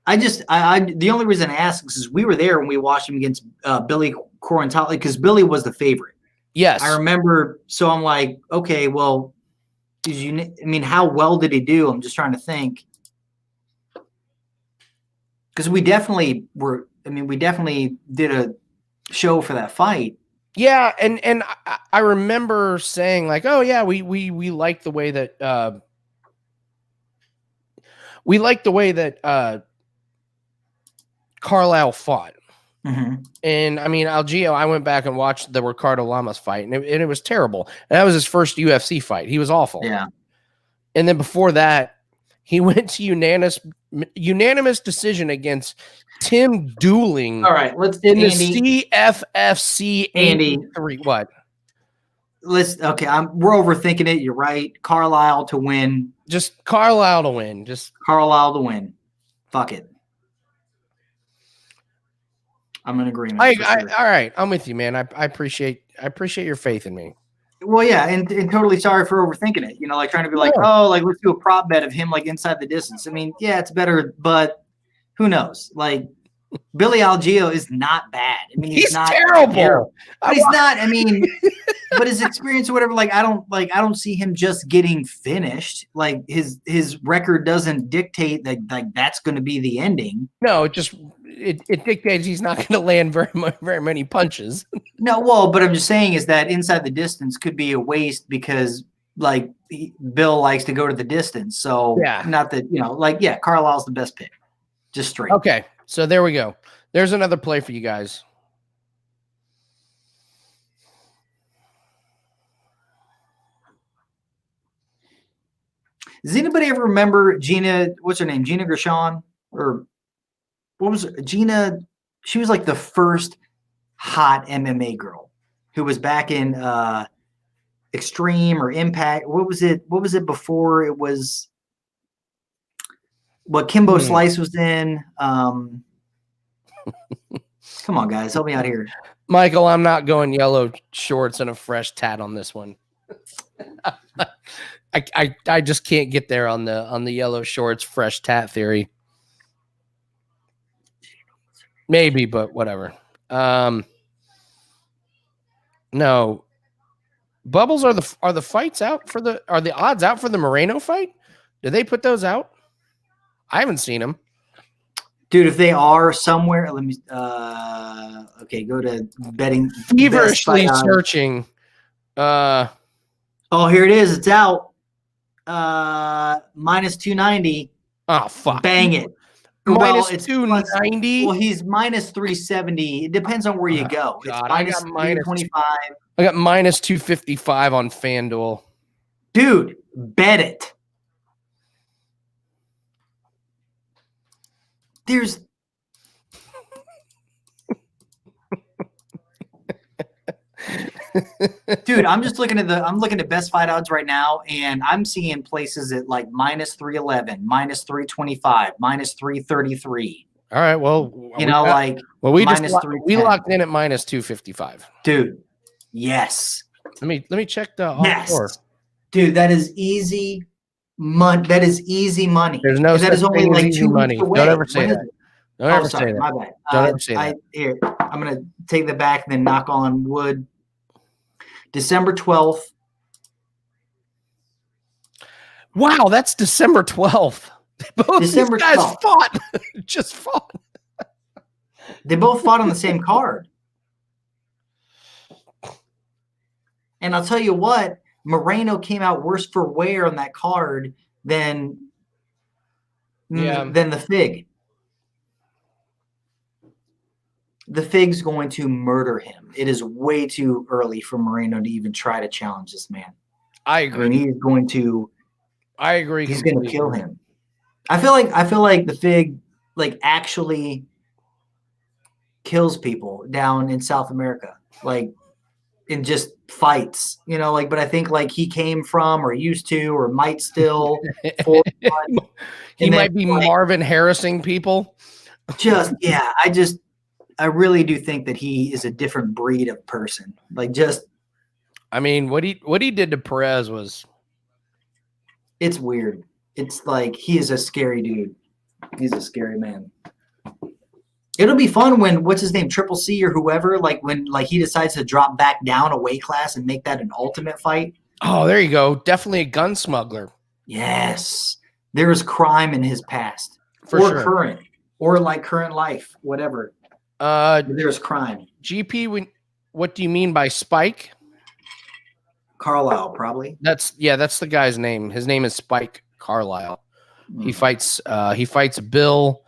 Speaker 2: The only reason I ask is we were there when we watched him against Billy Quarantali because Billy was the favorite.
Speaker 1: Yes,
Speaker 2: I remember. So I'm like, okay, well, I mean, how well did he do? I'm just trying to think. Because we definitely did a show for that fight.
Speaker 1: Yeah, and I remember saying like, oh yeah, we like the way that Carlisle fought.
Speaker 2: Mm-hmm.
Speaker 1: And I mean, Algeo, I went back and watched the Ricardo Lamas fight, and it was terrible. And that was his first UFC fight. He was awful.
Speaker 2: Yeah.
Speaker 1: And then before that, he went to unanimous decision against Tim Dooling.
Speaker 2: All right, let's
Speaker 1: in
Speaker 2: Andy,
Speaker 1: the CFFC
Speaker 2: Andy.
Speaker 1: 83. What?
Speaker 2: We're overthinking it. You're right. Carlisle to win.
Speaker 1: Just Carlisle to win.
Speaker 2: Carlisle to win. Fuck it. I'm in agreement.
Speaker 1: All right, I'm with you, man. I appreciate your faith in me.
Speaker 2: Well, yeah, and totally sorry for overthinking it. You know, like trying to be like, oh, like let's do a prop bet of him like inside the distance. I mean, yeah, it's better, but who knows? Like Billy Algeo is not bad. I mean, he's not
Speaker 1: terrible.
Speaker 2: But he's not. I mean, but his experience or whatever. Like I don't see him just getting finished. Like his record doesn't dictate that like that's going to be the ending.
Speaker 1: No, it dictates he's not going to land very many punches.
Speaker 2: No, well, but I'm just saying is that inside the distance could be a waste because like Bill likes to go to the distance. So not that, you know, like, yeah, Carlisle's the best pick. Just straight.
Speaker 1: Okay. So there we go. There's another play for you guys.
Speaker 2: Does anybody ever remember Gina, what's her name? Gina Gershon? Or what was it? Gina? She was like the first hot MMA girl who was back in Extreme or Impact. What was it? What was it before it was what Kimbo Slice was in? Come on, guys, help me out here.
Speaker 1: Michael, I'm not going yellow shorts and a fresh tat on this one. I just can't get there on the yellow shorts fresh tat theory. Maybe, but whatever. No. Bubbles, are the fights out for are the odds out for the Moreno fight? Did they put those out? I haven't seen them.
Speaker 2: Dude, if they are somewhere, let me okay, go to betting.
Speaker 1: Feverishly searching.
Speaker 2: Oh, here it is. It's out. Minus 290.
Speaker 1: Oh, fuck.
Speaker 2: Bang it.
Speaker 1: Minus 290.
Speaker 2: Well, he's minus 370. It depends on where you go.
Speaker 1: God,
Speaker 2: it's minus 325.
Speaker 1: I got minus 255 on FanDuel.
Speaker 2: Dude, bet it. There's Dude, I'm looking at best fight odds right now, and I'm seeing places at like minus 311, minus 325, minus 333.
Speaker 1: All right, well,
Speaker 2: we locked
Speaker 1: in at minus 255.
Speaker 2: Dude, yes.
Speaker 1: Let me check the
Speaker 2: yes.
Speaker 1: Score.
Speaker 2: Dude, that is easy money. That is easy money.
Speaker 1: There's no
Speaker 2: that is only like 2
Speaker 1: money.
Speaker 2: Away.
Speaker 1: Don't ever say that. Don't ever
Speaker 2: sorry,
Speaker 1: say that.
Speaker 2: My bad.
Speaker 1: Don't ever say that.
Speaker 2: Here, I'm gonna take the back and then knock on wood. December 12th.
Speaker 1: Wow, that's December 12th. Both
Speaker 2: December
Speaker 1: these guys
Speaker 2: 12th.
Speaker 1: fought. Just fought.
Speaker 2: They both fought on the same card. And I'll tell you what, Moreno came out worse for wear on that card than the Fig. The Fig's going to murder him. It is way too early for Moreno to even try to challenge this man.
Speaker 1: I agree.
Speaker 2: I mean, he's going to.
Speaker 1: I agree.
Speaker 2: He's going to kill him. I feel like the Fig like actually kills people down in South America, like in just fights, you know. Like, but I think like he came from or used to or might still.
Speaker 1: He might be like, Marvin Harrising people.
Speaker 2: I really do think that he is a different breed of person. Like
Speaker 1: I mean, what he did to Perez was.
Speaker 2: It's weird. It's like he is a scary dude. He's a scary man. It'll be fun when what's his name, Triple C or whoever, like when like he decides to drop back down a weight class and make that an ultimate fight.
Speaker 1: Oh, there you go. Definitely a gun smuggler.
Speaker 2: Yes. There is crime in his past.
Speaker 1: For
Speaker 2: or
Speaker 1: sure.
Speaker 2: current. Or like current life. Whatever. There's crime.
Speaker 1: GP, what do you mean by Spike?
Speaker 2: Carlisle, probably.
Speaker 1: That's the guy's name. His name is Spike Carlisle. He fights Bill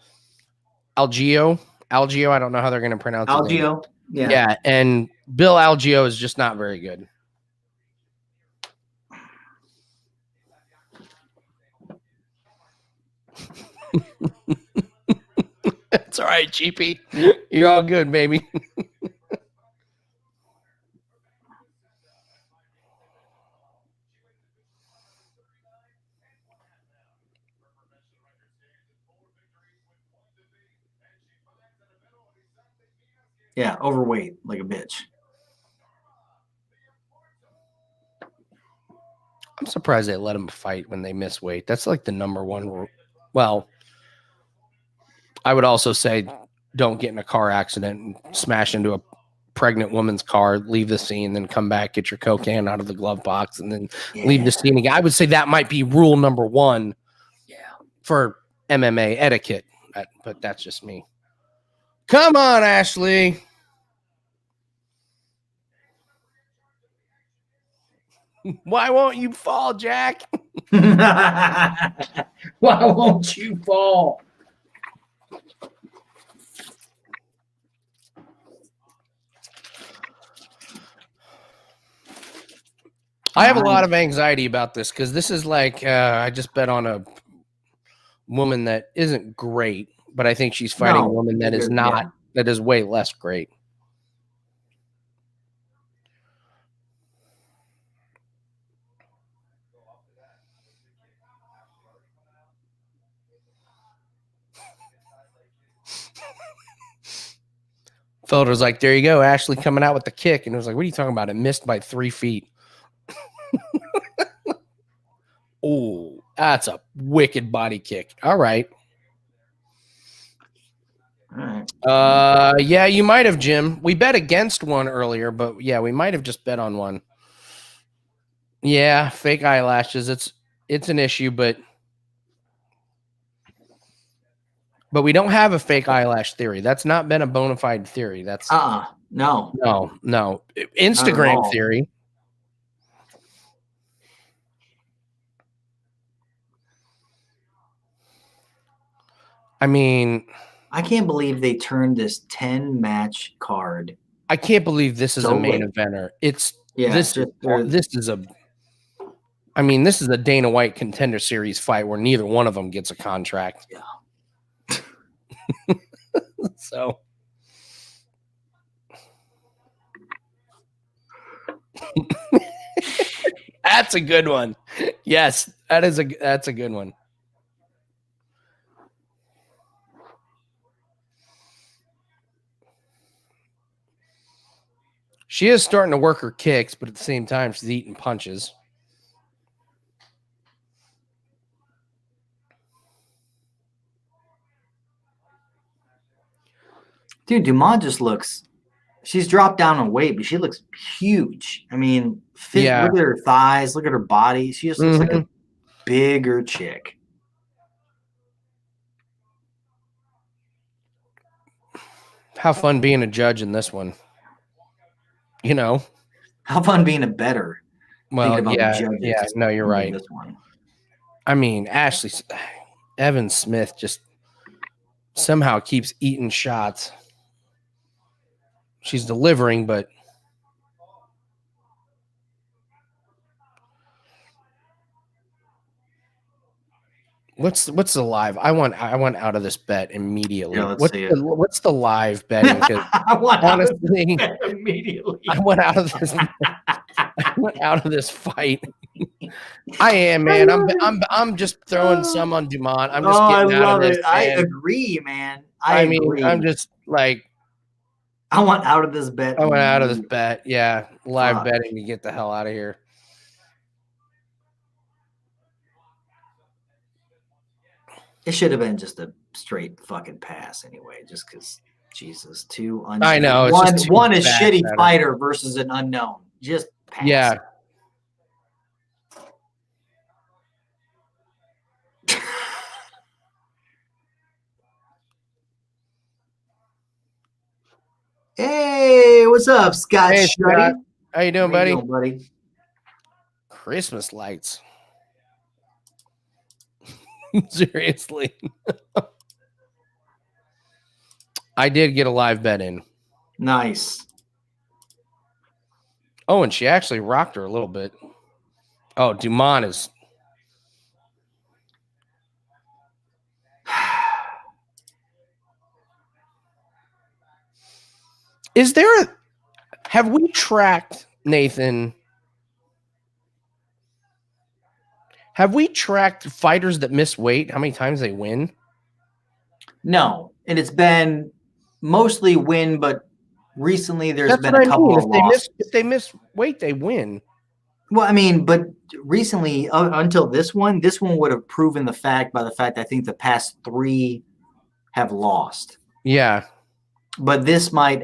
Speaker 1: Algeo. Algeo, I don't know how they're going to pronounce it.
Speaker 2: Algeo. Yeah.
Speaker 1: Yeah, and Bill Algeo is just not very good. It's all right, GP. You're all good, baby.
Speaker 2: Yeah, overweight like a bitch.
Speaker 1: I'm surprised they let him fight when they miss weight. That's like the number one rule. Well, I would also say don't get in a car accident and smash into a pregnant woman's car, leave the scene, then come back, get your cocaine out of the glove box, and then leave the scene again. I would say that might be rule number one for MMA etiquette, but that's just me. Come on, Ashley. Why won't you fall, Jack?
Speaker 2: Why won't you fall?
Speaker 1: I have a lot of anxiety about this because this is like I just bet on a woman that isn't great, but I think she's fighting a woman that is not, that is way less great. Felder was like, there you go, Ashley coming out with the kick. And it was like, what are you talking about? It missed by 3 feet. Oh, that's a wicked body kick. All right. Yeah, you might have, Jim. We bet against one earlier, but yeah, we might have just bet on one. Yeah, fake eyelashes. It's an issue, but we don't have a fake eyelash theory. That's not been a bona fide theory. That's
Speaker 2: no.
Speaker 1: Instagram theory. I mean,
Speaker 2: I can't believe they turned this 10-match card.
Speaker 1: I can't believe this is a main eventer. This is a Dana White Contender Series fight where neither one of them gets a contract.
Speaker 2: Yeah.
Speaker 1: So that's a good one. Yes, that's a good one. She is starting to work her kicks, but at the same time, she's eating punches.
Speaker 2: Dude, Dumont just looks. She's dropped down in weight, but she looks huge. I mean, look at her thighs, look at her body. She just looks like a bigger chick.
Speaker 1: How fun being a judge in this one. You know,
Speaker 2: how fun being a bettor.
Speaker 1: Well, yeah, no, you're right.
Speaker 2: This one.
Speaker 1: I mean, Evan Smith just somehow keeps eating shots. She's delivering, but what's the live? I want out of this bet immediately.
Speaker 2: Yeah,
Speaker 1: what's the live betting? Honestly,
Speaker 2: immediately.
Speaker 1: I went out of this. I went out of this fight. I am, man. I'm just throwing some on Dumont. I'm just getting out of this.
Speaker 2: I agree, man.
Speaker 1: I mean, I'm just like,
Speaker 2: I want out of this bet.
Speaker 1: I went out of this bet. Yeah, live betting to get the hell out of here.
Speaker 2: It should have been just a straight fucking pass anyway, just because Jesus, two unknown.
Speaker 1: I know.
Speaker 2: One is shitty fighter versus an unknown. Just pass.
Speaker 1: Yeah.
Speaker 2: Hey, what's up, Scott?
Speaker 1: Hey,
Speaker 2: Shuddy?
Speaker 1: Scott. How you doing,
Speaker 2: How you
Speaker 1: buddy?
Speaker 2: doing, buddy?
Speaker 1: Christmas lights. Seriously. I did get a live bet in.
Speaker 2: Nice.
Speaker 1: Oh, and she actually rocked her a little bit. Oh, Dumont is. Is there a. Have we tracked, Nathan? Have we tracked fighters that miss weight? How many times they win?
Speaker 2: No, and it's been mostly win, but recently there's
Speaker 1: That's
Speaker 2: been
Speaker 1: what
Speaker 2: a
Speaker 1: I
Speaker 2: couple
Speaker 1: mean.
Speaker 2: of losses.
Speaker 1: If they miss weight, they win.
Speaker 2: Well, I mean, but recently, until this one would have proven the fact by the fact I think the past 3 have lost.
Speaker 1: Yeah.
Speaker 2: But this might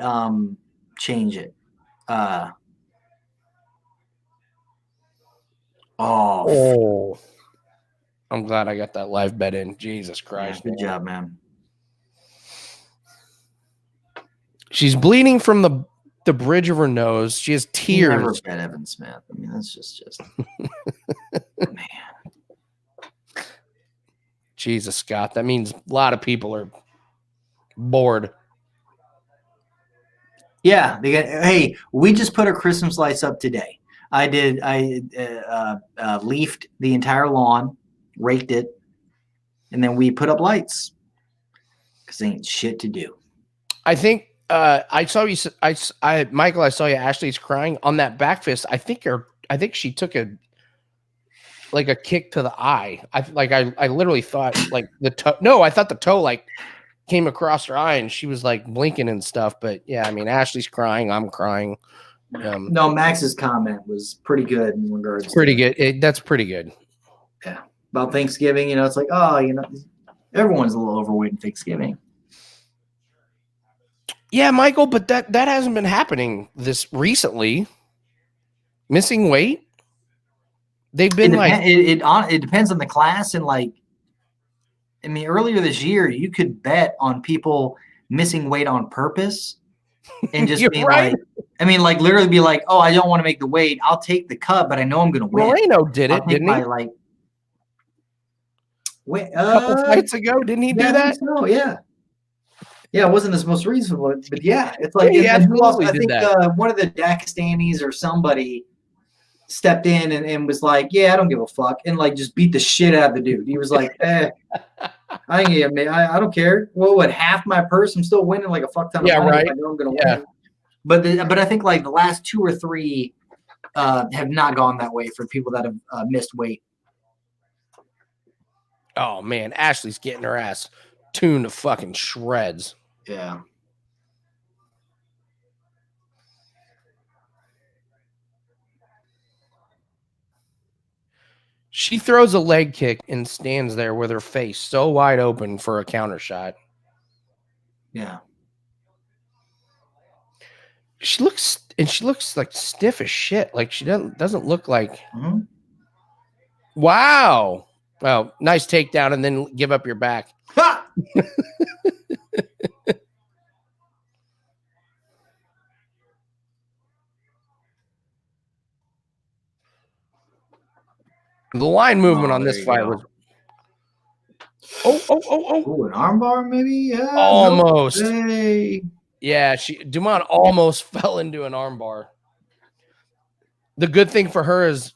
Speaker 2: change it.
Speaker 1: Oh. I'm glad I got that live bet in. Jesus
Speaker 2: yeah,
Speaker 1: Christ.
Speaker 2: good job, man.
Speaker 1: She's bleeding from the bridge of her nose. She has
Speaker 2: You never
Speaker 1: tears.
Speaker 2: bet Evan Smith. I mean, that's just man.
Speaker 1: Jesus, Scott. That means a lot of people are bored.
Speaker 2: Yeah, they got. Hey, we just put our Christmas lights up today. I did. I leafed the entire lawn, raked it, and then we put up lights because ain't shit to do.
Speaker 1: I think I saw you. Michael, I saw you. Ashley's crying on that back fist. I think she took a kick to the eye. I literally thought like the toe. No, I thought the toe like came across her eye and she was like blinking and stuff. But yeah, I mean, Ashley's crying. I'm crying.
Speaker 2: No, Max's comment was pretty good in regards.
Speaker 1: Pretty good. That's pretty good.
Speaker 2: Yeah, about Thanksgiving. You know, it's like, oh, you know, everyone's a little overweight in Thanksgiving.
Speaker 1: Yeah, Michael, but that hasn't been happening this recently. Missing weight. They've been
Speaker 2: It depends on the class, and like, I mean, earlier this year, you could bet on people missing weight on purpose and just being
Speaker 1: right.
Speaker 2: like, I mean, like literally be like, oh, I don't want to make the weight. I'll take the cut, but I know I'm going to win.
Speaker 1: Moreno did it, didn't he?
Speaker 2: Like,
Speaker 1: A couple fights ago, didn't he do that?
Speaker 2: No, yeah. Yeah, it wasn't his most recent one, but yeah, it's like
Speaker 1: Yeah, he absolutely
Speaker 2: I
Speaker 1: did
Speaker 2: think
Speaker 1: that.
Speaker 2: one of the Dagestanese or somebody stepped in and was like, yeah, I don't give a fuck, and like just beat the shit out of the dude. He was like, I don't care. Well, what, half my purse? I'm still winning like a fuck ton of money.
Speaker 1: Right.
Speaker 2: I know I'm gonna win. But I think like the last 2 or 3 have not gone that way for people that have missed weight.
Speaker 1: Oh man, Ashley's getting her ass tuned to fucking shreds.
Speaker 2: Yeah.
Speaker 1: She throws a leg kick and stands there with her face so wide open for a counter shot.
Speaker 2: Yeah.
Speaker 1: She looks like stiff as shit. Like she doesn't look like.
Speaker 2: Mm-hmm.
Speaker 1: Wow. Well, nice takedown and then give up your back.
Speaker 2: Ha!
Speaker 1: The line movement on this fight was. Oh.
Speaker 2: Ooh, an armbar maybe? Yeah.
Speaker 1: Almost.
Speaker 2: No. Hey.
Speaker 1: Yeah, Dumont almost fell into an armbar. The good thing for her is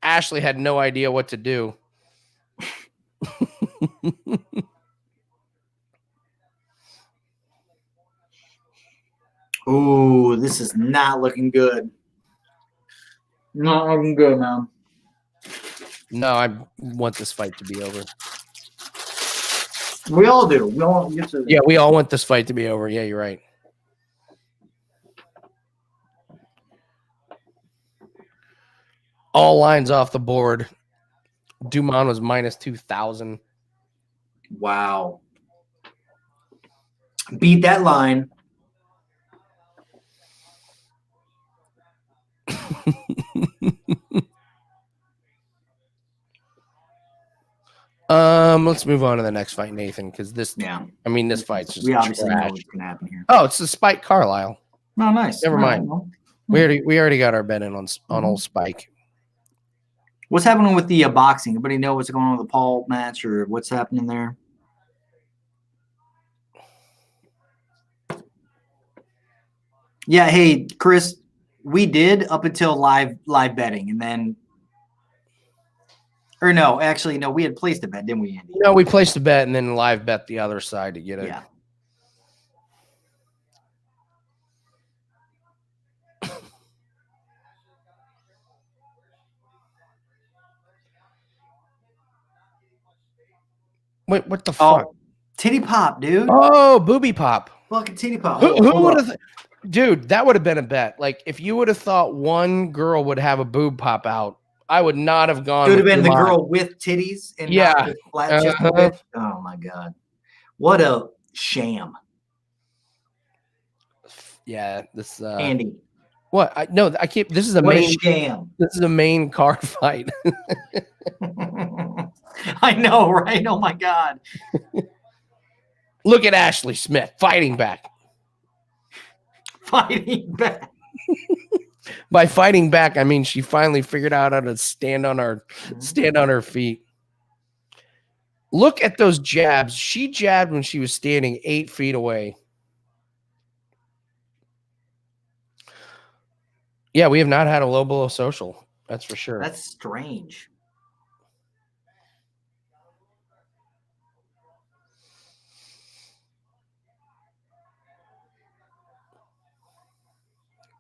Speaker 1: Ashley had no idea what to do.
Speaker 2: Ooh, this is not looking good. Not looking good, man.
Speaker 1: No, I want this fight to be over.
Speaker 2: We all do. We all get to.
Speaker 1: Yeah, we all want this fight to be over. Yeah, you're right. All lines off the board. Dumont was minus 2,000.
Speaker 2: Wow. Beat that line.
Speaker 1: Let's move on to the next fight, Nathan, because this fight's just
Speaker 2: we obviously know
Speaker 1: trash.
Speaker 2: what's gonna happen here.
Speaker 1: Oh, it's the Spike Carlisle.
Speaker 2: Oh, nice.
Speaker 1: Never
Speaker 2: All right,
Speaker 1: mind.
Speaker 2: well,
Speaker 1: We already got our bet in on old Spike.
Speaker 2: what's happening with the boxing? Anybody know what's going on with the Paul match or what's happening there? Yeah, hey Chris, we did up until live betting, and then, or no, actually no, we had placed a bet, didn't we, Andy?
Speaker 1: No, we placed a bet and then live bet the other side to get it.
Speaker 2: Yeah.
Speaker 1: Wait, what the fuck?
Speaker 2: Oh, titty pop, dude.
Speaker 1: Oh, booby pop.
Speaker 2: Fucking titty pop.
Speaker 1: Who would have? Dude, that would have been a bet. Like, if you would have thought one girl would have a boob pop out, I would not have gone.
Speaker 2: It would have been the
Speaker 1: Dumont.
Speaker 2: girl with titties and not with flat chest. Oh my god, what a sham!
Speaker 1: Yeah, this
Speaker 2: Andy.
Speaker 1: What? I keep. This is a
Speaker 2: What
Speaker 1: main
Speaker 2: a sham.
Speaker 1: This is a main card fight.
Speaker 2: I know, right? Oh my god.
Speaker 1: Look at Ashley Smith fighting back.
Speaker 2: Fighting back.
Speaker 1: By fighting back, I mean she finally figured out how to stand on her feet. Look at those jabs. She jabbed when she was standing 8 feet away. Yeah, we have not had a low blow social. That's for sure.
Speaker 2: That's strange.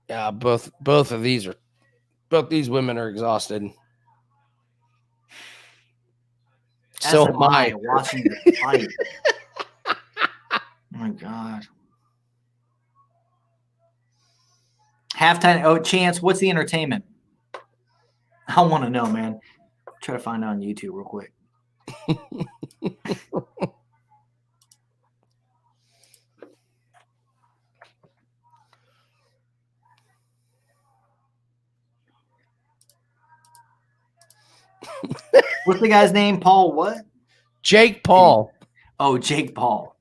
Speaker 1: Yeah, both these women are exhausted. So am I.
Speaker 2: Watching the fight. Oh my god. Halftime. Oh, Chance, what's the entertainment? I want to know, man. Try to find out on YouTube real quick. What's the guy's name? Paul what?
Speaker 1: Jake Paul.
Speaker 2: Oh, Jake Paul.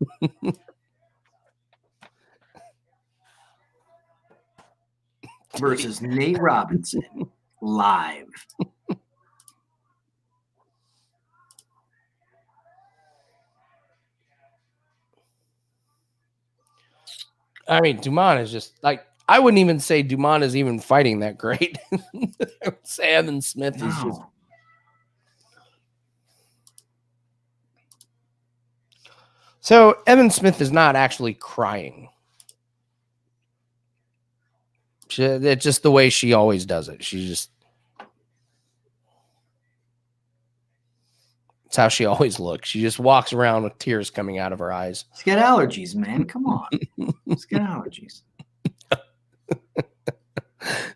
Speaker 2: Versus Nate Robinson live.
Speaker 1: I mean, Dumont is just like, I wouldn't even say Dumont is even fighting that great. I would say Evan Smith is just. So Evan Smith is not actually crying. It's just the way she always does it. She just. It's how she always looks. She just walks around with tears coming out of her eyes.
Speaker 2: She's got allergies, man. Come on. She's got allergies.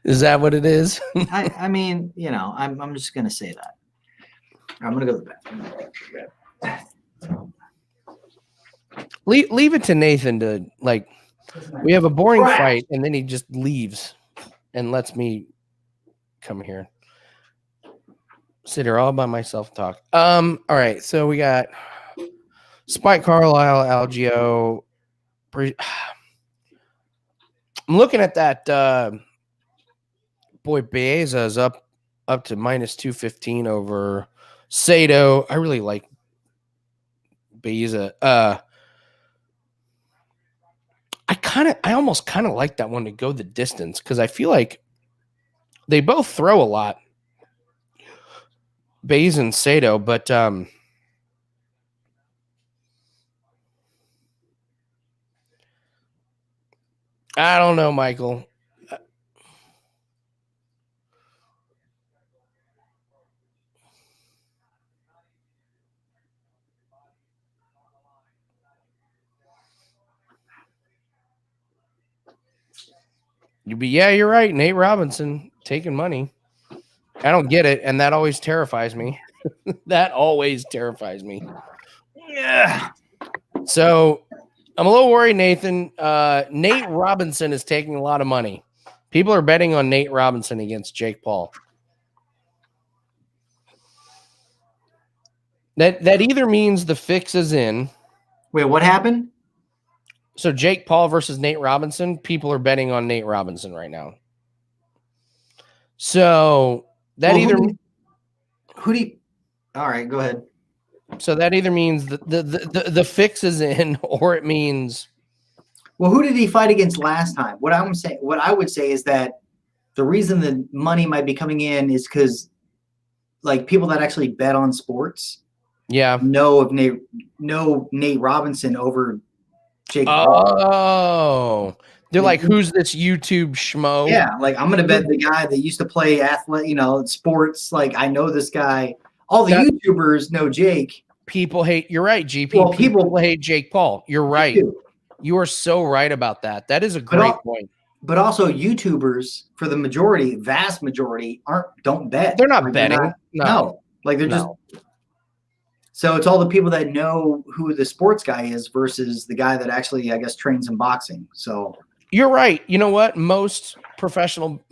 Speaker 1: Is that what it is?
Speaker 2: I mean, you know, I'm just gonna say that. I'm gonna go to the bathroom.
Speaker 1: Leave it to Nathan to, like, we have a boring fight and then he just leaves and lets me come here. Sit here all by myself and talk. All right, so we got Spike Carlisle, Algio. I'm looking at that. Boy, Baeza is up to minus 215 over Sato. I really like Baeza. I almost kind of like that one to go the distance because I feel like they both throw a lot. Baez and Sato, but I don't know, Michael. You're right. Nate Robinson taking money. I don't get it, and that always terrifies me. That always terrifies me.
Speaker 2: Yeah.
Speaker 1: So I'm a little worried, Nathan. Nate Robinson is taking a lot of money. People are betting on Nate Robinson against Jake Paul. That either means the fix is in.
Speaker 2: Wait, what happened?
Speaker 1: So Jake Paul versus Nate Robinson. People are betting on Nate Robinson right now. So that
Speaker 2: Well,
Speaker 1: either
Speaker 2: who do you? All right, go ahead.
Speaker 1: so that either means the fix is in, or it means
Speaker 2: Well, who did he fight against last time? What I would say is that the reason the money might be coming in is because like people that actually bet on sports know Nate Robinson over Jake Paul.
Speaker 1: Oh, they're like, who's this YouTube schmo?
Speaker 2: Yeah, like I'm gonna bet the guy that used to play sports. Like I know this guy. All the YouTubers know Jake.
Speaker 1: People hate. You're right, GP.
Speaker 2: Well,
Speaker 1: people hate Jake Paul. You're right. You are so right about that. That is a great point.
Speaker 2: But also, YouTubers, for the vast majority, don't bet.
Speaker 1: They're not betting. No,
Speaker 2: like they're just. So it's all the people that know who the sports guy is versus the guy that actually, I guess, trains in boxing. So
Speaker 1: you're right. You know what? Most professional.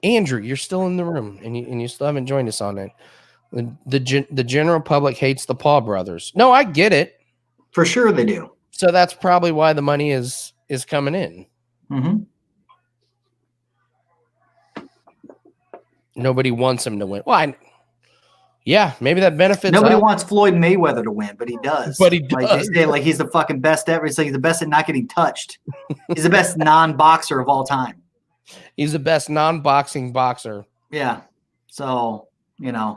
Speaker 1: Andrew, you're still in the room, and you still haven't joined us on it. The general public hates the Paul brothers. No, I get it.
Speaker 2: For sure, they do.
Speaker 1: So that's probably why the money is coming in.
Speaker 2: Mm-hmm.
Speaker 1: Nobody wants him to win. Well, maybe that benefits.
Speaker 2: Nobody wants Floyd Mayweather to win, but he does.
Speaker 1: But he does.
Speaker 2: Like they say, like he's the fucking best ever. It's like he's the best at not getting touched. He's the best non-boxer of all time.
Speaker 1: He's the best non-boxing boxer.
Speaker 2: Yeah. So,
Speaker 1: Yeah,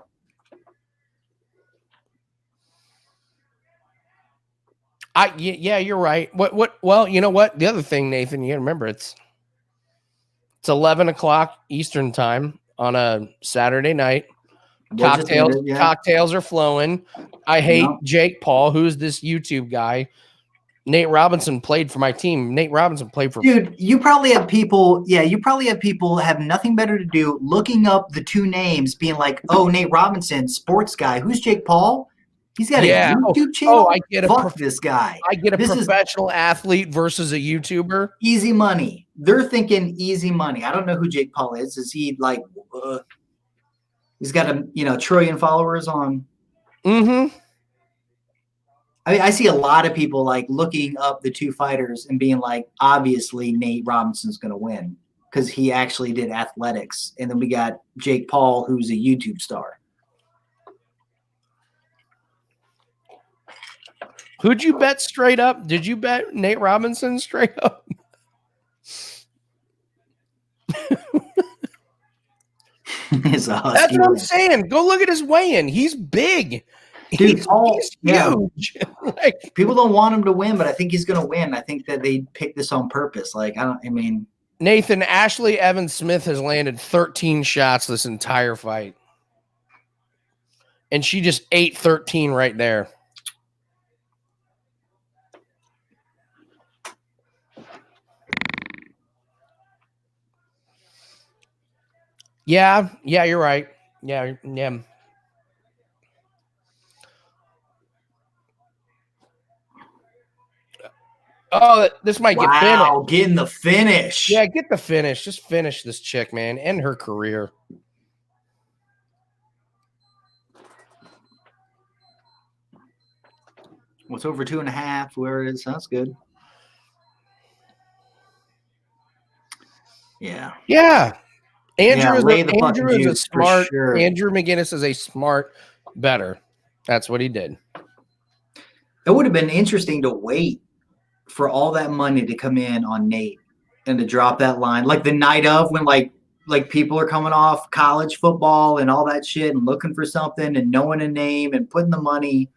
Speaker 1: you're right. Well, you know what? The other thing, Nathan, you gotta remember it's 11 o'clock Eastern time on a Saturday night. Cocktails are flowing. I hate Jake Paul, who's this YouTube guy. Nate Robinson played for my team. Nate Robinson played for.
Speaker 2: Dude, you probably have people. Yeah, you probably have people have nothing better to do, looking up the two names, being like, "Oh, Nate Robinson, sports guy. Who's Jake Paul? He's got a YouTube channel.
Speaker 1: I get
Speaker 2: this guy.
Speaker 1: I get a professional athlete versus a YouTuber.
Speaker 2: Easy money. They're thinking easy money. I don't know who Jake Paul is. Is he like? He's got a trillion followers on.
Speaker 1: Mm-hmm.
Speaker 2: I mean, I see a lot of people like looking up the two fighters and being like, obviously Nate Robinson's going to win because he actually did athletics. And then we got Jake Paul, who's a YouTube star.
Speaker 1: Who'd you bet straight up? Did you bet Nate Robinson straight up?
Speaker 2: That's
Speaker 1: what I'm saying. Go look at his weigh-in. He's big.
Speaker 2: Dude,
Speaker 1: he's huge.
Speaker 2: Like, people don't want him to win, but I think he's going to win. I think that they picked this on purpose.
Speaker 1: Nathan, Ashley Evans Smith has landed 13 shots this entire fight. And she just ate 13 right there. Yeah, you're right. Yeah. Oh, this might get finished.
Speaker 2: Getting the finish.
Speaker 1: Yeah, get the finish. Just finish this chick, man. End her career.
Speaker 2: What's over 2.5? Where it is? Sounds good. Yeah.
Speaker 1: Yeah. Andrew is a smart.
Speaker 2: Sure.
Speaker 1: Andrew McGinnis is a smart bettor. That's what he did.
Speaker 2: It would have been interesting to wait for all that money to come in on Nate and to drop that line, like the night of when like people are coming off college football and all that shit and looking for something and knowing a name and putting the money.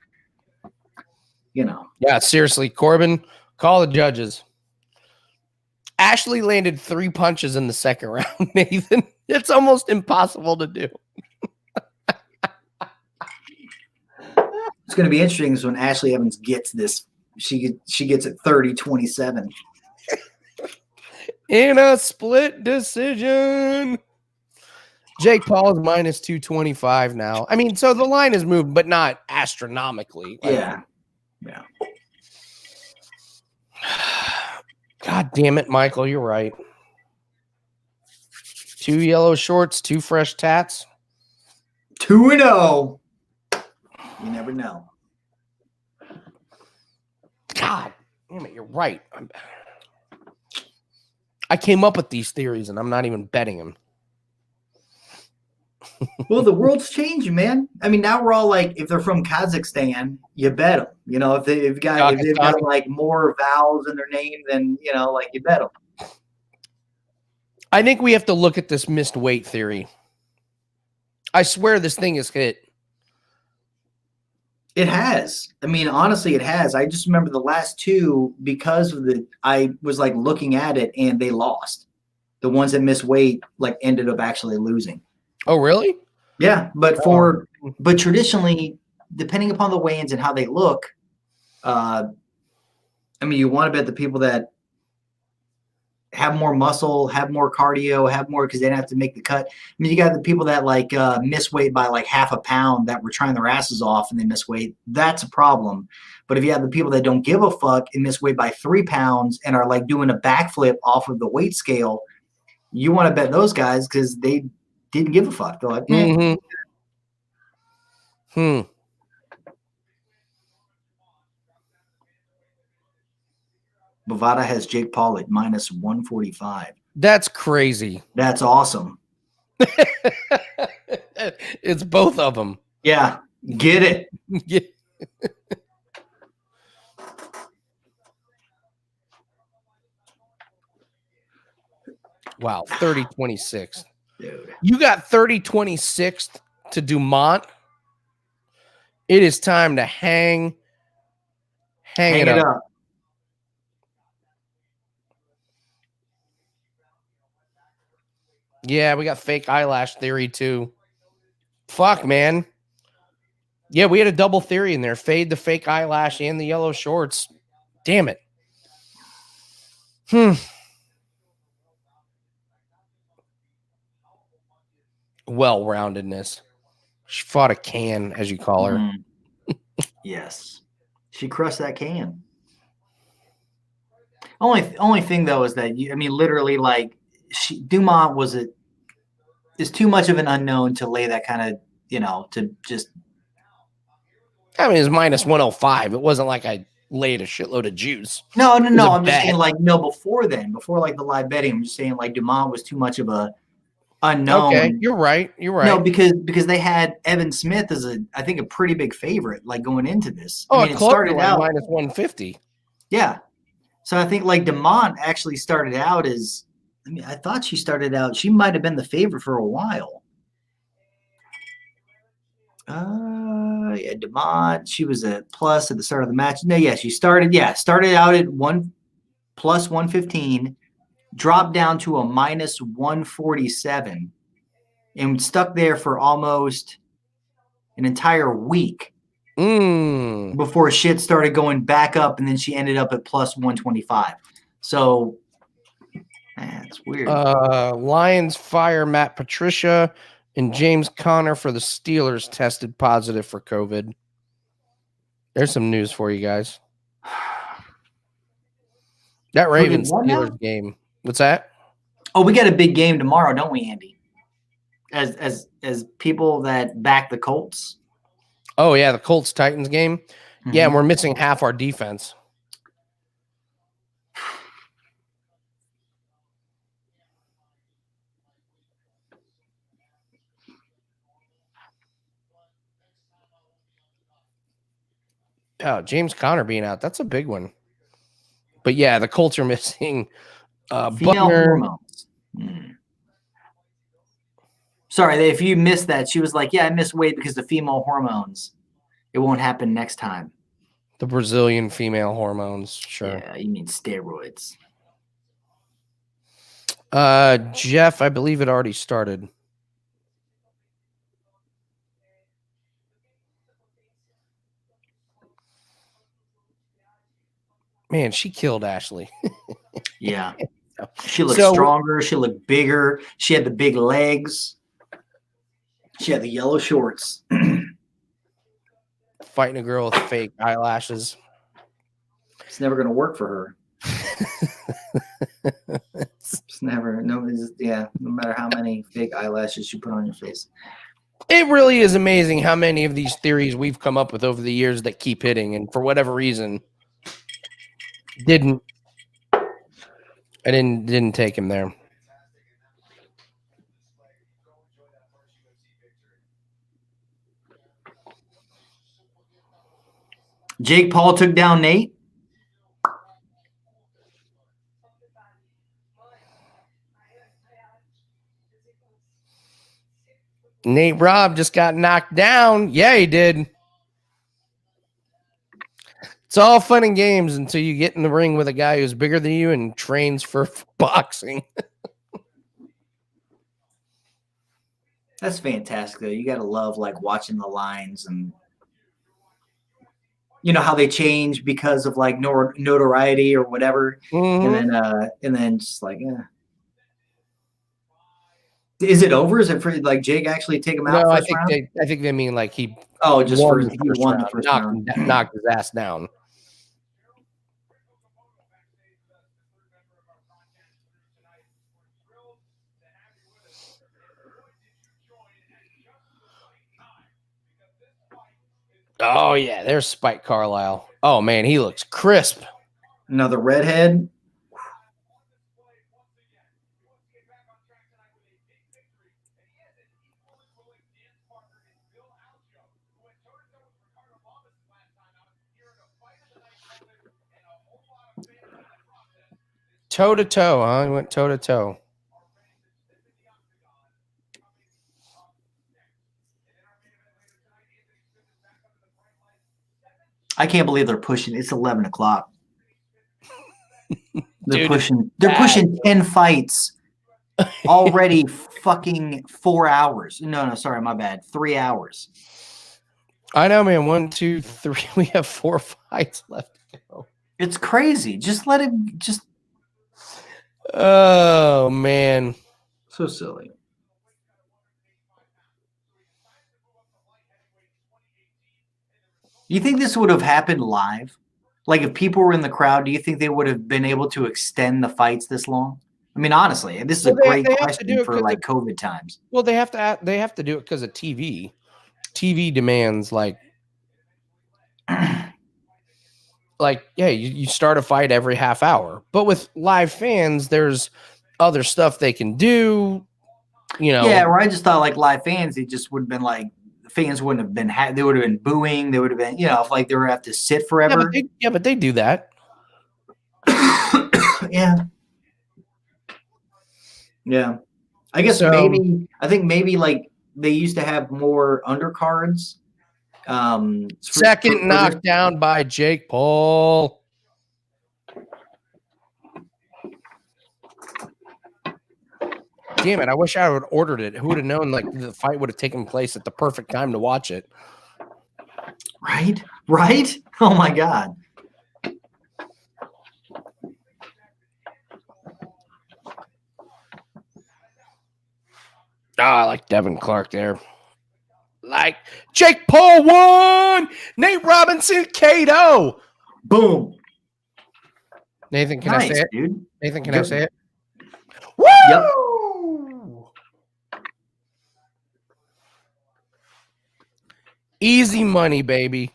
Speaker 1: Yeah, seriously, Corbin, call the judges. Ashley landed 3 punches in the second round, Nathan. It's almost impossible to do.
Speaker 2: It's going to be interesting when Ashley Evans gets this. She gets it 30-27.
Speaker 1: In a split decision. Jake Paul is minus 225 now. I mean, so the line has moved, but not astronomically.
Speaker 2: Yeah.
Speaker 1: God damn it, Michael, you're right. 2 yellow shorts, 2 fresh tats.
Speaker 2: 2-0. You never know.
Speaker 1: God damn it, you're right. I came up with these theories, and I'm not even betting them.
Speaker 2: Well, the world's changing, man. I mean, now we're all like, if they're from Kazakhstan, you bet them. You know, if they've got like more vowels in their name, then you know, like you bet them.
Speaker 1: I think we have to look at this missed weight theory. I swear this thing is hit.
Speaker 2: It has. I mean, honestly, it has. I just remember the last two because of I was like looking at it and they lost. The ones that missed weight like ended up actually losing.
Speaker 1: Oh, really?
Speaker 2: Yeah, but but traditionally, depending upon the weigh-ins and how they look, I mean, you want to bet the people that have more muscle, have more cardio, have more because they don't have to make the cut. I mean, you got the people that like miss weight by like half a pound that were trying their asses off and they miss weight. That's a problem. But if you have the people that don't give a fuck and miss weight by 3 pounds and are like doing a backflip off of the weight scale, you want to bet those guys because they didn't give a fuck. They're like, Bovada has Jake Paul at minus 145.
Speaker 1: That's crazy.
Speaker 2: That's awesome.
Speaker 1: It's both of them.
Speaker 2: Yeah, get it.
Speaker 1: Yeah. Wow, 30-26.
Speaker 2: Dude.
Speaker 1: You got 30-26 to Dumont. It is time to hang it up. Yeah, we got fake eyelash theory too. Fuck, man. Yeah, we had a double theory in there. Fade the fake eyelash and the yellow shorts. Damn it. Well-roundedness. She fought a can, as you call her.
Speaker 2: Yes. She crushed that can. Only thing though is that literally like Dumont is too much of an unknown to lay that kind of, to just.
Speaker 1: I mean, it's minus 105. It wasn't like I laid a shitload of juice.
Speaker 2: No. I'm just saying like before like the live betting, I'm just saying like Dumont was too much of a unknown.
Speaker 1: Okay, you're right.
Speaker 2: No, because they had Evan Smith as I think a pretty big favorite like going into this.
Speaker 1: Oh,
Speaker 2: I mean, it started out
Speaker 1: minus 150.
Speaker 2: Yeah. So I think like Dumont actually started out as, I thought she might have been the favorite for a while. Yeah, Dumont, she was a plus at the start of the match. No, yeah, she started out at plus 115, dropped down to a minus 147, and stuck there for almost an entire week before shit started going back up, and then she ended up at plus 125. So that's weird.
Speaker 1: Lions fire Matt Patricia, and James Conner for the Steelers tested positive for COVID. There's some news for you guys. That Ravens Steelers game. What's that?
Speaker 2: Oh, we got a big game tomorrow, don't we, Andy? As people that back the Colts.
Speaker 1: Oh yeah, the Colts Titans game. Mm-hmm. Yeah, and we're missing half our defense. Oh, James Conner being out, that's a big one. But yeah, the Colts are missing
Speaker 2: female hormones. Sorry, if you missed that, she was like, yeah, I missed weight because of female hormones. It won't happen next time.
Speaker 1: The Brazilian female hormones, sure.
Speaker 2: Yeah, you mean steroids.
Speaker 1: Jeff, I believe it already started. Man, she killed Ashley.
Speaker 2: Yeah. She looked stronger. She looked bigger. She had the big legs. She had the yellow shorts.
Speaker 1: Fighting a girl with fake eyelashes.
Speaker 2: It's never going to work for her. It's never. No matter how many fake eyelashes you put on your face.
Speaker 1: It really is amazing how many of these theories we've come up with over the years that keep hitting, and for whatever reason, I didn't take him there.
Speaker 2: Jake Paul took down Nate.
Speaker 1: Nate Robb just got knocked down. Yeah, he did. It's all fun and games until you get in the ring with a guy who's bigger than you and trains for boxing.
Speaker 2: That's fantastic, though. You got to love like watching the lines and you know how they change because of like notoriety or whatever,
Speaker 1: Mhm.
Speaker 2: and then just like, yeah. Is it over? Is it for like Jake actually take him out
Speaker 1: No,
Speaker 2: first round?
Speaker 1: I think they mean like he
Speaker 2: Just
Speaker 1: won
Speaker 2: first.
Speaker 1: the
Speaker 2: He
Speaker 1: first
Speaker 2: won the
Speaker 1: round,
Speaker 2: first round.
Speaker 1: knocked his ass down. Oh yeah, there's Spike Carlisle. Oh man, he looks crisp.
Speaker 2: Another redhead.
Speaker 1: Toe to toe, huh? He went toe to toe.
Speaker 2: I can't believe they're pushing. It's 11 o'clock. They're
Speaker 1: Dude,
Speaker 2: pushing. They're pushing 10 fights already. Fucking 4 hours. No, sorry, my bad. 3 hours.
Speaker 1: I know, man. 1, 2, 3. We have 4 fights left to go.
Speaker 2: It's crazy. Just let him. Just
Speaker 1: Oh man,
Speaker 2: so silly. You think this would have happened live? Like if people were in the crowd, do you think they would have been able to extend the fights this long? I mean, honestly, this is a great question for like COVID times.
Speaker 1: Well, they have to do it because of TV. TV demands like yeah, you start a fight every half hour. But with live fans, there's other stuff they can do. You know.
Speaker 2: Yeah, or I just thought like live fans, it just would have been like fans wouldn't have been they would have been booing. They would have been, if like they were have to sit forever.
Speaker 1: Yeah, but they do that.
Speaker 2: Yeah. Yeah. I guess maybe like they used to have more undercards.
Speaker 1: Second knocked down by Jake Paul. Damn it, I wish I would have ordered it. Who would have known like the fight would have taken place at the perfect time to watch it?
Speaker 2: Right? Oh my God.
Speaker 1: I like Devin Clark there. Like Jake Paul won. Nate Robinson KO.
Speaker 2: Boom.
Speaker 1: Nathan, can I say it?
Speaker 2: Dude.
Speaker 1: Nathan, can I say it?
Speaker 2: Woo! Yep.
Speaker 1: Easy money, baby.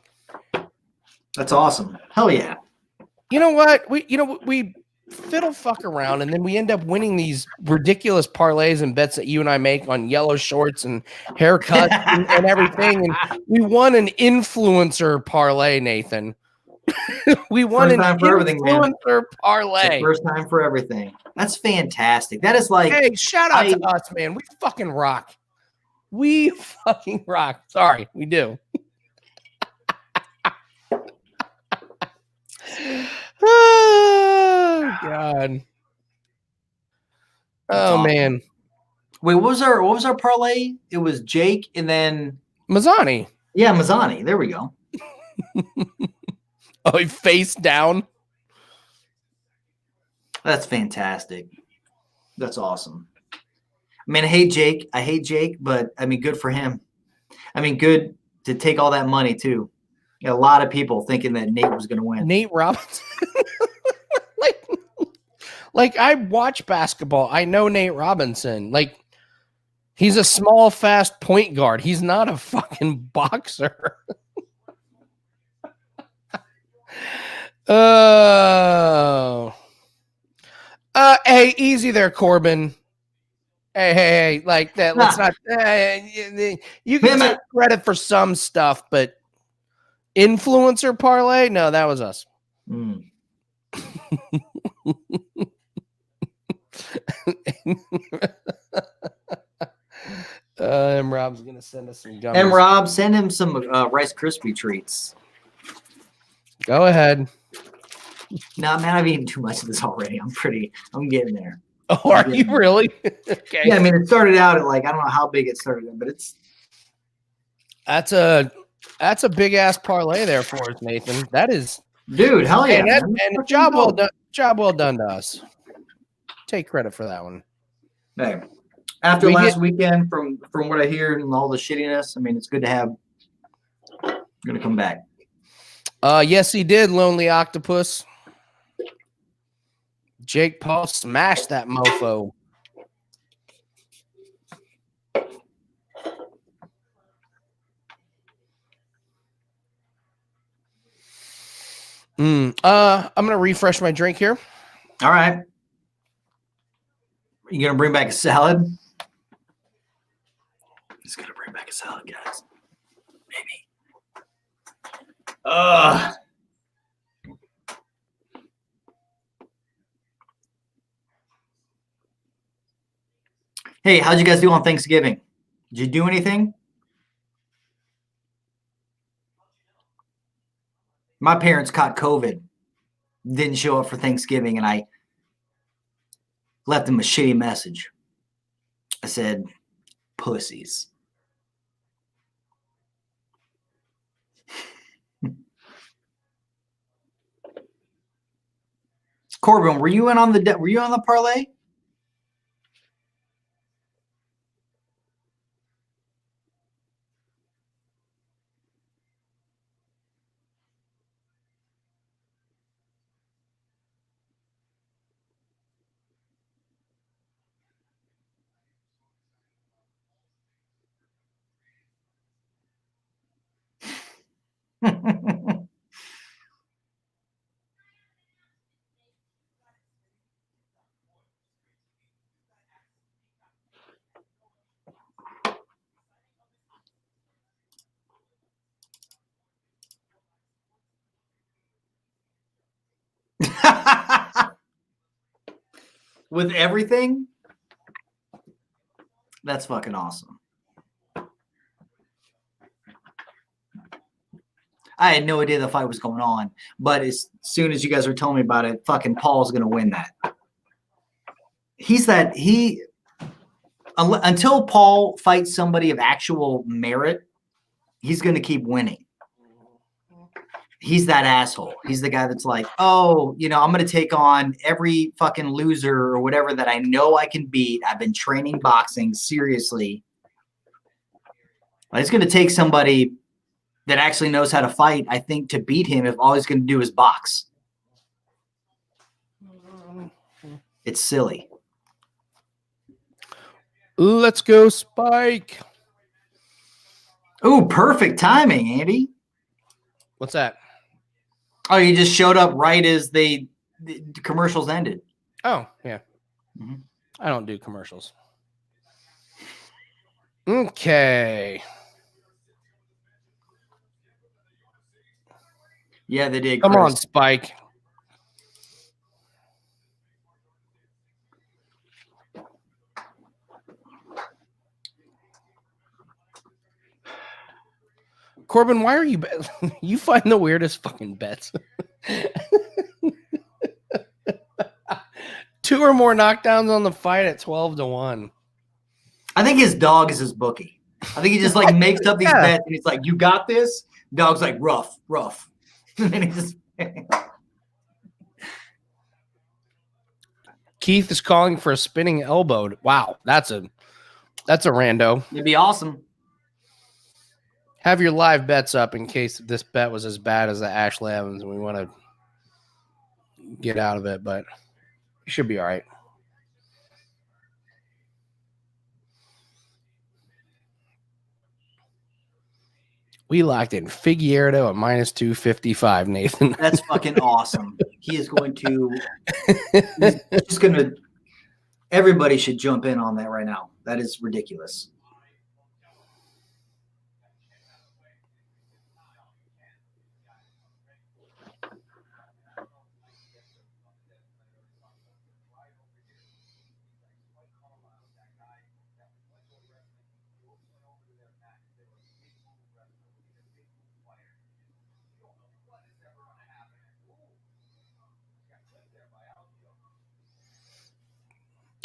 Speaker 2: That's awesome. Hell yeah.
Speaker 1: You know what? We fiddle fuck around and then we end up winning these ridiculous parlays and bets that you and I make on yellow shorts and haircuts and everything. And we won an influencer parlay, Nathan. We won an influencer parlay.
Speaker 2: First time for everything. That's fantastic. That is like,
Speaker 1: hey, shout out to us, man. We fucking rock. We fucking rock. Sorry, we do. Oh God. Oh awesome. Man.
Speaker 2: Wait, what was our parlay? It was Jake and then
Speaker 1: Mazzani.
Speaker 2: Yeah, Mazzani. There we go.
Speaker 1: Oh, he face down.
Speaker 2: That's fantastic. That's awesome. I mean, I hate Jake, but I mean, good for him. I mean, good to take all that money too. A lot of people thinking that Nate was going to win.
Speaker 1: Nate Robinson. like I watch basketball. I know Nate Robinson. Like He's a small, fast point guard. He's not a fucking boxer. Oh. Hey, easy there, Corbin. Hey, like that. Let's not. You can take credit for some stuff, but influencer parlay? No, that was us. M. Rob's gonna send us some gummies.
Speaker 2: M. Rob, send him some Rice Krispie treats.
Speaker 1: Go ahead.
Speaker 2: No, man, I've eaten too much of this already. I'm getting there.
Speaker 1: Oh, are you really? Okay.
Speaker 2: Yeah, I mean, it started out at like, I don't know how big it started, but
Speaker 1: that's a big ass parlay there for us, Nathan. That is,
Speaker 2: dude, hell yeah,
Speaker 1: and job well done. Job well done to us. Take credit for that one.
Speaker 2: Hey, after last weekend, from what I hear and all the shittiness, I mean, it's good to have. I'm gonna come back.
Speaker 1: Yes, he did. Lonely Octopus. Jake Paul smashed that mofo. I'm gonna refresh my drink here.
Speaker 2: All right. You gonna bring back a salad? He's gonna bring back a salad, guys. Maybe. Hey, how'd you guys do on Thanksgiving? Did you do anything? My parents caught COVID, didn't show up for Thanksgiving, and I left them a shitty message. I said, pussies. Corbin, were you on the parlay? With everything? That's fucking awesome. I had no idea the fight was going on, but as soon as you guys were telling me about it, fucking Paul's going to win that. Until Paul fights somebody of actual merit, he's going to keep winning. He's that asshole. He's the guy that's like, oh, I'm going to take on every fucking loser or whatever that I know I can beat. I've been training boxing seriously. It's going to take somebody that actually knows how to fight, I think, to beat him if all he's going to do is box. It's silly.
Speaker 1: Let's go, Spike.
Speaker 2: Ooh, perfect timing, Andy.
Speaker 1: What's that?
Speaker 2: Oh, you just showed up right as the commercials ended.
Speaker 1: Oh, yeah. Mm-hmm. I don't do commercials. Okay.
Speaker 2: Yeah, they did.
Speaker 1: Come on, Spike. Corbin, why are you you find the weirdest fucking bets? 2 or more knockdowns on the fight at 12-1.
Speaker 2: I think his dog is his bookie. I think he just like makes up these bets and he's like, "You got this." Dog's like, rough. And then he just
Speaker 1: Keith is calling for a spinning elbow. Wow, that's a rando.
Speaker 2: It'd be awesome.
Speaker 1: Have your live bets up in case this bet was as bad as the Ashley Evans and we want to get out of it, but you should be all right. We locked in Figueiredo at minus 255, Nathan.
Speaker 2: That's fucking awesome. He is going to. He's just going to. Everybody should jump in on that right now. That is ridiculous.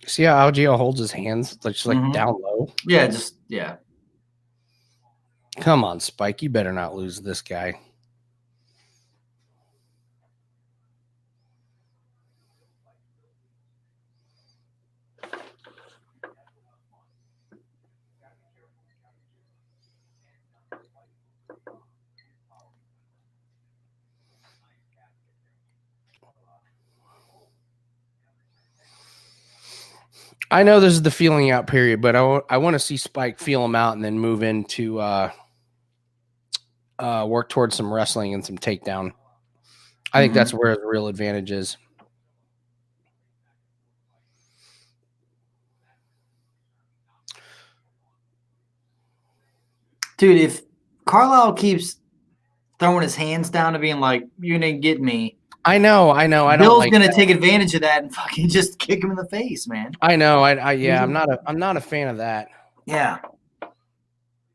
Speaker 1: See how Algeo holds his hands just like down low?
Speaker 2: Yeah, just yeah.
Speaker 1: Come on, Spike. You better not lose this guy. I know this is the feeling out period, but I want to see Spike feel him out and then move into work towards some wrestling and some takedown. I think that's where the real advantage is.
Speaker 2: Dude, if Carlisle keeps throwing his hands down to being like, "You didn't get me,"
Speaker 1: I know. I don't.
Speaker 2: Bill's gonna take advantage of that and fucking just kick him in the face, man.
Speaker 1: I know. I'm not a fan of that.
Speaker 2: Yeah,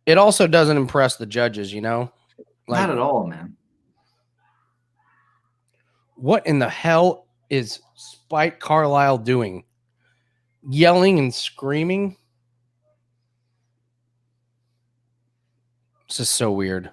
Speaker 1: it also doesn't impress the judges, you know. Like,
Speaker 2: not at all, man.
Speaker 1: What in the hell is Spike Carlisle doing? Yelling and screaming? This is so weird.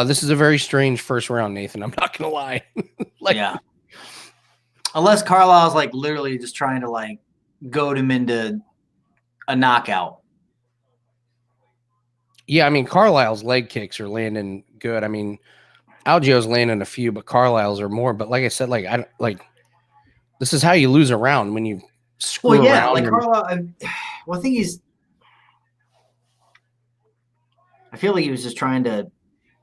Speaker 1: This is a very strange first round, Nathan. I'm not gonna lie.
Speaker 2: Yeah. Unless Carlisle's like literally just trying to like goad him into a knockout.
Speaker 1: Yeah, I mean Carlisle's leg kicks are landing good. I mean, Algio's landing a few, but Carlisle's are more. But like I said, this is how you lose a round when you screw around.
Speaker 2: Like Carlisle. I think I feel like he was just trying to.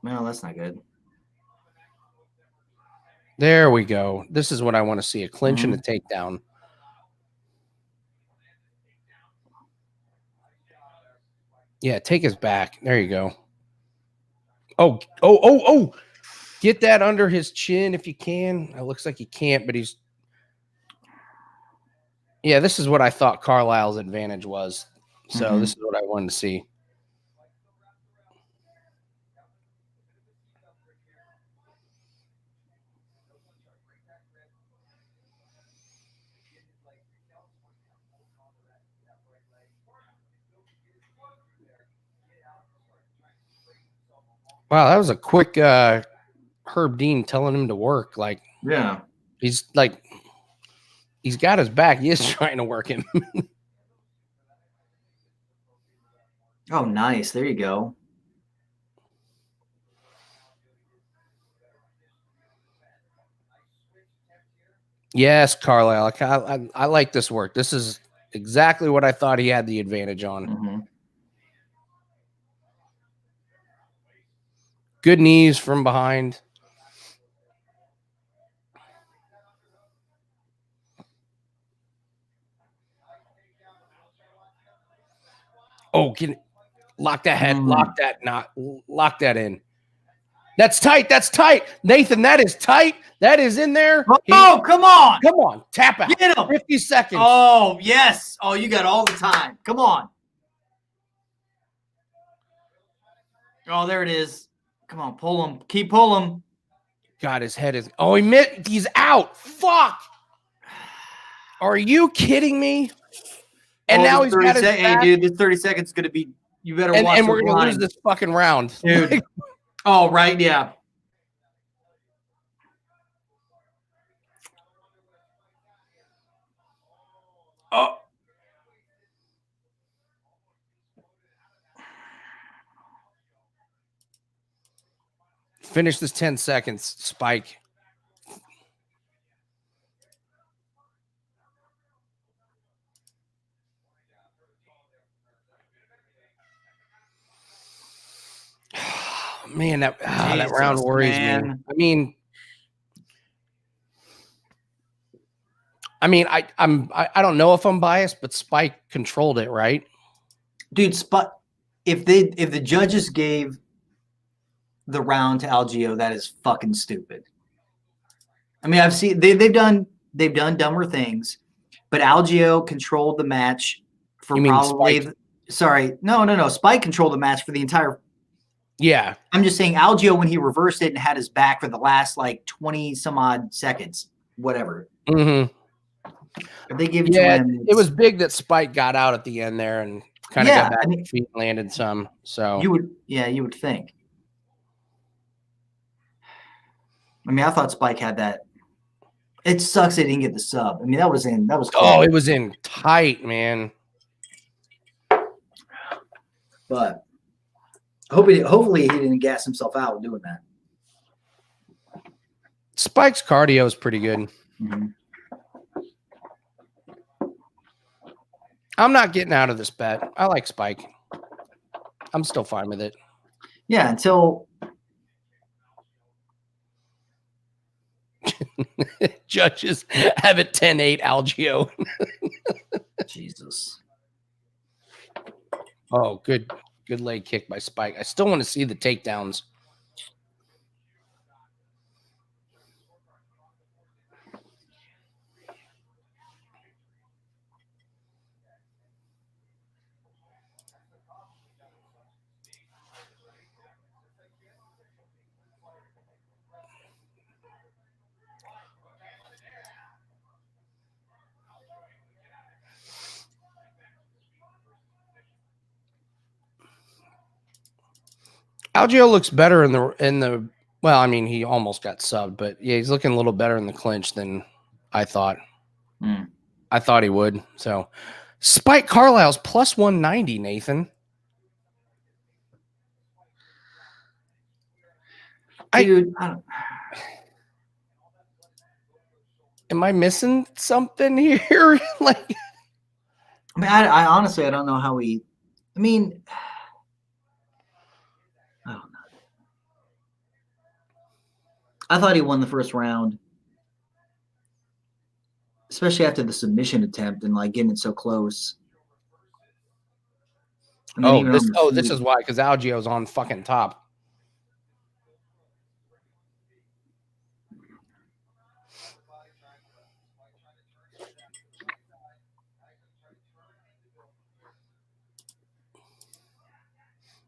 Speaker 2: Well, that's not good.
Speaker 1: There we go. This is what I want to see: a clinch and a takedown. Yeah, take his back. There you go. Oh. Get that under his chin if you can. It looks like he can't, but he's... Yeah, this is what I thought Carlisle's advantage was. So this is what I wanted to see. Wow, that was a quick Herb Dean telling him to work. Like,
Speaker 2: yeah,
Speaker 1: he's got his back. He is trying to work him.
Speaker 2: Oh, nice. There you go.
Speaker 1: Yes, Carlisle. I like this work. This is exactly what I thought he had the advantage on. Good knees from behind. Oh, lock that head. Lock that in. That's tight. That's tight. Nathan, that is tight. That is in there.
Speaker 2: Oh, come on.
Speaker 1: Come on. Tap out.
Speaker 2: Get him.
Speaker 1: 50 seconds.
Speaker 2: Oh, yes. Oh, you got all the time. Come on. Oh, there it is. Come on, pull him. Keep pulling.
Speaker 1: God, his head is... Oh, he's out. Fuck. Are you kidding me? And now he's got his back.
Speaker 2: Hey, dude, this 30 seconds is going to be... You better watch.
Speaker 1: And we're going to lose this fucking round.
Speaker 2: Dude. Oh, right, yeah. Oh.
Speaker 1: Finish this 10 seconds, Spike. Man, that round
Speaker 2: Jesus,
Speaker 1: worries me.
Speaker 2: man.
Speaker 1: I don't know if I'm biased, but Spike controlled it, right?
Speaker 2: Dude, if the judges gave the round to Algeo, that is fucking stupid. I mean, I've seen they've done dumber things, but Algeo controlled the match for probably no. Spike controlled the match for the entire.
Speaker 1: Yeah,
Speaker 2: I'm just saying Algeo when he reversed it and had his back for the last like 20 some odd seconds, whatever.
Speaker 1: Mm-hmm.
Speaker 2: If they give it to him,
Speaker 1: it was big that Spike got out at the end there and kind of got back to feet and landed some. So
Speaker 2: you would think. I mean, I thought Spike had that. It sucks they didn't get the sub. I mean, that was cool.
Speaker 1: Oh, it was in tight, man.
Speaker 2: But hopefully he didn't gas himself out doing that.
Speaker 1: Spike's cardio is pretty good.
Speaker 2: Mm-hmm.
Speaker 1: I'm not getting out of this bet. I like Spike. I'm still fine with it.
Speaker 2: Yeah, until
Speaker 1: judges have it 10-8 Algeo.
Speaker 2: Jesus.
Speaker 1: Oh, good leg kick by Spike. I still want to see the takedowns. Algeo looks better in the well, I mean, he almost got subbed, but yeah, he's looking a little better in the clinch than I thought. I thought he would. So Spike Carlisle's plus 190, Nathan.
Speaker 2: Dude,
Speaker 1: am I missing something here? Like,
Speaker 2: I mean, I honestly, I don't know how we. I mean, I don't know. I thought he won the first round, especially after the submission attempt and like getting it so close.
Speaker 1: This is why, because Algeo's on fucking top.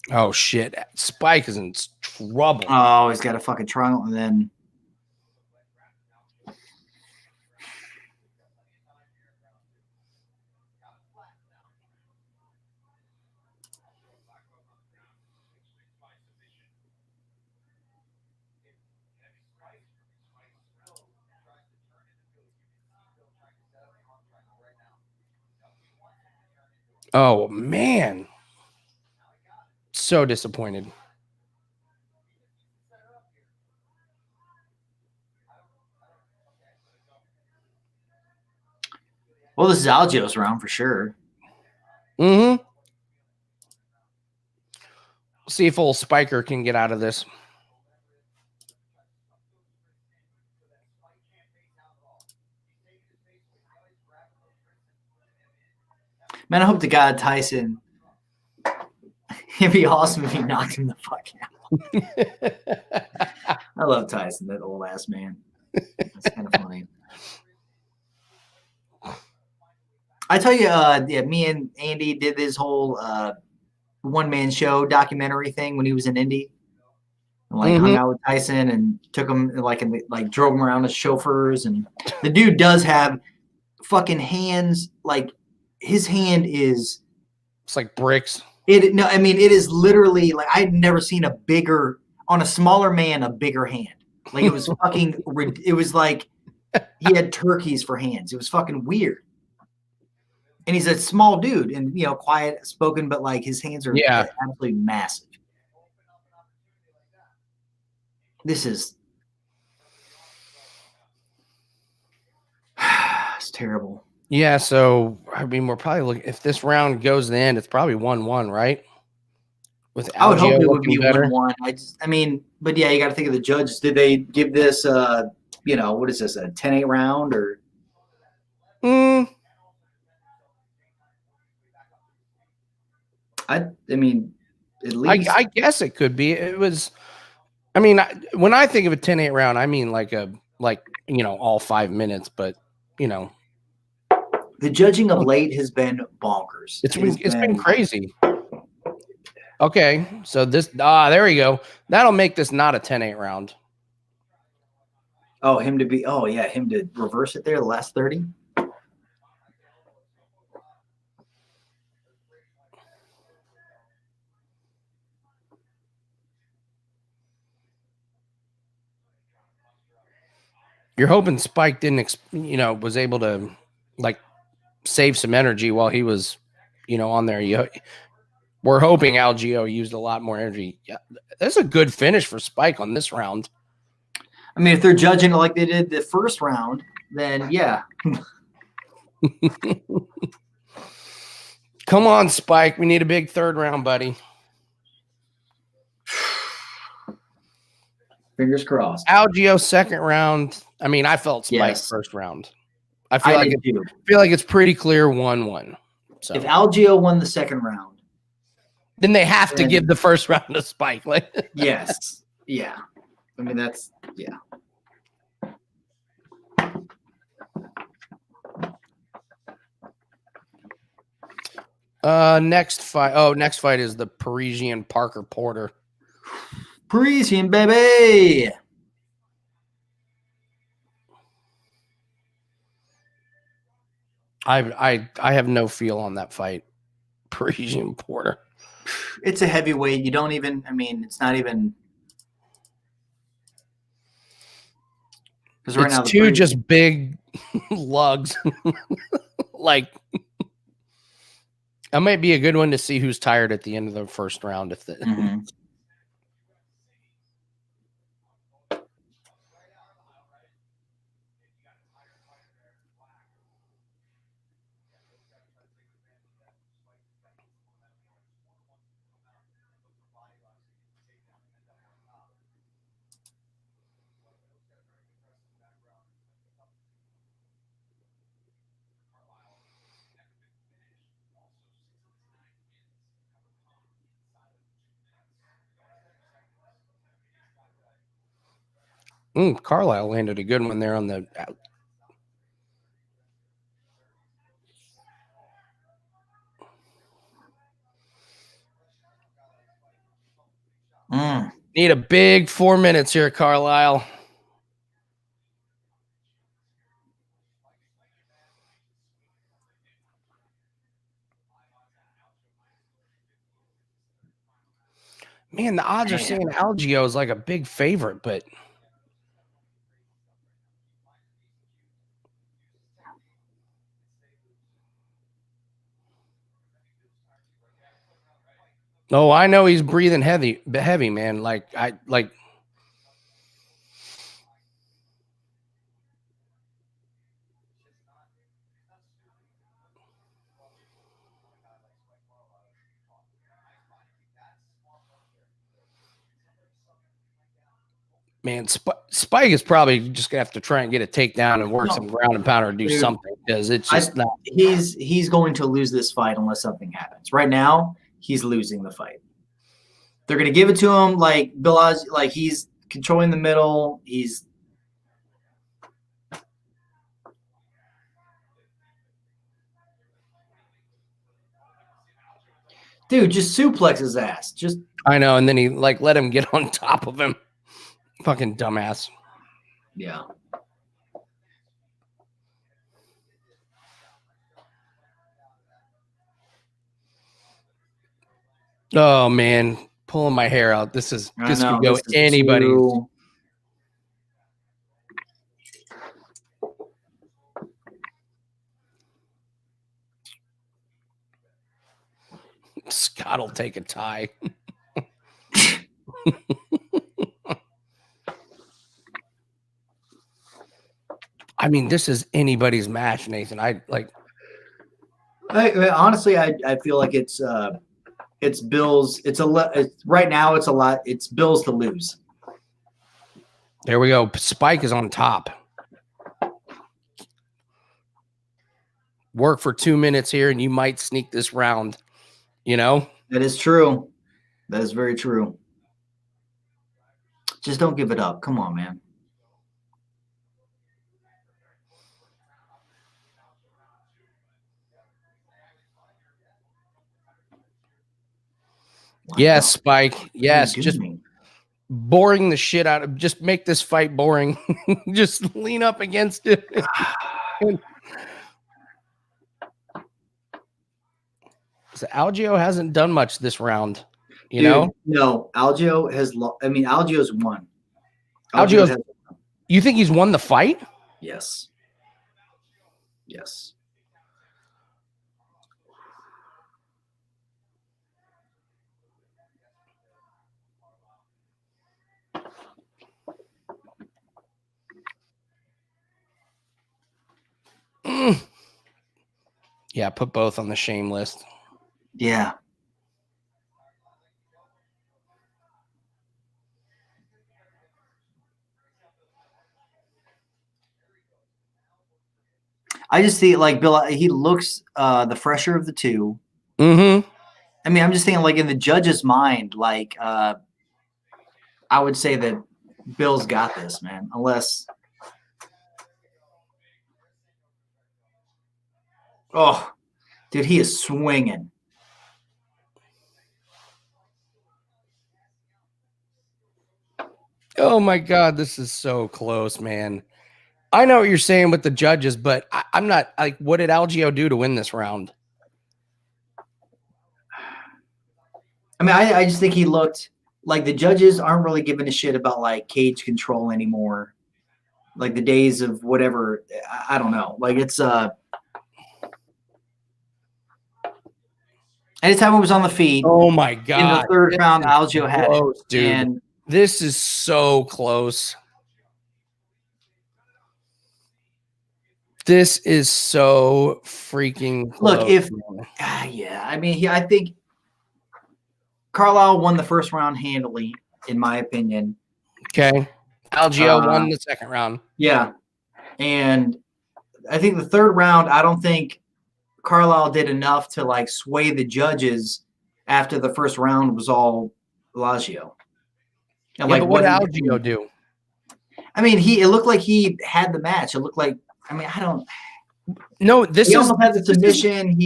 Speaker 1: Oh shit! Spike is in trouble.
Speaker 2: Oh, he's got a fucking triangle, and then.
Speaker 1: Oh man, so disappointed.
Speaker 2: Well, this is Algeo's round for sure.
Speaker 1: Mm-hmm. See if old Spiker can get out of this.
Speaker 2: Man, I hope to God Tyson. It'd be awesome if he knocked him the fuck out. I love Tyson, that old ass man. That's kind of funny. I tell you, me and Andy did this whole one-man show documentary thing when he was in Indy. And, hung out with Tyson and took him drove him around as chauffeurs. And the dude does have fucking hands like. His hand is
Speaker 1: it's like bricks.
Speaker 2: It is literally like I'd never seen a bigger on a smaller man a bigger hand. Like it was fucking it was like he had turkeys for hands. It was fucking weird. And he's a small dude and quiet spoken, but like his hands are absolutely massive. This is it's terrible.
Speaker 1: Yeah, so I mean, we're probably looking. If this round goes to the end, it's probably 1-1, right? With
Speaker 2: I would hope
Speaker 1: Algeo
Speaker 2: it would
Speaker 1: looking
Speaker 2: be
Speaker 1: better.
Speaker 2: 1-1. I mean, but yeah, you got to think of the judges. Did they give this? What is this? A 10-8 round or?
Speaker 1: Mm,
Speaker 2: I mean, at least
Speaker 1: I guess it could be. It was. I mean, when I think of a 10-8 round, I mean like all 5 minutes. But
Speaker 2: the judging of late has been bonkers.
Speaker 1: it's been crazy. Okay, so there we go. That'll make this not a 10-8 round.
Speaker 2: Him to reverse it there the last 30.
Speaker 1: You're hoping Spike didn't, was able to like save some energy while he was, on there. We're hoping Algeo used a lot more energy. Yeah, that's a good finish for Spike on this round.
Speaker 2: I mean, if they're judging it like they did the first round, then yeah.
Speaker 1: Come on, Spike. We need a big third round, buddy.
Speaker 2: Fingers crossed.
Speaker 1: Algeo second round. I mean, I felt Spike
Speaker 2: Yes.
Speaker 1: first round. I feel like it's pretty clear 1-1. So
Speaker 2: If Algeo won the second round,
Speaker 1: then they have to give the first round to Spike. Like
Speaker 2: yes. Yeah. I mean, that's yeah.
Speaker 1: Next fight is the Parisian Parker Porter.
Speaker 2: Parisian baby.
Speaker 1: I have no feel on that fight. Parisian Porter.
Speaker 2: It's a heavyweight. You don't even. I mean, it's not even.
Speaker 1: Because right now, two just big lugs. Like, that might be a good one to see who's tired at the end of the first round. If the Carlisle landed a good one there on the. Need a big 4 minutes here, Carlisle. Man, the odds are saying Algeo is like a big favorite, but I know he's breathing heavy, man. Man, Spike is probably just gonna have to try and get a takedown and work some ground and pound or do something because it's just not.
Speaker 2: He's going to lose this fight unless something happens. Right now, he's losing the fight. They're gonna give it to him like Bill Oz, like he's controlling the middle. Dude, just suplex his ass.
Speaker 1: I know, and then he let him get on top of him. Fucking dumbass.
Speaker 2: Yeah.
Speaker 1: Oh man, pulling my hair out. This could go anybody's. Scott will take a tie. I mean, this is anybody's match, Nathan.
Speaker 2: Honestly, I feel like it's Bills. Right now it's a lot. It's Bills to lose.
Speaker 1: There we go. Spike is on top. Work for 2 minutes here, and you might sneak this round. You know?
Speaker 2: That is true. That is very true. Just don't give it up. Come on, man.
Speaker 1: Yes, Spike. Yes, just
Speaker 2: doing?
Speaker 1: boring the shit out of. Just make this fight boring. Just lean up against it. So Algio hasn't done much this round. You know?
Speaker 2: No, Algio has. Algio's won.
Speaker 1: Algio's. You think he's won the fight?
Speaker 2: Yes. Yes.
Speaker 1: Yeah, put both on the shame list.
Speaker 2: Yeah. I just see like Bill. He looks the fresher of the two.
Speaker 1: Mm-hmm.
Speaker 2: I mean, I'm just thinking like in the judge's mind, like I would say that Bill's got this, man. Unless, oh, dude, he is swinging.
Speaker 1: Oh my God, this is so close, man. I know what you're saying with the judges, but I'm not like, what did Algio do to win this round?
Speaker 2: I mean, I just think he looked like the judges aren't really giving a shit about like cage control anymore. Like the days of whatever, I don't know. Like it's anytime it was on the feet.
Speaker 1: Oh my God.
Speaker 2: In the third round, Algio had it.
Speaker 1: Dude. And this is so close. This is so freaking close.
Speaker 2: Look, I think Carlisle won the first round handily, in my opinion.
Speaker 1: Okay. Algio won the second round.
Speaker 2: Yeah. And I think the third round, I don't think Carlisle did enough to like sway the judges after the first round was all Algio. And
Speaker 1: but what did Algio do?
Speaker 2: I mean, it looked like he had the match. It looked like, I don't.
Speaker 1: No, this is
Speaker 2: had the submission.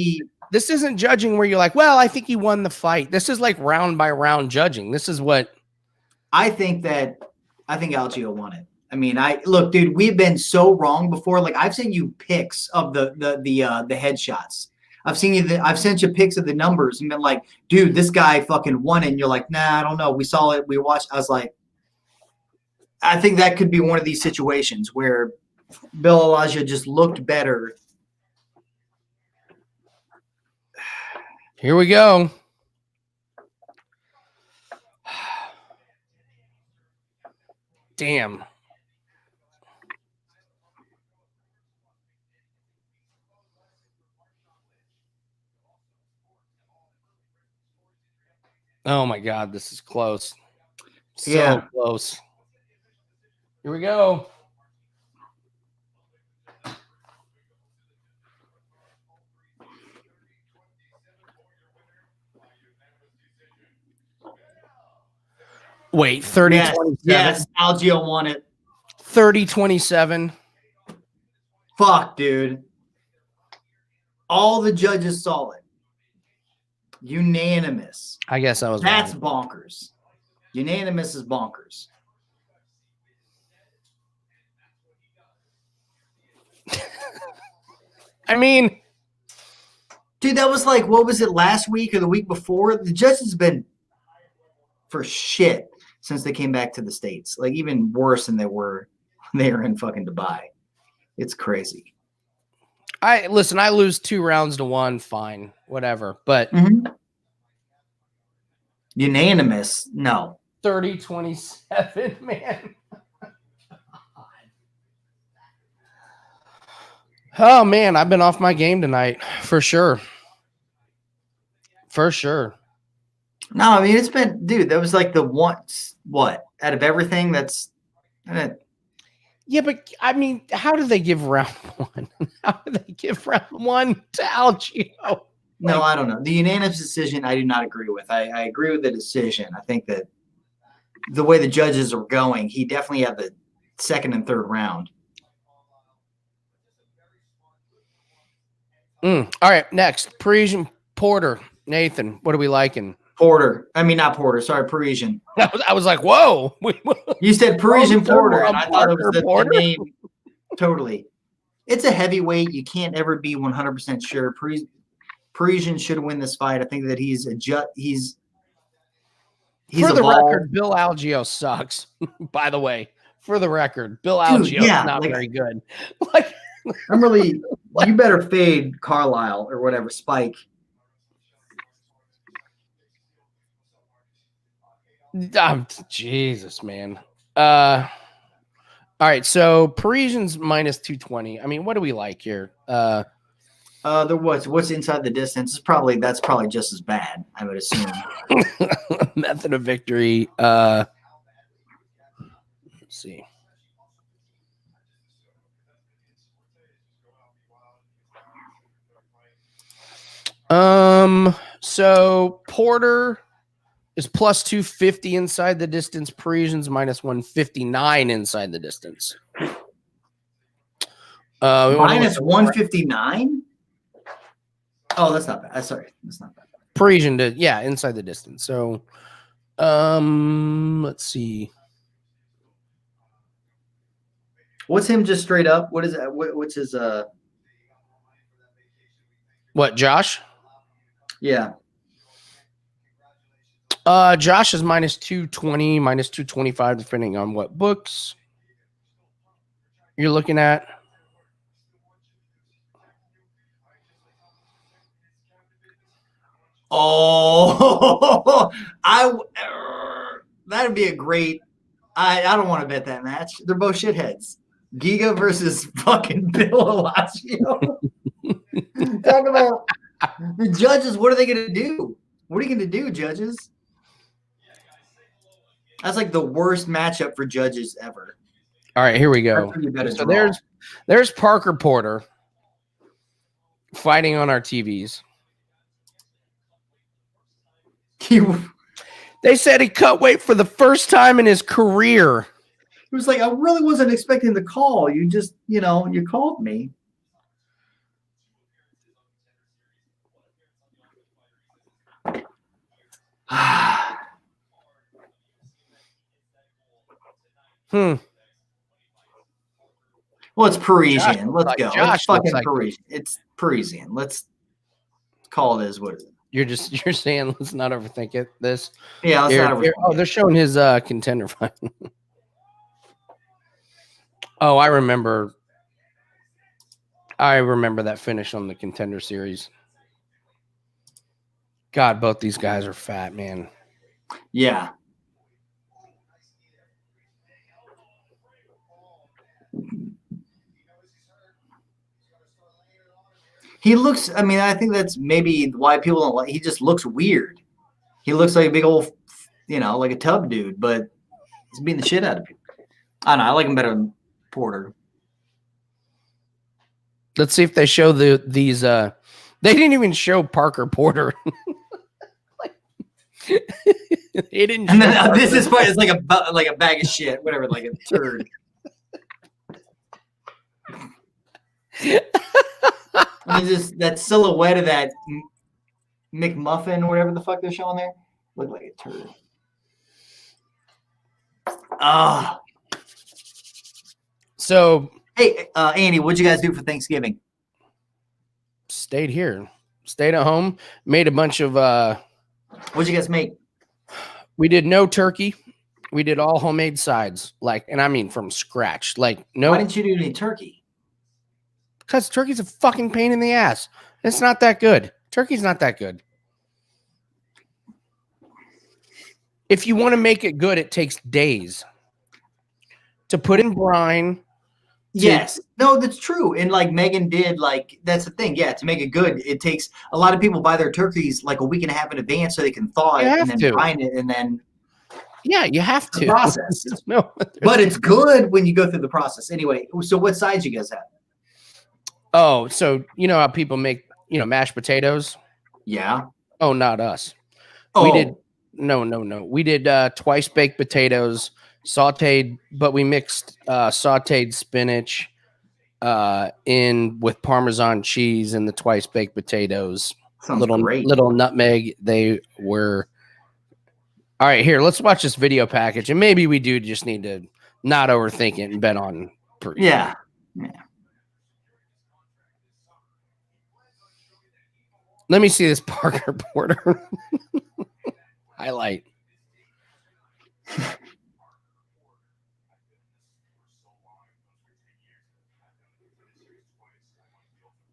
Speaker 1: This isn't judging where you're like, well, I think he won the fight. This is like round by round judging. This is what
Speaker 2: I think Algio won it. I mean, look, dude, we've been so wrong before. Like I've sent you pics of the headshots. I've sent you pics of the numbers and been like, dude, this guy fucking won it. And you're like, nah, I don't know. We saw it. We watched. I was like, I think that could be one of these situations where Bill Algio just looked better.
Speaker 1: Here we go. Damn. Oh my God, this is close. So close. Here we go. Wait, 30-27.
Speaker 2: Yes, Algio won it.
Speaker 1: 30-27.
Speaker 2: Fuck, dude. All the judges saw it. Unanimous.
Speaker 1: I guess I was
Speaker 2: That's
Speaker 1: wrong.
Speaker 2: bonkers. Unanimous is bonkers.
Speaker 1: I mean,
Speaker 2: dude, that was like, what was it, last week or the week before? The judges have been for shit since they came back to the States. Like even worse than they were in fucking Dubai. It's crazy.
Speaker 1: I lose 2 rounds to 1, fine, whatever. But
Speaker 2: unanimous, no.
Speaker 1: 30-27, man. Oh man, I've been off my game tonight for sure. For sure.
Speaker 2: No, I mean it's been, dude. That was like the once what out of everything. That's
Speaker 1: Yeah, but I mean, how do they give round one? How do they give round one to Algio?
Speaker 2: no, I don't know. The unanimous decision, I do not agree with. I agree with the decision. I think that the way the judges are going, he definitely had the second and third round.
Speaker 1: All right, next Parisian Porter. Nathan, what are we liking?
Speaker 2: Porter. I mean, not Porter. Sorry, Parisian.
Speaker 1: I was like, whoa.
Speaker 2: You said Parisian Porter, and I thought it was
Speaker 1: Parker
Speaker 2: the
Speaker 1: Porter?
Speaker 2: name. Totally. It's a heavyweight. You can't ever be 100% sure. Parisian should win this fight. I think that he's
Speaker 1: For
Speaker 2: a
Speaker 1: the
Speaker 2: ball.
Speaker 1: record, Bill Algio sucks. By the way, for the record, Bill
Speaker 2: Dude,
Speaker 1: Algio
Speaker 2: yeah,
Speaker 1: is not
Speaker 2: like-
Speaker 1: very good. Like,
Speaker 2: I'm really. You better fade Carlisle or whatever. Spike.
Speaker 1: Jesus, man. All right, so Parisian's minus 220. I mean, what do we like here?
Speaker 2: What's inside the distance is that's probably just as bad, I would assume.
Speaker 1: Method of victory. Let's see. So Porter is plus 250 inside the distance. Parisian's minus 159 inside the distance.
Speaker 2: Minus 159. Oh, that's not bad. Sorry, that's not bad.
Speaker 1: Parisian did, yeah, inside the distance. So, let's see.
Speaker 2: What's him just straight up? What is that? What's his
Speaker 1: What, Josh?
Speaker 2: Yeah.
Speaker 1: Josh is minus 220, minus 225, depending on what books you're looking at.
Speaker 2: Oh, that'd be a great. I don't want to bet that match. They're both shitheads. Giga versus fucking Bill Algio. Talk about the judges. What are they going to do? What are you going to do, judges? That's like the worst matchup for judges ever.
Speaker 1: All right, here we go.
Speaker 2: That's when you better
Speaker 1: So
Speaker 2: draw.
Speaker 1: there's Parker Porter fighting on our TVs. They said he cut weight for the first time in his career.
Speaker 2: It was like, I really wasn't expecting the call. You just, you called me. Well, it's Parisian. Let's go. It's fucking Parisian. It's Parisian. Let's call it as what it is.
Speaker 1: You're saying let's not overthink it. This.
Speaker 2: Yeah, let's not overthink it.
Speaker 1: Oh, they're showing his contender fight. Oh, I remember that finish on the Contender Series. God, both these guys are fat, man.
Speaker 2: Yeah. He looks, I mean, I think that's maybe why people don't like, he just looks weird. He looks like a big old, like a tub dude, but he's beating the shit out of people. I don't know. I like him better than Porter.
Speaker 1: Let's see if they show these. They didn't even show Parker Porter. They didn't.
Speaker 2: And then this is part. It's like a bag of shit, whatever, like a turd. I mean, just that silhouette of that McMuffin, whatever the fuck they're showing there, look like a turd. Ah.
Speaker 1: So,
Speaker 2: hey, Andy, what'd you guys do for Thanksgiving?
Speaker 1: Stayed here, stayed at home, made a bunch of.
Speaker 2: What'd you guys make?
Speaker 1: We did no turkey. We did all homemade sides, and I mean from scratch. No.
Speaker 2: Why didn't you do any turkey?
Speaker 1: Because turkey's a fucking pain in the ass. It's not that good. Turkey's not that good. If you want to make it good, it takes days to put in brine,
Speaker 2: Yes. No, that's true. And like Megan did, like that's the thing. Yeah, to make it good, it takes a lot of people buy their turkeys like a week and a half in advance so they can thaw
Speaker 1: You
Speaker 2: it
Speaker 1: have
Speaker 2: and then
Speaker 1: to.
Speaker 2: brine it and then
Speaker 1: Yeah, you have
Speaker 2: the
Speaker 1: to.
Speaker 2: process.
Speaker 1: No,
Speaker 2: But it's good when you go through the process. Anyway, so what sides you guys have?
Speaker 1: oh, so you know how people make mashed potatoes?
Speaker 2: Yeah.
Speaker 1: Oh, not us.
Speaker 2: Oh,
Speaker 1: We did no. We did twice baked potatoes, sauteed, but we mixed sauteed spinach in with Parmesan cheese and the twice baked potatoes.
Speaker 2: sounds great.
Speaker 1: Little nutmeg. They were all right. Here, let's watch this video package, and maybe we do just need to not overthink it and bet on.
Speaker 2: Yeah.
Speaker 1: Let me see this Parker Porter highlight.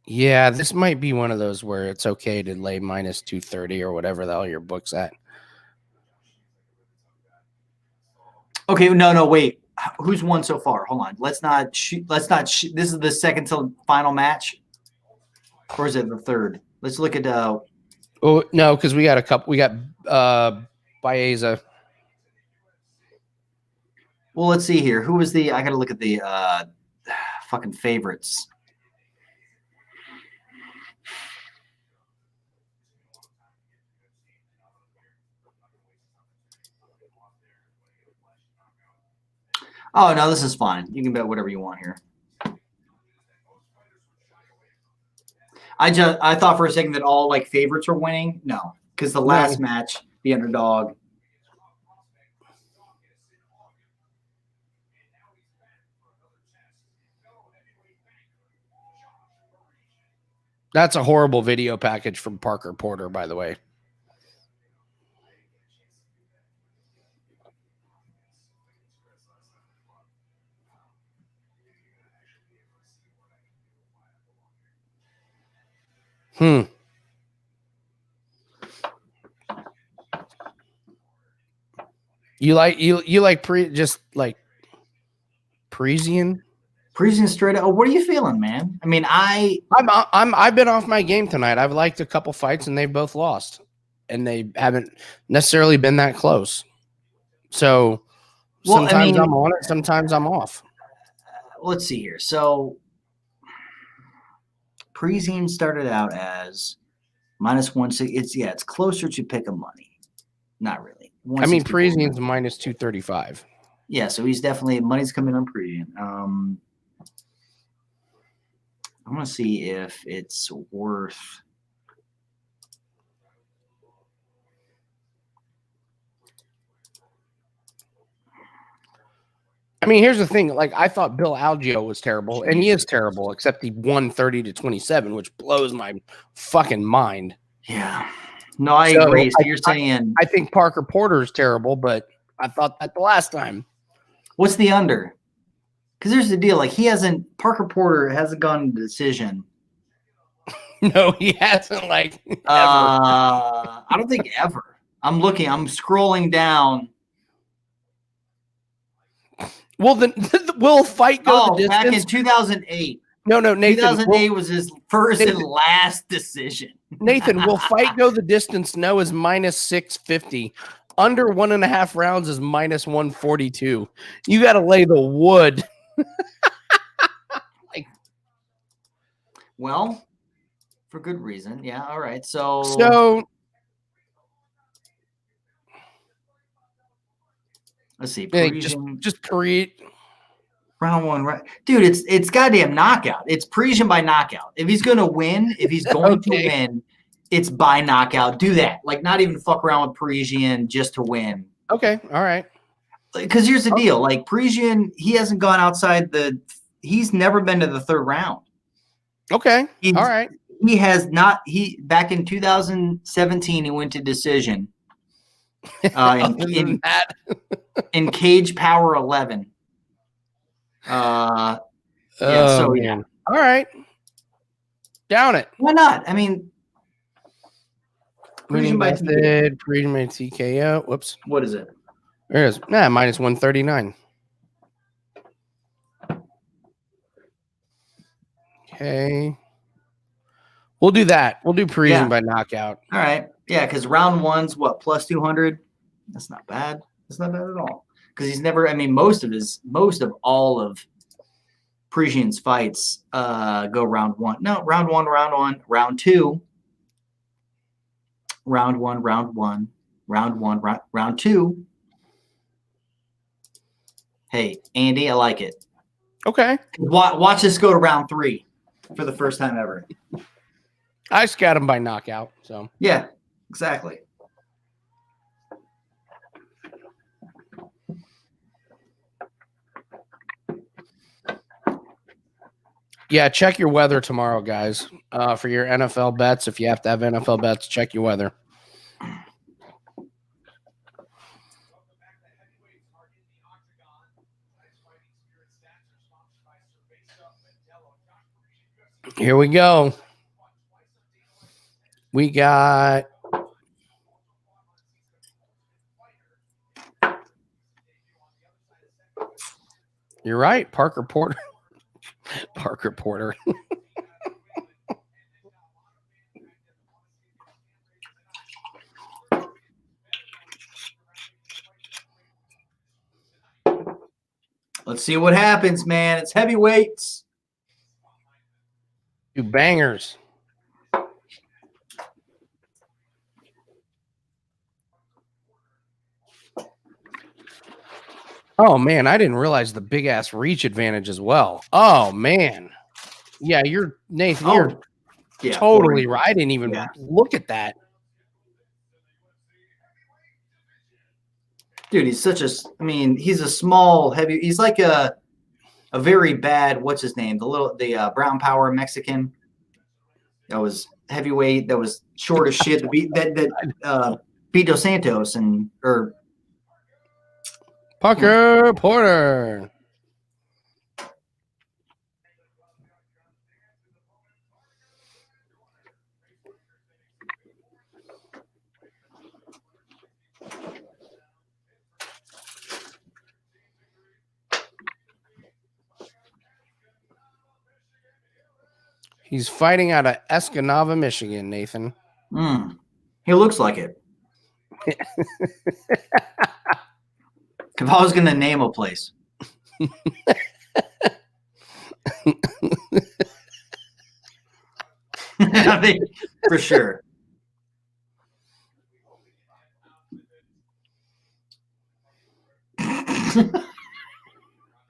Speaker 1: Yeah, this might be one of those where it's okay to lay minus 230 or whatever the hell your book's at.
Speaker 2: Okay, no, wait. Who's won so far? Hold on. Let's not shoot. This is the second to final match, or is it the third? Let's look at.
Speaker 1: Oh no, because we got a couple. We got Baeza.
Speaker 2: Well, let's see here. Who was the? I got to look at the fucking favorites. Oh no, this is fine. You can bet whatever you want here. I thought for a second that all like favorites were winning. No, because the last match, the underdog.
Speaker 1: That's a horrible video package from Parker Porter, by the way. You like just like Parisian?
Speaker 2: Parisian straight up. Oh, what are you feeling, man? I mean,
Speaker 1: I've been off my game tonight. I've liked a couple fights and they've both lost, and they haven't necessarily been that close. So sometimes I'm on it, sometimes I'm off.
Speaker 2: Let's see here. So Parisian started out as minus 160. It's closer to pick a money. Not really.
Speaker 1: I mean, Parisian's minus 235.
Speaker 2: Yeah, so he's definitely money's coming on Parisian. I want to see if it's worth.
Speaker 1: I mean, here's the thing. Like, I thought Bill Algeo was terrible, and he is terrible, except he won 30-27, which blows my fucking mind.
Speaker 2: Yeah. No, I agree. So you're saying
Speaker 1: I think Parker Porter is terrible, but I thought that the last time.
Speaker 2: What's the under? Because there's the deal. Like Parker Porter hasn't gone to decision.
Speaker 1: No, he hasn't. Like, ever.
Speaker 2: I don't think ever. I'm scrolling down.
Speaker 1: Well, then will fight go the distance?
Speaker 2: Back in 2008.
Speaker 1: No, Nathan.
Speaker 2: 2008 was his first and last decision.
Speaker 1: Nathan, will fight go the distance? No, is minus 650. Under 1.5 rounds is minus 142. You got to lay the wood.
Speaker 2: Well, for good reason. Yeah. All right. So let's see.
Speaker 1: Just Parisian.
Speaker 2: Round one, right? Dude, it's goddamn knockout. It's Parisian by knockout. If he's going to win, to win, it's by knockout. Do that. Like, not even fuck around with Parisian just to win.
Speaker 1: Okay. All right.
Speaker 2: Because here's the deal. Like, Parisian, he hasn't gone outside he's never been to the third round.
Speaker 1: Okay. All right.
Speaker 2: He has not. Back in 2017, he went to decision. In Cage Power 11. Yeah. All
Speaker 1: right. Down it.
Speaker 2: Why not? I mean,
Speaker 1: Parisian by TKO. Whoops.
Speaker 2: What is it?
Speaker 1: There it is. Minus 139. Okay. We'll do that. We'll do Parisian by knockout.
Speaker 2: All right. Yeah, because round one's what, plus 200? That's not bad. That's not bad at all. Because he's never, I mean, most of all of Parisian's fights go round one. No, round one, round two. Round one, round two. Hey, Andy, I like it.
Speaker 1: Okay.
Speaker 2: Watch this go to round 3 for the first time ever.
Speaker 1: I just got him by knockout. So
Speaker 2: Yeah, exactly.
Speaker 1: yeah, check your weather tomorrow, guys. For your NFL bets. If you have to have NFL bets, check your weather. Here we go. We got You're right, Parker Porter. Parker Porter.
Speaker 2: Let's see what happens, man. It's heavyweights.
Speaker 1: 2 bangers. Oh man, I didn't realize the big ass reach advantage as well. Oh man. Yeah, you're Nathan, you're totally right. I didn't even look at that.
Speaker 2: Dude, he's such a, I mean, he's a small, heavy, he's like a very bad, what's his name? The Brown Power Mexican. That was heavyweight, that was short as shit. That beat Dos Santos or
Speaker 1: Parker Porter. He's fighting out of Escanaba, Michigan, Nathan.
Speaker 2: He looks like it. If I was going to name a place. I think for sure.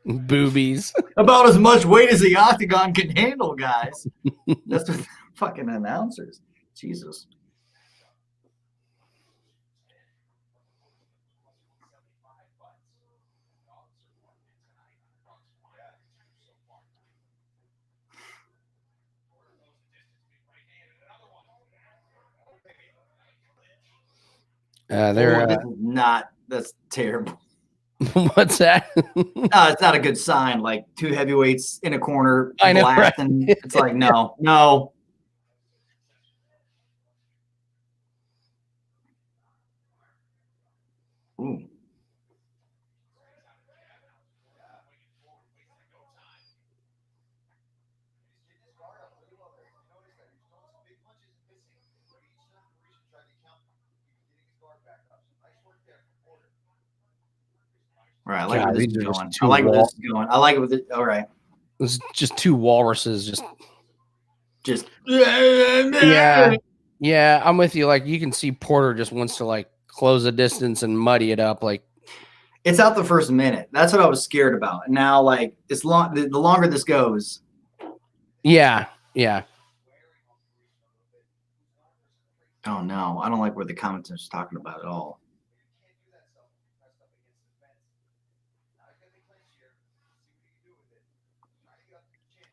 Speaker 1: Boobies.
Speaker 2: About as much weight as the octagon can handle, guys. That's what fucking announcers. Jesus. This is not. That's terrible.
Speaker 1: What's that?
Speaker 2: It's not a good sign. Like 2 heavyweights in a corner,
Speaker 1: I know, right?
Speaker 2: and it's like no. Ooh. All right, I like where this is going. I like where this is going. I like it with it. All right.
Speaker 1: It's just 2 walruses.
Speaker 2: Just.
Speaker 1: Yeah, I'm with you. Like you can see Porter just wants to like close the distance and muddy it up. Like
Speaker 2: it's out the first minute. That's what I was scared about. And now, like it's long. The longer this goes.
Speaker 1: Yeah.
Speaker 2: Oh no, I don't like what the commentator's talking about at all.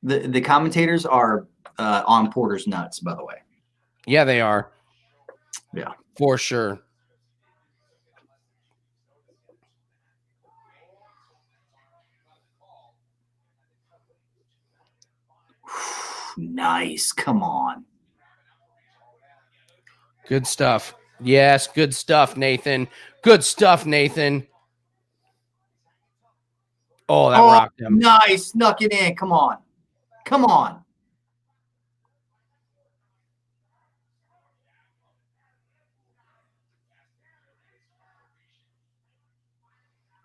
Speaker 2: The commentators are on Porter's nuts, by the way.
Speaker 1: Yeah, they are.
Speaker 2: Yeah,
Speaker 1: for sure.
Speaker 2: Nice. Come on.
Speaker 1: Good stuff. Yes, good stuff, Nathan. Good stuff, Nathan. Oh, that rocked him.
Speaker 2: Nice. Snuck it in. Come on.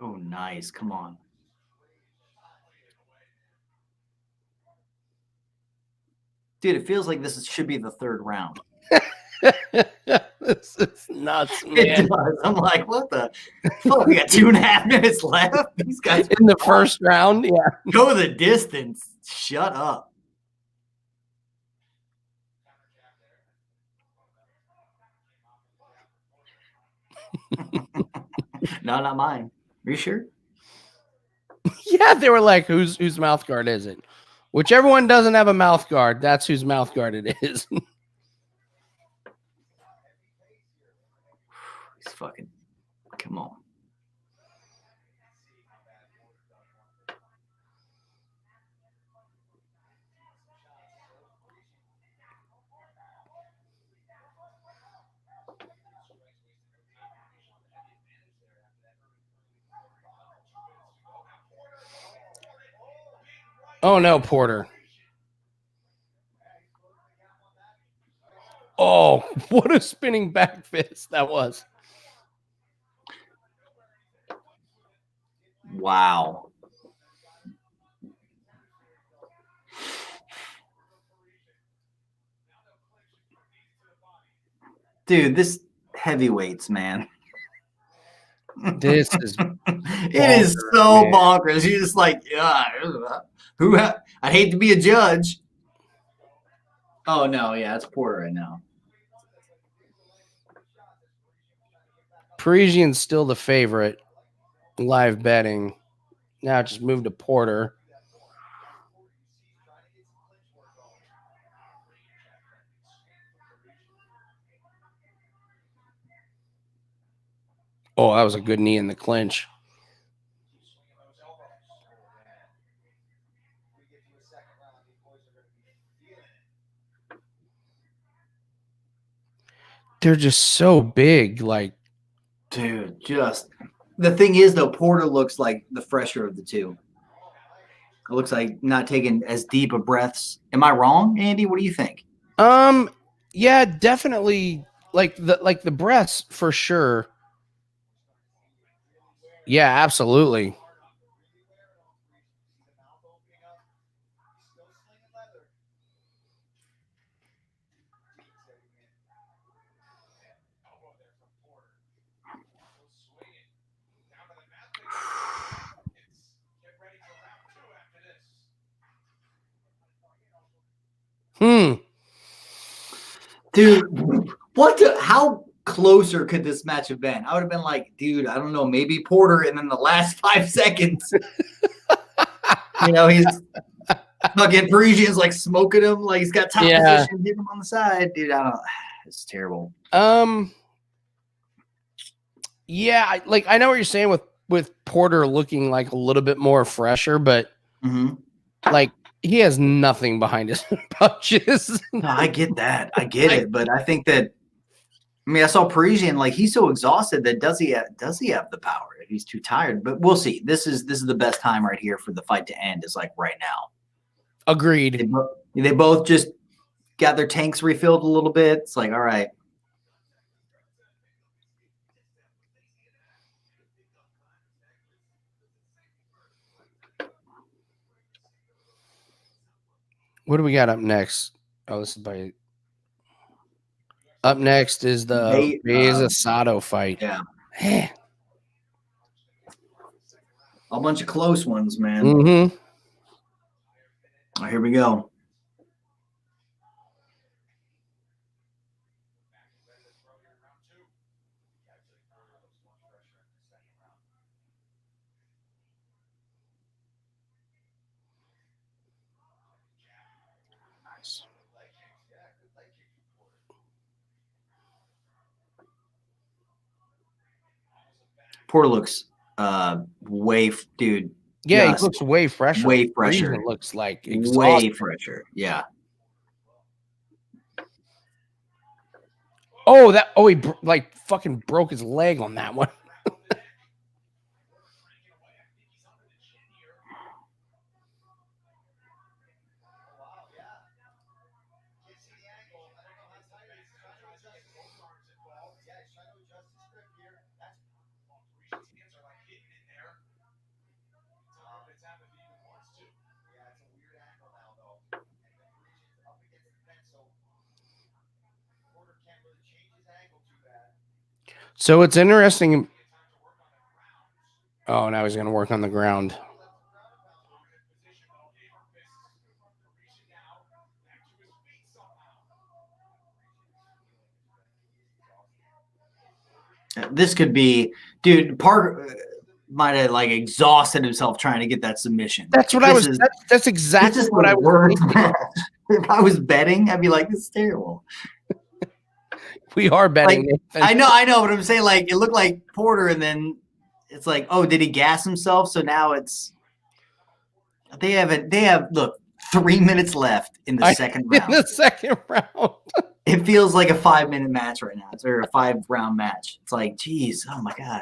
Speaker 2: Oh, nice. Come on. Dude, it feels like should be the third round.
Speaker 1: This is nuts,
Speaker 2: It
Speaker 1: man.
Speaker 2: does. I'm like, what the fuck? We got 2.5 minutes left. These guys
Speaker 1: In the first round, yeah.
Speaker 2: go the distance. Shut up. No, not mine. Are you sure?
Speaker 1: Yeah, they were like, whose mouth guard is it? Whichever one doesn't have a mouth guard, that's whose mouth guard it is.
Speaker 2: He's fucking. Come on.
Speaker 1: Oh no, Porter. Oh, what a spinning back fist that was.
Speaker 2: Wow. Dude, this heavyweights, man.
Speaker 1: This is
Speaker 2: It is so
Speaker 1: man.
Speaker 2: bonkers. You're just like, yeah, I'd hate to be a judge. Oh no, yeah, it's Porter right now.
Speaker 1: Parisian's still the favorite. Live betting. Now just moved to Porter. Oh, that was a good knee in the clinch. They're just so big. Like,
Speaker 2: Dude, just the thing is though, Porter looks like the fresher of the two. It looks like not taking as deep of breaths. Am I wrong, Andy? What do you think?
Speaker 1: yeah, definitely. Like the breaths for sure. Yeah, absolutely.
Speaker 2: Dude, how closer could this match have been? I would have been like, dude, I don't know, maybe Porter, and then the last 5 seconds, he's fucking Parisian's like smoking him, like he's got top position, hit him on the side. Dude, I don't know. It's terrible.
Speaker 1: Yeah, I know what you're saying with Porter looking like a little bit more fresher, but like he has nothing behind his punches.
Speaker 2: No, I get that. I get it, but I think that I saw Parisian, like he's so exhausted that does he have the power? He's too tired, but we'll see. This is the best time right here for the fight to end. Is like right now.
Speaker 1: Agreed.
Speaker 2: They both just got their tanks refilled a little bit. It's like, all right.
Speaker 1: What do we got up next? Oh, this is by. Up next is the Beza Sato fight.
Speaker 2: Yeah. A bunch of close ones, man.
Speaker 1: Mm-hmm.
Speaker 2: Oh, here we go. Nice. Porter looks dude.
Speaker 1: Yeah, he looks way fresher.
Speaker 2: Way fresher.
Speaker 1: It looks like exhausted.
Speaker 2: Way fresher. Yeah.
Speaker 1: Oh, he fucking broke his leg on that one. So it's interesting. Oh, now he's going to work on the ground.
Speaker 2: This could be, dude. Parker might have like exhausted himself trying to get that submission.
Speaker 1: That's what that's exactly what I was thinking.
Speaker 2: If I was betting, I'd be like, this is terrible.
Speaker 1: We are betting.
Speaker 2: Like, I know, but I'm saying like it looked like Porter, and then it's like, oh, did he gas himself? So now they have look, 3 minutes left in the second round.
Speaker 1: In the second round.
Speaker 2: It feels like a 5-minute match right now. It's a 5-round match. It's like, geez, oh my God.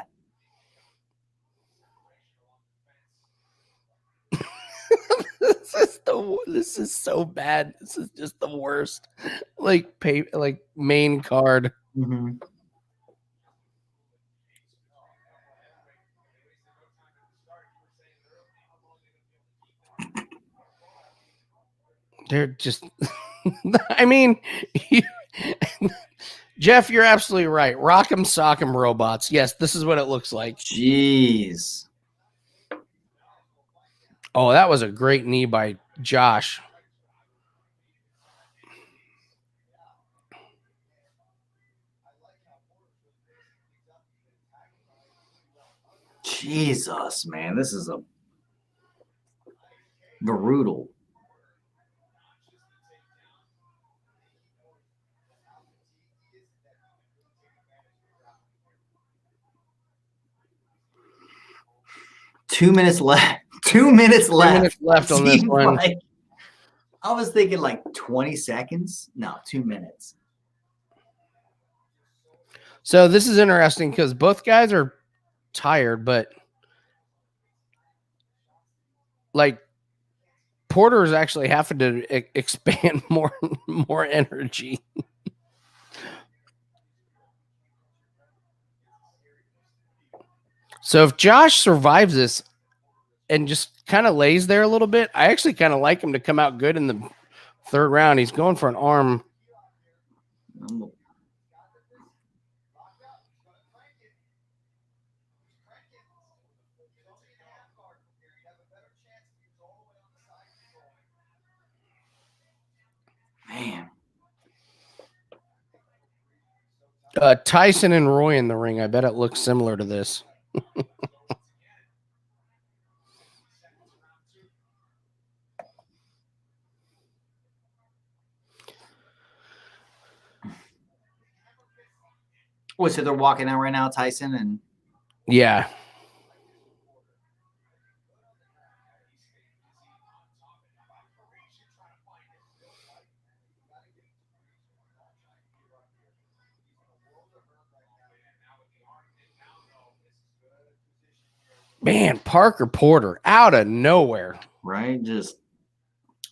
Speaker 1: This is so bad. This is just the worst. Like main card.
Speaker 2: Mm-hmm.
Speaker 1: They're just I mean, Jeff, you're absolutely right. Rock'em sock'em robots. Yes, this is what it looks like.
Speaker 2: Jeez.
Speaker 1: Oh, that was a great knee by Josh.
Speaker 2: Jesus, man. This is a brutal. Two minutes left. 2 minutes left.
Speaker 1: 2 minutes left on this one.
Speaker 2: Like, I was thinking like 20 seconds. No, 2 minutes.
Speaker 1: So this is interesting because both guys are tired, but like Porter is actually having to expand more energy. So if Josh survives this and just kind of lays there a little bit, I actually kind of like him to come out good in the third round. He's going for an arm.
Speaker 2: Man.
Speaker 1: Tyson and Roy in the ring. I bet it looks similar to this.
Speaker 2: Oh, so they're walking out right now, Tyson and
Speaker 1: yeah. Man, Parker Porter out of nowhere.
Speaker 2: Right? Just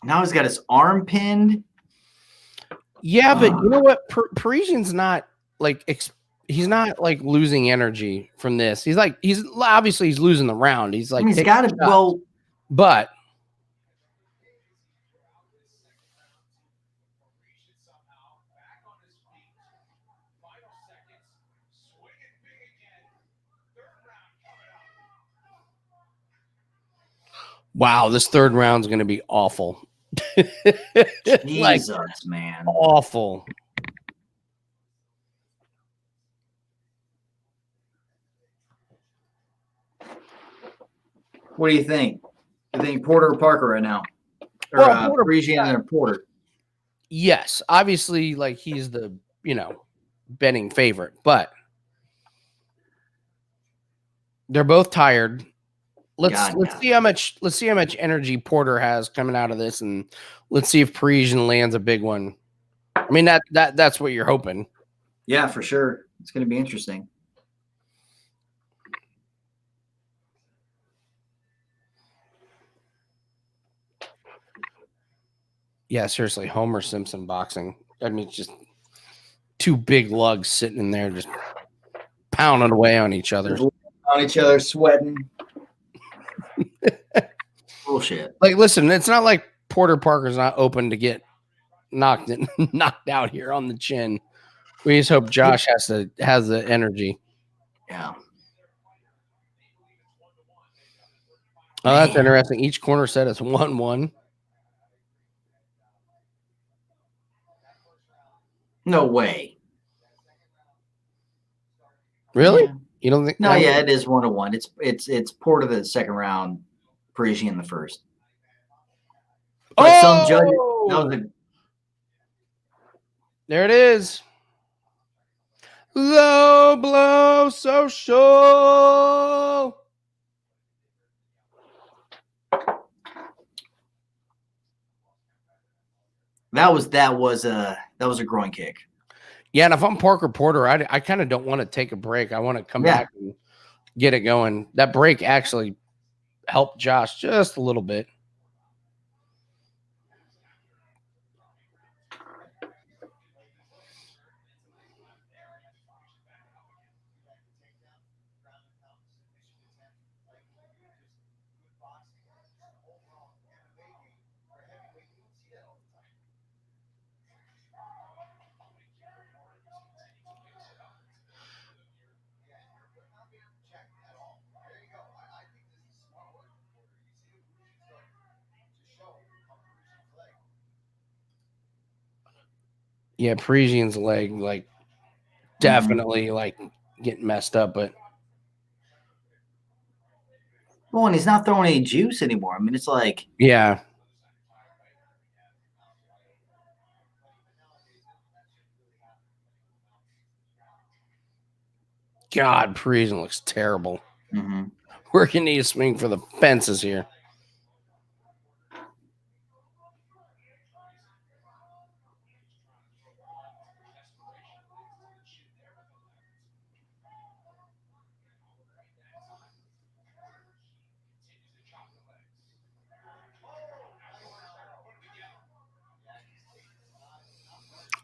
Speaker 2: now he's got his arm pinned.
Speaker 1: Yeah, but you know what? Parisian's not like he's not like losing energy from this. He's obviously he's losing the round. He's like
Speaker 2: he's got it.
Speaker 1: But wow, this third round's going to be awful.
Speaker 2: Jesus, man.
Speaker 1: Awful.
Speaker 2: What do you think? You think Porter or Parker right now? Or
Speaker 1: Well,
Speaker 2: Parisian and Porter?
Speaker 1: Yes, obviously, like he's the betting favorite, but they're both tired. Let's see how much energy Porter has coming out of this, and let's see if Parisian lands a big one. I mean that's what you're hoping.
Speaker 2: Yeah, for sure. It's going to be interesting.
Speaker 1: Yeah, seriously, Homer Simpson boxing. I mean, it's just two big lugs sitting in there, just pounding away on each other.
Speaker 2: Sweating. Bullshit.
Speaker 1: Like, listen, it's not like Porter Parker's not open to get knocked out here on the chin. We just hope Josh has the energy.
Speaker 2: Yeah.
Speaker 1: Oh, that's
Speaker 2: Man.
Speaker 1: interesting. Each corner set is 1-1.
Speaker 2: No way.
Speaker 1: Really?
Speaker 2: Yeah.
Speaker 1: You don't think?
Speaker 2: No,
Speaker 1: I mean,
Speaker 2: yeah, it is 1-1. It's Porter the second round, Parisian the first. But some judges, that was a,
Speaker 1: there it is. Low blow social.
Speaker 2: that was a groin kick.
Speaker 1: Yeah, and if I'm Parker Porter, I kind of don't want to take a break. I want to come
Speaker 2: Yeah.
Speaker 1: back and get it going. That break actually helped Josh just a little bit. Yeah, Parisian's leg, like, definitely like getting messed up, but
Speaker 2: Well, and he's not throwing any juice anymore. I mean, it's like,
Speaker 1: yeah. God, Parisian looks terrible.
Speaker 2: mhm.
Speaker 1: We're gonna need to swing for the fences here.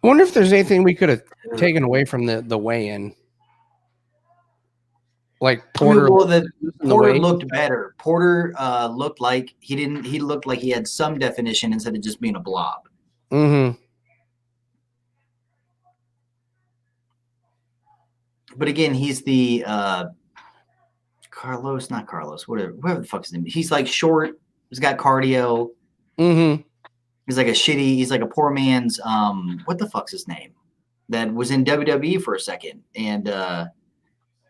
Speaker 1: I wonder if there's anything we could have taken away from the weigh-in. Like Porter,
Speaker 2: Well,
Speaker 1: losing the
Speaker 2: Porter
Speaker 1: weight.
Speaker 2: looked better. Porter looked like he looked like he had some definition instead of just being a blob.
Speaker 1: Mm-hmm.
Speaker 2: But again, he's the not Carlos, whatever the fuck his name. He's like short. He's got cardio.
Speaker 1: Mm-hmm.
Speaker 2: He's like a poor man's what the fuck's his name? That was in WWE for a second. And you know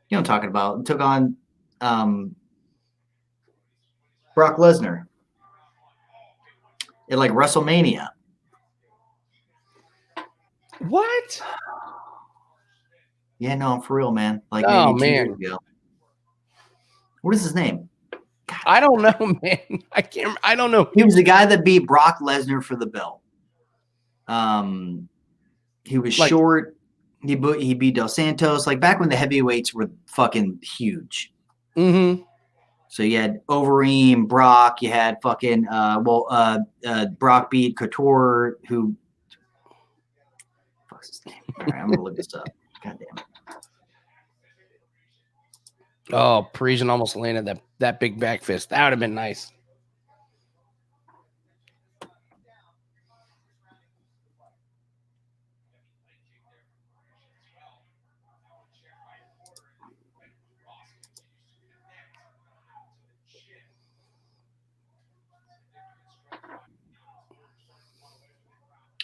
Speaker 2: what I'm talking about. Took on Brock Lesnar at like WrestleMania.
Speaker 1: What?
Speaker 2: Yeah, no, for real, man. Like
Speaker 1: Oh,
Speaker 2: maybe 2 years
Speaker 1: man.
Speaker 2: ago. What is his name?
Speaker 1: I don't know, man. I don't know.
Speaker 2: He was the guy that beat Brock Lesnar for the belt. He was
Speaker 1: Like-
Speaker 2: short. He beat Dos Santos. Like back when the heavyweights were fucking huge.
Speaker 1: Mm-hmm.
Speaker 2: So you had Overeem, Brock. You had fucking Brock beat Couture. Who? Fuck's his name? All right, I'm gonna look this up. God damn it.
Speaker 1: Oh, Parisian almost landed that big back fist. That would have been nice.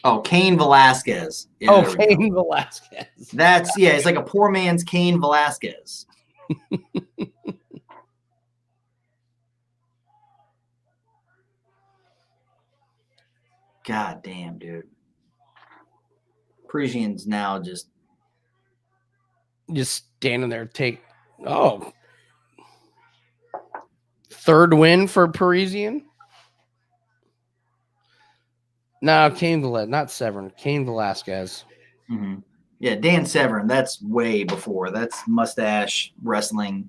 Speaker 2: Oh, Cain Velasquez. Yeah,
Speaker 1: Oh,
Speaker 2: there we go.
Speaker 1: Cain Velasquez.
Speaker 2: It's like a poor man's Cain Velasquez. God damn, dude. Parisian's now just
Speaker 1: standing there. Third win for Parisian. No, not Severn. Cain Velasquez.
Speaker 2: mhm. Yeah, Dan Severn. That's way before. That's mustache wrestling.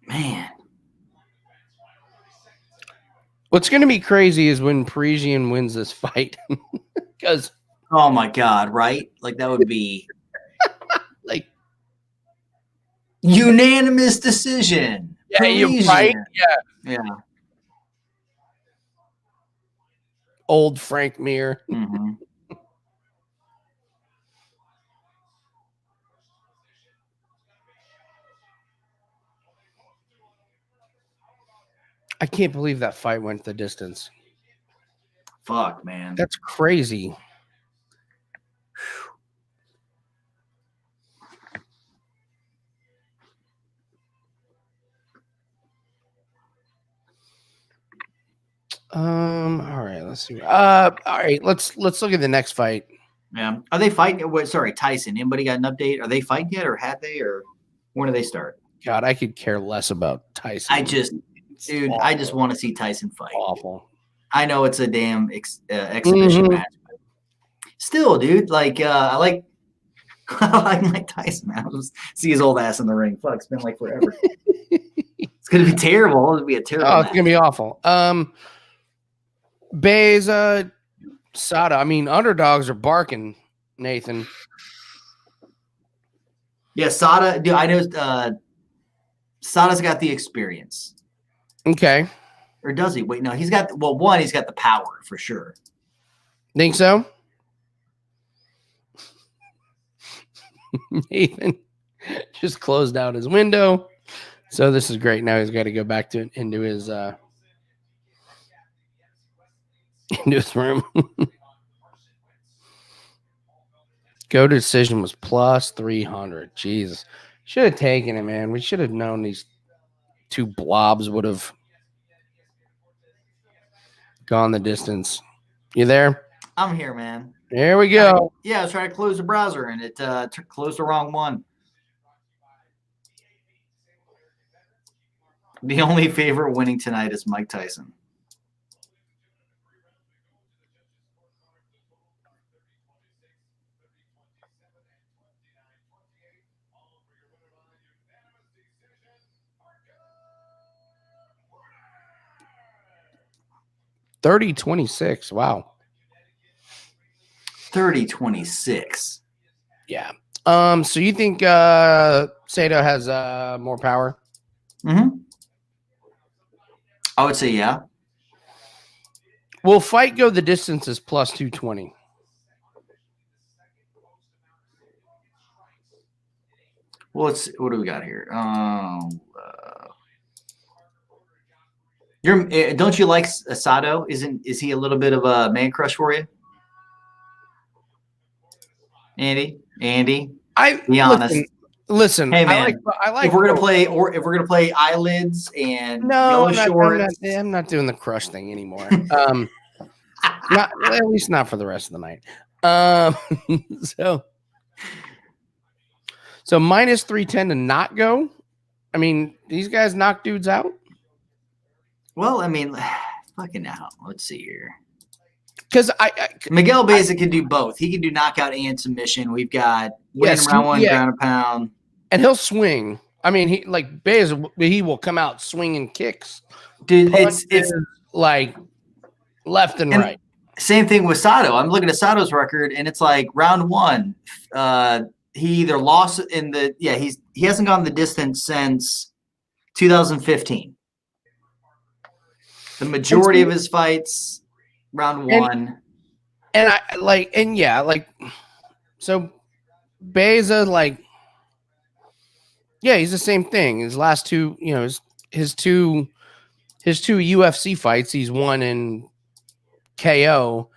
Speaker 2: Man.
Speaker 1: What's going to be crazy is when Parisian wins this fight, because
Speaker 2: Oh my God, right? Like that would be
Speaker 1: Like,
Speaker 2: unanimous decision.
Speaker 1: yeah, you're right.
Speaker 2: Parisian.
Speaker 1: Yeah,
Speaker 2: Yeah.
Speaker 1: old Frank Mir.
Speaker 2: Mm-hmm.
Speaker 1: I can't believe that fight went the distance.
Speaker 2: Fuck, man.
Speaker 1: That's crazy. All right, let's see. All right, let's look at the next fight.
Speaker 2: Yeah. Are they fighting? What? Sorry, Tyson. Anybody got an update? Are they fighting yet, or had they, or when do they start?
Speaker 1: God, I could care less about Tyson.
Speaker 2: I just want to see Tyson fight.
Speaker 1: Awful.
Speaker 2: I know it's a damn exhibition match. But still, dude, like I like Mike Tyson. Man. I'll just see his old ass in the ring. Fuck, it's been like forever. It's gonna be terrible. It'll be a terrible.
Speaker 1: Oh, it's gonna be awful. Beza, Sada. I mean, underdogs are barking, Nathan.
Speaker 2: Yeah, Sada. Dude, I know. Sada's got the experience.
Speaker 1: Okay.
Speaker 2: Or does he? Wait, no, he's got. Well, one, he's got the power for sure.
Speaker 1: Think so? Nathan just closed out his window. So this is great. Now he's got to go back into his room. Go to decision was plus 300. Jesus. Should have taken it, man. We should have known these two blobs would have gone the distance. You there?
Speaker 2: I'm here, man.
Speaker 1: There we go.
Speaker 2: Yeah, I was trying to close the browser and it closed the wrong one. The only favorite winning tonight is Mike Tyson.
Speaker 1: $30-26. Wow.
Speaker 2: 30-26.
Speaker 1: Yeah. So you think Sato has more power?
Speaker 2: Mm-hmm. I would say yeah.
Speaker 1: Will fight go the distance is plus 220?
Speaker 2: Well, what do we got here? Don't you like Sato? Is he a little bit of a man crush for you? Andy, be honest.
Speaker 1: Listen,
Speaker 2: hey man,
Speaker 1: I like
Speaker 2: if we're gonna play eyelids and yellow shorts.
Speaker 1: I'm not doing the crush thing anymore. Not at least not for the rest of the night. So minus 310 to not go. I mean, these guys knock dudes out.
Speaker 2: Well, I mean, fucking hell. Let's see here.
Speaker 1: Because
Speaker 2: Miguel Beza can do both. He can do knockout and submission. We've got winning round one, ground and pound,
Speaker 1: and he'll swing. I mean, he like Beza, he will come out swinging kicks,
Speaker 2: dude. It's
Speaker 1: like left and right.
Speaker 2: Same thing with Sato. I'm looking at Sato's record, and it's like round one. He either lost in the he hasn't gone the distance since 2015. The majority of his fights, round one.
Speaker 1: And so Beza, he's the same thing. His last two, his two UFC fights, he's won in KO,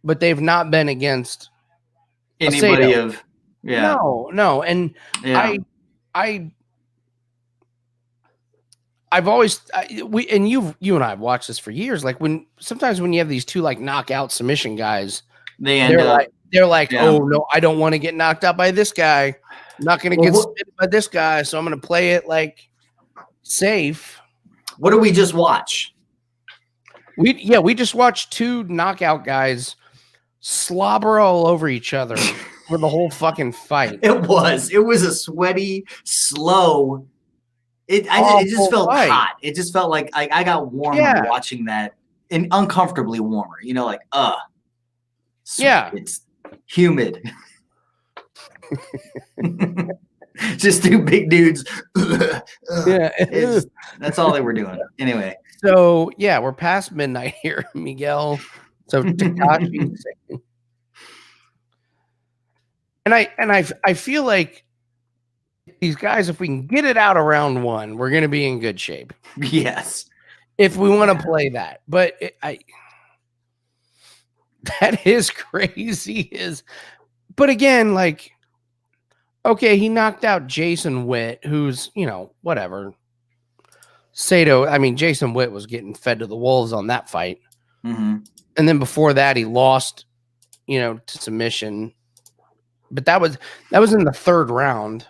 Speaker 1: but they've not been against
Speaker 2: anybody of
Speaker 1: no. And I've always you and I have watched this for years. Like sometimes when you have these two like knockout submission guys, they're like, oh no, I don't want to get knocked out by this guy. I'm not going to get submitted by this guy, so I'm going to play it like safe.
Speaker 2: What did we just watch?
Speaker 1: We just watched two knockout guys slobber all over each other for the whole fucking fight.
Speaker 2: It was a sweaty, slow. It just felt hot. It just felt like I got warmer watching that, and uncomfortably warmer. Humid. Just two big dudes.
Speaker 1: Yeah.
Speaker 2: That's all they were doing. Anyway.
Speaker 1: So yeah, we're past midnight here, Miguel. So Takashi, and I feel like these guys, if we can get it out of round one, we're going to be in good shape.
Speaker 2: Yes.
Speaker 1: If we want to play that, but that is crazy. But again, like, okay, he knocked out Jason Witt, who's, whatever. Sato, I mean, Jason Witt was getting fed to the wolves on that fight.
Speaker 2: Mm-hmm.
Speaker 1: And then before that, he lost, to submission. But that was in the third round.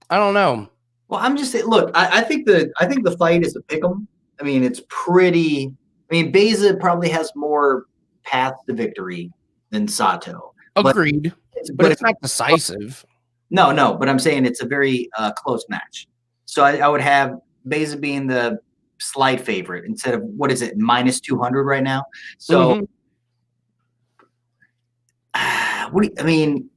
Speaker 1: I don't know.
Speaker 2: Well, I'm just saying, look, I think the fight is a pick'em. I mean, it's pretty. I mean, Beza probably has more path to victory than Sato.
Speaker 1: Agreed. But it's not decisive.
Speaker 2: No, but I'm saying it's a very close match. So I would have Beza being the slight favorite instead of, what is it, minus 200 right now? So, I mean,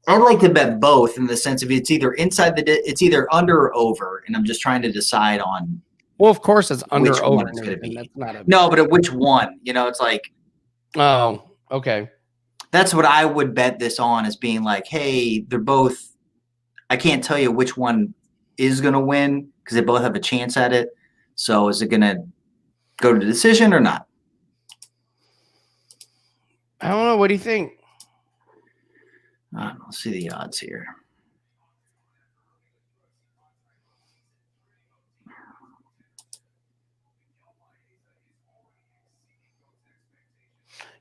Speaker 2: I'd like to bet both in the sense of it's either it's either under or over, and I'm just trying to decide on.
Speaker 1: Well, of course, it's under
Speaker 2: which
Speaker 1: or over.
Speaker 2: One it's going to be.
Speaker 1: That's not
Speaker 2: no, but which one? It's like.
Speaker 1: Oh, okay.
Speaker 2: That's what I would bet this on, as being like, hey, they're both. I can't tell you which one is going to win because they both have a chance at it. So is it going to go to decision or not?
Speaker 1: I don't know. What do you think?
Speaker 2: I don't know. See the odds here.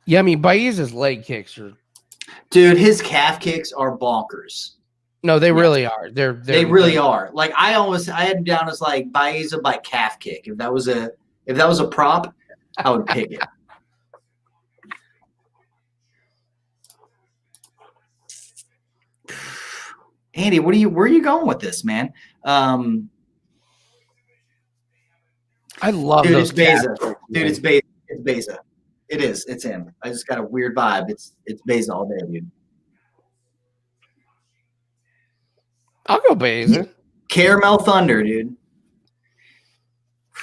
Speaker 1: Yeah, I mean, Baeza's leg kicks are.
Speaker 2: Dude, his calf kicks are bonkers.
Speaker 1: No, they really are. They
Speaker 2: really are. Like I had him down as like Baeza by calf kick. If that was a prop, I would pick it. Andy, where are you going with this, man?
Speaker 1: I love
Speaker 2: dude,
Speaker 1: those.
Speaker 2: It's Beza. Dude, it's Beza. It's Beza. It is. It's him. I just got a weird vibe. It's Beza all day, dude.
Speaker 1: I'll go Beza.
Speaker 2: Caramel Thunder, dude.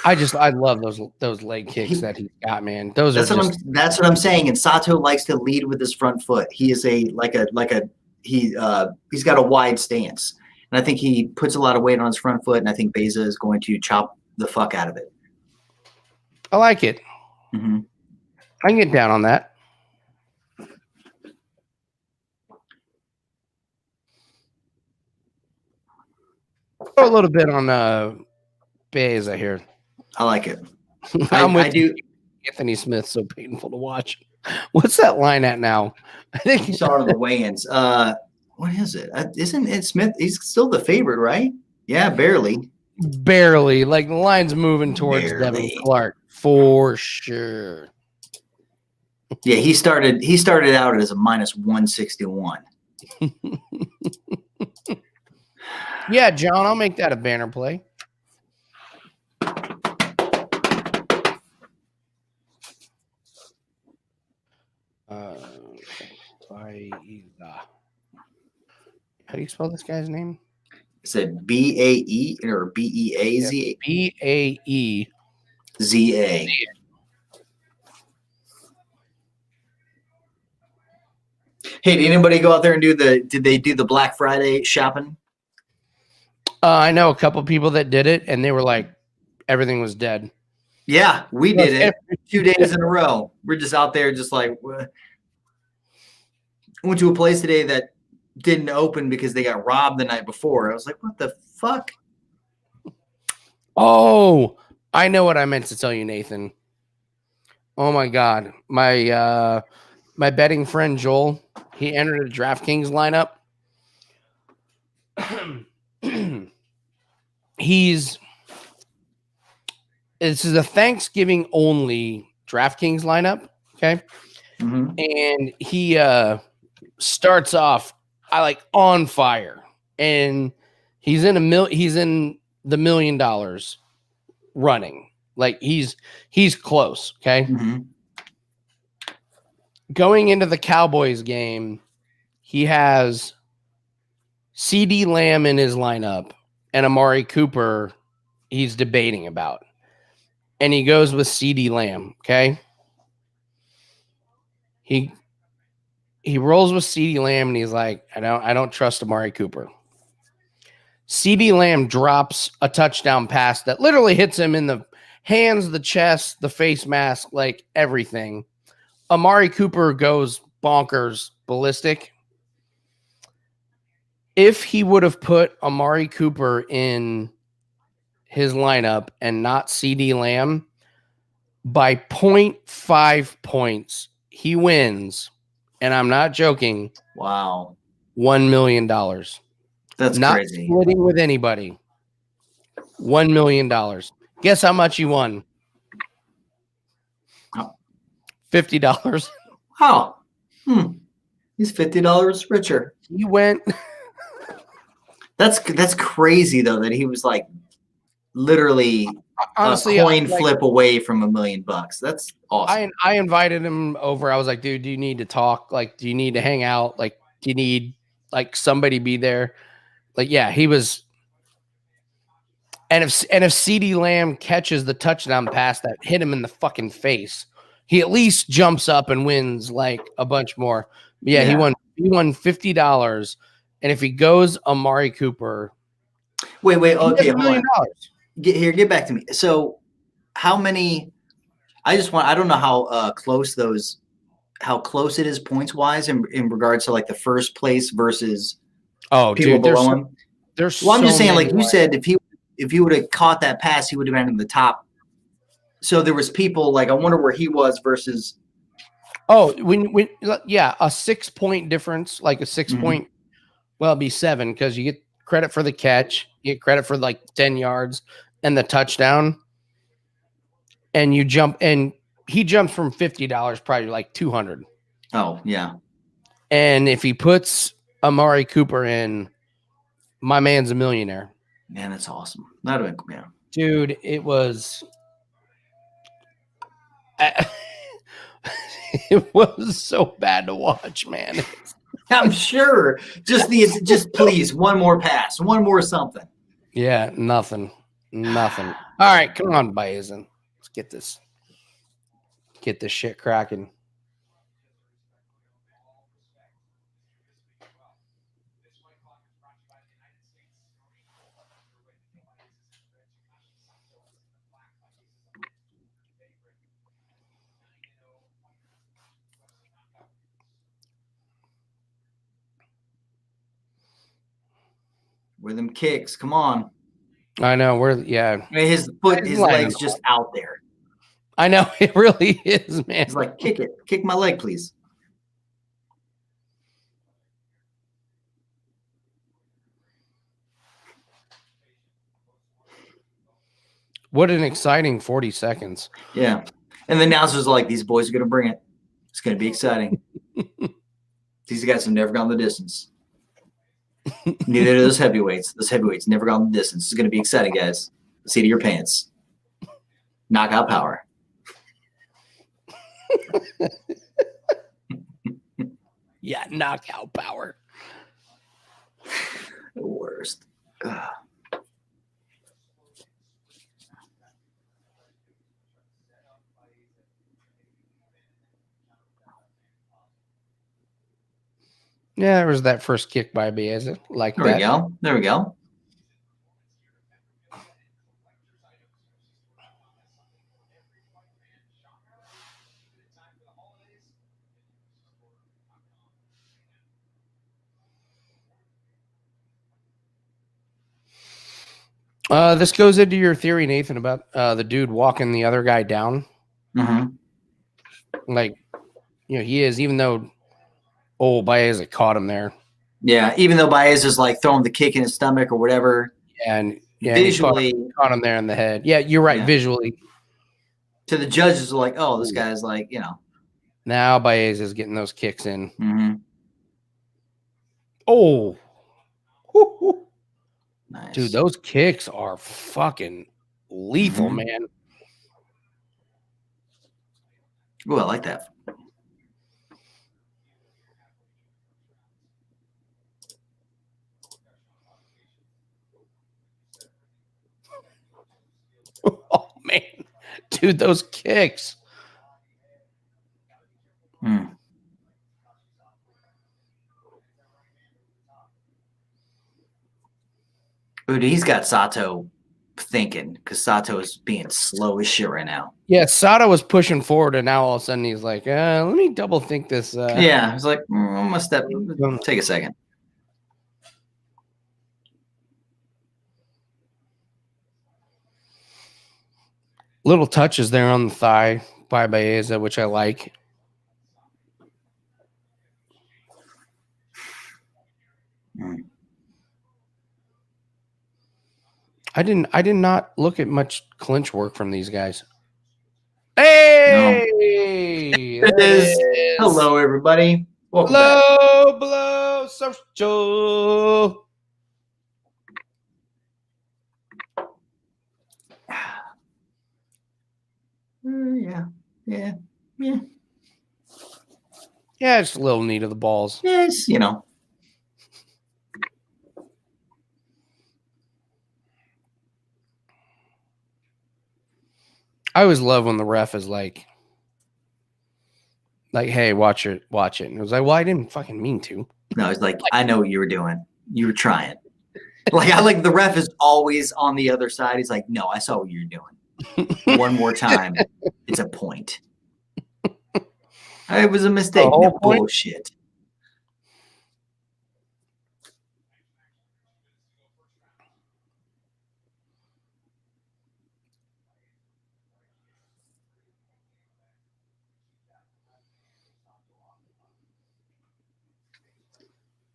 Speaker 1: I love those leg kicks that he's got, man. That's
Speaker 2: what I'm saying. And Sato likes to lead with his front foot. He is he's got a wide stance. And I think he puts a lot of weight on his front foot, and I think Beza is going to chop the fuck out of it.
Speaker 1: I like it.
Speaker 2: Mm-hmm.
Speaker 1: I can get down on that. Throw a little bit on Beza here.
Speaker 2: I like it.
Speaker 1: I do. Anthony Smith, so painful to watch. What's that line at now?
Speaker 2: I think you saw it on the weigh-ins. What is it? Isn't it Smith? He's still the favorite, right? Yeah, barely.
Speaker 1: Barely. Like the line's moving towards Devin Clark for sure.
Speaker 2: Yeah, he started out as a minus 161.
Speaker 1: Yeah, John, I'll make that a banner play. How do you spell this guy's name?
Speaker 2: Is it B-A-E or B-E-A-Z?
Speaker 1: B-A-E-Z-A.
Speaker 2: Hey, did anybody go out there and did they do the Black Friday shopping?
Speaker 1: I know a couple people that did it, and they were like, everything was dead.
Speaker 2: Yeah, we did it 2 days in a row. We're just out there just like, what? I went to a place today that didn't open because they got robbed the night before. I was like, what the fuck?
Speaker 1: Oh, I know what I meant to tell you, Nathan. Oh my God. My betting friend Joel, he entered a DraftKings lineup. This is a Thanksgiving only DraftKings lineup. Okay.
Speaker 2: Mm-hmm.
Speaker 1: And he starts off on fire, and he's in the $1 million running. Like he's close. Okay.
Speaker 2: Mm-hmm.
Speaker 1: going into the Cowboys game, he has CD Lamb in his lineup and Amari Cooper he's debating about. And he goes with CD Lamb, okay? He rolls with CD Lamb and he's like, I don't trust Amari Cooper. CD Lamb drops a touchdown pass that literally hits him in the hands, the chest, the face mask, like everything. Amari Cooper goes bonkers, ballistic. If he would have put Amari Cooper in his lineup and not CD Lamb, by 0.5 points, he wins. And I'm not joking.
Speaker 2: Wow.
Speaker 1: $1 million.
Speaker 2: That's
Speaker 1: not
Speaker 2: crazy.
Speaker 1: splitting with anybody. $1 million. Guess how much he won? $50.
Speaker 2: Oh. He's $50 richer.
Speaker 1: He went.
Speaker 2: That's crazy though, that he was like literally
Speaker 1: Honestly,
Speaker 2: a coin flip away from $1 million. That's awesome.
Speaker 1: I invited him over. I was like, dude, do you need to talk? Like, do you need to hang out? Like, do you need like somebody be there? Like, yeah, he was. And if CD Lamb catches the touchdown pass that hit him in the fucking face, he at least jumps up and wins like a bunch more. Yeah. He won $50. And if he goes Amari Cooper,
Speaker 2: wait, okay,
Speaker 1: $1 million.
Speaker 2: Get back to me. So, how many? I don't know how close it is points wise in regards to like the first place versus people below him. I'm just saying, like you said, if he would have caught that pass, he would have been in the top. So there was people like I wonder where he was versus.
Speaker 1: Oh, when a 6 point difference, like a 6 point. Well, it'd be 7 because you get credit for the catch, you get credit for like 10 yards and the touchdown. And you jump, and he jumps from $50 probably like $200.
Speaker 2: Oh, yeah.
Speaker 1: And if he puts Amari Cooper in, my man's a millionaire.
Speaker 2: Man, that's awesome. That'd have been, yeah.
Speaker 1: Dude, it was. It was so bad to watch, man.
Speaker 2: I'm sure. Just please, one more pass, one more something.
Speaker 1: Yeah, nothing. All right, come on, Baezin. Let's get this shit cracking.
Speaker 2: Where them kicks? Come on.
Speaker 1: I know.
Speaker 2: I mean, his leg's just out there.
Speaker 1: I know it really is, man.
Speaker 2: He's like, kick my leg, please.
Speaker 1: What an exciting 40 seconds.
Speaker 2: Yeah. And the announcers are like, these boys are going to bring it. It's going to be exciting. These guys have never gone the distance. Neither do those heavyweights. Those heavyweights never gone the distance. It's going to be exciting, guys. Seat of your pants. Knockout power.
Speaker 1: Yeah, knockout power.
Speaker 2: The worst. Ugh.
Speaker 1: Yeah, there was that first kick by Baeza. Like
Speaker 2: there we go. There we go.
Speaker 1: This goes into your theory, Nathan, about the dude walking the other guy down.
Speaker 2: Mm-hmm.
Speaker 1: Like, he is, even though Baeza caught him there.
Speaker 2: Yeah, even though Baez is like throwing the kick in his stomach or whatever.
Speaker 1: And
Speaker 2: visually
Speaker 1: he caught him there in the head. Yeah, you're right. Yeah. Visually.
Speaker 2: To the judges, are like, oh, this guy's like,
Speaker 1: Now Baez is getting those kicks in.
Speaker 2: Mm-hmm.
Speaker 1: Oh. Woo-hoo.
Speaker 2: Nice.
Speaker 1: Dude, those kicks are fucking lethal, man.
Speaker 2: Oh, I like that.
Speaker 1: Dude, those kicks.
Speaker 2: Dude, he's got Sato thinking because Sato is being slow as shit right now.
Speaker 1: Yeah, Sato was pushing forward, and now all of a sudden he's like, let me double think this.
Speaker 2: Yeah, he's like, I'm gonna step. Take a second.
Speaker 1: Little touches there on the thigh by Baeza, which I like. I did not look at much clinch work from these guys. Hey,
Speaker 2: no. It is. Hello, everybody. Welcome back.
Speaker 1: Blow, social.
Speaker 2: Yeah.
Speaker 1: Yeah, just a little neat of the balls.
Speaker 2: Yes,
Speaker 1: I always love when the ref is like, hey, watch it. And it was like, well, I didn't fucking mean to.
Speaker 2: No, it's like, I know what you were doing. You were trying. I like the ref is always on the other side. He's like, no, I saw what you're doing. One more time, it's a point. It was a mistake. No bullshit.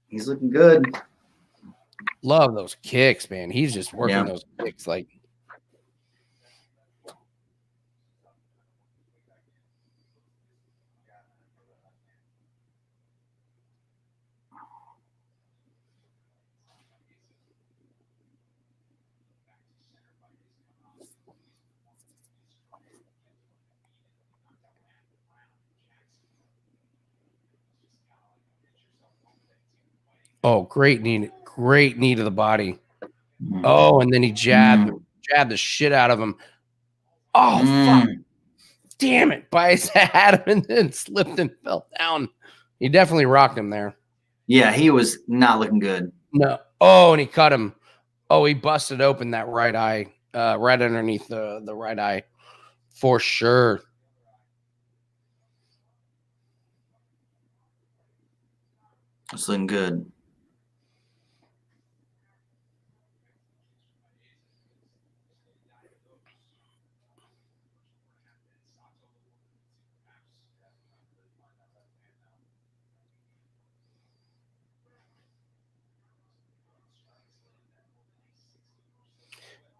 Speaker 2: He's looking good.
Speaker 1: Love those kicks, man. He's just working those kicks like. Oh, great knee to the body. Oh, and then he jabbed the shit out of him. Oh, fuck. Damn it. Bias had him and then slipped and fell down. He definitely rocked him there.
Speaker 2: Yeah, he was not looking good.
Speaker 1: No. Oh, and he cut him. Oh, he busted open that right eye, right underneath the right eye for sure.
Speaker 2: It's looking good.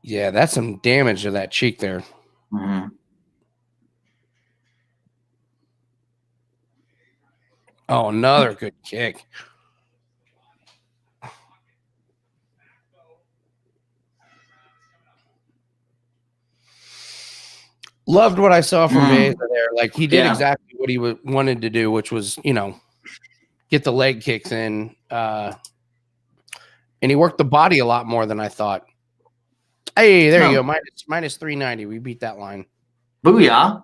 Speaker 1: Yeah, that's some damage to that cheek there.
Speaker 2: Mm-hmm.
Speaker 1: Oh, another good kick. Loved what I saw from Baeza there. Like, he did exactly what he wanted to do, which was, get the leg kicks in. And he worked the body a lot more than I thought. Hey, there you go. Minus 390. We beat that line.
Speaker 2: Booyah. I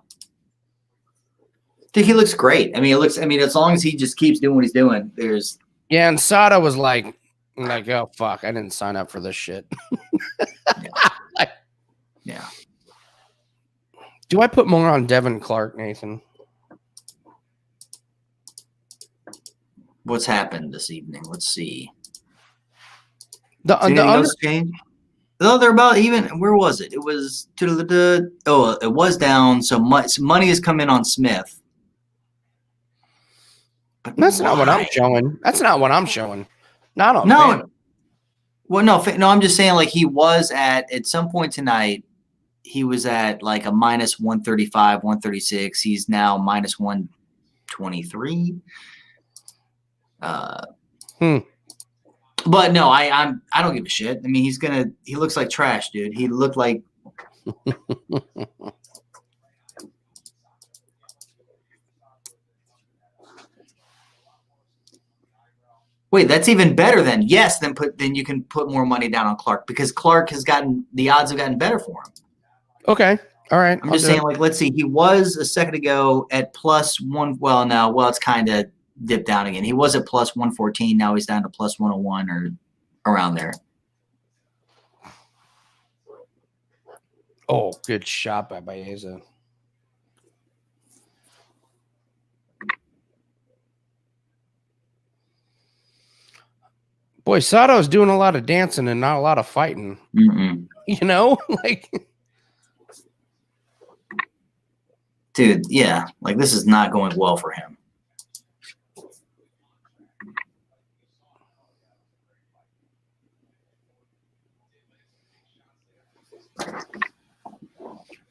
Speaker 2: think he looks great. As long as he just keeps doing what he's doing,
Speaker 1: Yeah, and Sada was like, oh, fuck, I didn't sign up for this shit.
Speaker 2: Yeah.
Speaker 1: Do I put more on Devin Clark, Nathan?
Speaker 2: What's happened this evening? Let's see.
Speaker 1: Change?
Speaker 2: No, they're about even. Where was it? It was it was down. So much money has come in on Smith.
Speaker 1: But that's not what I'm showing. That's not what I'm showing. Not on.
Speaker 2: No. Well, no. I'm just saying. Like, he was at some point tonight. He was at like a minus 135, 136. He's now minus 123. But no, I don't give a shit. I mean, he looks like trash, dude. He looked like Wait, that's even better then. Yes, then you can put more money down on Clark because Clark has the odds have gotten better for him.
Speaker 1: Okay. All right.
Speaker 2: I'm just saying, like, let's see. He was a second ago at +1. Well, no. Well, it's kind of dipped down again. He was at +114. Now he's down to +101 or around there.
Speaker 1: Oh, good shot by Baeza. Boy, Sato's doing a lot of dancing and not a lot of fighting.
Speaker 2: Mm-mm.
Speaker 1: You know, like,
Speaker 2: dude, yeah, like this is not going well for him.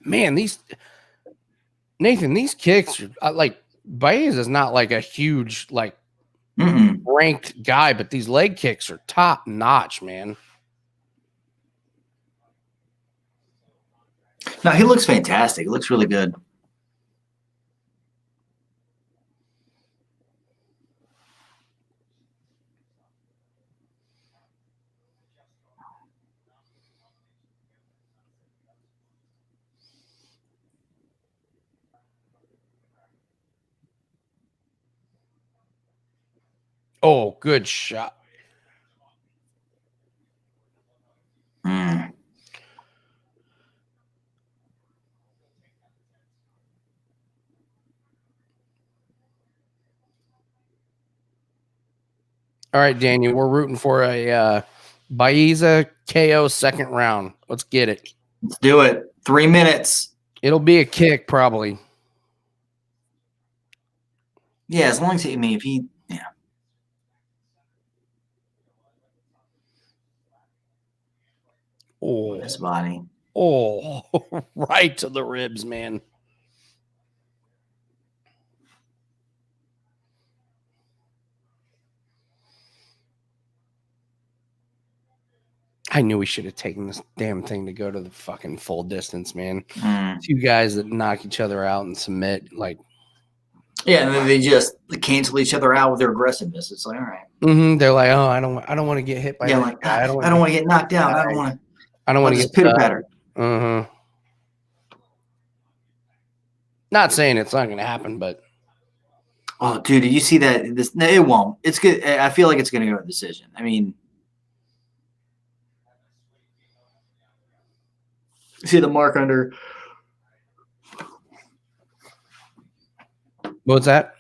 Speaker 1: man, Nathan, these kicks are like Baeza's not like a huge like ranked guy, but these leg kicks are top notch, man.
Speaker 2: No, he looks fantastic. He looks really good.
Speaker 1: Oh, good shot.
Speaker 2: Mm.
Speaker 1: All right, Daniel, we're rooting for a Baeza KO second round. Let's get it.
Speaker 2: Let's do it. 3 minutes.
Speaker 1: It'll be a kick, probably.
Speaker 2: Yeah, as long as he, I mean, if he, yeah.
Speaker 1: Oh,
Speaker 2: His body.
Speaker 1: Oh, right to the ribs, man. I knew we should have taken this damn thing to go to the fucking full distance, man. Two guys that knock each other out and submit, like.
Speaker 2: Yeah, and then they just cancel each other out with their aggressiveness. It's like, all right.
Speaker 1: They're like, oh, I don't want to get hit by.
Speaker 2: Yeah, like I don't want to get knocked out. I don't want to.
Speaker 1: I don't want to get
Speaker 2: pitter patter.
Speaker 1: Not saying it's not going to happen, but.
Speaker 2: Oh, dude, did you see that? No, it won't. It's good. I feel like it's going to go to decision. I mean, see the mark under.
Speaker 1: What's that?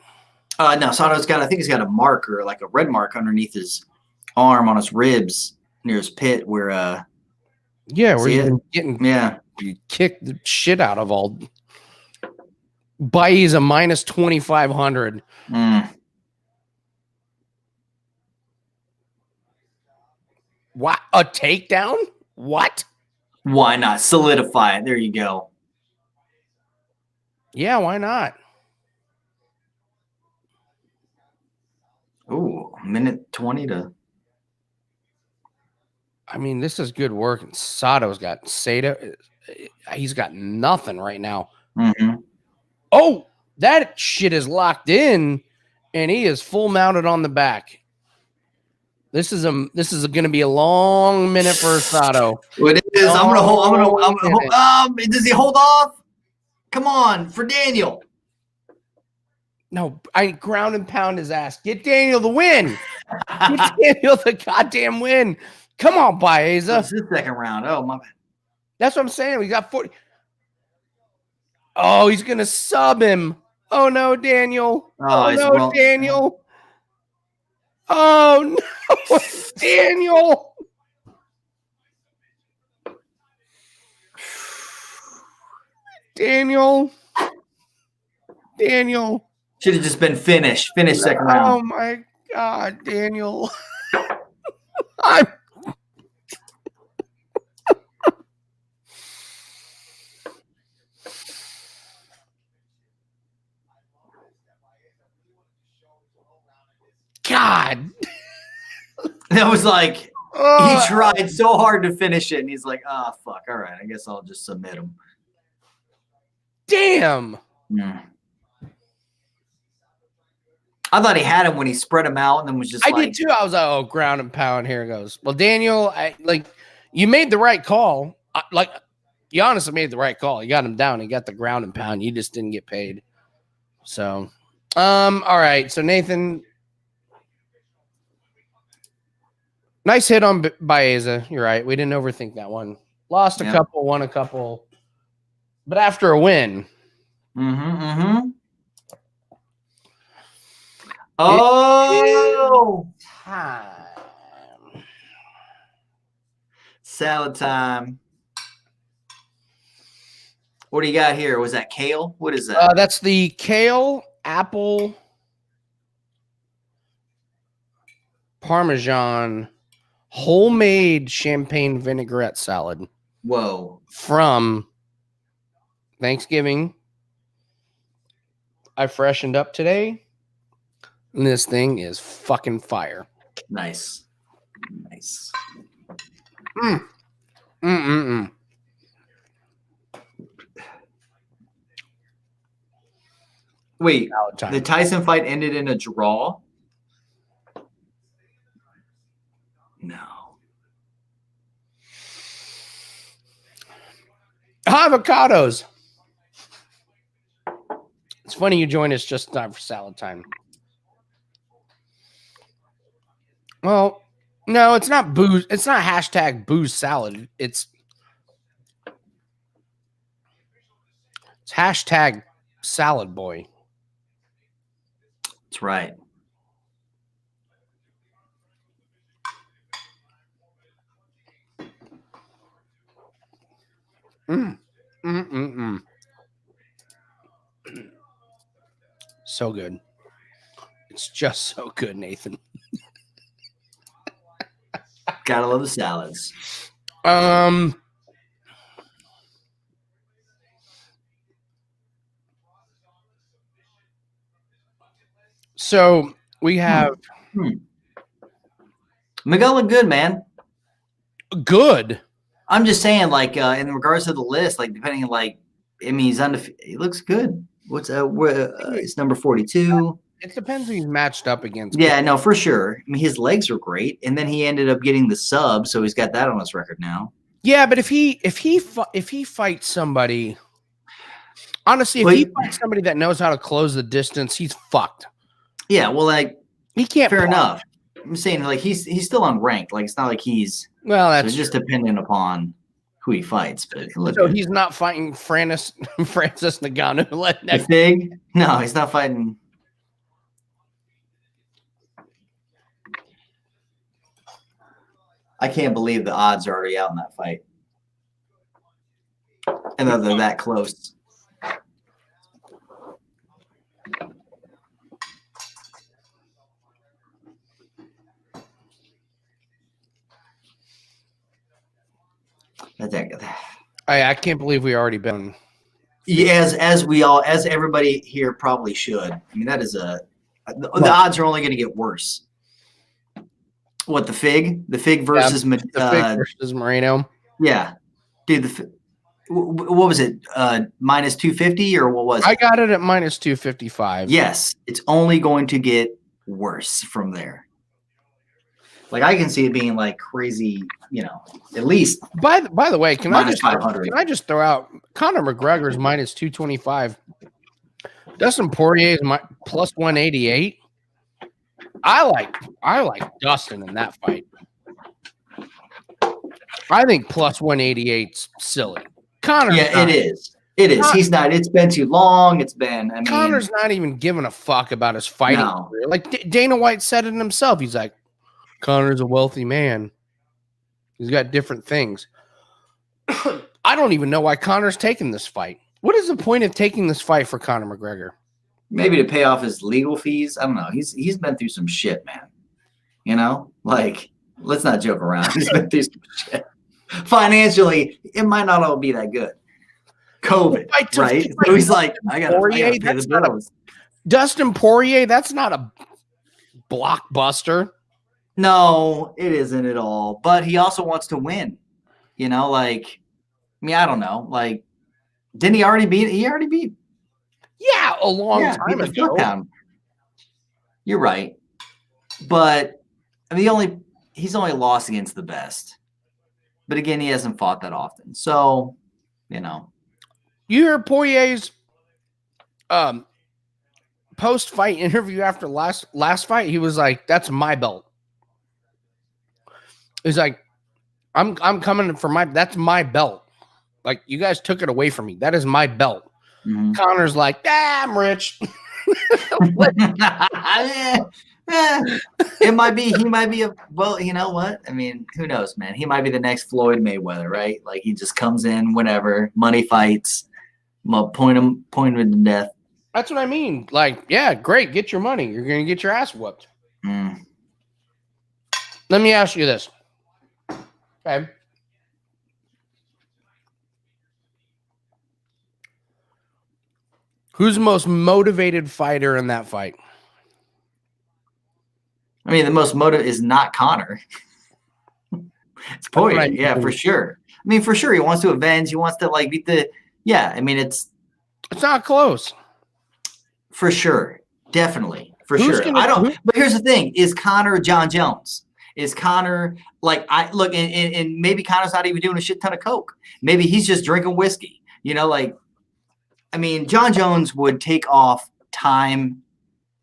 Speaker 2: No, Sato's got. I think he's got a marker, like a red mark underneath his arm on his ribs near his pit, where.
Speaker 1: Yeah, where you've been getting.
Speaker 2: Yeah,
Speaker 1: you kick the shit out of all. Baez a minus 2,500. What? A takedown? What?
Speaker 2: Why not solidify it? There you go.
Speaker 1: Yeah, why not?
Speaker 2: Ooh, a minute 20 to.
Speaker 1: I mean, this is good work. And Sato's got Sato. He's got nothing right now. Oh, that shit is locked in, and he is full mounted on the back. This is going to be a long minute for Sato.
Speaker 2: It is. I'm gonna hold. Does he hold off? Come on, for Daniel.
Speaker 1: No, I ground and pound his ass. Get Daniel the win. Get Daniel the goddamn win. Come on, Baeza.
Speaker 2: This is the second round. Oh, my bad.
Speaker 1: That's what I'm saying. We got 40. Oh, he's going to sub him. Oh, no, Daniel. Oh, no, Daniel. Oh, no, Daniel. Daniel.
Speaker 2: Should have just been finished. Finish second round.
Speaker 1: Oh, my God, Daniel. God.
Speaker 2: That was like, he tried so hard to finish it, and he's like, fuck. All right, I guess I'll just submit him.
Speaker 1: Damn.
Speaker 2: I thought he had him when he spread him out and then was just
Speaker 1: I did too. I was like, oh, ground and pound. Here it goes. Well, Daniel, you made the right call. you honestly made the right call. You got him down. He got the ground and pound. You just didn't get paid. So, all right. So Nathan, nice hit on Baeza. You're right. We didn't overthink that one. Lost a couple, won a couple, but after a win.
Speaker 2: Oh,
Speaker 1: Time.
Speaker 2: salad time. What do you got here? Was that kale? What is that?
Speaker 1: That's the kale apple Parmesan homemade champagne vinaigrette salad.
Speaker 2: Whoa.
Speaker 1: From Thanksgiving. I freshened up today. And this thing is fucking fire.
Speaker 2: Nice. Wait, the Tyson fight ended in a draw? No.
Speaker 1: Avocados. It's funny you joined us just in time for salad time. Well, no, it's not booze. It's not hashtag booze salad. It's hashtag salad boy.
Speaker 2: That's right.
Speaker 1: So good. It's just so good, Nathan.
Speaker 2: Gotta love the salads.
Speaker 1: So we have
Speaker 2: Miguel looked good, man.
Speaker 1: Good.
Speaker 2: I'm just saying, like, in regards to the list, like, depending on, like, I mean, he's undefeated. He looks good. What's it's number 42.
Speaker 1: It depends who he's matched up against.
Speaker 2: Yeah, no, for sure. I mean, his legs are great, and then he ended up getting the sub, so he's got that on his record now.
Speaker 1: Yeah, but if he fights somebody, honestly, if he fights somebody that knows how to close the distance, he's fucked.
Speaker 2: Yeah, well, like,
Speaker 1: he can't.
Speaker 2: Fair enough. I'm saying, like, he's still unranked. Like, it's not like he's just dependent upon who he fights. But
Speaker 1: so he's not fighting Francis Ngannou.
Speaker 2: The Fig? No, he's not fighting. I can't believe the odds are already out in that fight. And they're that close.
Speaker 1: I can't believe we already been.
Speaker 2: Yeah, as everybody here probably should. I mean, that is the odds are only going to get worse. What, the Fig? The Fig versus
Speaker 1: the Fig versus Moreno.
Speaker 2: Yeah, dude. What was it? Minus 250 or what was it?
Speaker 1: I got it at minus 255.
Speaker 2: Yes, it's only going to get worse from there. Like, I can see it being like crazy, at least.
Speaker 1: By the way, can I just throw out Conor McGregor's minus 225? Dustin Poirier is plus 188. I like Dustin in that fight. I think plus 188's silly. Conor,
Speaker 2: it is. It is. He's not. It's been too long. It's been. I mean,
Speaker 1: Conor's not even giving a fuck about his fighting career. Like Dana White said it himself. He's like, Conor's a wealthy man. He's got different things. I don't even know why Conor's taking this fight. What is the point of taking this fight for Conor McGregor?
Speaker 2: Maybe to pay off his legal fees. I don't know. He's been through some shit, man. Like, let's not joke around. He's been through some shit. Financially, it might not all be that good. COVID, right? So he's like, I gotta pay the bills.
Speaker 1: Dustin Poirier, that's not a blockbuster.
Speaker 2: No, it isn't at all. But he also wants to win. Like, I mean, I don't know. Like, didn't he already beat? He already beat.
Speaker 1: Yeah, a long time ago.
Speaker 2: You're right. But I mean, he's only lost against the best. But again, he hasn't fought that often. So you know.
Speaker 1: You hear Poirier's post-fight interview after last fight? He was like, "That's my belt." He's like, "I'm coming for that's my belt. Like, you guys took it away from me. That is my belt."
Speaker 2: Mhm.
Speaker 1: Connor's like, I'm rich."
Speaker 2: It might be. He might be well. You know what? I mean, who knows, man? He might be the next Floyd Mayweather, right? Like he just comes in whenever money fights, point him to death.
Speaker 1: That's what I mean. Like, yeah, great. Get your money. You're gonna get your ass whooped.
Speaker 2: Mm.
Speaker 1: Let me ask you this. Okay. Who's the most motivated fighter in that fight?
Speaker 2: I mean, the most motive is not Connor. It's Poirier, yeah, for sure. I mean, for sure, he wants to avenge. He wants to like beat the. Yeah, I mean, it's
Speaker 1: not close.
Speaker 2: For sure, definitely, for sure. I don't. But here's the thing: is Connor John Jones? Is Connor like I look and maybe Connor's not even doing a shit ton of coke. Maybe he's just drinking whiskey. You know, like I mean, John Jones would take off time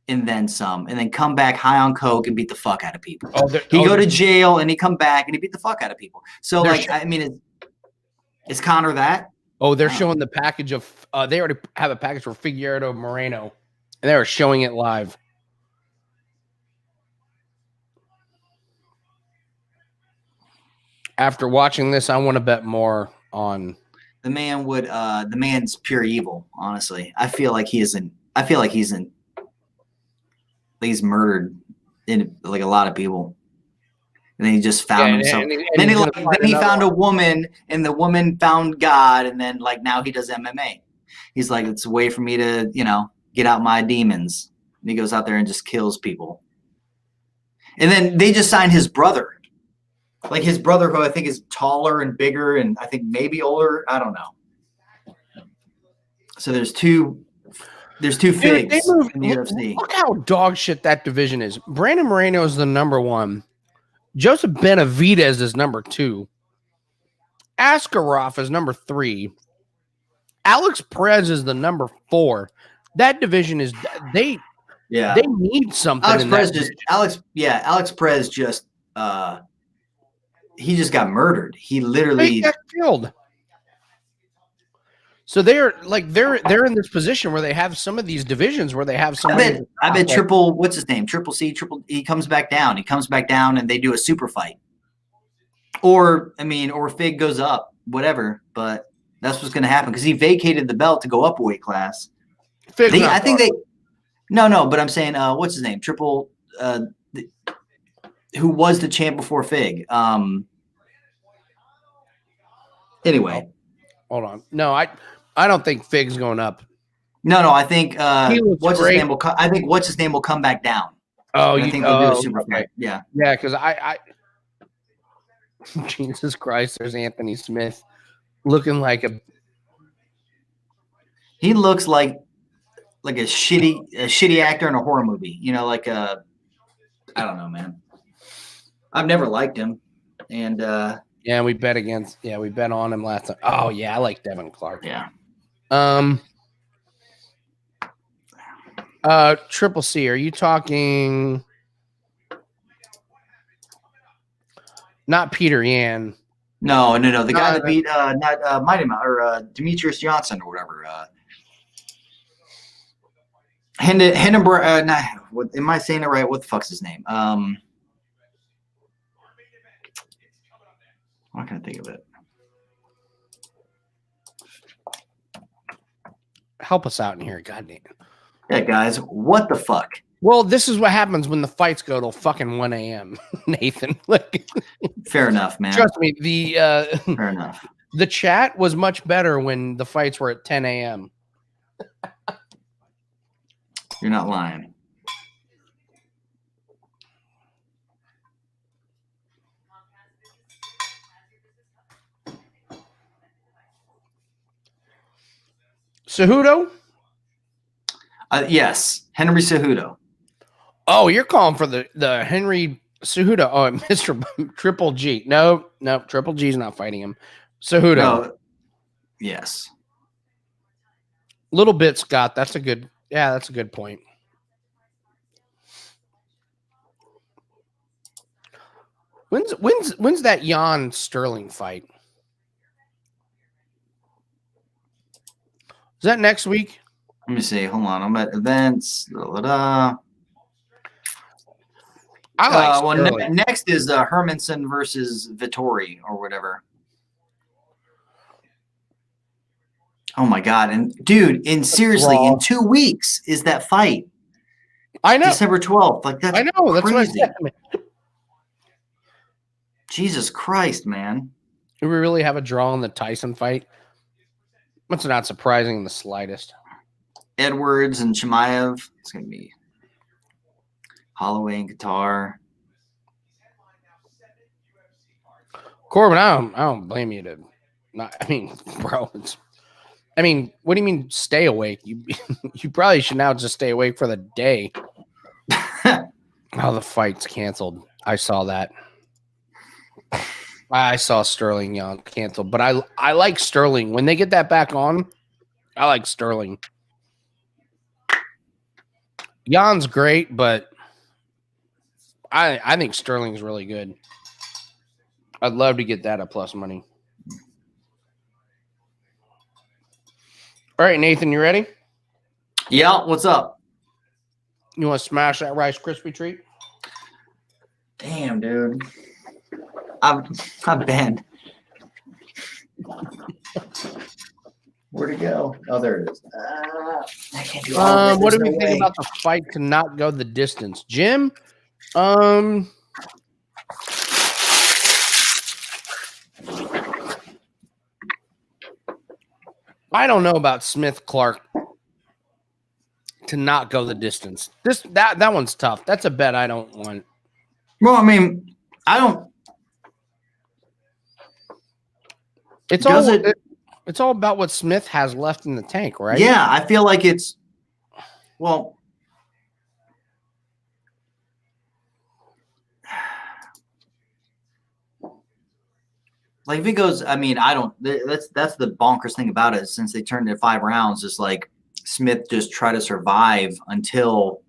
Speaker 2: and then some, and then come back high on coke and beat the fuck out of people. He'd go to jail and he'd come back and he'd beat the fuck out of people. So, like, I mean, is Connor that?
Speaker 1: Oh, they're showing the package of. They already have a package for Figueiredo Moreno, and they were showing it live. After watching this, I want to bet more on.
Speaker 2: The man would. The man's pure evil. Honestly, I feel like he isn't. I feel like he's murdered in like a lot of people, and then he just found himself. Then he found a woman, and the woman found God, and then like now he does MMA. He's like, it's a way for me to get out my demons. And he goes out there and just kills people. And then they just signed his brother. Like his brother, who I think is taller and bigger, and I think maybe older. I don't know. So there's two figs in the UFC.
Speaker 1: Look how dog shit that division is. Brandon Moreno is the number 1. Joseph Benavidez is number 2. Askarov is number 3. Alex Perez is the number 4. That division is they need something.
Speaker 2: Alex Perez just he just got murdered. He literally
Speaker 1: got killed. So they're in this position where they have some of these divisions where they have somebody.
Speaker 2: I bet Triple C, he comes back down. He comes back down and they do a super fight. Or Fig goes up, whatever. But that's what's going to happen because he vacated the belt to go up a weight class. But I'm saying, what's his name? Triple, who was the champ before Fig. Anyway.
Speaker 1: Hold on. No, I don't think Fig's going up.
Speaker 2: No, I think what's his name will come back down.
Speaker 1: Oh,
Speaker 2: I think they'll do a super fight. Yeah.
Speaker 1: Yeah, because I Jesus Christ, there's Anthony Smith looking like a.
Speaker 2: He looks like a shitty actor in a horror movie. Like I don't know, man. I've never liked him, and
Speaker 1: yeah, we bet on him last time. Oh yeah, I like Devin Clark.
Speaker 2: Yeah.
Speaker 1: Triple C, are you talking? Not Peter Yan.
Speaker 2: No. The guy that beat Mighty Mouse or Demetrius Johnson or whatever. Hindenburg. Am I saying it right? What the fuck's his name? I'm not gonna think of it.
Speaker 1: Help us out in here, goddamn.
Speaker 2: Yeah, guys, what the fuck?
Speaker 1: Well, this is what happens when the fights go till fucking 1 a.m. Nathan,
Speaker 2: fair enough, man.
Speaker 1: Trust me,
Speaker 2: fair enough.
Speaker 1: The chat was much better when the fights were at 10 a.m.
Speaker 2: You're not lying.
Speaker 1: Cejudo?
Speaker 2: Yes, Henry Cejudo.
Speaker 1: Oh, you're calling for the Henry Cejudo. Oh, Mr. Triple G. No, Triple G's not fighting him. Cejudo.
Speaker 2: Yes.
Speaker 1: Little bit, Scott. That's a good point. When's that Jan Sterling fight? Is that next week?
Speaker 2: Let me see. Hold on. I'm at events.
Speaker 1: I like Sterling.
Speaker 2: Next is Hermanson versus Vittori or whatever. Oh my God! And dude, seriously, in 2 weeks is that fight?
Speaker 1: I know.
Speaker 2: December 12th. Like that's
Speaker 1: I know. That's
Speaker 2: crazy.
Speaker 1: what I said.
Speaker 2: Jesus Christ, man!
Speaker 1: Do we really have a draw in the Tyson fight? That's not surprising in the slightest.
Speaker 2: Edwards and Chimaev. It's gonna be Holloway and Qatar.
Speaker 1: Corbin, I don't blame you to not. I mean, bro, what do you mean stay awake? You probably should now just stay awake for the day. Oh, the fight's canceled. I saw that. I saw Sterling Young canceled, but I like Sterling. When they get that back on, I like Sterling. Jan's great, but I think Sterling's really good. I'd love to get that at plus money. All right, Nathan, you ready?
Speaker 2: Yeah, what's up?
Speaker 1: You want to smash that Rice Krispie treat?
Speaker 2: Damn, dude. I've been. Where'd it go? Oh, there it is. I can't do all of it.
Speaker 1: What do
Speaker 2: There's
Speaker 1: we
Speaker 2: no
Speaker 1: think
Speaker 2: way.
Speaker 1: about the fight to not go the distance? Jim? I don't know about Smith Clark to not go the distance. That one's tough. That's a bet I don't want.
Speaker 2: Well, I mean, I don't.
Speaker 1: It's
Speaker 2: Does
Speaker 1: all
Speaker 2: it-
Speaker 1: it's all about what Smith has left in the tank, right?
Speaker 2: Yeah, I feel like it's. Well, like if it goes, I mean, I don't. That's the bonkers thing about it. Since they turned it 5 rounds, it's like Smith just try to survive until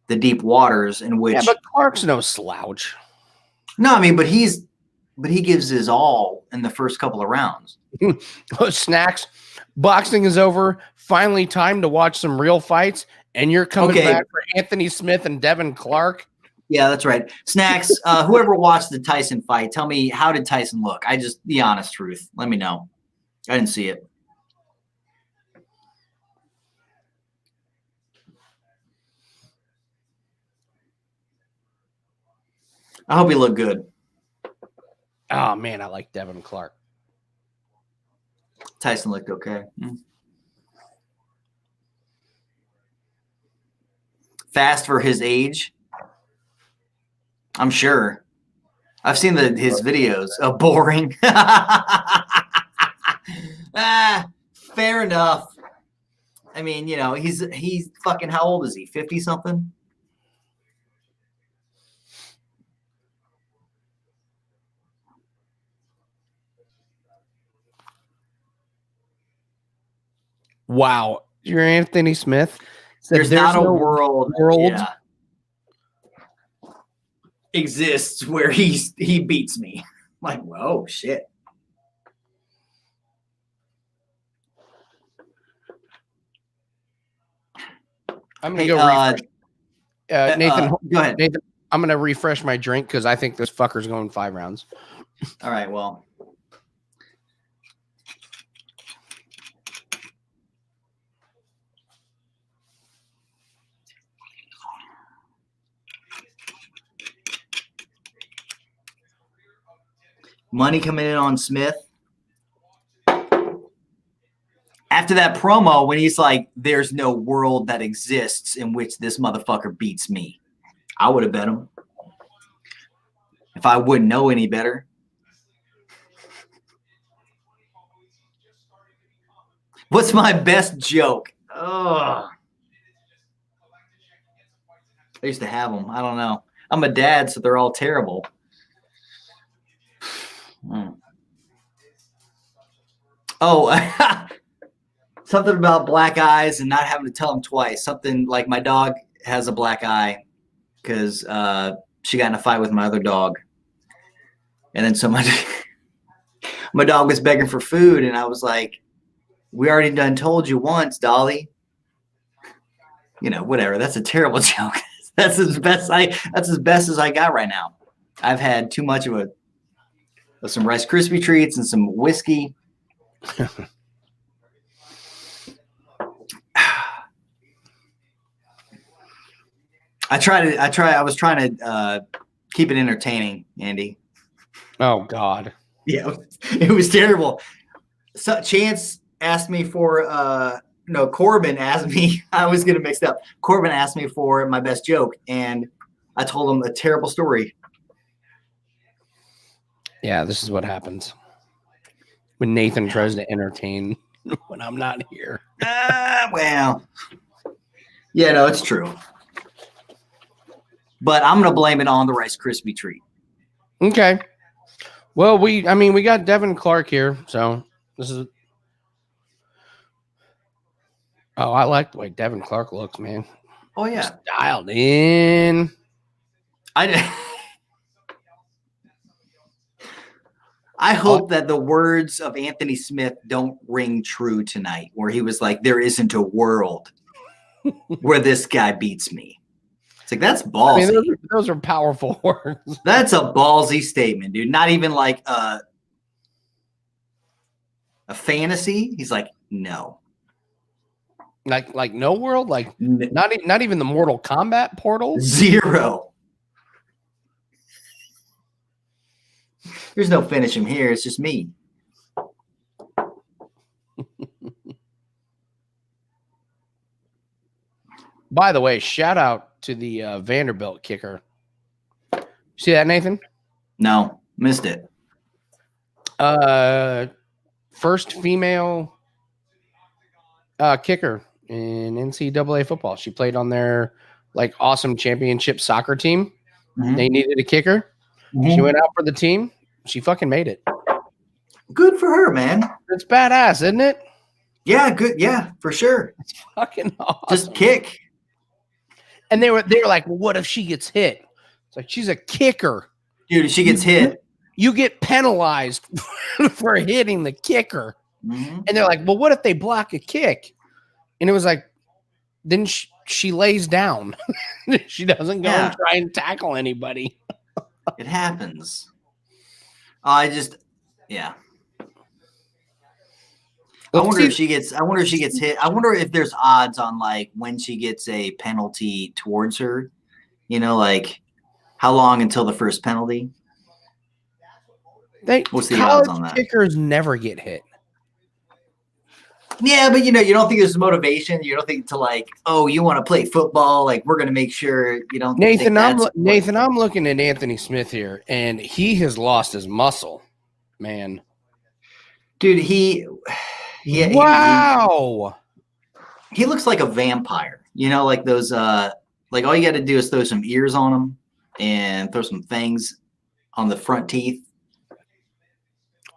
Speaker 2: the deep waters in which.
Speaker 1: Yeah, but Clark's no slouch.
Speaker 2: No, I mean, but he gives his all in the first couple of rounds.
Speaker 1: Snacks. Boxing is over. Finally, time to watch some real fights. And you're coming
Speaker 2: Okay.
Speaker 1: back for Anthony Smith and Devin Clark.
Speaker 2: Yeah, that's right. Snacks. Whoever watched the Tyson fight, tell me, how did Tyson look? The honest truth. Let me know. I didn't see it. I hope he looked good.
Speaker 1: Oh man, I like Devin Clark.
Speaker 2: Tyson looked okay. Fast for his age. I'm sure. I've seen his videos. Boring. Fair enough. I mean, he's fucking, how old is he? 50 something?
Speaker 1: Wow, you're Anthony Smith. Said
Speaker 2: There's not a
Speaker 1: no
Speaker 2: world
Speaker 1: yeah,
Speaker 2: exists where he beats me. Like, whoa, shit.
Speaker 1: I'm
Speaker 2: Hey,
Speaker 1: gonna go. Nathan,
Speaker 2: go ahead.
Speaker 1: Nathan, I'm gonna refresh my drink because I think this fucker's going 5 rounds.
Speaker 2: All right, well. Money coming in on Smith. After that promo, when he's like, there's no world that exists in which this motherfucker beats me, I would have bet him. If I wouldn't know any better. What's my best joke? Ugh. I used to have them. I don't know. I'm a dad, so they're all terrible. Oh, something about black eyes and not having to tell them twice. Something like my dog has a black eye because she got in a fight with my other dog. And then so my dog was begging for food, and I was like, we already done told you once, Dolly. Whatever. That's a terrible joke. That's as best as I got right now. I've had too much of some Rice Krispie treats and some whiskey. I was trying to keep it entertaining, Andy.
Speaker 1: Oh God.
Speaker 2: Yeah, it was terrible. So Chance asked me for Corbin asked me, I was getting mixed up. Corbin asked me for my best joke, and I told him a terrible story.
Speaker 1: Yeah, this is what happens when Nathan tries to entertain when I'm not here.
Speaker 2: Well, yeah, no, it's true. But I'm going to blame it on the Rice Krispie treat.
Speaker 1: Okay. Well, we got Devin Clark here, so this is. Oh, I like the way Devin Clark looks, man.
Speaker 2: Oh yeah,
Speaker 1: just dialed in.
Speaker 2: I hope that the words of Anthony Smith don't ring true tonight, where he was like, "There isn't a world where this guy beats me." It's like, that's ballsy.
Speaker 1: I mean, those are powerful words.
Speaker 2: That's a ballsy statement, dude. Not even like a fantasy. He's like, no.
Speaker 1: Like no world, like not even the Mortal Kombat portal.
Speaker 2: 0. There's no finish him here. It's just me.
Speaker 1: By the way, shout out to the Vanderbilt kicker. See that, Nathan?
Speaker 2: No, missed it.
Speaker 1: First female kicker in NCAA football. She played on their awesome championship soccer team. Mm-hmm. They needed a kicker. Mm-hmm. She went out for the team. She fucking made it.
Speaker 2: Good for her, man.
Speaker 1: It's badass, isn't it?
Speaker 2: Yeah, good. Yeah, for sure.
Speaker 1: It's fucking awesome.
Speaker 2: Just kick.
Speaker 1: And they were like, well, what if she gets hit? It's like, she's a kicker.
Speaker 2: Dude, if she gets hit,
Speaker 1: you get penalized for hitting the kicker. Mm-hmm. And they're like, well, what if they block a kick? And it was like, then she lays down. She doesn't go and try and tackle anybody.
Speaker 2: It happens. Yeah. I wonder if she gets hit. I wonder if there's odds on when she gets a penalty towards her, how long until the first penalty? What's the odds on that?
Speaker 1: Kickers never get hit.
Speaker 2: Yeah, but you don't think there's motivation. You don't think to you want to play football. We're going to make sure you don't.
Speaker 1: Nathan, I'm looking at Anthony Smith here, and he has lost his muscle, man.
Speaker 2: Dude,
Speaker 1: wow.
Speaker 2: He looks like a vampire. Like those. All you got to do is throw some ears on him and throw some fangs on the front teeth.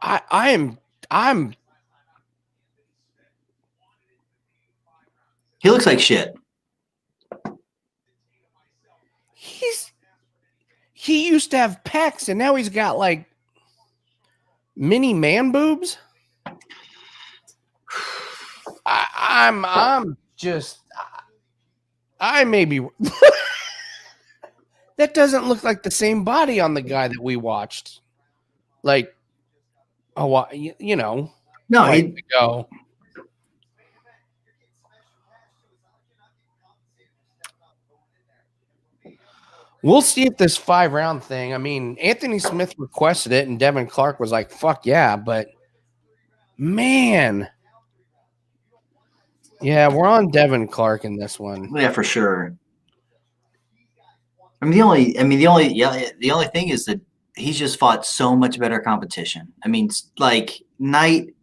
Speaker 1: I'm.
Speaker 2: He looks like shit.
Speaker 1: He used to have pecs, and now he's got mini man boobs. I'm just. I may be. That doesn't look like the same body on the guy that we watched. No,
Speaker 2: he'd
Speaker 1: go. We'll see if this 5-round thing. I mean, Anthony Smith requested it, and Devin Clark was like, "Fuck yeah!" But man, yeah, we're on Devin Clark in this one.
Speaker 2: Yeah, for sure. The only thing is that he's just fought so much better competition. Night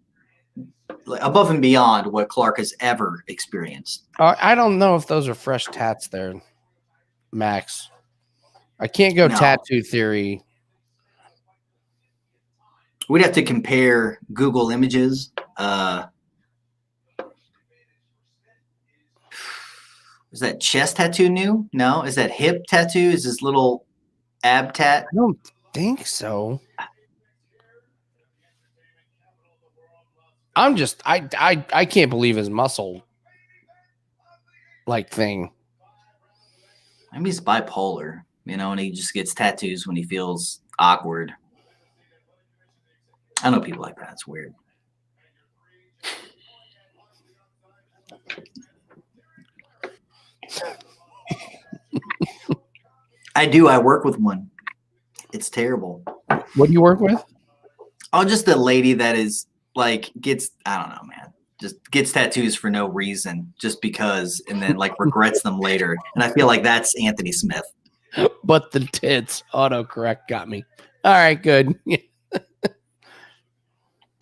Speaker 2: above and beyond what Clark has ever experienced.
Speaker 1: I don't know if those are fresh tats there, Max. I can't go tattoo theory.
Speaker 2: We'd have to compare Google images Is that chest tattoo new? No. Is that hip tattoo? Is this little ab tat?
Speaker 1: I don't think so. I'm just I can't believe his muscle like thing.
Speaker 2: Maybe he's bipolar, and he just gets tattoos when he feels awkward. I know people like that. It's weird. I do. I work with one. It's terrible.
Speaker 1: What do you work with?
Speaker 2: Oh, just a lady that is gets, I don't know, man. Just gets tattoos for no reason, just because, and then regrets them later. And I feel like that's Anthony Smith.
Speaker 1: But the tits autocorrect got me. All right, good.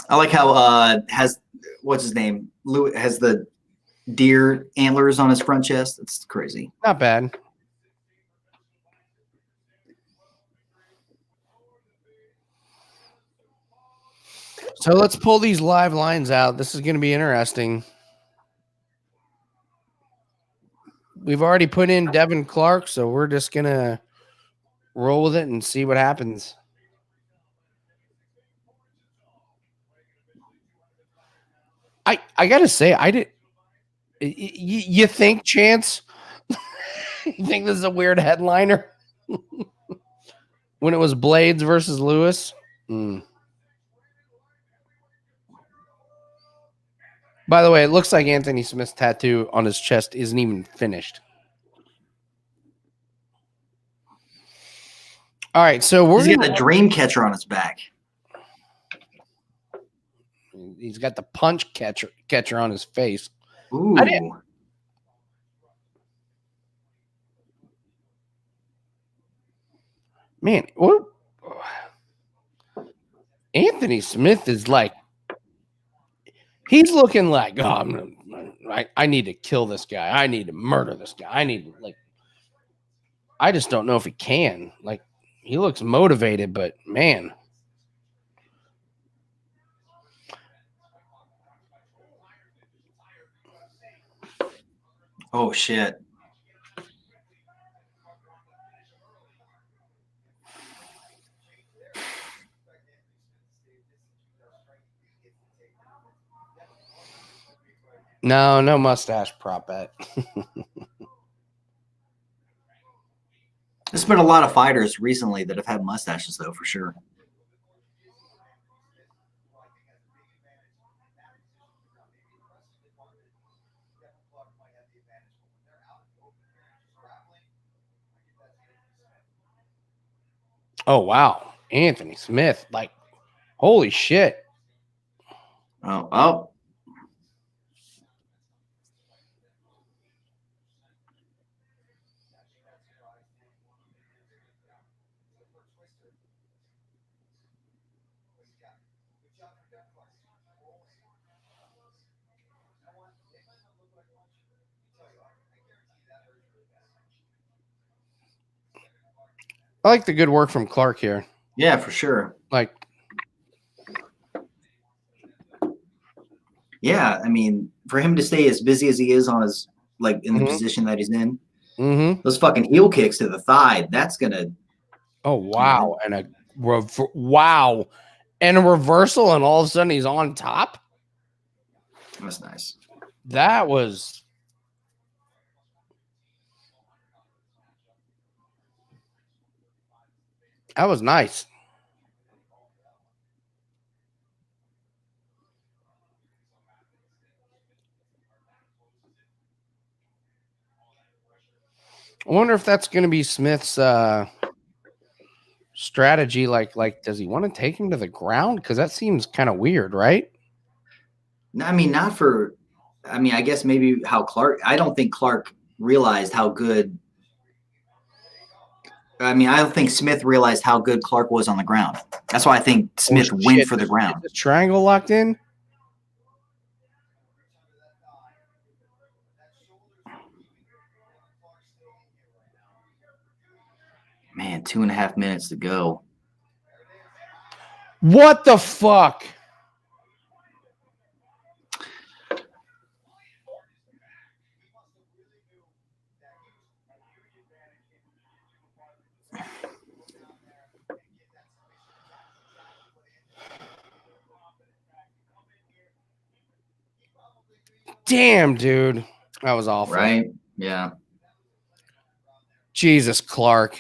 Speaker 2: I like how has what's his name? Lou has the deer antlers on his front chest. It's crazy.
Speaker 1: Not bad. So let's pull these live lines out. This is going to be interesting. We've already put in Devin Clark, so we're just going to roll with it and see what happens. I got to say, I did. You think, Chance? You think this is a weird headliner? When it was Blades versus Lewis? By the way, it looks like Anthony Smith's tattoo on his chest isn't even finished. All right, so
Speaker 2: he's got a dream catcher on his back.
Speaker 1: He's got the punch catcher on his face.
Speaker 2: Ooh.
Speaker 1: Man, what? Anthony Smith is he's looking like, oh, I need to kill this guy. I need to murder this guy. I just don't know if he can. He looks motivated, but man.
Speaker 2: Oh, shit.
Speaker 1: No mustache prop bet.
Speaker 2: There's been a lot of fighters recently that have had mustaches, though, for sure.
Speaker 1: Oh, wow. Anthony Smith. Holy shit.
Speaker 2: Oh.
Speaker 1: I like the good work from Clark here.
Speaker 2: Yeah, for sure. Yeah, I mean, for him to stay as busy as he is on his in the position that he's in, those fucking heel kicks to the thigh, that's gonna.
Speaker 1: Oh wow, and a reversal, and all of a sudden he's on top.
Speaker 2: That's nice.
Speaker 1: That was nice. I wonder if that's going to be Smith's strategy. Does he want to take him to the ground? Because that seems kind of weird, right?
Speaker 2: No, I mean, not for. I mean, I guess maybe how Clark. I don't think Clark realized how good. I mean, I don't think Smith realized how good Clark was on the ground. That's why I think Smith went for the ground.
Speaker 1: Is the triangle locked in?
Speaker 2: Man, 2.5 minutes to go.
Speaker 1: What the fuck? Damn, dude. That was awful.
Speaker 2: Right? Yeah.
Speaker 1: Jesus, Clark.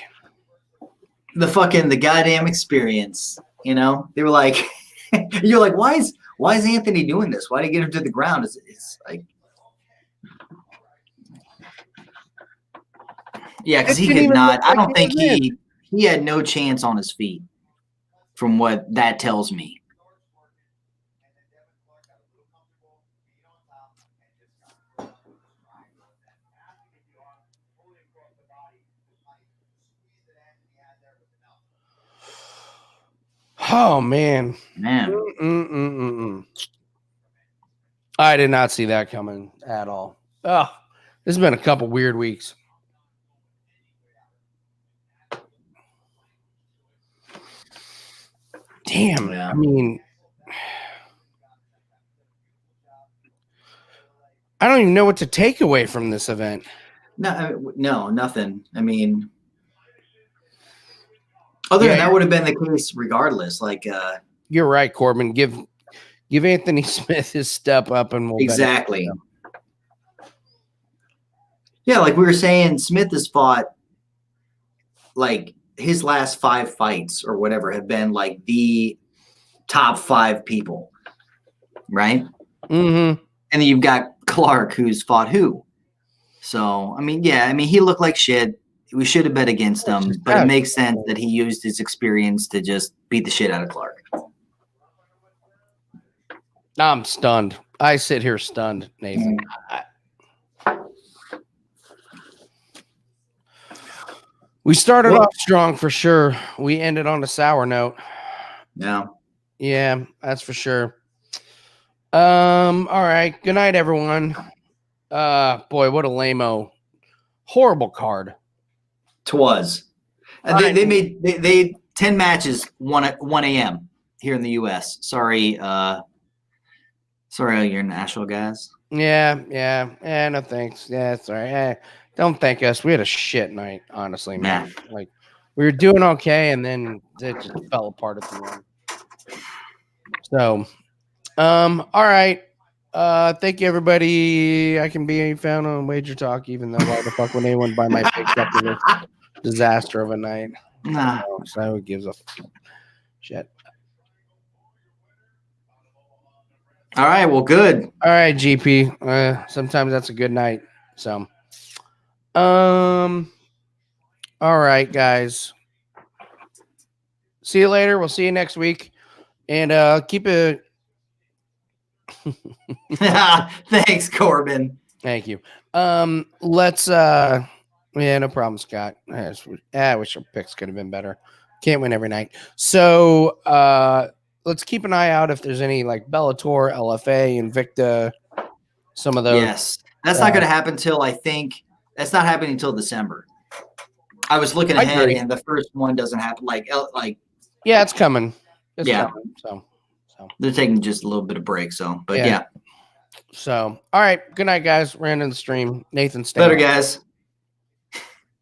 Speaker 2: The goddamn experience. You know, they were like, you're like, why is Anthony doing this? Why did he get him to the ground? It's like, yeah, because he could not. I don't think he had no chance on his feet, from what that tells me.
Speaker 1: Oh, man. I did not see that coming at all. Oh, this has been a couple weird weeks. Damn.
Speaker 2: Yeah.
Speaker 1: I mean, I don't even know what to take away from this event.
Speaker 2: No, nothing. I mean, other than that would have been the case regardless. Like,
Speaker 1: you're right, Corbin. Give Anthony Smith his step up, and we'll
Speaker 2: exactly. Yeah, like we were saying, Smith has fought like his last 5 fights or whatever have been like the top 5 people, right?
Speaker 1: Mm-hmm.
Speaker 2: And then you've got Clark, who's fought who. So, I mean, yeah, I mean, he looked like shit. We should have bet against him, but it makes sense that he used his experience to just beat the shit out of Clark.
Speaker 1: I'm stunned. I sit here stunned, Nathan. We started off strong for sure. We ended on a sour note.
Speaker 2: Yeah.
Speaker 1: Yeah, that's for sure. All right. Good night, everyone. Boy, what a lame-o. Horrible card.
Speaker 2: 'Twas. They made 10 matches 1 a.m. here in the US. Sorry, your international guys.
Speaker 1: Yeah. No thanks. Yeah, it's all right. Don't thank us. We had a shit night, honestly, man. Like, we were doing okay, and then it just fell apart at the end. So, all right. Thank you, everybody. I can be found on Wager Talk, even though why the fuck would anyone buy my picks after this disaster of a night?
Speaker 2: Nah.
Speaker 1: So who gives a shit?
Speaker 2: All right. Well, good.
Speaker 1: All right, GP. Sometimes that's a good night. So, all right, guys. See you later. We'll see you next week, and keep it.
Speaker 2: Thanks, Corbin.
Speaker 1: Thank you. Let's no problem, Scott. I wish our picks could have been better. Can't win every night. So let's keep an eye out if there's any like Bellator, LFA, Invicta, some of those.
Speaker 2: Yes. That's not gonna happen till that's not happening until December. I was looking ahead and the first one doesn't happen
Speaker 1: yeah, it's coming. It's
Speaker 2: yeah.
Speaker 1: coming, so
Speaker 2: they're taking just a little bit of break, but yeah.
Speaker 1: So all right, good night, guys. We're ending the stream. Nathan, stay
Speaker 2: Better
Speaker 1: well.
Speaker 2: guys.